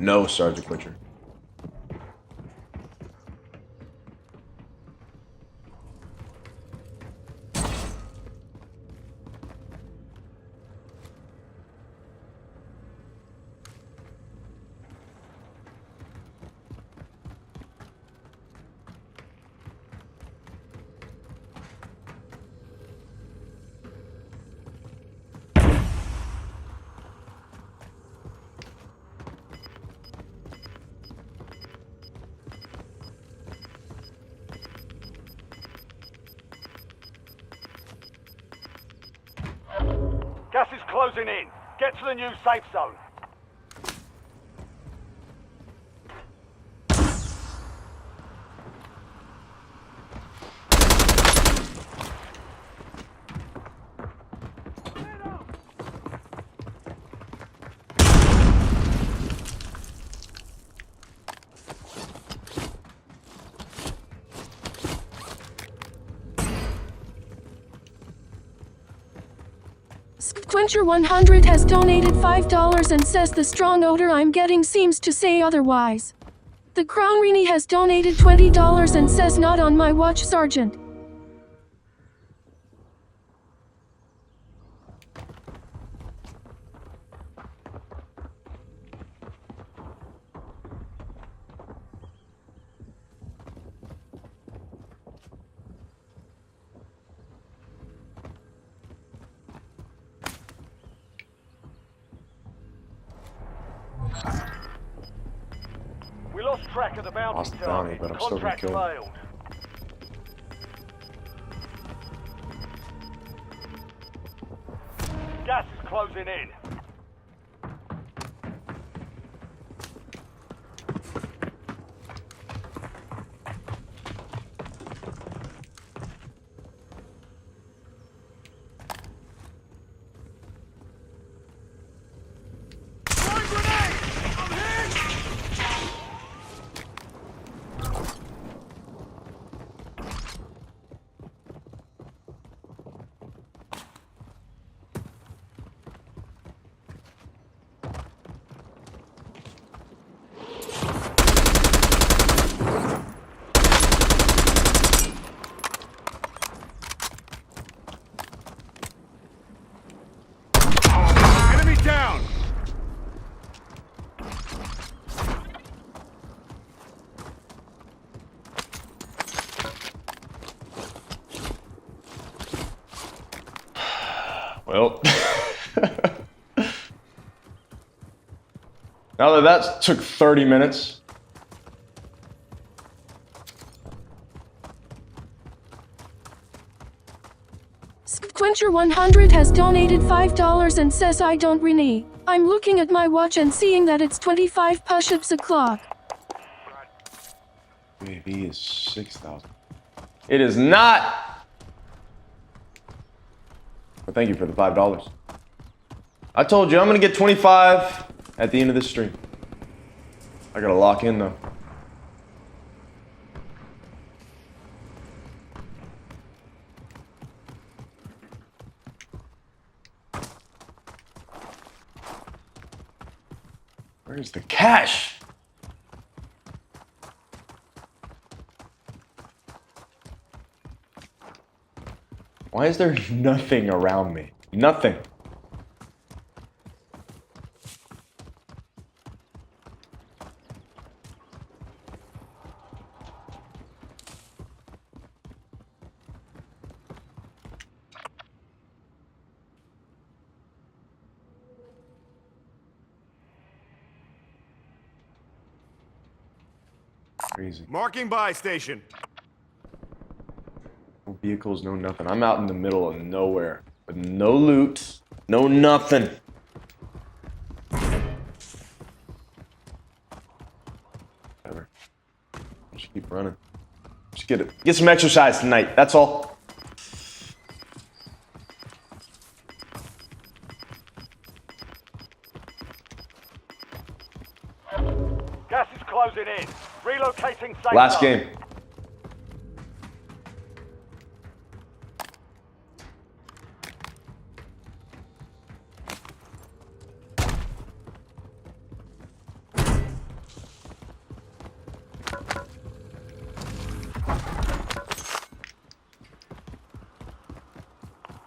No, Sergeant Quencher. Gas is closing in. Get to the new safe zone. Quencher 100 has donated $5 and says, "The strong odor I'm getting seems to say otherwise." The Crown Rini has donated $20 and says, "Not on my watch, Sergeant." We lost track of the bounty Lost the bounty, target. but I'm still gonna Contract kill him. failed. Gas is closing in. Well, now that took 30 minutes. Squincher100 has donated $5 and says I don't renege. I'm looking at my watch and seeing that it's 25 push-ups o'clock. UAV is 6,000. It is not. But thank you for the $5. I told you I'm gonna get 25 at the end of this stream. I gotta lock in though. Where's the cash? Why is there nothing around me? Nothing. Crazy. Marking buy station. No vehicles, no nothing. I'm out in the middle of nowhere with no loot, no nothing. Whatever. Just keep running. Just get some exercise tonight. That's all. Gas is closing in. Relocating safe Last zone. game.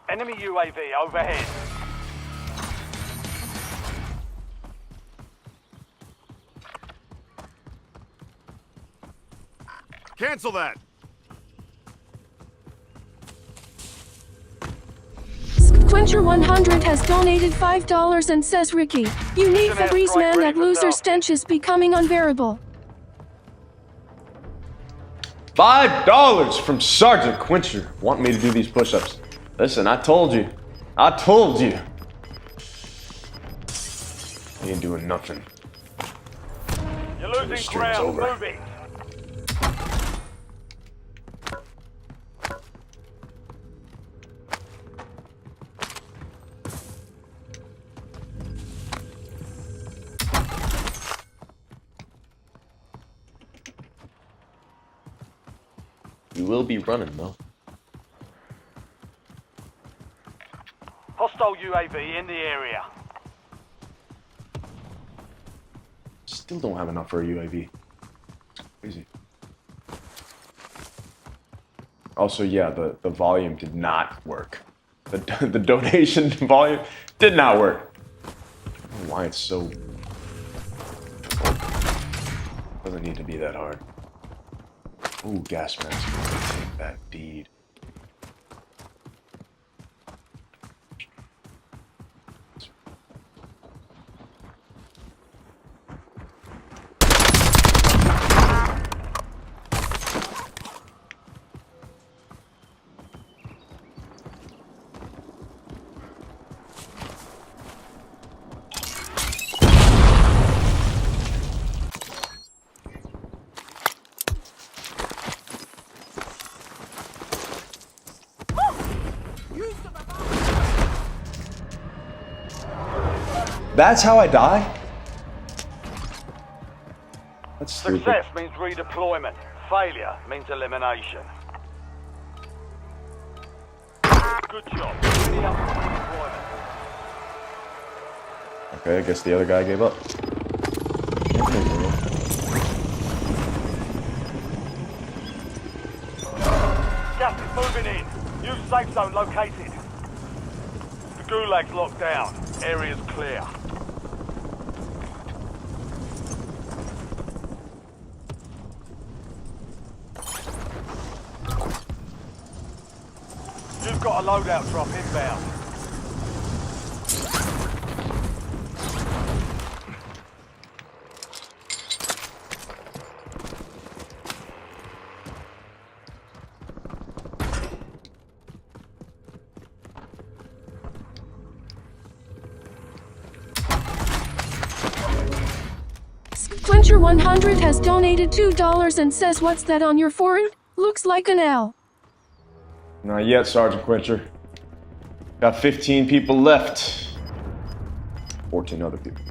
Enemy UAV overhead. Cancel that. Squincher100 has donated $5 and says Rikki, you need Febreze man, that loser stench is becoming unbearable. $5 from Sergeant Quincher. Want me to do these push-ups. Listen, I told you. I told you. You ain't doing nothing. You're losing Stream's ground. over. Moving. You will be running, though. Hostile UAV in the area. Still don't have enough for a UAV. It's crazy. Also, yeah, the volume did not work. The donation volume did not work. I don't know why it's so difficult. Doesn't need to be that hard. Ooh, gas mask. Take that deed. That's how I die? That's stupid. Success means redeployment. Failure means elimination. Good job. Ready up for redeployment. Okay, I guess the other guy gave up. Gas is moving in. New safe zone located. The gulag's locked down. Area's clear. You've got a loadout drop inbound. Squincher100 has donated $2 and says, "What's that on your forehead? Looks like an L." Not yet, Sergeant Quencher. Got 15 people left. 14 other people.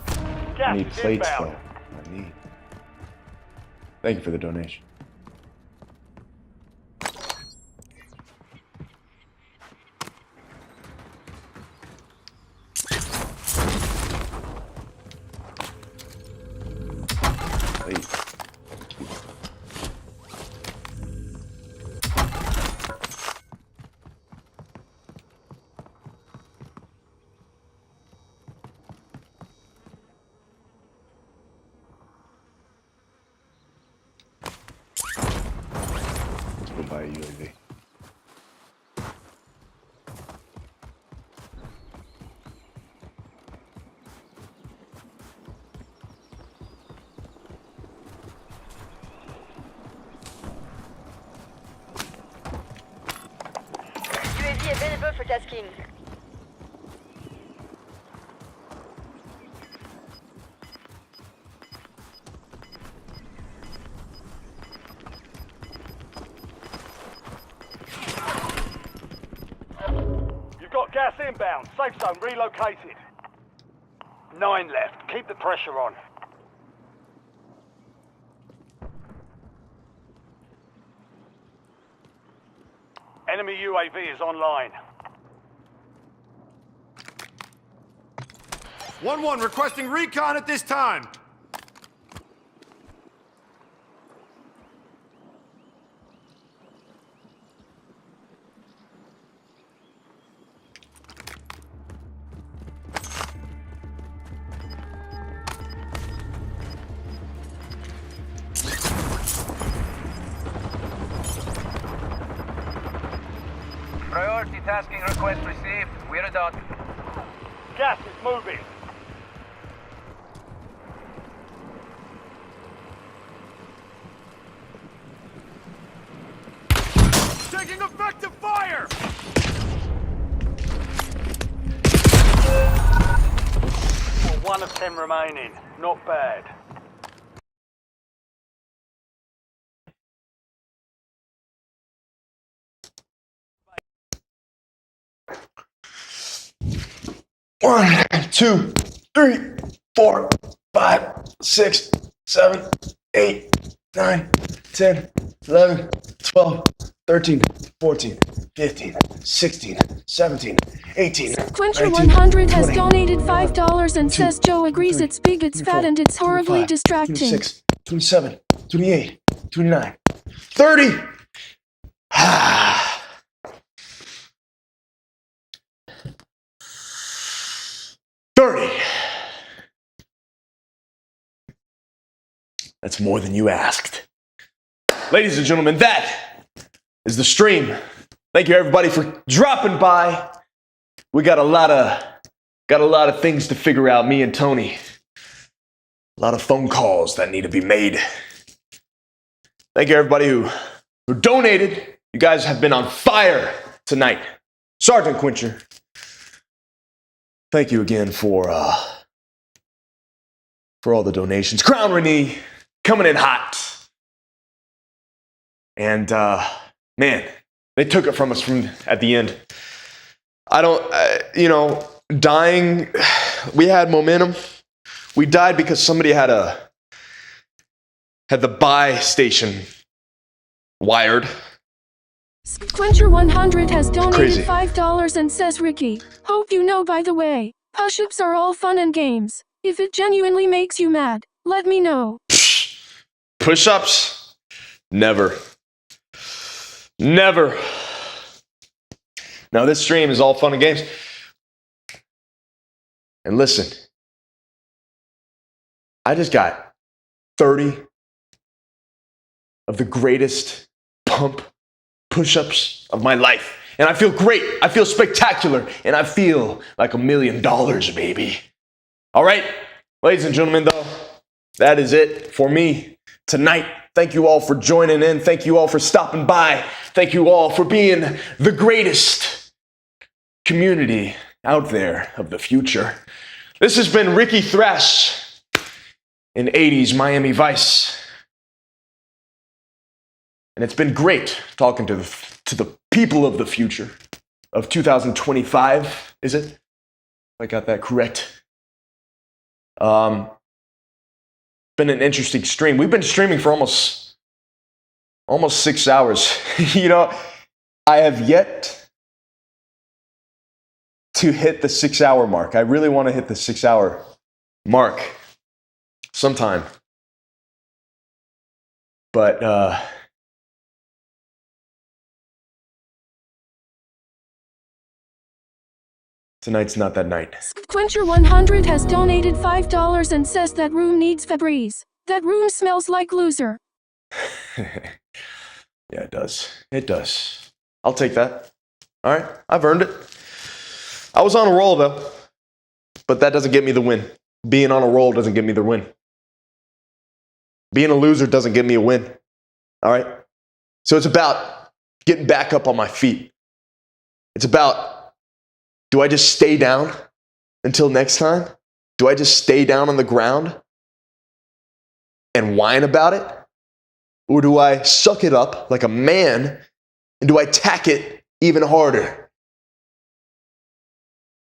I Gas need is plates, inbound. though. I need. Thank you for the donation. Plate. Let's go buy a UAV. UAV available for tasking. You've got gas inbound. Safe zone relocated. 9 left. Keep the pressure on. Enemy UAV is online. 1-1 requesting recon at this time. Priority tasking request received. We're done. Gas is moving. Taking effective fire! Well, 1 of 10 remaining. Not bad. One, 2, 3, 4, 5, 6, 7, 8, 9, 10, 11, 12, 13, 14, 15, 16, 17, 18. Squincher100 has donated $5 and says, "Joe agrees it's big, it's fat, and it's horribly distracting." 26, 27, 28, 29, 30. 30. That's more than you asked. Ladies and gentlemen, that is the stream. Thank you everybody for dropping by. We got a lot of things to figure out, me and Tony. A lot of phone calls that need to be made. Thank you everybody who donated. You guys have been on fire tonight. Sergeant Quencher, thank you again for all the donations. Crown Renee coming in hot. And man, they took it from us at the end. Dying, we had momentum. We died because somebody had the buy station wired. Squincher100 has donated Crazy. $5 and says, "Rikki, hope you know, by the way, push-ups are all fun and games. If it genuinely makes you mad, let me know." Push-ups? Never. Never. Now this stream is all fun and games. And listen, I just got 30 of the greatest pump push-ups of my life. And I feel great. I feel spectacular. And I feel like $1 million, baby. All right, ladies and gentlemen, though, that is it for me tonight. Thank you all for joining in. Thank you all for stopping by. Thank you all for being the greatest. community out there of the future. This has been Rikki Thrash in 80s Miami Vice. And it's been great talking to the people of the future of 2025, is it? If I got that correct. Been an interesting stream. We've been streaming for almost 6 hours. You know, I have yet to hit the 6 hour mark. I really want to hit the 6 hour mark sometime. But tonight's not that night. Quencher100 has donated $5 and says that room needs Febreze. That room smells like loser. Yeah, it does. It does. I'll take that. All right, I've earned it. I was on a roll, though. But that doesn't get me the win. Being on a roll doesn't get me the win. Being a loser doesn't get me a win. All right? So it's about getting back up on my feet. It's about, do I just stay down until next time? Do I just stay down on the ground and whine about it? Or do I suck it up like a man and do I tack it even harder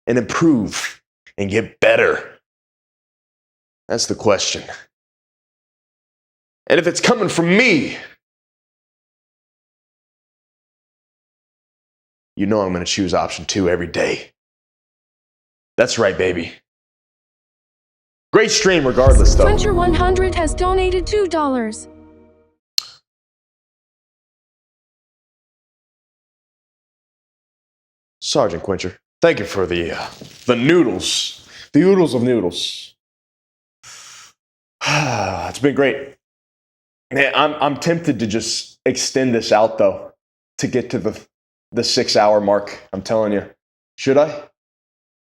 and improve and get better? That's the question. And if it's coming from me, you know I'm going to choose option 2 every day. That's right, baby. Great stream regardless, though. Quencher100 has donated $2. Sergeant Quencher, thank you for the noodles. The oodles of noodles. It's been great. Man, I'm tempted to just extend this out, though, to get to the 6 hour mark. I'm telling you. Should I?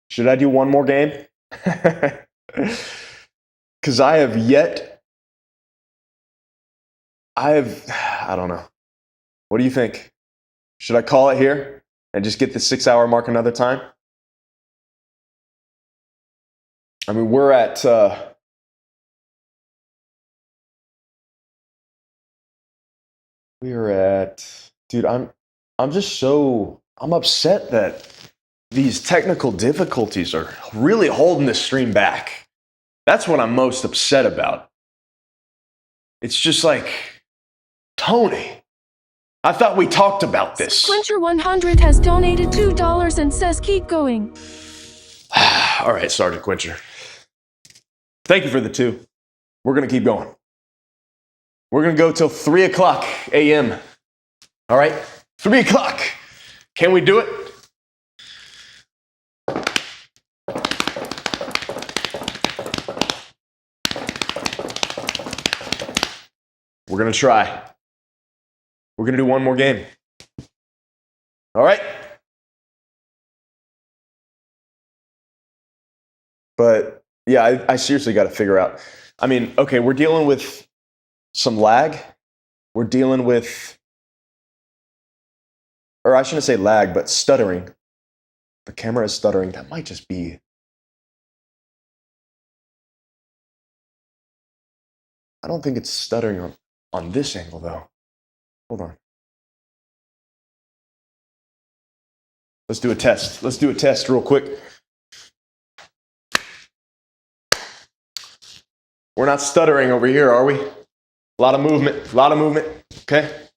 Should I do one more game? Because I don't know. What do you think? Should I call it here and just get the 6 hour mark another time? I mean, we're at, dude, I'm upset that these technical difficulties are really holding this stream back. That's what I'm most upset about. It's just like, Tony, I thought we talked about this. Quencher100 has donated $2 and says keep going. All right, Sergeant Quencher. Thank you for the 2. We're going to keep going. We're going to go till 3 o'clock a.m. All right? 3 o'clock. Can we do it? We're going to try. We're going to do one more game. All right? But yeah, I seriously got to figure out. I mean, okay, we're dealing with some lag. We're dealing with, or I shouldn't say lag, but stuttering. The camera is stuttering. That might just be. I don't think it's stuttering on this angle, though. Hold on. Let's do a test. Let's do a test real quick. We're not stuttering over here, are we? A lot of movement, okay?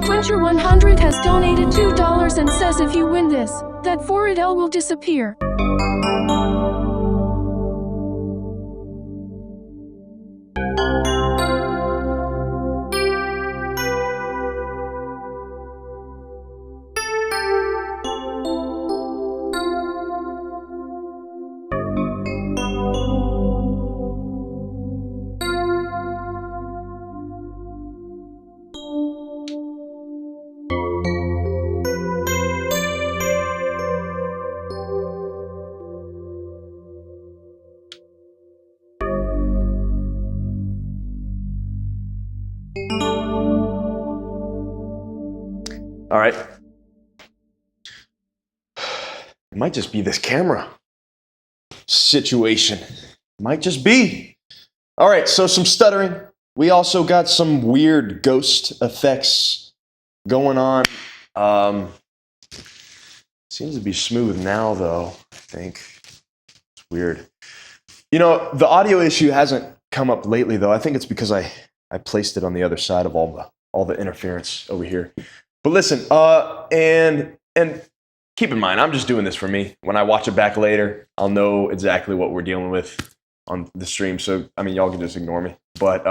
Quencher100 has donated $2 and says if you win this, that 4L will disappear. All right. might just be this camera situation. Might just be. All right, so some stuttering. We also got some weird ghost effects going on. Seems to be smooth now, though, I think. It's weird. You know, the audio issue hasn't come up lately, though. I think it's because I placed it on the other side of all the interference over here. But listen, and keep in mind, I'm just doing this for me. When I watch it back later, I'll know exactly what we're dealing with on the stream. So, I mean, y'all can just ignore me. But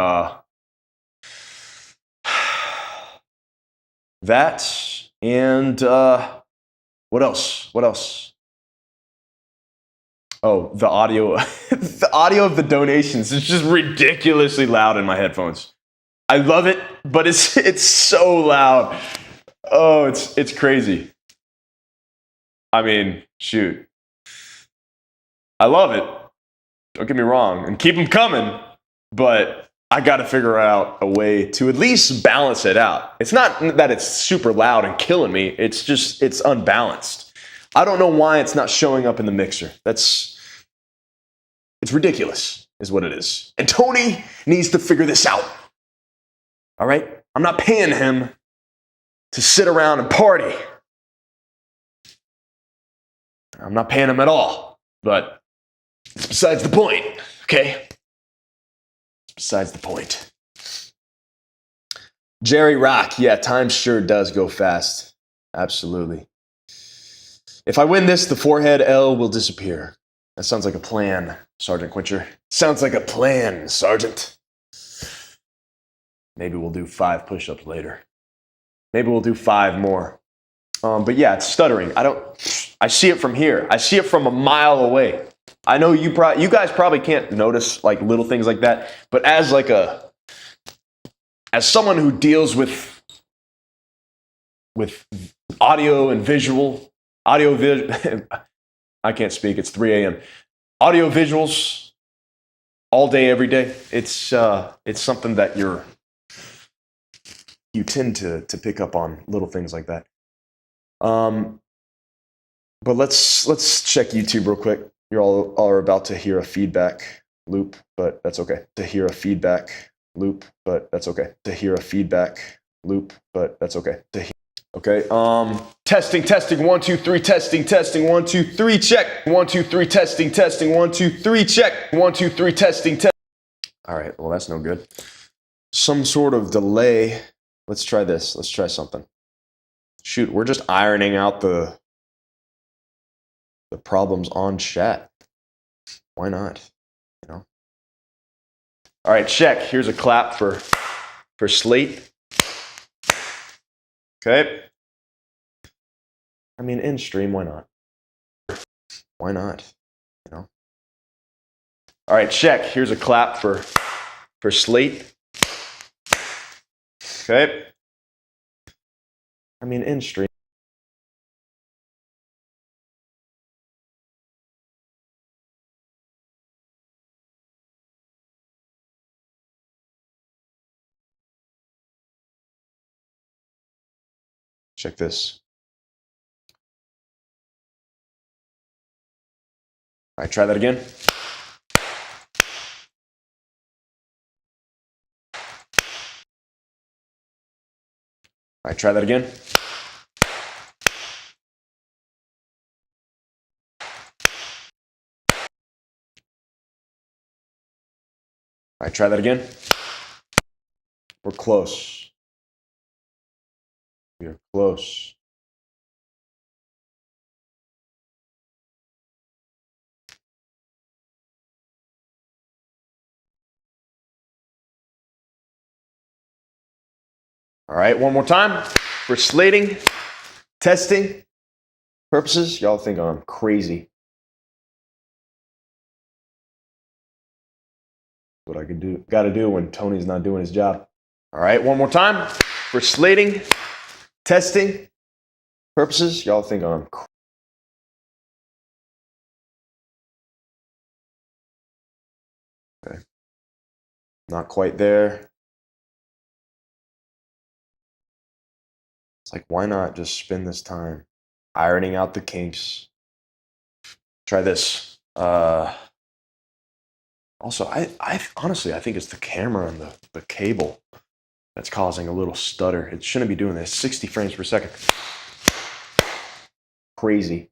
that and what else? What else? Oh, the audio. The audio of the donations is just ridiculously loud in my headphones. I love it, but it's so loud. Oh, it's crazy. I mean, shoot. I love it. Don't get me wrong, and keep them coming, but I got to figure out a way to at least balance it out. It's not that it's super loud and killing me. It's just, it's unbalanced. I don't know why it's not showing up in the mixer. It's ridiculous, is what it is. And Tony needs to figure this out. All right? I'm not paying him to sit around and party. I'm not paying him at all, but it's besides the point, okay? It's besides the point. Jerry Rock, yeah, time sure does go fast. Absolutely. If I win this, the forehead L will disappear. That sounds like a plan, Sergeant Quincher. Sounds like a plan, Sergeant. Maybe we'll do 5 push-ups later. Maybe we'll do 5 more. But yeah, it's stuttering. I see it from here. I see it from a mile away. I know you guys probably can't notice like little things like that, but as someone who deals with audio and visual, I can't speak. It's 3 a.m. Audio visuals all day, every day. It's something that you tend to pick up on little things like that. But let's check YouTube real quick. You all are about to hear a feedback loop, but that's okay. To hear a feedback loop, but that's okay. To hear a feedback loop, but that's okay. Okay. Testing. 1, 2, 3. Testing. 1, 2, 3. Check. 1, 2, 3. Testing. 1, 2, 3. Check. 1, 2, 3. Testing. All right. Well, that's no good. Some sort of delay. Let's try this. Let's try something. Shoot, we're just ironing out the problems on chat. Why not? You know. All right, check. Here's a clap for Slate. Okay. I mean, in stream, why not? Why not? You know. All right, check. Here's a clap for Slate. Okay. I mean, in stream. Check this. All right, try that again. All right, try that again. All right, try that again. We're close. We are close. All right, one more time. For slating, testing purposes, y'all think I'm crazy. What I gotta do when Tony's not doing his job. All right, one more time. For slating, testing purposes, y'all think I'm crazy. Okay. Not quite there. It's like, why not just spend this time ironing out the kinks, Try this. Also, I honestly, I think it's the camera and the cable that's causing a little stutter. It shouldn't be doing this. 60 frames per second. Crazy.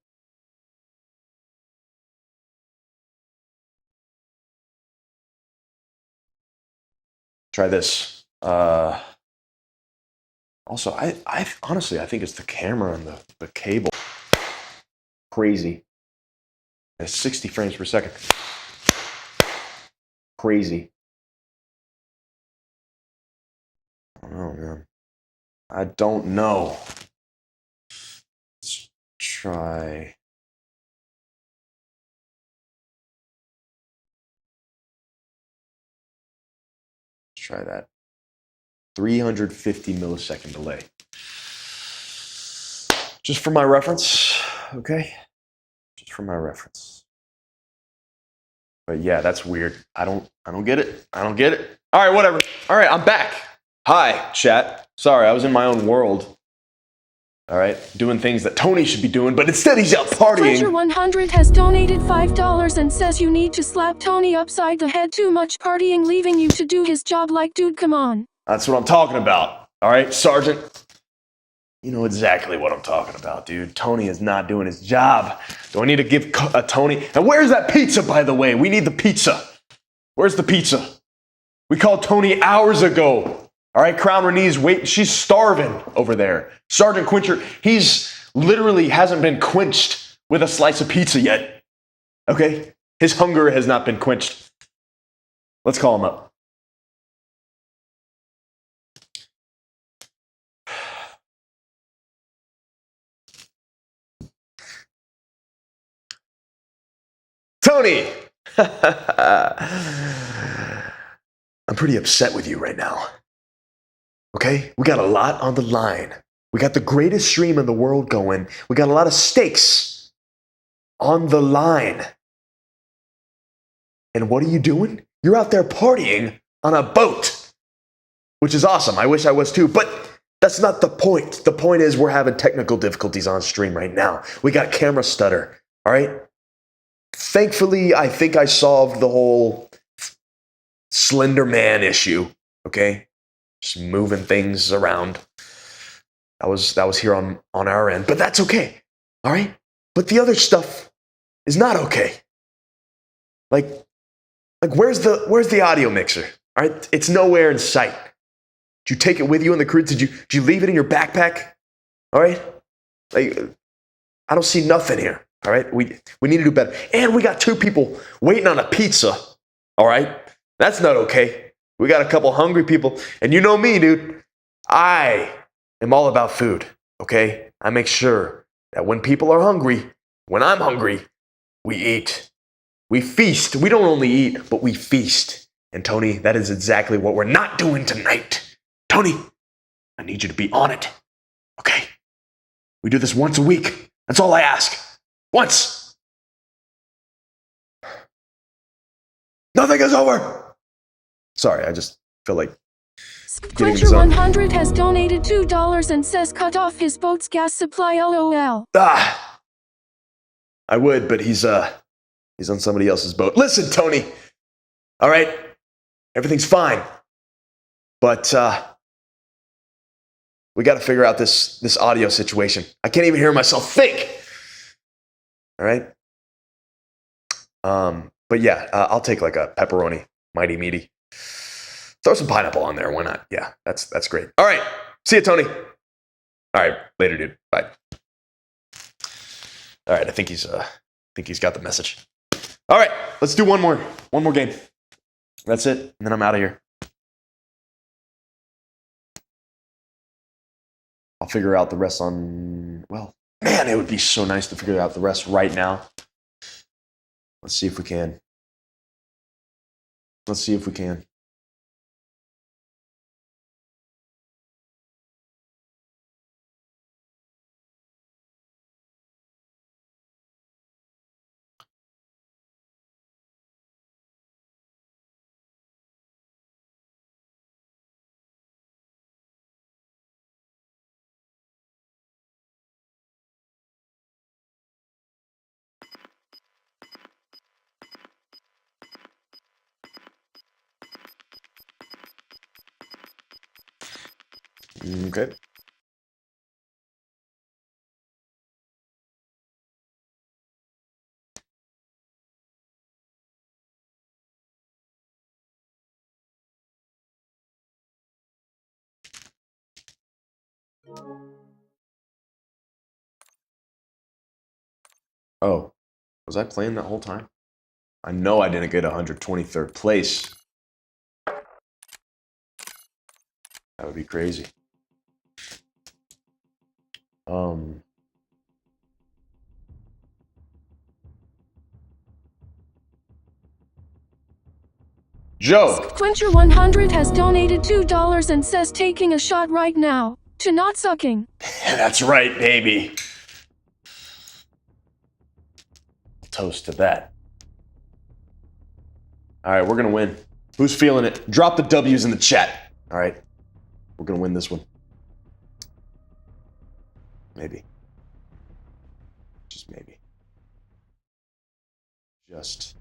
Try this. Also, I honestly, I think it's the camera and the cable. Crazy. It's 60 frames per second. Crazy. I don't know, man. I don't know. Let's try. Let's try that. 350 millisecond delay. Just for my reference, okay? Just for my reference. But yeah, that's weird. I don't get it. I don't get it. All right, whatever. All right, I'm back. Hi, chat. Sorry, I was in my own world. All right, doing things that Tony should be doing, but instead he's out partying. Pleasure100 has donated $5 and says you need to slap Tony upside the head. Too much partying, leaving you to do his job. Like, dude, come on. That's what I'm talking about. All right, Sergeant. You know exactly what I'm talking about, dude. Tony is not doing his job. Do I need to give Tony? And where's that pizza, by the way? We need the pizza. Where's the pizza? We called Tony hours ago. All right, Crown Renee's wait. She's starving over there. Sergeant Quincher, he's literally hasn't been quenched with a slice of pizza yet. Okay? His hunger has not been quenched. Let's call him up. Tony! I'm pretty upset with you right now. Okay? We got a lot on the line. We got the greatest stream in the world going. We got a lot of stakes on the line. And what are you doing? You're out there partying on a boat, which is awesome. I wish I was too, but that's not the point. The point is we're having technical difficulties on stream right now. We got camera stutter, all right? Thankfully, I think I solved the whole Slender Man issue, okay? Just moving things around. That was here on our end, but that's okay, all right? But the other stuff is not okay. Like where's the audio mixer? All right, it's nowhere in sight. Did you take it with you in the cruise? Did you leave it in your backpack? All right, like I don't see nothing here. All right, we need to do better. And we got 2 people waiting on a pizza. All right, that's not okay. We got a couple hungry people, and you know me, dude. I am all about food. Okay, I make sure that when people are hungry, when I'm hungry, we eat. We feast. We don't only eat, but we feast. And Tony, that is exactly what we're not doing tonight. Tony, I need you to be on it. Okay? We do this once a week. That's all I ask. Once. Nothing is over. Sorry, I just feel like getting some. Pleasure100 has donated $2 and says cut off his boat's gas supply. LOL. I would, but he's on somebody else's boat. Listen, Tony. All right? Everything's fine. But we got to figure out this audio situation. I can't even hear myself think. All right? But yeah, I'll take like a pepperoni, mighty meaty. Throw some pineapple on there. Why not? Yeah, that's great. All right. See you, Tony. All right. Later, dude. Bye. All right. I think he's got the message. All right. Let's do one more game. That's it. And then I'm out of here. I'll figure out the rest on, well, man, it would be so nice to figure out the rest right now. Let's see if we can. Okay. Oh, was I playing that whole time? I know I didn't get 123rd place. That would be crazy. Joe! Quincher100 has donated $2 and says taking a shot right now to not sucking. That's right, baby. Toast to that. All right, we're gonna win. Who's feeling it? Drop the W's in the chat. All right, we're gonna win this one. Maybe. Just maybe. Just.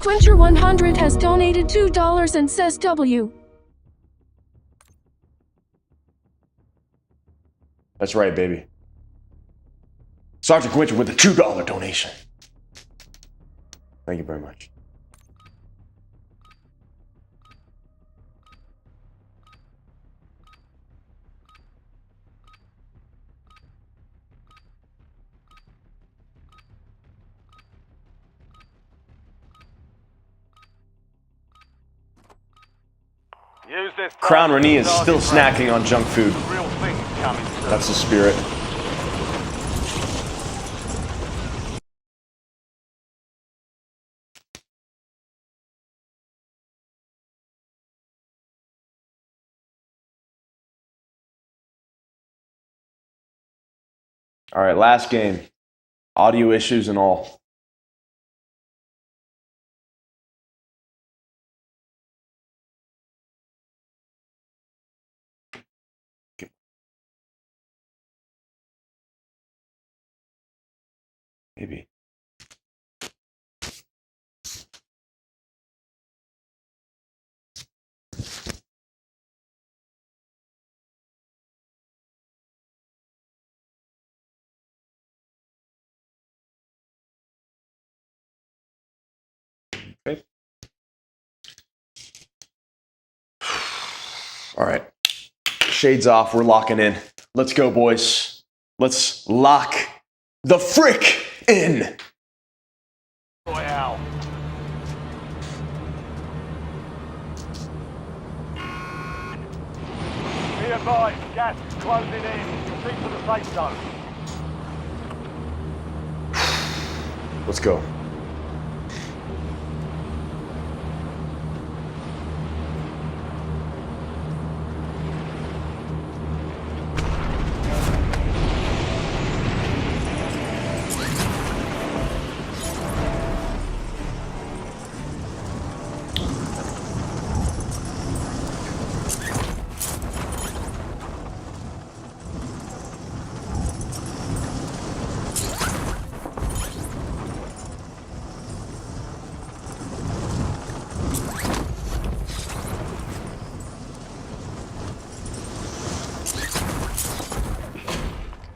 Quincher100 has donated $2 and says W. That's right, baby. Sergeant Quincher with a $2 donation. Thank you very much. Use this Crown time Renee to is still target snacking on junk food. real things coming soon. That's the spirit. All right, last game. Audio issues and all. Maybe. Okay. All right. Shades off. We're locking in. Let's go, boys. Let's lock the frick in. Wow. Be advised, gas is closing in. Proceed to the safe zone. Let's go.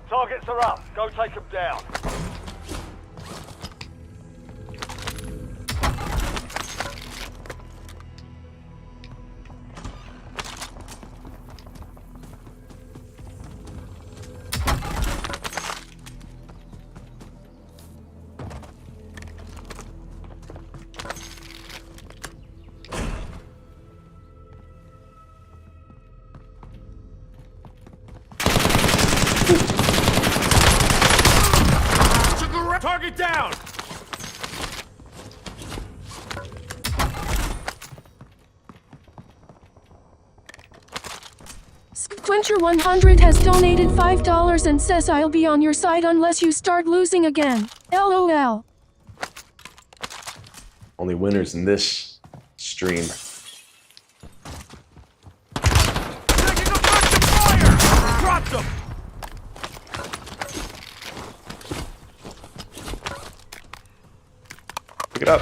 Targets are up. Go take them down. Target down! Quincher100 has donated $5 and says I'll be on your side unless you start losing again. LOL. Only winners in this stream. Taking effective fire! Dropped them! Pick it up.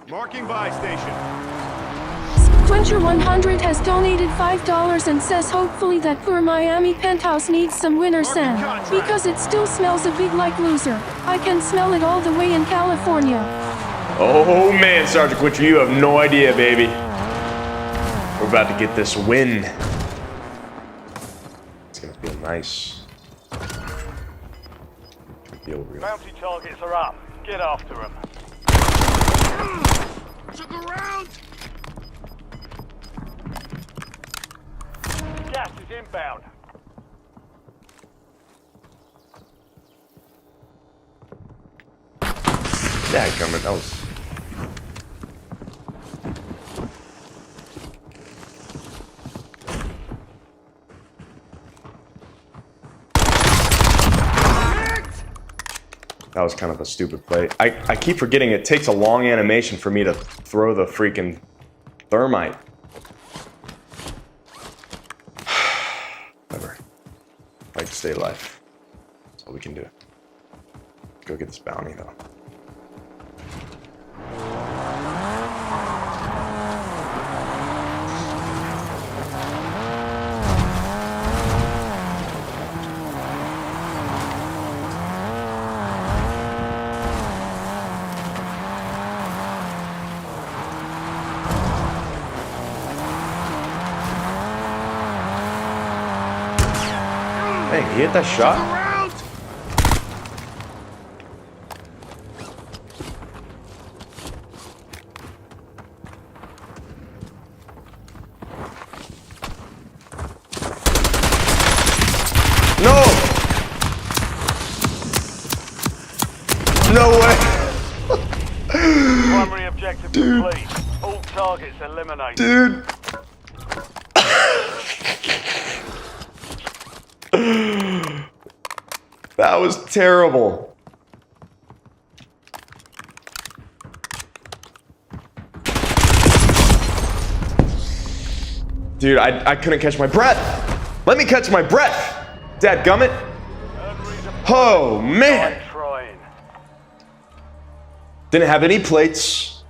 Marking buy station. Quencher100 has donated $5 and says hopefully that poor Miami penthouse needs some winter sand. Because it still smells a bit like loser. I can smell it all the way in California. Oh man, Sergeant Quinter, you have no idea, baby. We're about to get this win. It's gonna feel nice. It's gonna feel real. Bounty targets are up. Get after them. Took a round! Gas is inbound. Yeah, coming. That was. That was kind of a stupid play. I keep forgetting it takes a long animation for me to throw the freaking thermite. Whatever. I can stay alive. That's all we can do. Go get this bounty though. Dang, he hit that shot? Round! No! No way! Primary objective complete. All targets eliminated. Dude! That was terrible. Dude, I couldn't catch my breath. Let me catch my breath. Dadgummit. Oh, man. Trying. Didn't have any plates.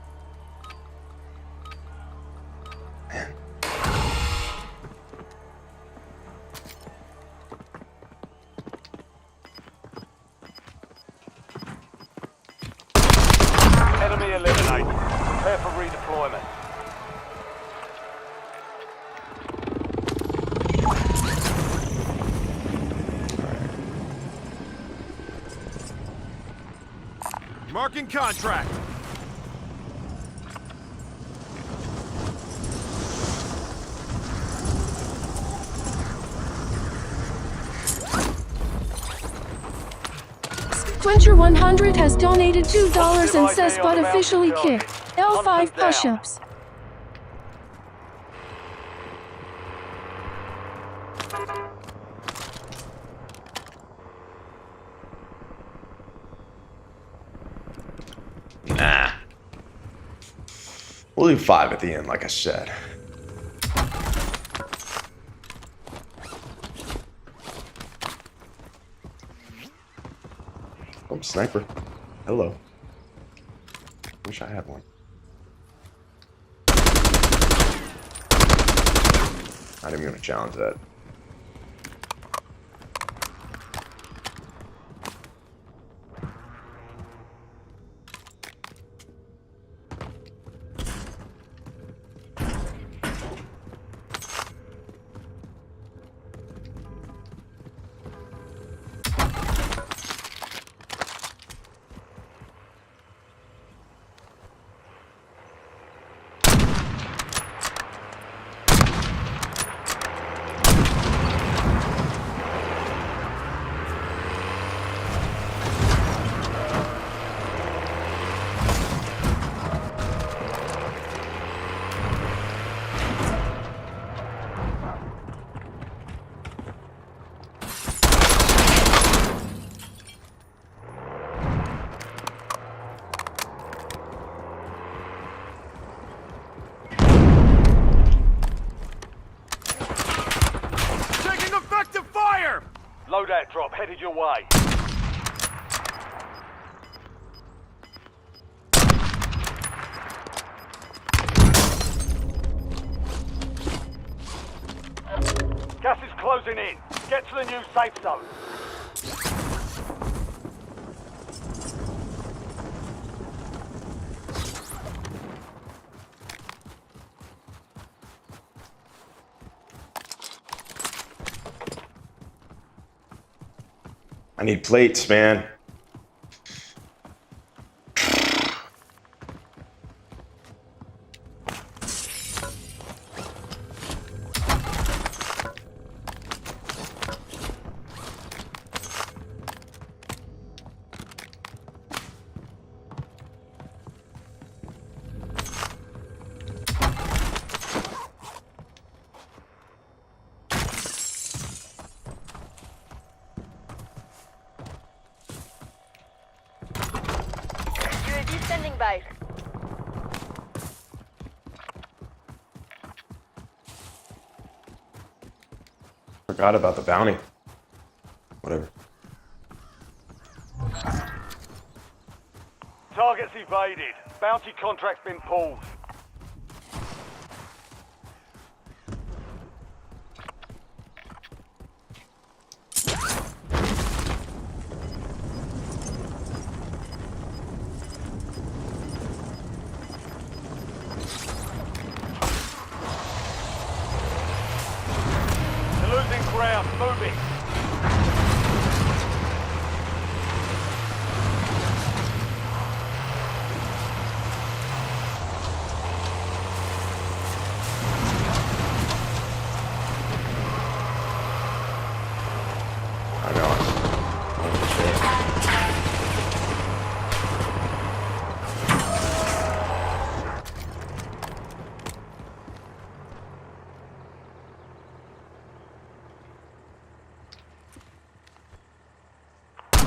Man. Enemy eliminated. Prepare for redeployment. Marking contract. Quencher100 has donated $2 and says but officially kick. L5 push-ups. Nah. We'll do 5 at the end, like I said. Oh, sniper. Hello. Wish I had one. Not even gonna challenge that. Taking effective fire! Loadout drop headed your way. Gas is closing in. Get to the new safe zone. I need plates, man. UAV standing by. Forgot about the bounty. Whatever. Targets evaded. Bounty contract's been pulled. They're losing ground. Moving. I know. Oh, shit.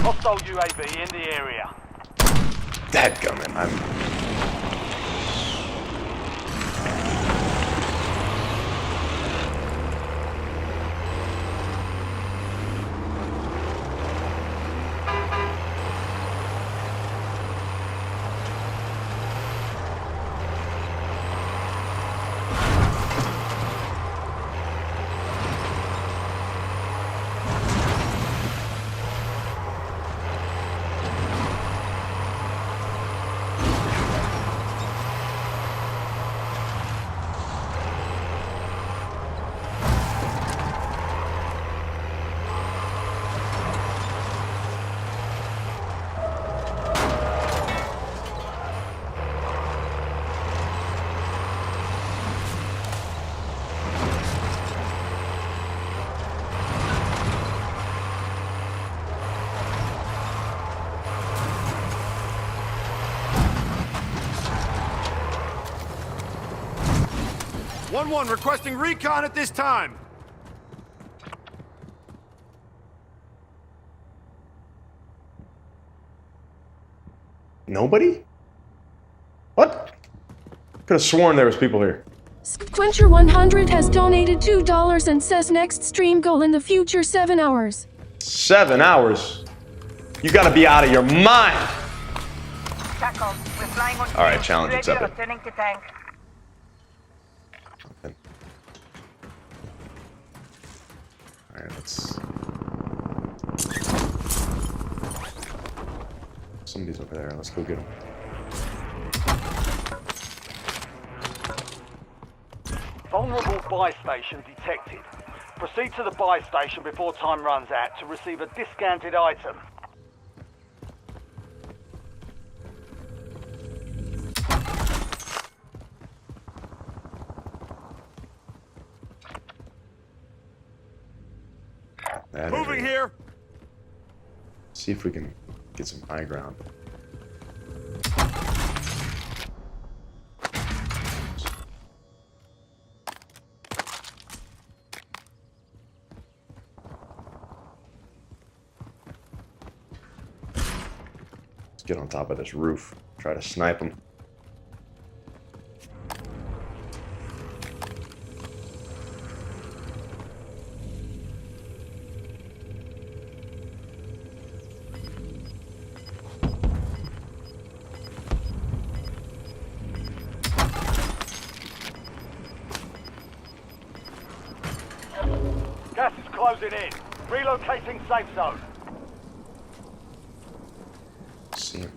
Hostile UAV in the area. Dadgummit. I'm... One requesting recon at this time. Nobody? What? Could have sworn there was people here. Squincher 100 has donated $2 and says next stream goal in the future 7 hours. 7 hours? You gotta be out of your mind! TACOM, We're flying on All right, challenge accepted. Returning to tank. All right, let's. Somebody's over there. Let's go get him. Vulnerable buy station detected. Proceed to the buy station before time runs out to receive a discounted item. Moving here. See if we can get some high ground. Let's get on top of this roof. Try to snipe them. Gas is closing in. Relocating safe zone. See him.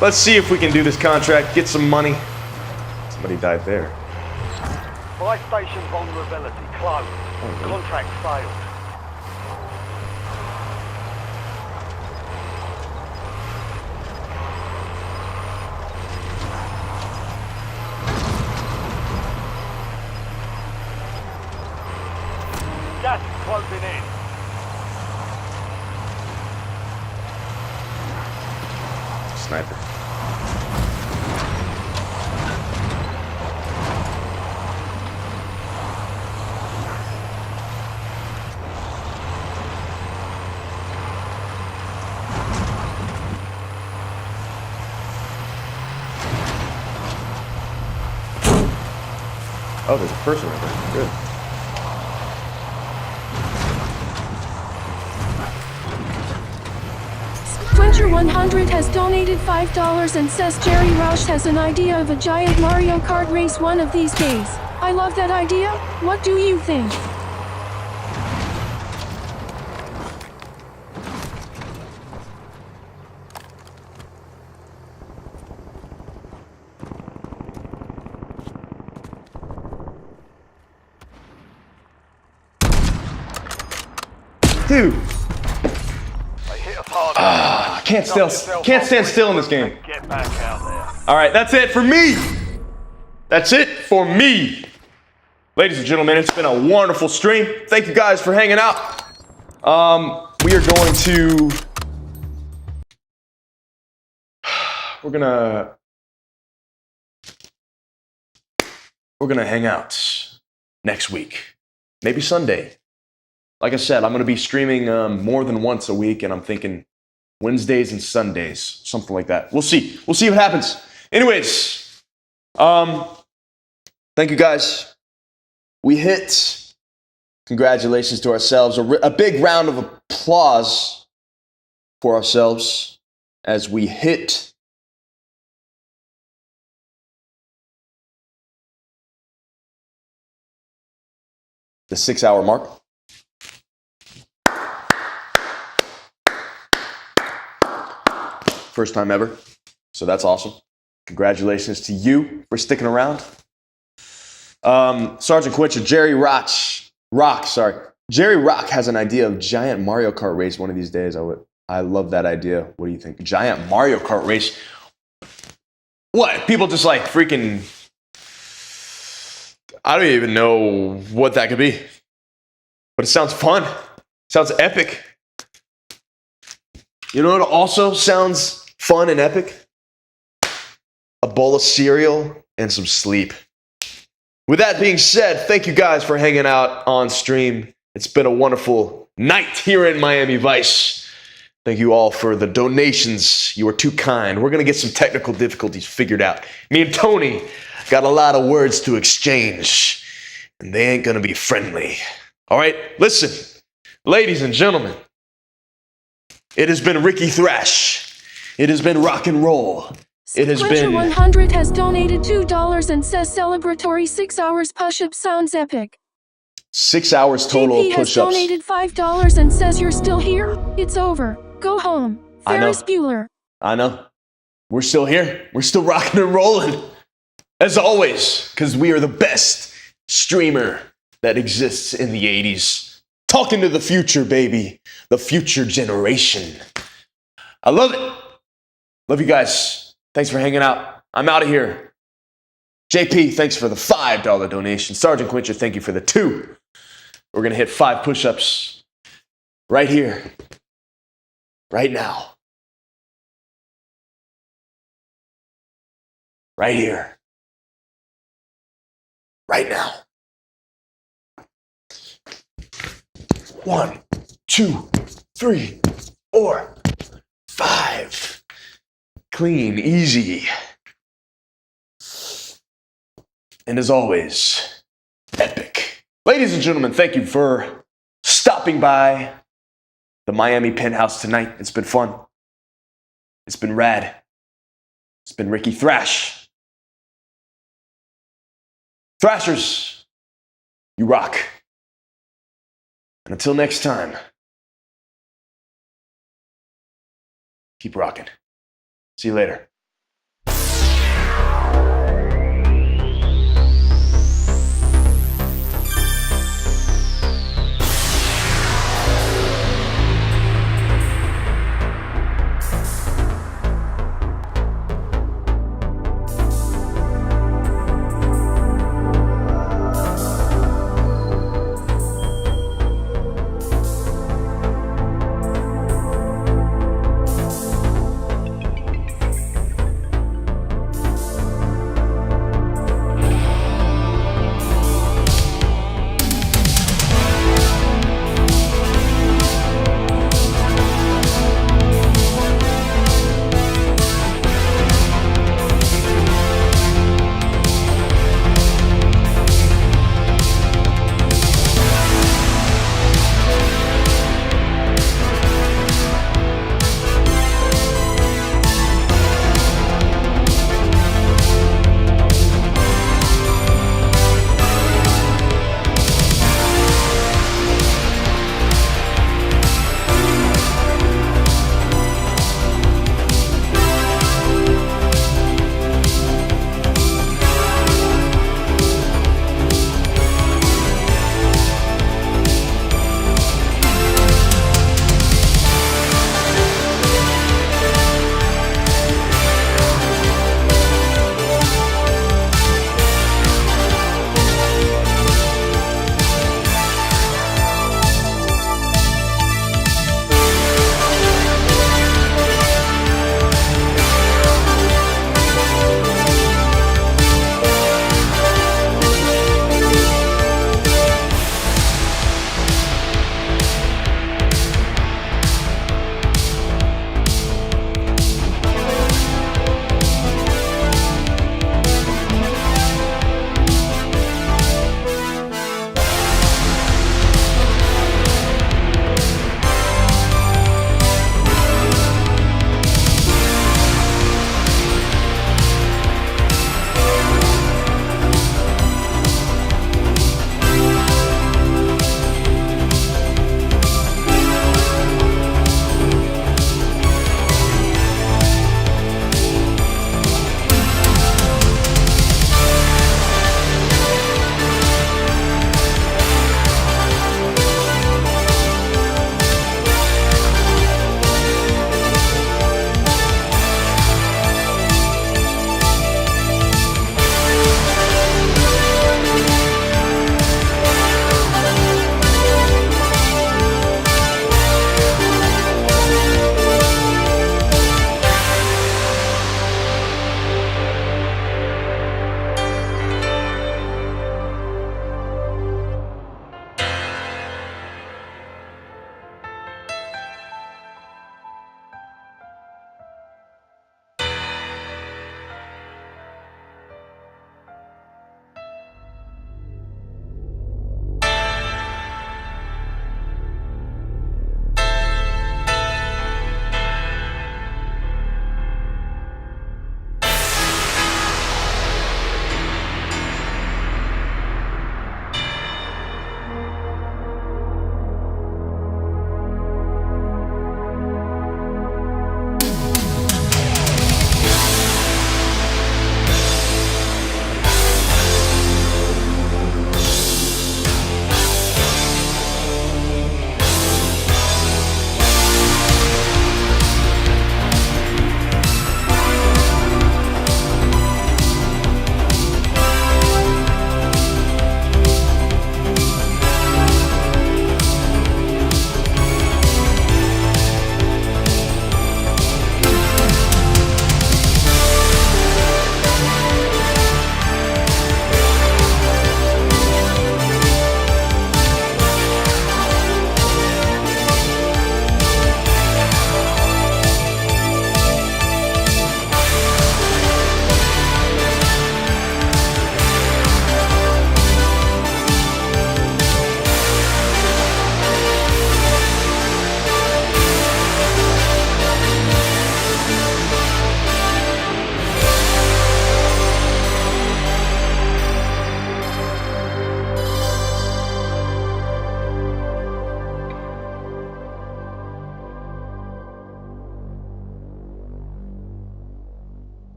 Let's see if we can do this contract, get some money. Somebody died there. Buy station vulnerability closed. Contract failed. Gas is closing in. Sniper. Oh, there's a person right there. Good. Winter100 has donated $5 and says Jerry Roush has an idea of a giant Mario Kart race one of these days. I love that idea. What do you think? Dude, They hit us hard. can't stand still in this game. Get back out there. All right, that's it for me. That's it for me. Ladies and gentlemen, it's been a wonderful stream. Thank you guys for hanging out. We are going to... We're gonna hang out next week. Maybe Sunday. Like I said, I'm going to be streaming more than once a week, and I'm thinking Wednesdays and Sundays, something like that. We'll see. We'll see what happens. Anyways, thank you guys. We hit, congratulations to ourselves, a big round of applause for ourselves as we hit the 6-hour mark. First time ever. So that's awesome. Congratulations to you for sticking around. Sergeant Quitcher, Jerry Rock, Jerry Rock has an idea of giant Mario Kart race one of these days. I love that idea. What do you think? Giant Mario Kart race. What? People just like freaking... I don't even know what that could be. But it sounds fun. Sounds epic. You know what also sounds fun and epic? A bowl of cereal and some sleep. With that being said, thank you guys for hanging out on stream. It's been a wonderful night here in Miami Vice. Thank you all for the donations. You are too kind. We're going to get some technical difficulties figured out. Me and Tony got a lot of words to exchange, and they ain't going to be friendly. All right, listen, ladies and gentlemen, it has been Rikki Thrash. It has been rock and roll. It has been... 100 has donated $2 and says celebratory 6 hours push-up sounds epic. 6 hours total JP of has push-ups. donated $5 and says you're still here? It's over. Go home. I know. Ferris Bueller. I know. We're still here. We're still rocking and rolling. As always, because we are the best streamer that exists in the 80s. Talking to the future, baby. The future generation. I love it. Love you guys. Thanks for hanging out. I'm out of here. JP, thanks for the $5 donation. Sergeant Quincher, thank you for the 2. We're going to hit 5 push-ups right here, right now. Right here. Right now. 1, 2, 3, 4, 5. Clean, easy. And as always, epic. Ladies and gentlemen, thank you for stopping by the Miami Penthouse tonight. It's been fun. It's been rad. It's been Rikki Thrash. Thrashers, you rock. And until next time, keep rocking. See you later.